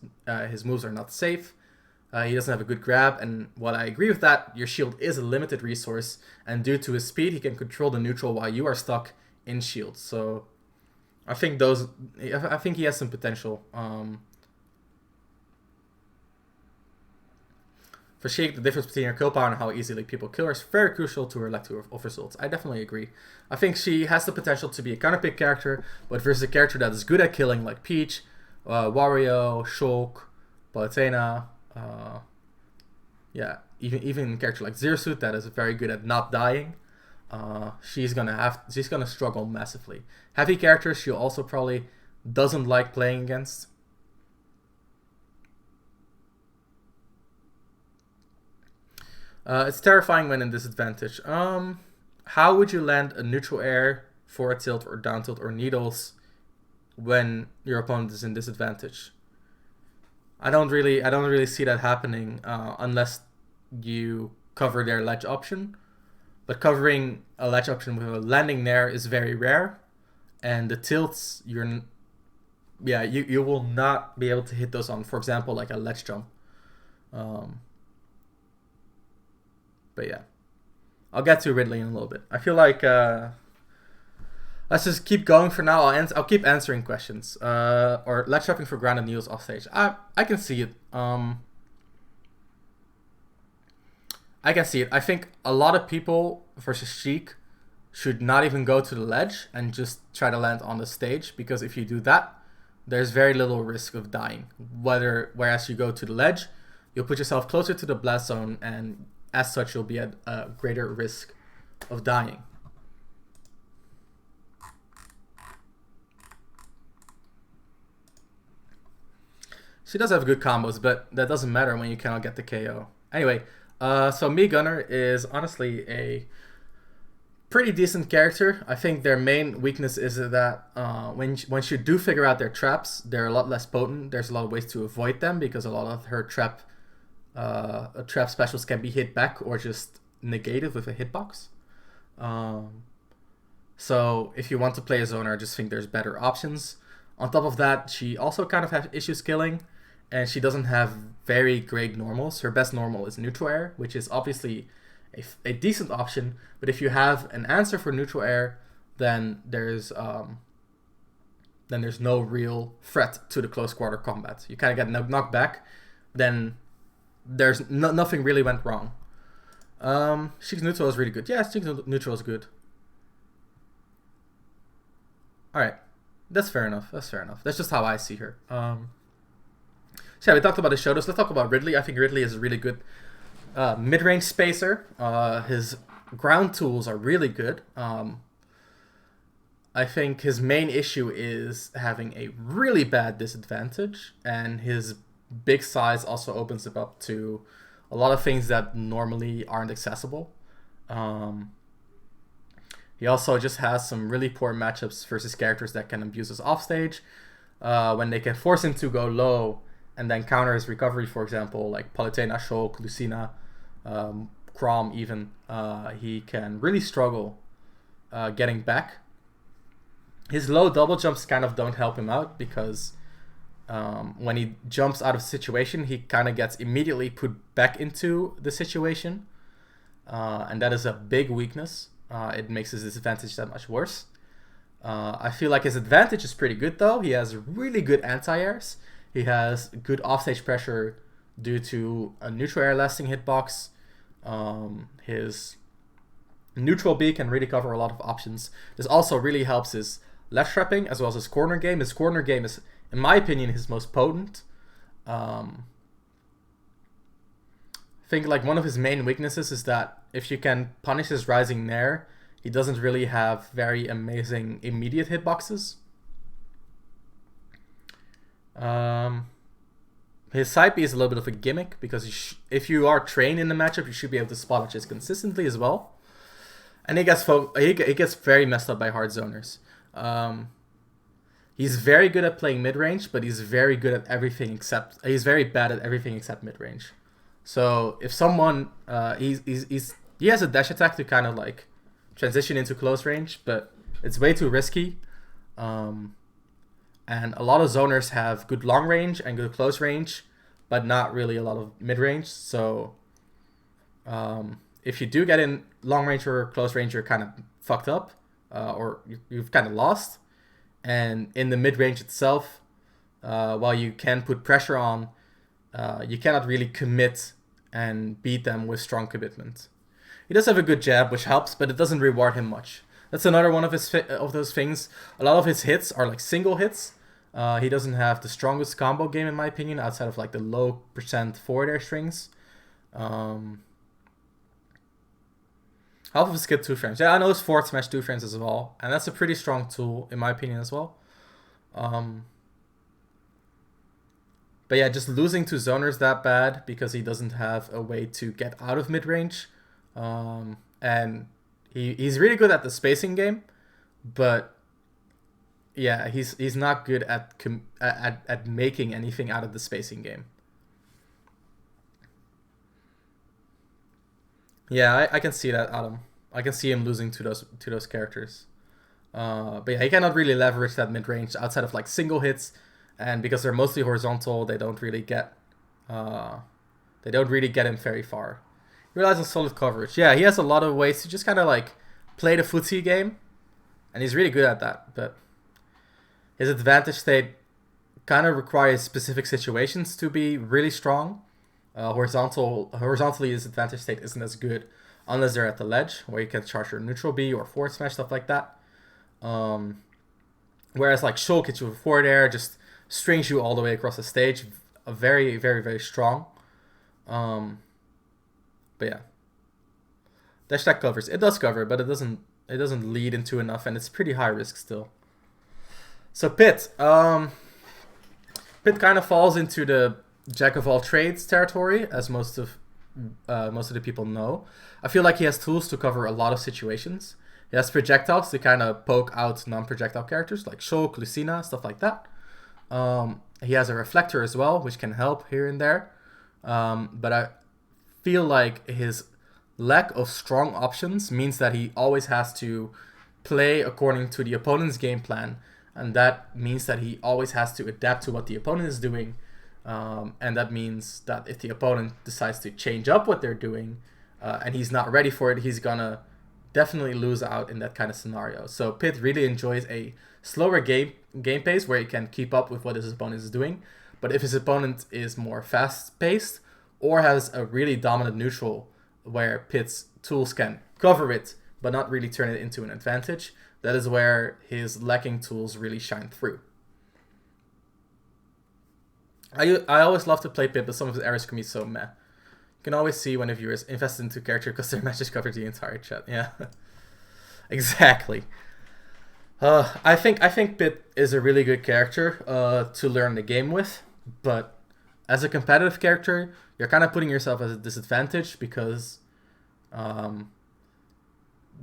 moves are not safe. He doesn't have a good grab, and while I agree with that, your shield is a limited resource, and due to his speed, he can control the neutral while you are stuck in shield. So I think he has some potential. For Sheik, the difference between her kill power and how easily people kill her is very crucial to her lecture of results. I definitely agree. I think she has the potential to be a counter pick character, but versus a character that is good at killing, like Peach, Wario, Shulk, Palutena, even a character like Zero-Suit that is very good at not dying, she's gonna struggle massively. Heavy characters she also probably doesn't like playing against. It's terrifying when in disadvantage. How would you land a neutral air, forward tilt or down tilt or needles when your opponent is in disadvantage? I don't really see that happening unless you cover their ledge option. But covering a ledge option with a landing nair is very rare, and the tilts you will not be able to hit those on, for example, like a ledge jump. But yeah, I'll get to Ridley in a little bit. I feel like let's just keep going for now. I'll keep answering questions. Or ledge trapping for grounded needles off stage. I can see it. I can see it. I think a lot of people versus Sheik should not even go to the ledge and just try to land on the stage, because if you do that, there's very little risk of dying. Whereas you go to the ledge, you'll put yourself closer to the blast zone, and as such, you'll be at a greater risk of dying. She does have good combos, but that doesn't matter when you cannot get the KO. Anyway, so Mii Gunner is honestly a pretty decent character. I think their main weakness is that once you do figure out their traps, they're a lot less potent. There's a lot of ways to avoid them, because a lot of her trap specials can be hit back or just negated with a hitbox. So if you want to play a zoner, I just think there's better options. On top of that, she also kind of has issues killing, and she doesn't have very great normals. Her best normal is neutral air, which is obviously a decent option, but if you have an answer for neutral air, then there's no real threat to the close quarter combat. You kind of get knocked back, then there's nothing really went wrong. Sheik's neutral is really good. Yeah, Sheik's neutral is good. Alright, that's fair enough. That's just how I see her. So yeah, we talked about the Shotos. Let's talk about Ridley. I think Ridley is a really good mid-range spacer. His ground tools are really good. I think his main issue is having a really bad disadvantage, and his big size also opens him up to a lot of things that normally aren't accessible. He also just has some really poor matchups versus characters that can abuse his offstage. When they can force him to go low and then counter his recovery, for example, like Palutena, Shulk, Lucina, Chrom even, he can really struggle getting back. His low double jumps kind of don't help him out because when he jumps out of a situation, he kind of gets immediately put back into the situation. And that is a big weakness. It makes his disadvantage that much worse. I feel like his advantage is pretty good though. He has really good anti-airs. He has good offstage pressure due to a neutral air lasting hitbox. His neutral B can really cover a lot of options. This also really helps his left trapping as well as his corner game. His corner game is, in my opinion, his most potent. I think like one of his main weaknesses is that if you can punish his rising nair, he doesn't really have very amazing immediate hitboxes. His side B is a little bit of a gimmick because if you are trained in the matchup, you should be able to spot edges consistently as well. And he gets very messed up by hard zoners. He's very good at playing mid range, but he's very good at everything except he's very bad at everything except mid range. So if someone he has a dash attack to kind of like transition into close range, but it's way too risky. And a lot of zoners have good long range and good close range, but not really a lot of mid range. So if you do get in long range or close range, you're kind of fucked up, or you've kind of lost. And in the mid range itself, while you can put pressure on, you cannot really commit and beat them with strong commitment. He does have a good jab, which helps, but it doesn't reward him much. That's another one of those things. A lot of his hits are like single hits. He doesn't have the strongest combo game in my opinion, outside of like the low percent forward air strings. Half of his skip 2 frames. Yeah, I know his forward smash 2 frames as well, and that's a pretty strong tool in my opinion as well. But yeah, just losing to zoners that bad because he doesn't have a way to get out of mid range. And he's really good at the spacing game, but yeah, he's not good at making anything out of the spacing game. Yeah, I can see that, Adam. I can see him losing to those characters. But yeah, he cannot really leverage that mid range outside of like single hits, and because they're mostly horizontal, they don't really get him very far. He relies on solid coverage. Yeah, he has a lot of ways to just kind of like play the footsie game, and he's really good at that. But his advantage state kind of requires specific situations to be really strong. Horizontally, his advantage state isn't as good unless they're at the ledge, where you can charge your neutral B or forward smash, stuff like that. Whereas like Shulk hits you with forward air, just strings you all the way across the stage. A very, very, very strong. But yeah, dash attack covers. It does cover, but it doesn't lead into enough, and it's pretty high risk still. So Pit kind of falls into the jack of all trades territory, as most of the people know. I feel like he has tools to cover a lot of situations. He has projectiles to kind of poke out non-projectile characters like Shulk, Lucina, stuff like that. He has a reflector as well, which can help here and there. But I feel like his lack of strong options means that he always has to play according to the opponent's game plan, and that means that he always has to adapt to what the opponent is doing. And that means that if the opponent decides to change up what they're doing and he's not ready for it, he's gonna definitely lose out in that kind of scenario. So Pit really enjoys a slower game pace where he can keep up with what his opponent is doing. But if his opponent is more fast-paced or has a really dominant neutral where Pit's tools can cover it but not really turn it into an advantage, that is where his lacking tools really shine through. I always love to play Pit, but some of his errors can be so meh. You can always see when a viewer is invested into character because their matches cover the entire chat. Yeah, exactly. I think Pit is a really good character to learn the game with, but as a competitive character, you're kind of putting yourself at a disadvantage because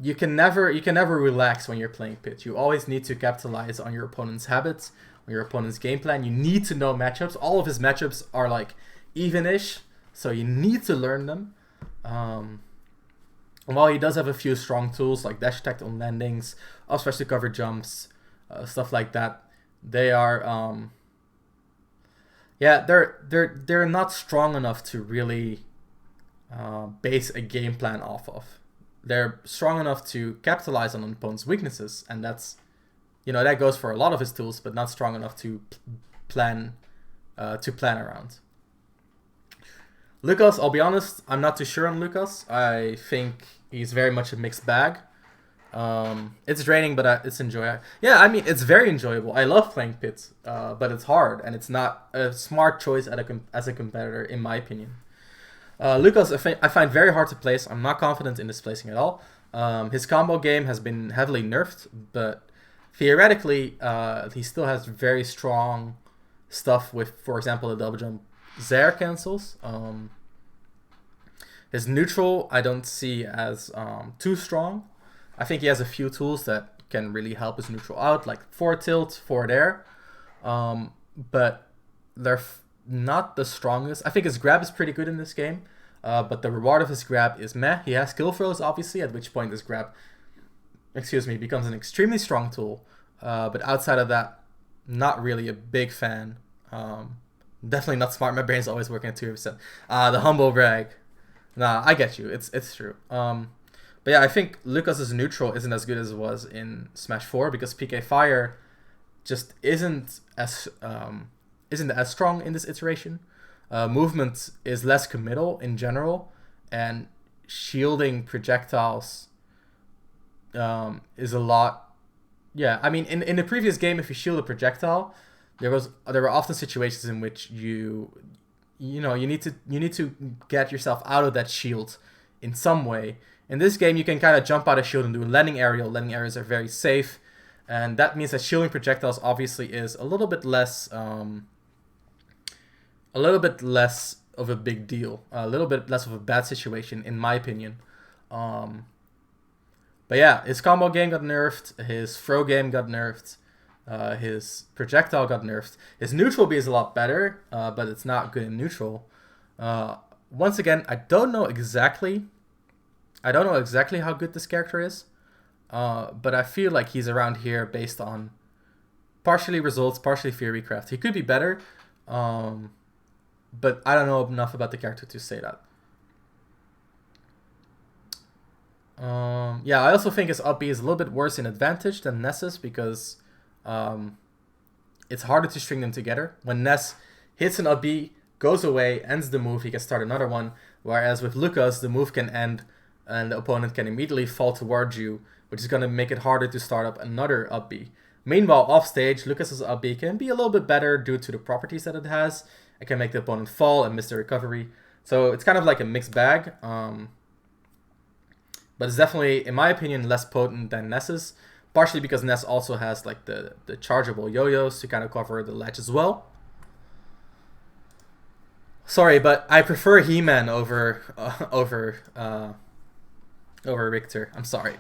you can never relax when you're playing Pit. You always need to capitalize on your opponent's habits, on your opponent's game plan. You need to know matchups. All of his matchups are like even-ish, so you need to learn them. And while he does have a few strong tools like dash attack on landings, up smash to cover jumps, stuff like that. They are, yeah, they're not strong enough to really base a game plan off of. They're strong enough to capitalize on an opponent's weaknesses, and that's, that goes for a lot of his tools, but not strong enough to plan around. Lucas, I'll be honest, I'm not too sure on Lucas. I think he's very much a mixed bag. It's draining, but it's enjoyable. Yeah, I mean, it's very enjoyable. I love playing Pit, but it's hard, and it's not a smart choice as a competitor, in my opinion. Lucas, I find very hard to place. I'm not confident in this placing at all. His combo game has been heavily nerfed, but theoretically, he still has very strong stuff with, for example, the double jump Zaire cancels. His neutral I don't see as too strong. I think he has a few tools that can really help his neutral out, like forward tilt, forward air, but they're not the strongest. I think his grab is pretty good in this game, but the reward of his grab is meh. He has skill throws, obviously, at which point his grab, becomes an extremely strong tool, but outside of that, not really a big fan. Definitely not smart. My brain's always working at 2%. The humble brag. Nah, I get you. It's true. But yeah, I think Lucas's neutral isn't as good as it was in Smash 4 because PK Fire just isn't as strong in this iteration. Movement is less committal in general, and shielding projectiles is a lot. Yeah, I mean, in the previous game, if you shield a projectile, there were often situations in which you need to get yourself out of that shield in some way. In this game, you can kind of jump out of shield and do a landing aerial. Landing areas are very safe, and that means that shielding projectiles obviously is a little bit less of a big deal, a little bit less of a bad situation, in my opinion. But yeah, his combo game got nerfed, his throw game got nerfed, his projectile got nerfed. His neutral B is a lot better, but it's not good in neutral. Once again, I don't know exactly how good this character is, but I feel like he's around here based on partially results, partially theorycraft. He could be better, but I don't know enough about the character to say that. Yeah, I also think his up B is a little bit worse in advantage than Ness's because it's harder to string them together. When Ness hits an up B, goes away, ends the move, he can start another one, whereas with Lucas, the move can end and the opponent can immediately fall towards you, which is going to make it harder to start up another up B. Meanwhile, off stage, Lucas's up B can be a little bit better due to the properties that it has. It can make the opponent fall and miss the recovery. So it's kind of like a mixed bag. But it's definitely, in my opinion, less potent than Ness's. Partially because Ness also has like the chargeable yo-yos to kind of cover the ledge as well. Sorry, but I prefer He-Man over Richter. I'm sorry.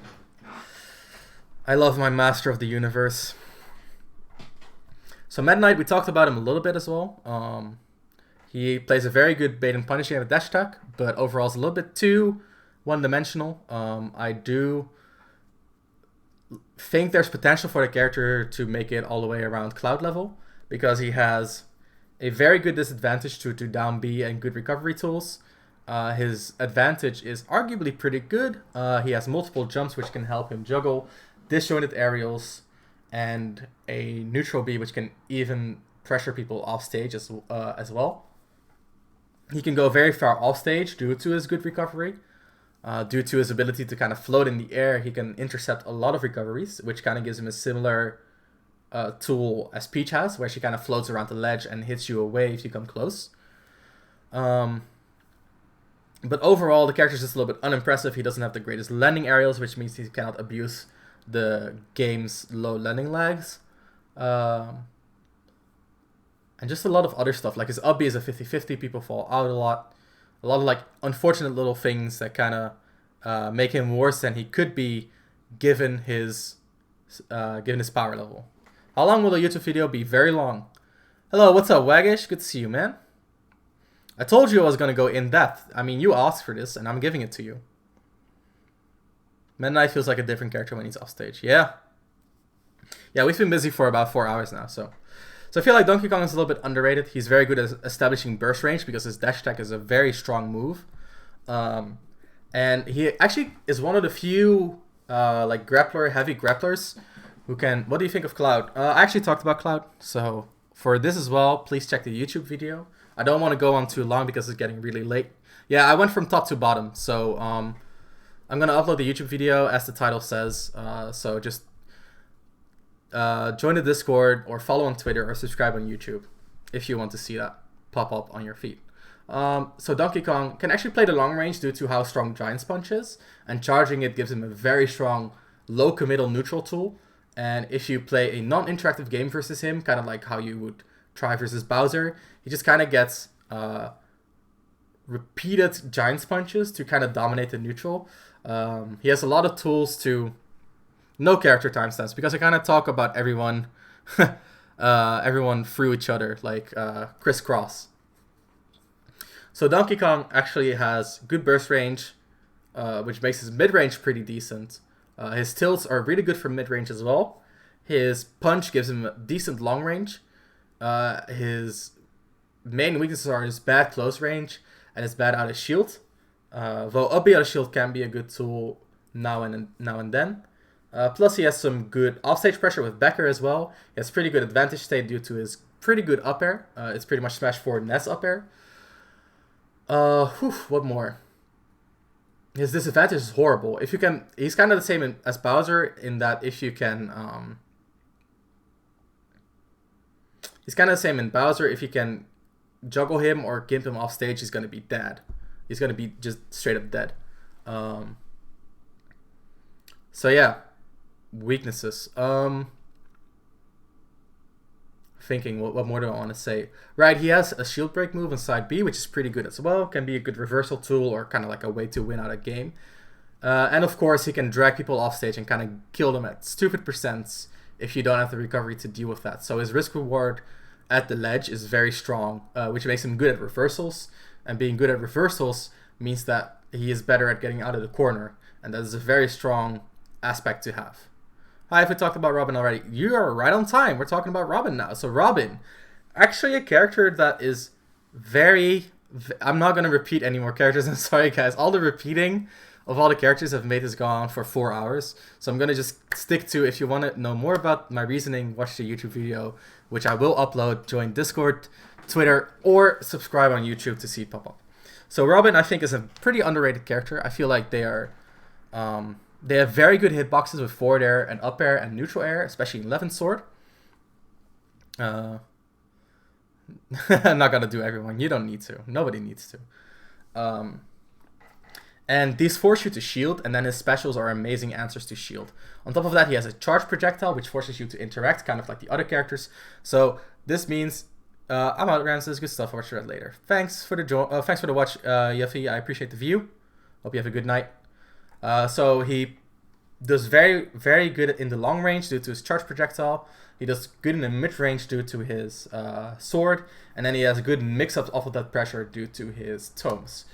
I love my Master of the Universe. So Meta Knight, we talked about him a little bit as well. He plays a very good bait and punish game with dash attack, but overall is a little bit too one-dimensional. I do think there's potential for the character to make it all the way around cloud level because he has a very good disadvantage to down B and good recovery tools. His advantage is arguably pretty good. He has multiple jumps which can help him juggle, disjointed aerials, and a neutral B which can even pressure people off stage as well. He can go very far off stage due to his good recovery. Due to his ability to kind of float in the air, he can intercept a lot of recoveries, which kind of gives him a similar tool as Peach has, where she kind of floats around the ledge and hits you away if you come close. But overall, the character is just a little bit unimpressive. He doesn't have the greatest landing aerials, which means he cannot abuse the game's low landing lags. And just a lot of other stuff. Like his up B is a 50-50. People fall out a lot. A lot of like unfortunate little things that kind of make him worse than he could be given his power level. How long will the YouTube video be? Very long. Hello, what's up, Waggish? Good to see you, man. I told you I was going to go in depth. I mean, you asked for this, and I'm giving it to you. Meta Knight feels like a different character when he's off stage. Yeah. Yeah, we've been busy for about 4 hours now, so I feel like Donkey Kong is a little bit underrated. He's very good at establishing burst range because his dash attack is a very strong move. And he actually is one of the few like heavy grapplers who can... What do you think of Cloud? I actually talked about Cloud, so for this as well, please check the YouTube video. I don't want to go on too long because it's getting really late. Yeah, I went from top to bottom, so I'm going to upload the YouTube video as the title says, so just join the Discord or follow on Twitter or subscribe on YouTube if you want to see that pop up on your feed. So Donkey Kong can actually play the long range due to how strong Giant's Punch is, and charging it gives him a very strong low committal neutral tool. And if you play a non-interactive game versus him, kind of like how you would try versus Bowser, he just kind of gets repeated Giant's Punches to kind of dominate the neutral. He has a lot of tools to... No character timestamps, because I kind of talk about everyone everyone through each other, like crisscross. So Donkey Kong actually has good burst range, which makes his mid-range pretty decent. His tilts are really good for mid-range as well. His punch gives him a decent long range. His main weaknesses are his bad close range and his bad out of shield. Though up B out of shield can be a good tool now and then. Plus he has some good offstage pressure with Becker as well. He has pretty good advantage state due to his pretty good up air. It's pretty much smash forward Ness up air. What more? His disadvantage is horrible. If you can, he's kind of the same as Bowser in that if you can, he's kind of the same in Bowser. If you can juggle him or gimp him off stage, he's gonna be dead. He's gonna be just straight up dead. So yeah, weaknesses. Thinking what more do I want to say? Right, he has a shield break move on side B, which is pretty good as well. Can be a good reversal tool or kind of like a way to win out a game. And of course, he can drag people off stage and kind of kill them at stupid percents if you don't have the recovery to deal with that. So his risk reward at the ledge is very strong, which makes him good at reversals. And being good at reversals means that he is better at getting out of the corner, and that is a very strong aspect to have. Hi, if we talked about Robin already, you are right on time. We're talking about Robin now. So Robin, actually a character that is very... I'm not going to repeat any more characters. I'm sorry, guys. All the repeating of all the characters have made this go on for 4 hours. So I'm going to just stick to, if you want to know more about my reasoning, watch the YouTube video, which I will upload. Join Discord, Twitter, or subscribe on YouTube to see it pop up. So Robin, I think, is a pretty underrated character. I feel like they are... they have very good hitboxes with forward air and up air and neutral air, especially in Levin's sword. I'm not gonna do everyone. You don't need to. Nobody needs to. And these force you to shield, and then his specials are amazing answers to shield. On top of that, he has a charge projectile, which forces you to interact, kind of like the other characters. So this means I'm out, Ramses. Good stuff. I'll watch that later. Thanks for the watch, Yuffie. I appreciate the view. Hope you have a good night. So he does very, very good in the long range due to his charge projectile. He does good in the mid range due to his sword. And then he has a good mix-up off of that pressure due to his tomes.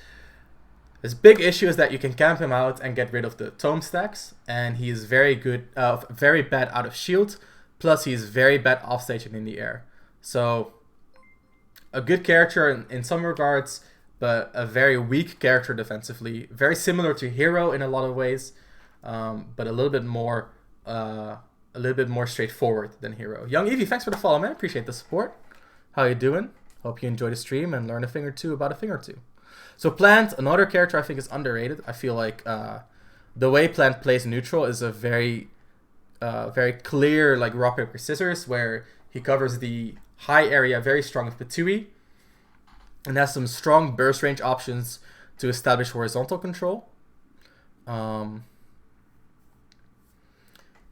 His big issue is that you can camp him out and get rid of the tome stacks. And he is very good, very bad out of shield. Plus he's very bad offstage and in the air. So a good character in some regards, but a very weak character defensively. Very similar to Hero in a lot of ways, but a little bit more straightforward than Hero. Young Evie, thanks for the follow, man. Appreciate the support. How you doing? Hope you enjoy the stream and learn a thing or two about a thing or two. So Plant, another character I think is underrated. I feel like the way Plant plays neutral is a very clear like rock paper scissors, where he covers the high area very strong with Patui, and has some strong burst range options to establish horizontal control.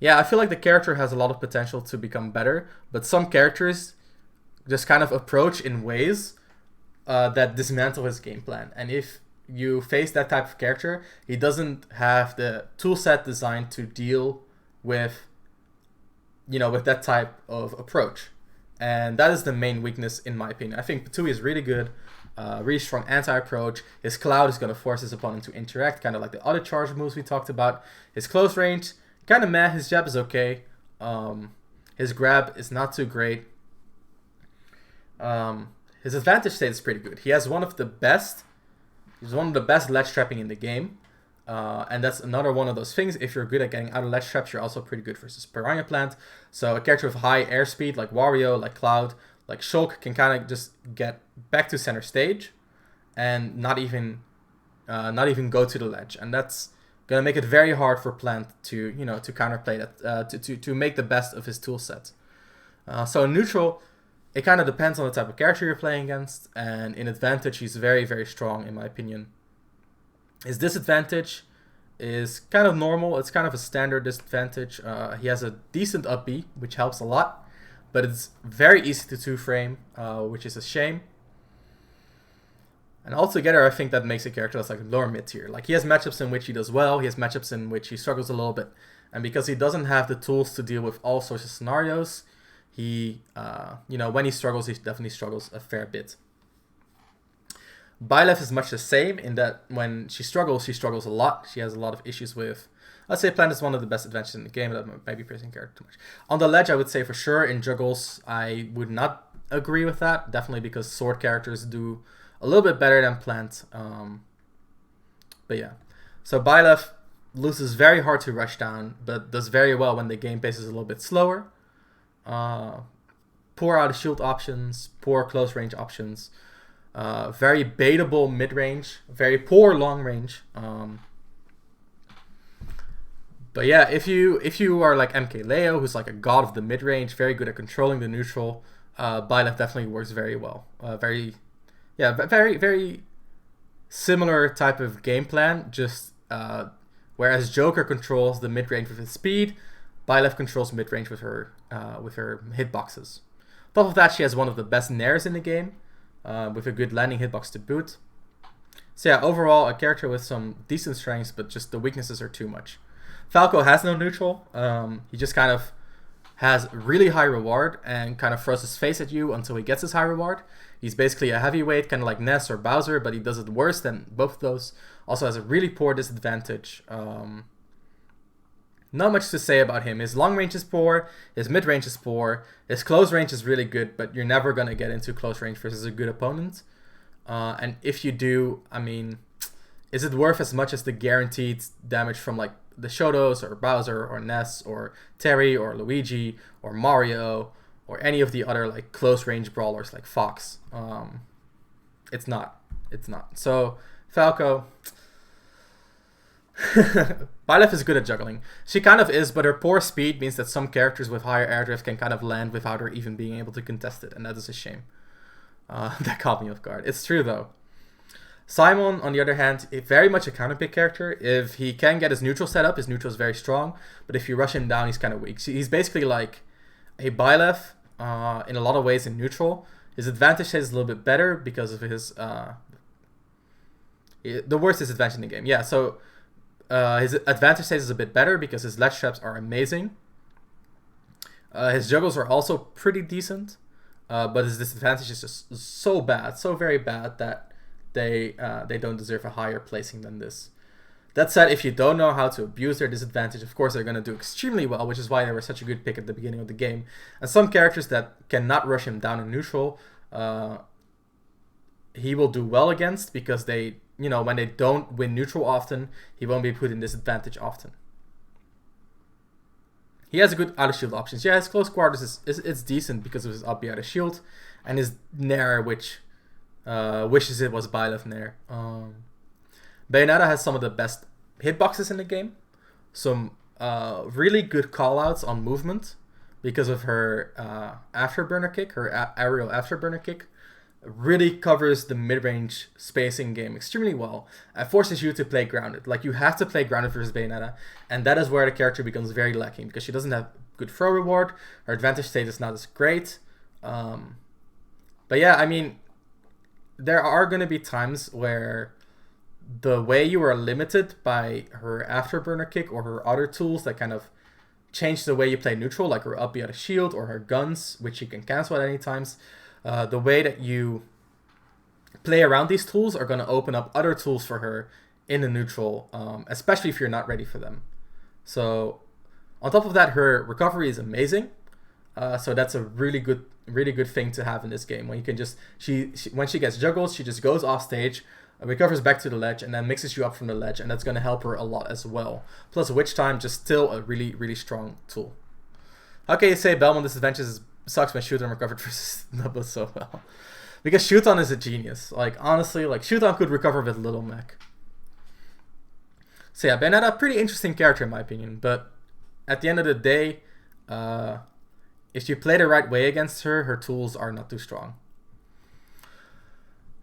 Yeah, I feel like the character has a lot of potential to become better, but some characters just kind of approach in ways that dismantle his game plan. And if you face that type of character, he doesn't have the toolset designed to deal with, with that type of approach. And that is the main weakness in my opinion. I think Patui is really good, really strong anti-approach. His cloud is going to force his opponent to interact, kind of like the other charge moves we talked about. His close range, kind of meh. His jab is okay. His grab is not too great. His advantage state is pretty good. He has one of the best. He's one of the best ledge trapping in the game. And that's another one of those things. If you're good at getting out of ledge traps, you're also pretty good versus Piranha Plant. So a character with high airspeed like Wario, like Cloud, like Shulk can kind of just get back to center stage and not even go to the ledge. And that's gonna make it very hard for Plant to to counterplay that, to make the best of his tool set. So in neutral, it kind of depends on the type of character you're playing against, and in advantage, he's very, very strong in my opinion. His disadvantage is kind of normal. It's kind of a standard disadvantage. He has a decent up B, which helps a lot, but it's very easy to 2-frame, which is a shame. And altogether, I think that makes a character that's like lower mid tier. Like, he has matchups in which he does well, he has matchups in which he struggles a little bit, and because he doesn't have the tools to deal with all sorts of scenarios, he, when he struggles, he definitely struggles a fair bit. Byleth is much the same in that when she struggles a lot. She has a lot of issues with... I'd say Plant is one of the best advantages in the game. That might be praising character too much. On the ledge, I would say for sure. In juggles, I would not agree with that. Definitely because sword characters do a little bit better than Plant. But yeah. So Byleth loses very hard to rush down, but does very well when the game pace is a little bit slower. Poor out of shield options, poor close range options. Very baitable mid-range, very poor long range. But yeah, if you are like MK Leo, who's like a god of the mid-range, very good at controlling the neutral, Byleth definitely works very well. Very similar type of game plan, just whereas Joker controls the mid-range with his speed, Byleth controls mid-range with her hitboxes. On top of that, she has one of the best nairs in the game, with a good landing hitbox to boot. So yeah, overall, a character with some decent strengths, but just the weaknesses are too much. Falco has no neutral. He just kind of has really high reward and kind of throws his face at you until he gets his high reward. He's basically a heavyweight, kind of like Ness or Bowser, but he does it worse than both of those. Also has a really poor disadvantage. Not much to say about him. His long range is poor, his mid range is poor, his close range is really good, but you're never going to get into close range versus a good opponent. And if you do, I mean, is it worth as much as the guaranteed damage from like the Shotos or Bowser or Ness or Terry or Luigi or Mario or any of the other like close range brawlers like Fox? It's not. So Falco... Byleth is good at juggling. She kind of is, but her poor speed means that some characters with higher air drift can kind of land without her even being able to contest it, and that is a shame. That caught me off guard. It's true though. Simon, on the other hand, is very much a counterpick character. If he can get his neutral set up, his neutral is very strong, but if you rush him down, he's kind of weak. He's basically like a Byleth in a lot of ways in neutral. His advantage is a little bit better because of his... the worst disadvantage in the game. Yeah, so... his advantage state is a bit better because his ledge traps are amazing. His juggles are also pretty decent, but his disadvantage is just so bad, so very bad that they don't deserve a higher placing than this. That said, if you don't know how to abuse their disadvantage, of course they're going to do extremely well, which is why they were such a good pick at the beginning of the game. And some characters that cannot rush him down in neutral, he will do well against because they... when they don't win neutral often, he won't be put in disadvantage often. He has a good out of shield options. Yeah, his close quarters it's decent because of his up B out of shield, and his nair, which wishes it was Byleth nair. Bayonetta has some of the best hitboxes in the game. Some really good callouts on movement because of her afterburner kick, her aerial afterburner kick. Really covers the mid-range spacing game extremely well and forces you to play grounded. Like, you have to play grounded versus Bayonetta, and that is where the character becomes very lacking because she doesn't have good throw reward, her advantage state is not as great. But yeah, I mean, there are going to be times where the way you are limited by her afterburner kick or her other tools that kind of change the way you play neutral, like her up B out of shield or her guns, which you can cancel at any times. The way that you play around these tools are going to open up other tools for her in the neutral, especially if you're not ready for them. So on top of that, her recovery is amazing. So that's a really good thing to have in this game. When you can just when she gets juggled, she just goes off stage, recovers back to the ledge, and then mixes you up from the ledge, and that's going to help her a lot as well. Plus, Witch Time, just still a really strong tool. How can you say Belmont disadvantages sucks when Shuton recovered versus Nubba so well? Because Shuton is a genius. Like, honestly, like Shuton could recover with Little Mech. So yeah, Bayonetta, pretty interesting character in my opinion, but at the end of the day, if you play the right way against her, her tools are not too strong.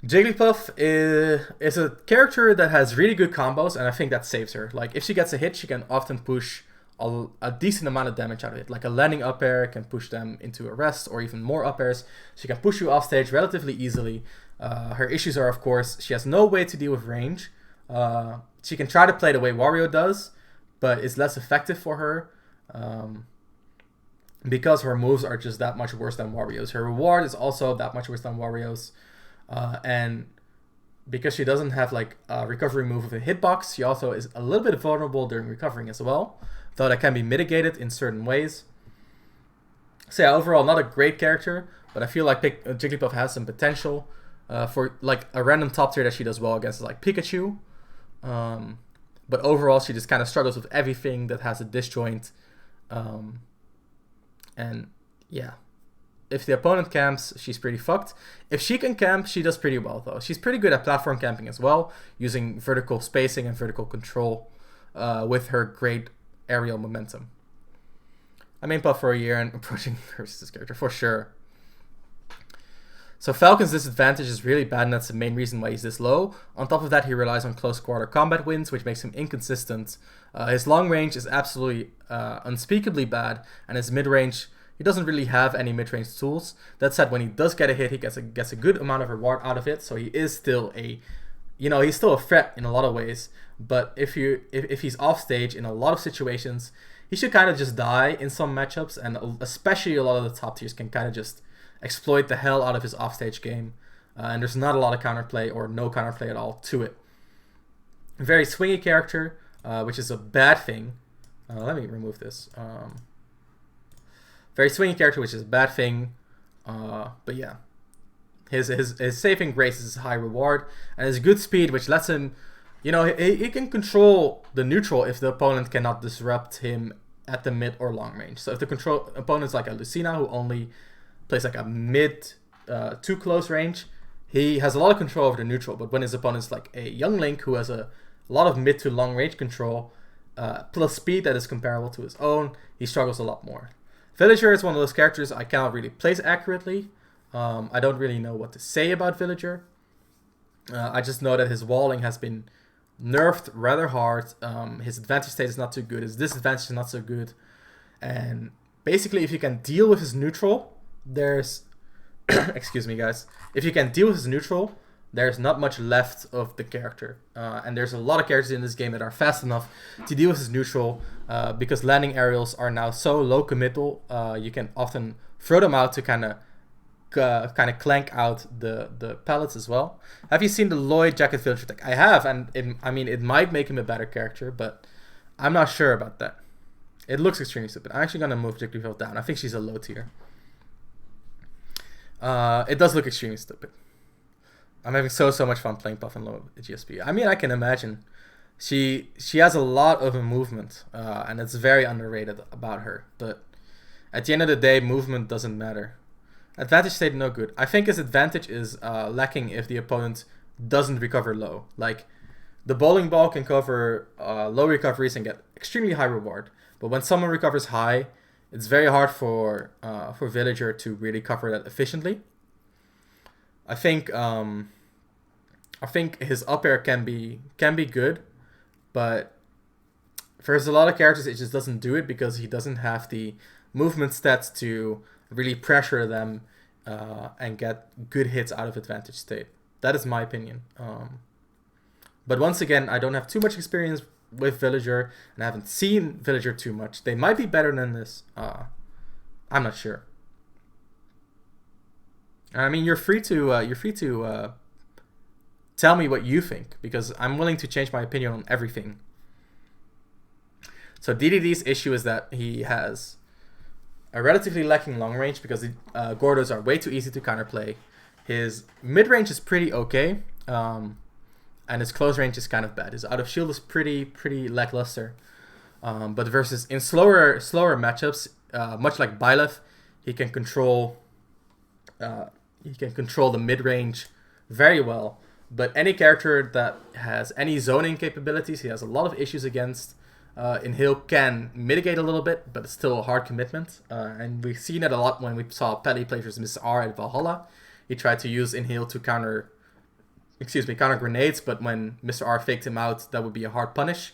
Jigglypuff is a character that has really good combos, and I think that saves her. Like, if she gets a hit, she can often push a decent amount of damage out of it. Like a landing up air can push them into a rest, or even more up airs. She can push you off stage relatively easily. Her issues are, of course, she has no way to deal with range. She can try to play the way Wario does, but it's less effective for her. Because her moves are just that much worse than Wario's. Her reward is also that much worse than Wario's. And because she doesn't have like a recovery move with a hitbox, she also is a little bit vulnerable during recovering as well, though that can be mitigated in certain ways. So yeah, overall not a great character, but I feel like Jigglypuff has some potential for like a random top tier that she does well against, like Pikachu. But overall she just kind of struggles with everything that has a disjoint. And yeah, if the opponent camps, she's pretty fucked. If she can camp, she does pretty well though. She's pretty good at platform camping as well, using vertical spacing and vertical control with her great aerial momentum. I mean, Puff for a year and approaching versus this character for sure. So Falcon's disadvantage is really bad, and that's the main reason why he's this low. On top of that, he relies on close quarter combat wins, which makes him inconsistent. His long range is absolutely unspeakably bad, and his mid range, he doesn't really have any mid range tools. That said, when he does get a hit, he gets a good amount of reward out of it. So he is still he's still a threat in a lot of ways. But if he's off stage in a lot of situations, he should kind of just die in some matchups, and especially a lot of the top tiers can kind of just exploit the hell out of his offstage game, and there's not a lot of counterplay or no counterplay at all to it. Very swingy character, which is a bad thing. Let me remove this. Very swingy character, which is a bad thing, but yeah, his saving grace is high reward, and his good speed, which lets him, he can control the neutral if the opponent cannot disrupt him at the mid or long range. So if the opponent's like a Lucina who only plays like a mid to close range, he has a lot of control over the neutral. But when his opponent's like a young Link who has a lot of mid to long range control, plus speed that is comparable to his own, he struggles a lot more. Villager is one of those characters I cannot really place accurately. I don't really know what to say about Villager. I just know that his walling has been nerfed rather hard. His advantage state is not too good. His disadvantage is not so good. And basically, if you can deal with his neutral, there's excuse me guys, if you can deal with his neutral, there's not much left of the character, and there's a lot of characters in this game that are fast enough to deal with his neutral, because landing aerials are now so low committal. You can often throw them out to kind of clank out the pellets as well. Have you seen the Lloyd Jacket Villager deck? I have, and it might make him a better character, but I'm not sure about that. It looks extremely stupid. I'm actually gonna move Jigglypuff down. I think she's a low tier. It does look extremely stupid. I'm having so much fun playing Puff and low GSP. I mean, I can imagine. She has a lot of movement, and it's very underrated about her. But at the end of the day, movement doesn't matter. Advantage state, no good. I think his advantage is lacking if the opponent doesn't recover low. Like, the bowling ball can cover low recoveries and get extremely high reward. But when someone recovers high, it's very hard for Villager to really cover that efficiently. I think his up air can be good, but for a lot of characters it just doesn't do it because he doesn't have the movement stats to really pressure them and get good hits out of advantage state. That is my opinion. But once again, I don't have too much experience with Villager, and I haven't seen Villager too much. They might be better than this. I'm not sure. I mean, you're free to tell me what you think, because I'm willing to change my opinion on everything. So DDD's issue is that he has relatively lacking long range because the Gordos are way too easy to counterplay. His mid range is pretty okay, and his close range is kind of bad. His out of shield is pretty lackluster. But versus in slower matchups, much like Byleth, he can control the mid range very well. But any character that has any zoning capabilities, he has a lot of issues against. Inhale can mitigate a little bit, but it's still a hard commitment. And we've seen it a lot when we saw Pelly play versus Mr. R at Valhalla. He tried to use Inhale to counter grenades, but when Mr. R faked him out, that would be a hard punish.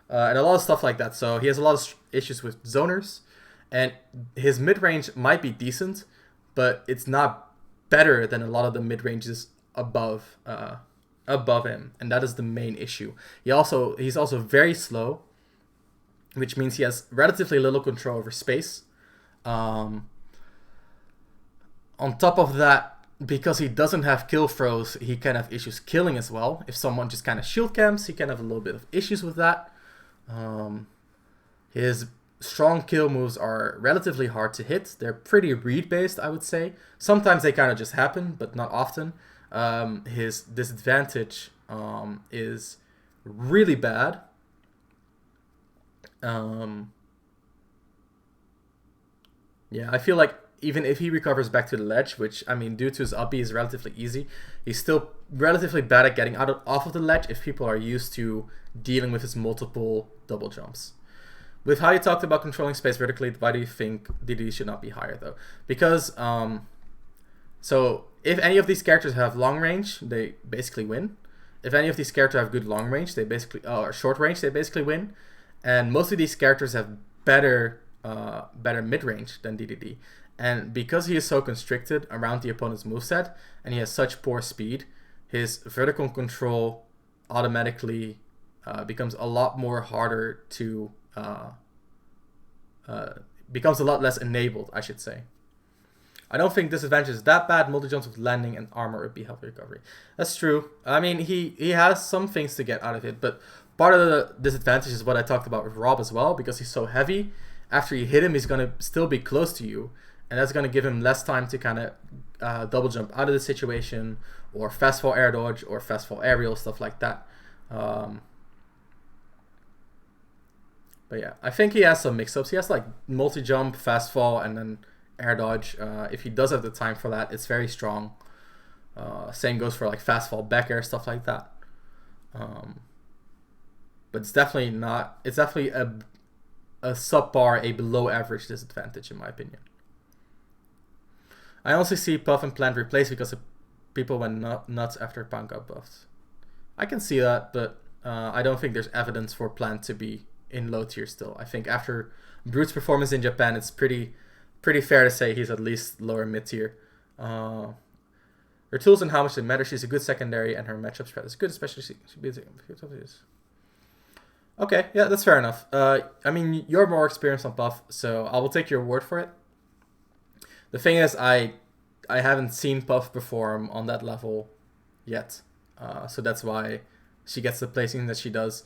And a lot of stuff like that. So he has a lot of issues with zoners. And his mid-range might be decent, but it's not better than a lot of the mid-ranges above him. And that is the main issue. He's also very slow, which means he has relatively little control over space. On top of that, because he doesn't have kill throws, he can have issues killing as well. If someone just kind of shield camps, he can have a little bit of issues with that. His strong kill moves are relatively hard to hit. They're pretty read-based, I would say. Sometimes they kind of just happen, but not often. His disadvantage is really bad. Yeah, I feel like even if he recovers back to the ledge, which, I mean, due to his uppy is relatively easy, he's still relatively bad at getting off of the ledge if people are used to dealing with his multiple double jumps. With how you talked about controlling space vertically, why do you think DD should not be higher, though? Because, so if any of these characters have long range, they basically win. If any of these characters have good long range, or short range, they basically win. And most of these characters have better mid range than DDD. And because he is so constricted around the opponent's moveset, and he has such poor speed, his vertical control automatically becomes a lot more harder to... becomes a lot less enabled, I should say. I don't think disadvantage is that bad. Multi-jumps with landing and armor would be healthy recovery. That's true. I mean, he has some things to get out of it, but part of the disadvantage is what I talked about with Rob as well, because he's so heavy. After you hit him, he's going to still be close to you, and that's going to give him less time to kind of double jump out of the situation, or fast fall air dodge, or fast fall aerial, stuff like that. But yeah, I think he has some mix-ups. He has like multi-jump, fast fall, and then air dodge. If he does have the time for that, it's very strong. Same goes for like fast fall, back air, stuff like that. But it's definitely not. It's definitely a subpar, a below average disadvantage in my opinion. I also see Puff and Plant replaced because people went nuts after Pound got buffed. I can see that, but I don't think there's evidence for Plant to be in low tier still. I think after Brute's performance in Japan, it's pretty fair to say he's at least lower mid tier. Her tools and how much they matter. She's a good secondary, and her matchup spread is good, especially okay, yeah, that's fair enough. I mean, you're more experienced on Puff, so I will take your word for it. The thing is, I haven't seen Puff perform on that level yet, so that's why she gets the placing that she does.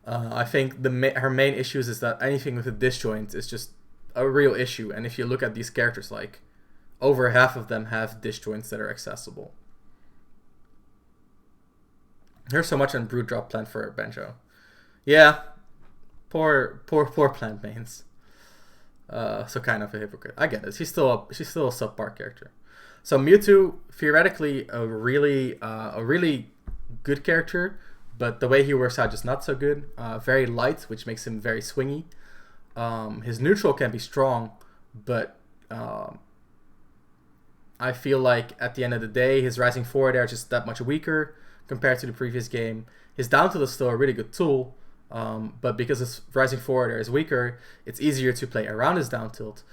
I think her main issues is that anything with a disjoint is just a real issue, and if you look at these characters, like over half of them have disjoints that are accessible. Here's so much on Brute Drop Plant for Banjo. Yeah, poor Plant mains. So kind of a hypocrite. I get it. She's still a subpar character. So Mewtwo, theoretically a really good character, but the way he works out just not so good. Very light, which makes him very swingy. His neutral can be strong, but I feel like at the end of the day, his rising forward air is just that much weaker compared to the previous game. His down tilt is still a really good tool, but because his rising forward air is weaker, it's easier to play around his down tilt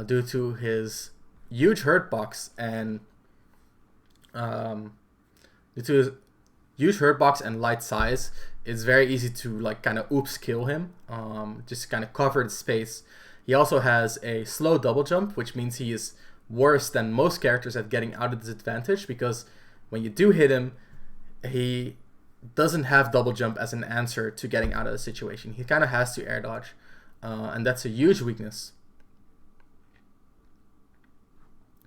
due to his huge hurt box and light size. It's very easy to like kind of oops kill him, just kind of cover the space. He also has a slow double jump, which means he is worse than most characters at getting out of disadvantage, because when you do hit him, he doesn't have double jump as an answer to getting out of the situation. He kind of has to air dodge, and that's a huge weakness.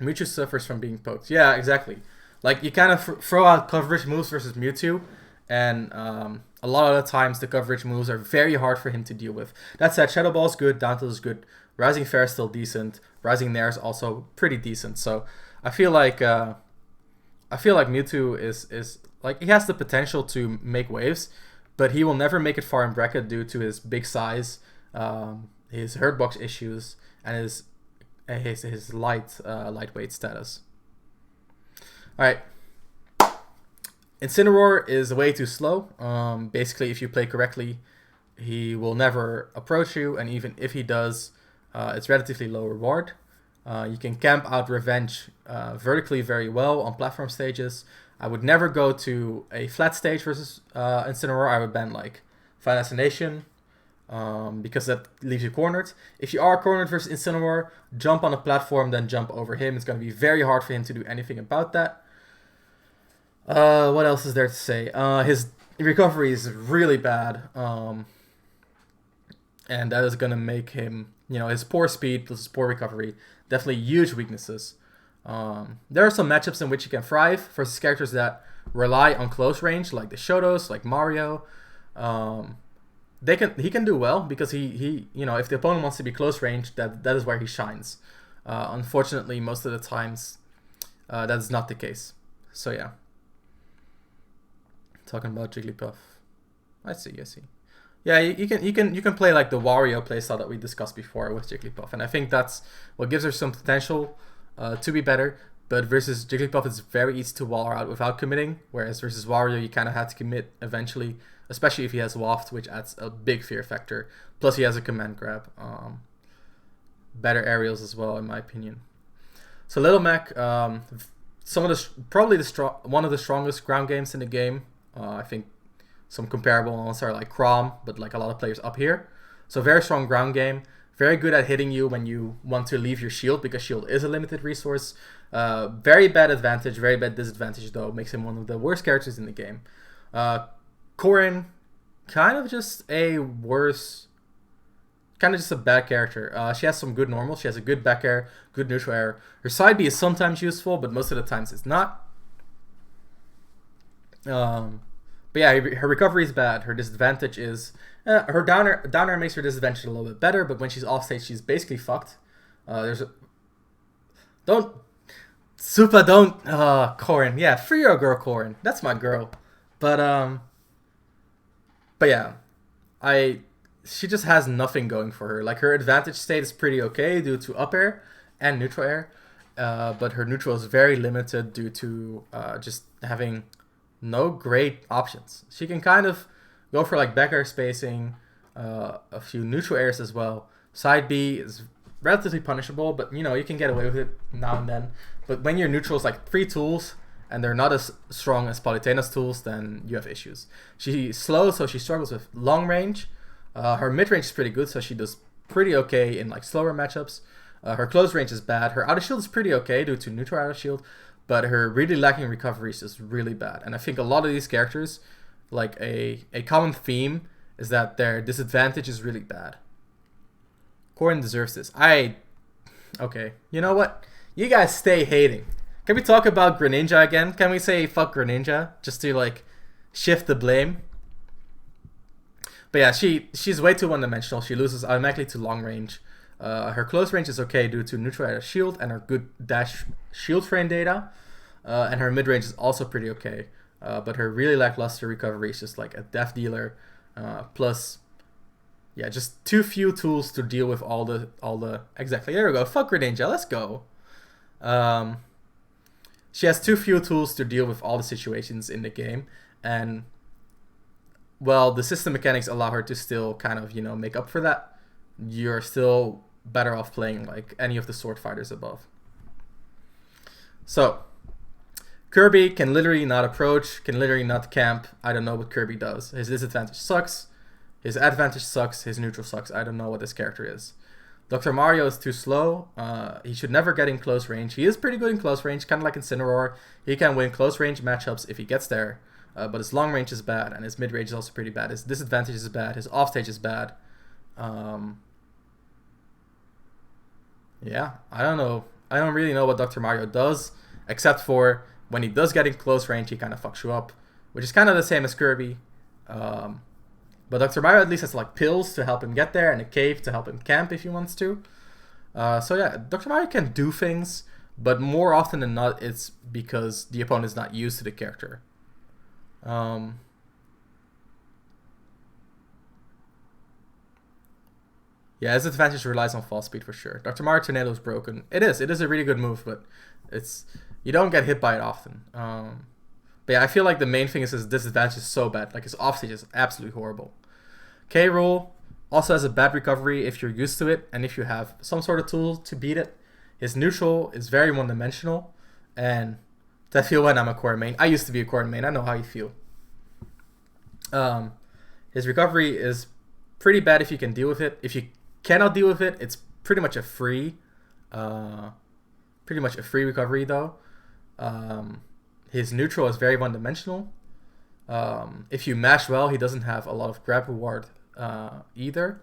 Mewtwo suffers from being poked. Yeah, exactly. Like you kind of throw out coverage moves versus Mewtwo, and a lot of the times the coverage moves are very hard for him to deal with. That said, Shadow Ball is good, Down Tilt is good, Rising Fair is still decent, Rising Nair is also pretty decent. So I feel like Mewtwo is like he has the potential to make waves, but he will never make it far in bracket due to his big size, his hurt box issues, and his lightweight status. All right. Incineroar is way too slow. Basically, if you play correctly, he will never approach you, and even if he does, it's relatively low reward. You can camp out Revenge vertically very well on platform stages. I would never go to a flat stage versus Incineroar. I would ban like Final Destination because that leaves you cornered. If you are cornered versus Incineroar, jump on a platform, then jump over him. It's going to be very hard for him to do anything about that. What else is there to say? His recovery is really bad. And that is going to make him, his poor speed plus his poor recovery, definitely huge weaknesses. There are some matchups in which he can thrive versus characters that rely on close range, like the Shotos, like Mario. He can do well because he if the opponent wants to be close range, that is where he shines. Unfortunately, most of the times, that is not the case. So yeah. Talking about Jigglypuff. I see. Yeah, you can play like the Wario playstyle that we discussed before with Jigglypuff, and I think that's what gives her some potential to be better. But versus Jigglypuff, it's very easy to wall her out without committing, whereas versus Wario, you kind of have to commit eventually, especially if he has Waft, which adds a big fear factor. Plus, he has a command grab. Better aerials as well, in my opinion. So Little Mac, one of the strongest ground games in the game. I think some comparable ones are like Chrom, but like a lot of players up here. So very strong ground game. Very good at hitting you when you want to leave your shield, because shield is a limited resource. Very bad advantage, very bad disadvantage though. Makes him one of the worst characters in the game. Corrin, kind of just a bad character. She has some good normals. She has a good back air, good neutral air. Her side B is sometimes useful, but most of the times it's not. But yeah, her recovery is bad. Her disadvantage is her downer makes her disadvantage a little bit better, but when she's off stage, she's basically fucked. Corrin. Yeah, free your girl Corrin. That's my girl. But yeah, she just has nothing going for her. Like her advantage state is pretty okay due to up air and neutral air, but her neutral is very limited due to just having no great options. She can kind of go for like back air spacing, a few neutral airs as well. Side B is relatively punishable, but you can get away with it now and then. But when your neutral is like 3 tools and they're not as strong as Palutena's tools, then you have issues. She's slow, so she struggles with long range. Her mid range is pretty good, so she does pretty okay in like slower matchups. Her close range is bad. Her outer shield is pretty okay due to neutral outer shield, but her really lacking recovery is just really bad. And I think a lot of these characters, like a common theme is that their disadvantage is really bad. Corrin deserves this. Okay, you know what? You guys stay hating. Can we talk about Greninja again? Can we say fuck Greninja just to like shift the blame? But yeah, she's way too one-dimensional. She loses automatically to long range. Her close range is okay due to neutral air shield and her good dash shield frame data. And her mid range is also pretty okay. But her really lackluster recovery is just like a death dealer. Plus, yeah, just too few tools to deal with all the exactly. There we go. Fuck Greninja. Let's go. She has too few tools to deal with all the situations in the game, and well, the system mechanics allow her to still kind of make up for that. You're still better off playing like any of the sword fighters above. So Kirby can literally not approach, can literally not camp. I don't know what Kirby does. His disadvantage sucks. His advantage sucks. His neutral sucks. I don't know what this character is. Dr. Mario is too slow. He should never get in close range. He is pretty good in close range, kind of like Incineroar. He can win close range matchups if he gets there. But his long range is bad, and his mid range is also pretty bad. His disadvantage is bad. His offstage is bad. Yeah, I don't know I don't really know what Dr. Mario does, except for when he does get in close range, he kind of fucks you up, which is kind of the same as Kirby. But Dr. Mario at least has like pills to help him get there and a cave to help him camp if he wants to. So yeah, Dr. Mario can do things, but more often than not, it's because the opponent is not used to the character. Yeah, his advantage relies on fall speed for sure. Dr. Mario Tornado is broken. It is a really good move, but you don't get hit by it often. But yeah, I feel like the main thing is his disadvantage is so bad. Like his offstage is absolutely horrible. K. Rool also has a bad recovery if you're used to it and if you have some sort of tool to beat it. His neutral is very one-dimensional, and I feel when I'm a core main. I used to be a core main. I know how you feel. His recovery is pretty bad if you can deal with it. If you cannot deal with it, it's pretty much a free recovery though. His neutral is very one-dimensional. If you mash well, he doesn't have a lot of grab reward either.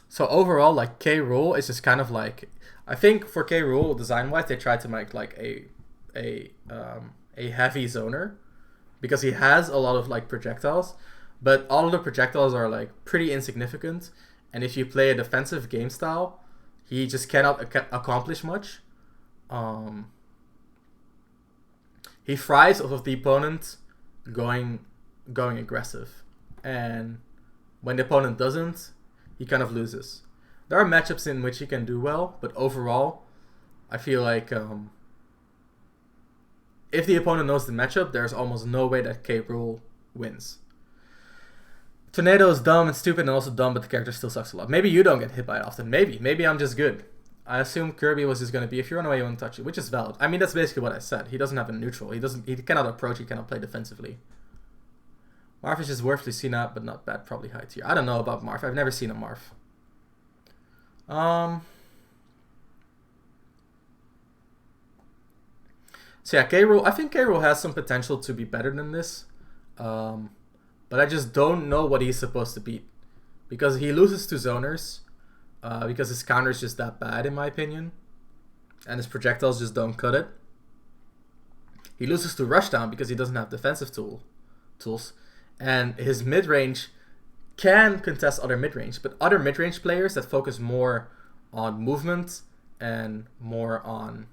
So overall, like K. Rool is just kind of like, I think for K. Rool design-wise, they tried to make like a heavy zoner because he has a lot of like projectiles, but all of the projectiles are like pretty insignificant. And if you play a defensive game style, he just cannot accomplish much. He thrives off of the opponent going aggressive, and when the opponent doesn't, he kind of loses. There are matchups in which he can do well, but overall, I feel like if the opponent knows the matchup, there's almost no way that K. Rool wins. Tornado is dumb and stupid and also dumb, but the character still sucks a lot. Maybe you don't get hit by it often. Maybe I'm just good. I assume Kirby was just going to be, if you run away, you won't touch it, which is valid. I mean, that's basically what I said. He doesn't have a neutral. He cannot approach, he cannot play defensively. Marth is just worthily seen out, but not bad, probably high tier. I don't know about Marth. I've never seen a Marth. So yeah, K. Rool. I think K. Rool has some potential to be better than this. But I just don't know what he's supposed to beat. Because he loses to zoners. Because his counter is just that bad, in my opinion. And his projectiles just don't cut it. He loses to Rushdown because he doesn't have defensive tools. And his mid-range can contest other mid-range. But other mid-range players that focus more on movement and more on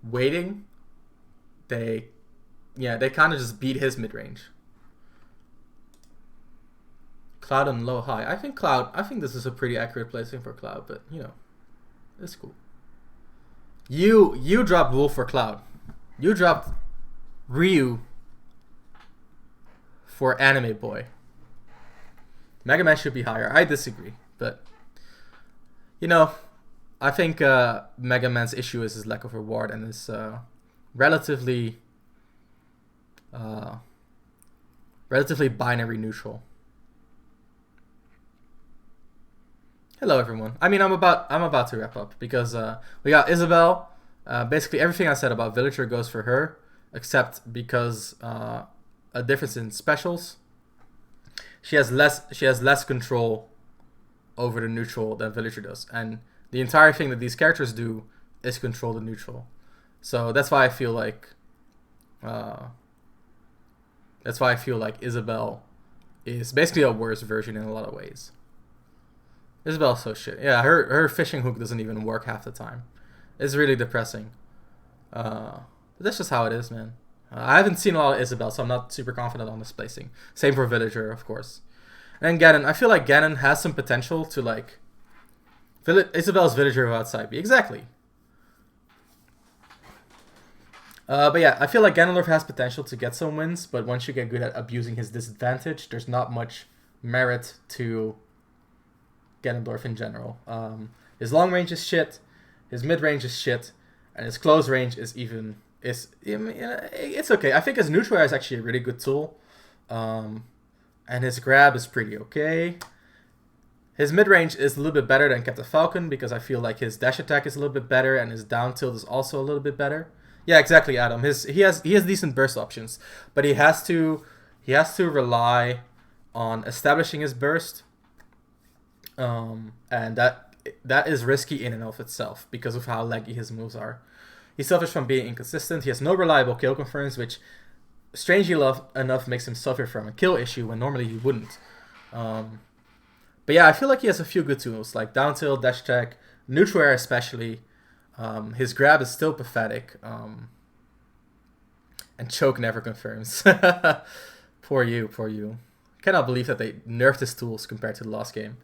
waiting, they kind of just beat his mid-range. Cloud and low high. I think this is a pretty accurate placing for Cloud, but you know, it's cool. You dropped Wolf for Cloud. You dropped Ryu for Anime Boy. Mega Man should be higher. I disagree, but you know, I think Mega Man's issue is his lack of reward and his relatively binary neutral. Hello everyone. I mean, I'm about to wrap up because we got Isabelle. Basically everything I said about Villager goes for her, except because a difference in specials. She has less control over the neutral than Villager does, and the entire thing that these characters do is control the neutral. So that's why I feel like Isabelle is basically a worse version in a lot of ways. Isabelle's so shit. Yeah, her fishing hook doesn't even work half the time. It's really depressing. But that's just how it is, man. I haven't seen a lot of Isabelle, so I'm not super confident on this placing. Same for Villager, of course. And Ganon. I feel like Ganon has some potential to, like, Isabelle's Villager without side B. Exactly. But yeah, I feel like Ganondorf has potential to get some wins, but once you get good at abusing his disadvantage, there's not much merit to Ganondorf in general. His long range is shit, his mid range is shit, and his close range is it's okay. I think his neutral is actually a really good tool, and his grab is pretty okay. His mid range is a little bit better than Captain Falcon because I feel like his dash attack is a little bit better and his down tilt is also a little bit better. Yeah, exactly, Adam. He has decent burst options, but he has to rely on establishing his burst. And that that is risky in and of itself because of how laggy his moves are. He suffers from being inconsistent. He has no reliable kill confirms, which strangely enough makes him suffer from a kill issue when normally he wouldn't. But yeah, I feel like he has a few good tools, like down tilt, dash tech, neutral air especially. His grab is still pathetic. And choke never confirms. Poor you, poor you. Cannot believe that they nerfed his tools compared to the last game.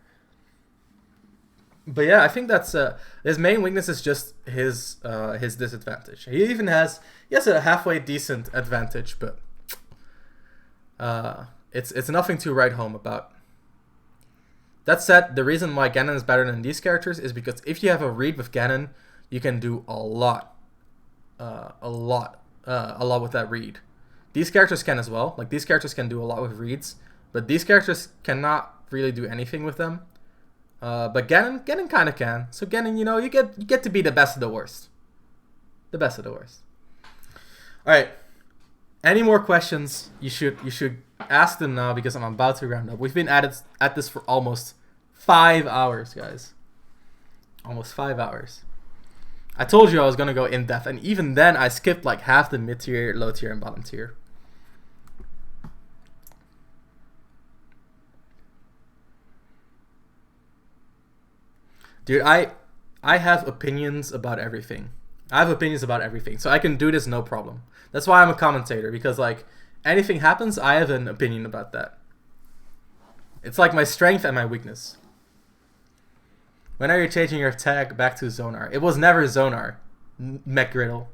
But yeah, I think that's his main weakness is just his disadvantage. He has a halfway decent advantage, but it's nothing to write home about. That said, the reason why Ganon is better than these characters is because if you have a read with Ganon, you can do a lot with that read. These characters can as well. Like, these characters can do a lot with reads, but these characters cannot really do anything with them. But Ganon kind of can. So Ganon, you get to be the best of the worst. The best of the worst. All right. Any more questions? You should ask them now because I'm about to round up. We've been at this for almost 5 hours, guys. Almost 5 hours. I told you I was gonna go in depth, and even then I skipped like half the mid tier, low tier, and bottom tier. Dude, I have opinions about everything. So I can do this no problem. That's why I'm a commentator, because like anything happens, I have an opinion about that. It's like my strength and my weakness. When are you changing your tag back to Zonar? It was never Zonar, McGriddle.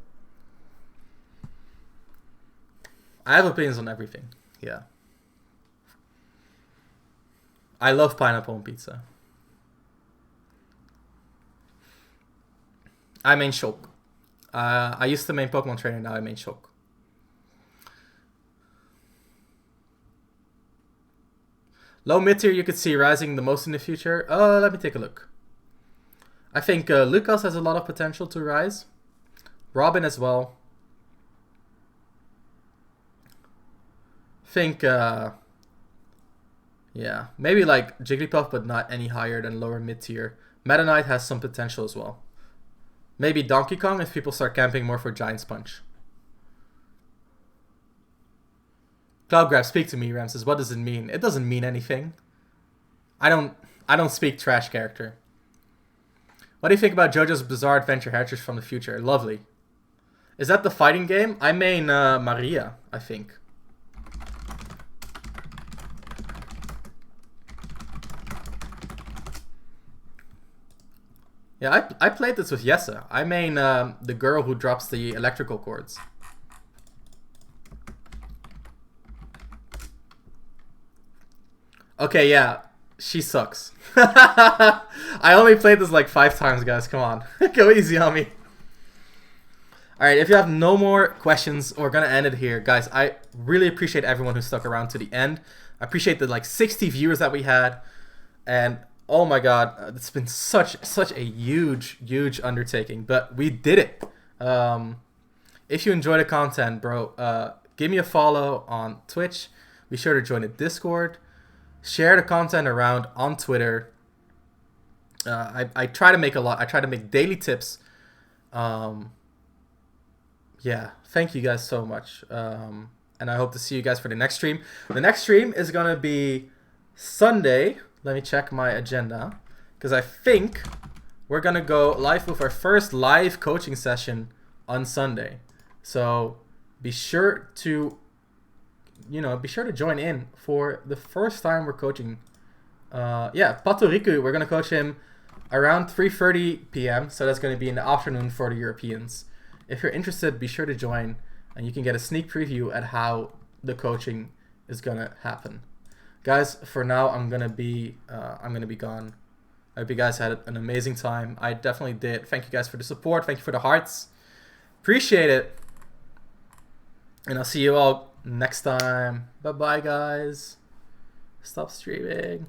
I have opinions on everything. Yeah. I love pineapple on pizza. I main Shulk. I used to main Pokemon Trainer, now I main Shulk. Low mid tier you could see rising the most in the future. Let me take a look. I think Lucas has a lot of potential to rise. Robin as well. Think, yeah, maybe like Jigglypuff, but not any higher than lower mid tier. Meta Knight has some potential as well. Maybe Donkey Kong if people start camping more for Giant Sponge. Cloud Grab, speak to me, Ramses. What does it mean? It doesn't mean anything. I don't speak trash character. What do you think about JoJo's Bizarre Adventure Hatchers from the Future? Lovely. Is that the fighting game? I main Maria, I think. Yeah, I played this with Yessa. I main the girl who drops the electrical cords. Okay, yeah. She sucks. I only played this like 5 times, guys. Come on. Go easy on me. Alright, if you have no more questions, we're going to end it here. Guys, I really appreciate everyone who stuck around to the end. I appreciate the like 60 viewers that we had. And oh my god, it's been such a huge undertaking. But we did it. If you enjoy the content, bro, give me a follow on Twitch. Be sure to join the Discord. Share the content around on Twitter. I try to make a lot. I try to make daily tips. Yeah, thank you guys so much. And I hope to see you guys for the next stream. The next stream is going to be Sunday. Let me check my agenda. Because I think we're going to go live with our first live coaching session on Sunday. So be sure to... be sure to join in for the first time we're coaching. Yeah, Patoriku, we're going to coach him around 3:30 p.m. So that's going to be in the afternoon for the Europeans. If you're interested, be sure to join and you can get a sneak preview at how the coaching is going to happen. Guys, for now, I'm going to be gone. I hope you guys had an amazing time. I definitely did. Thank you guys for the support. Thank you for the hearts. Appreciate it. And I'll see you all next time. Bye-bye, guys. Stop streaming.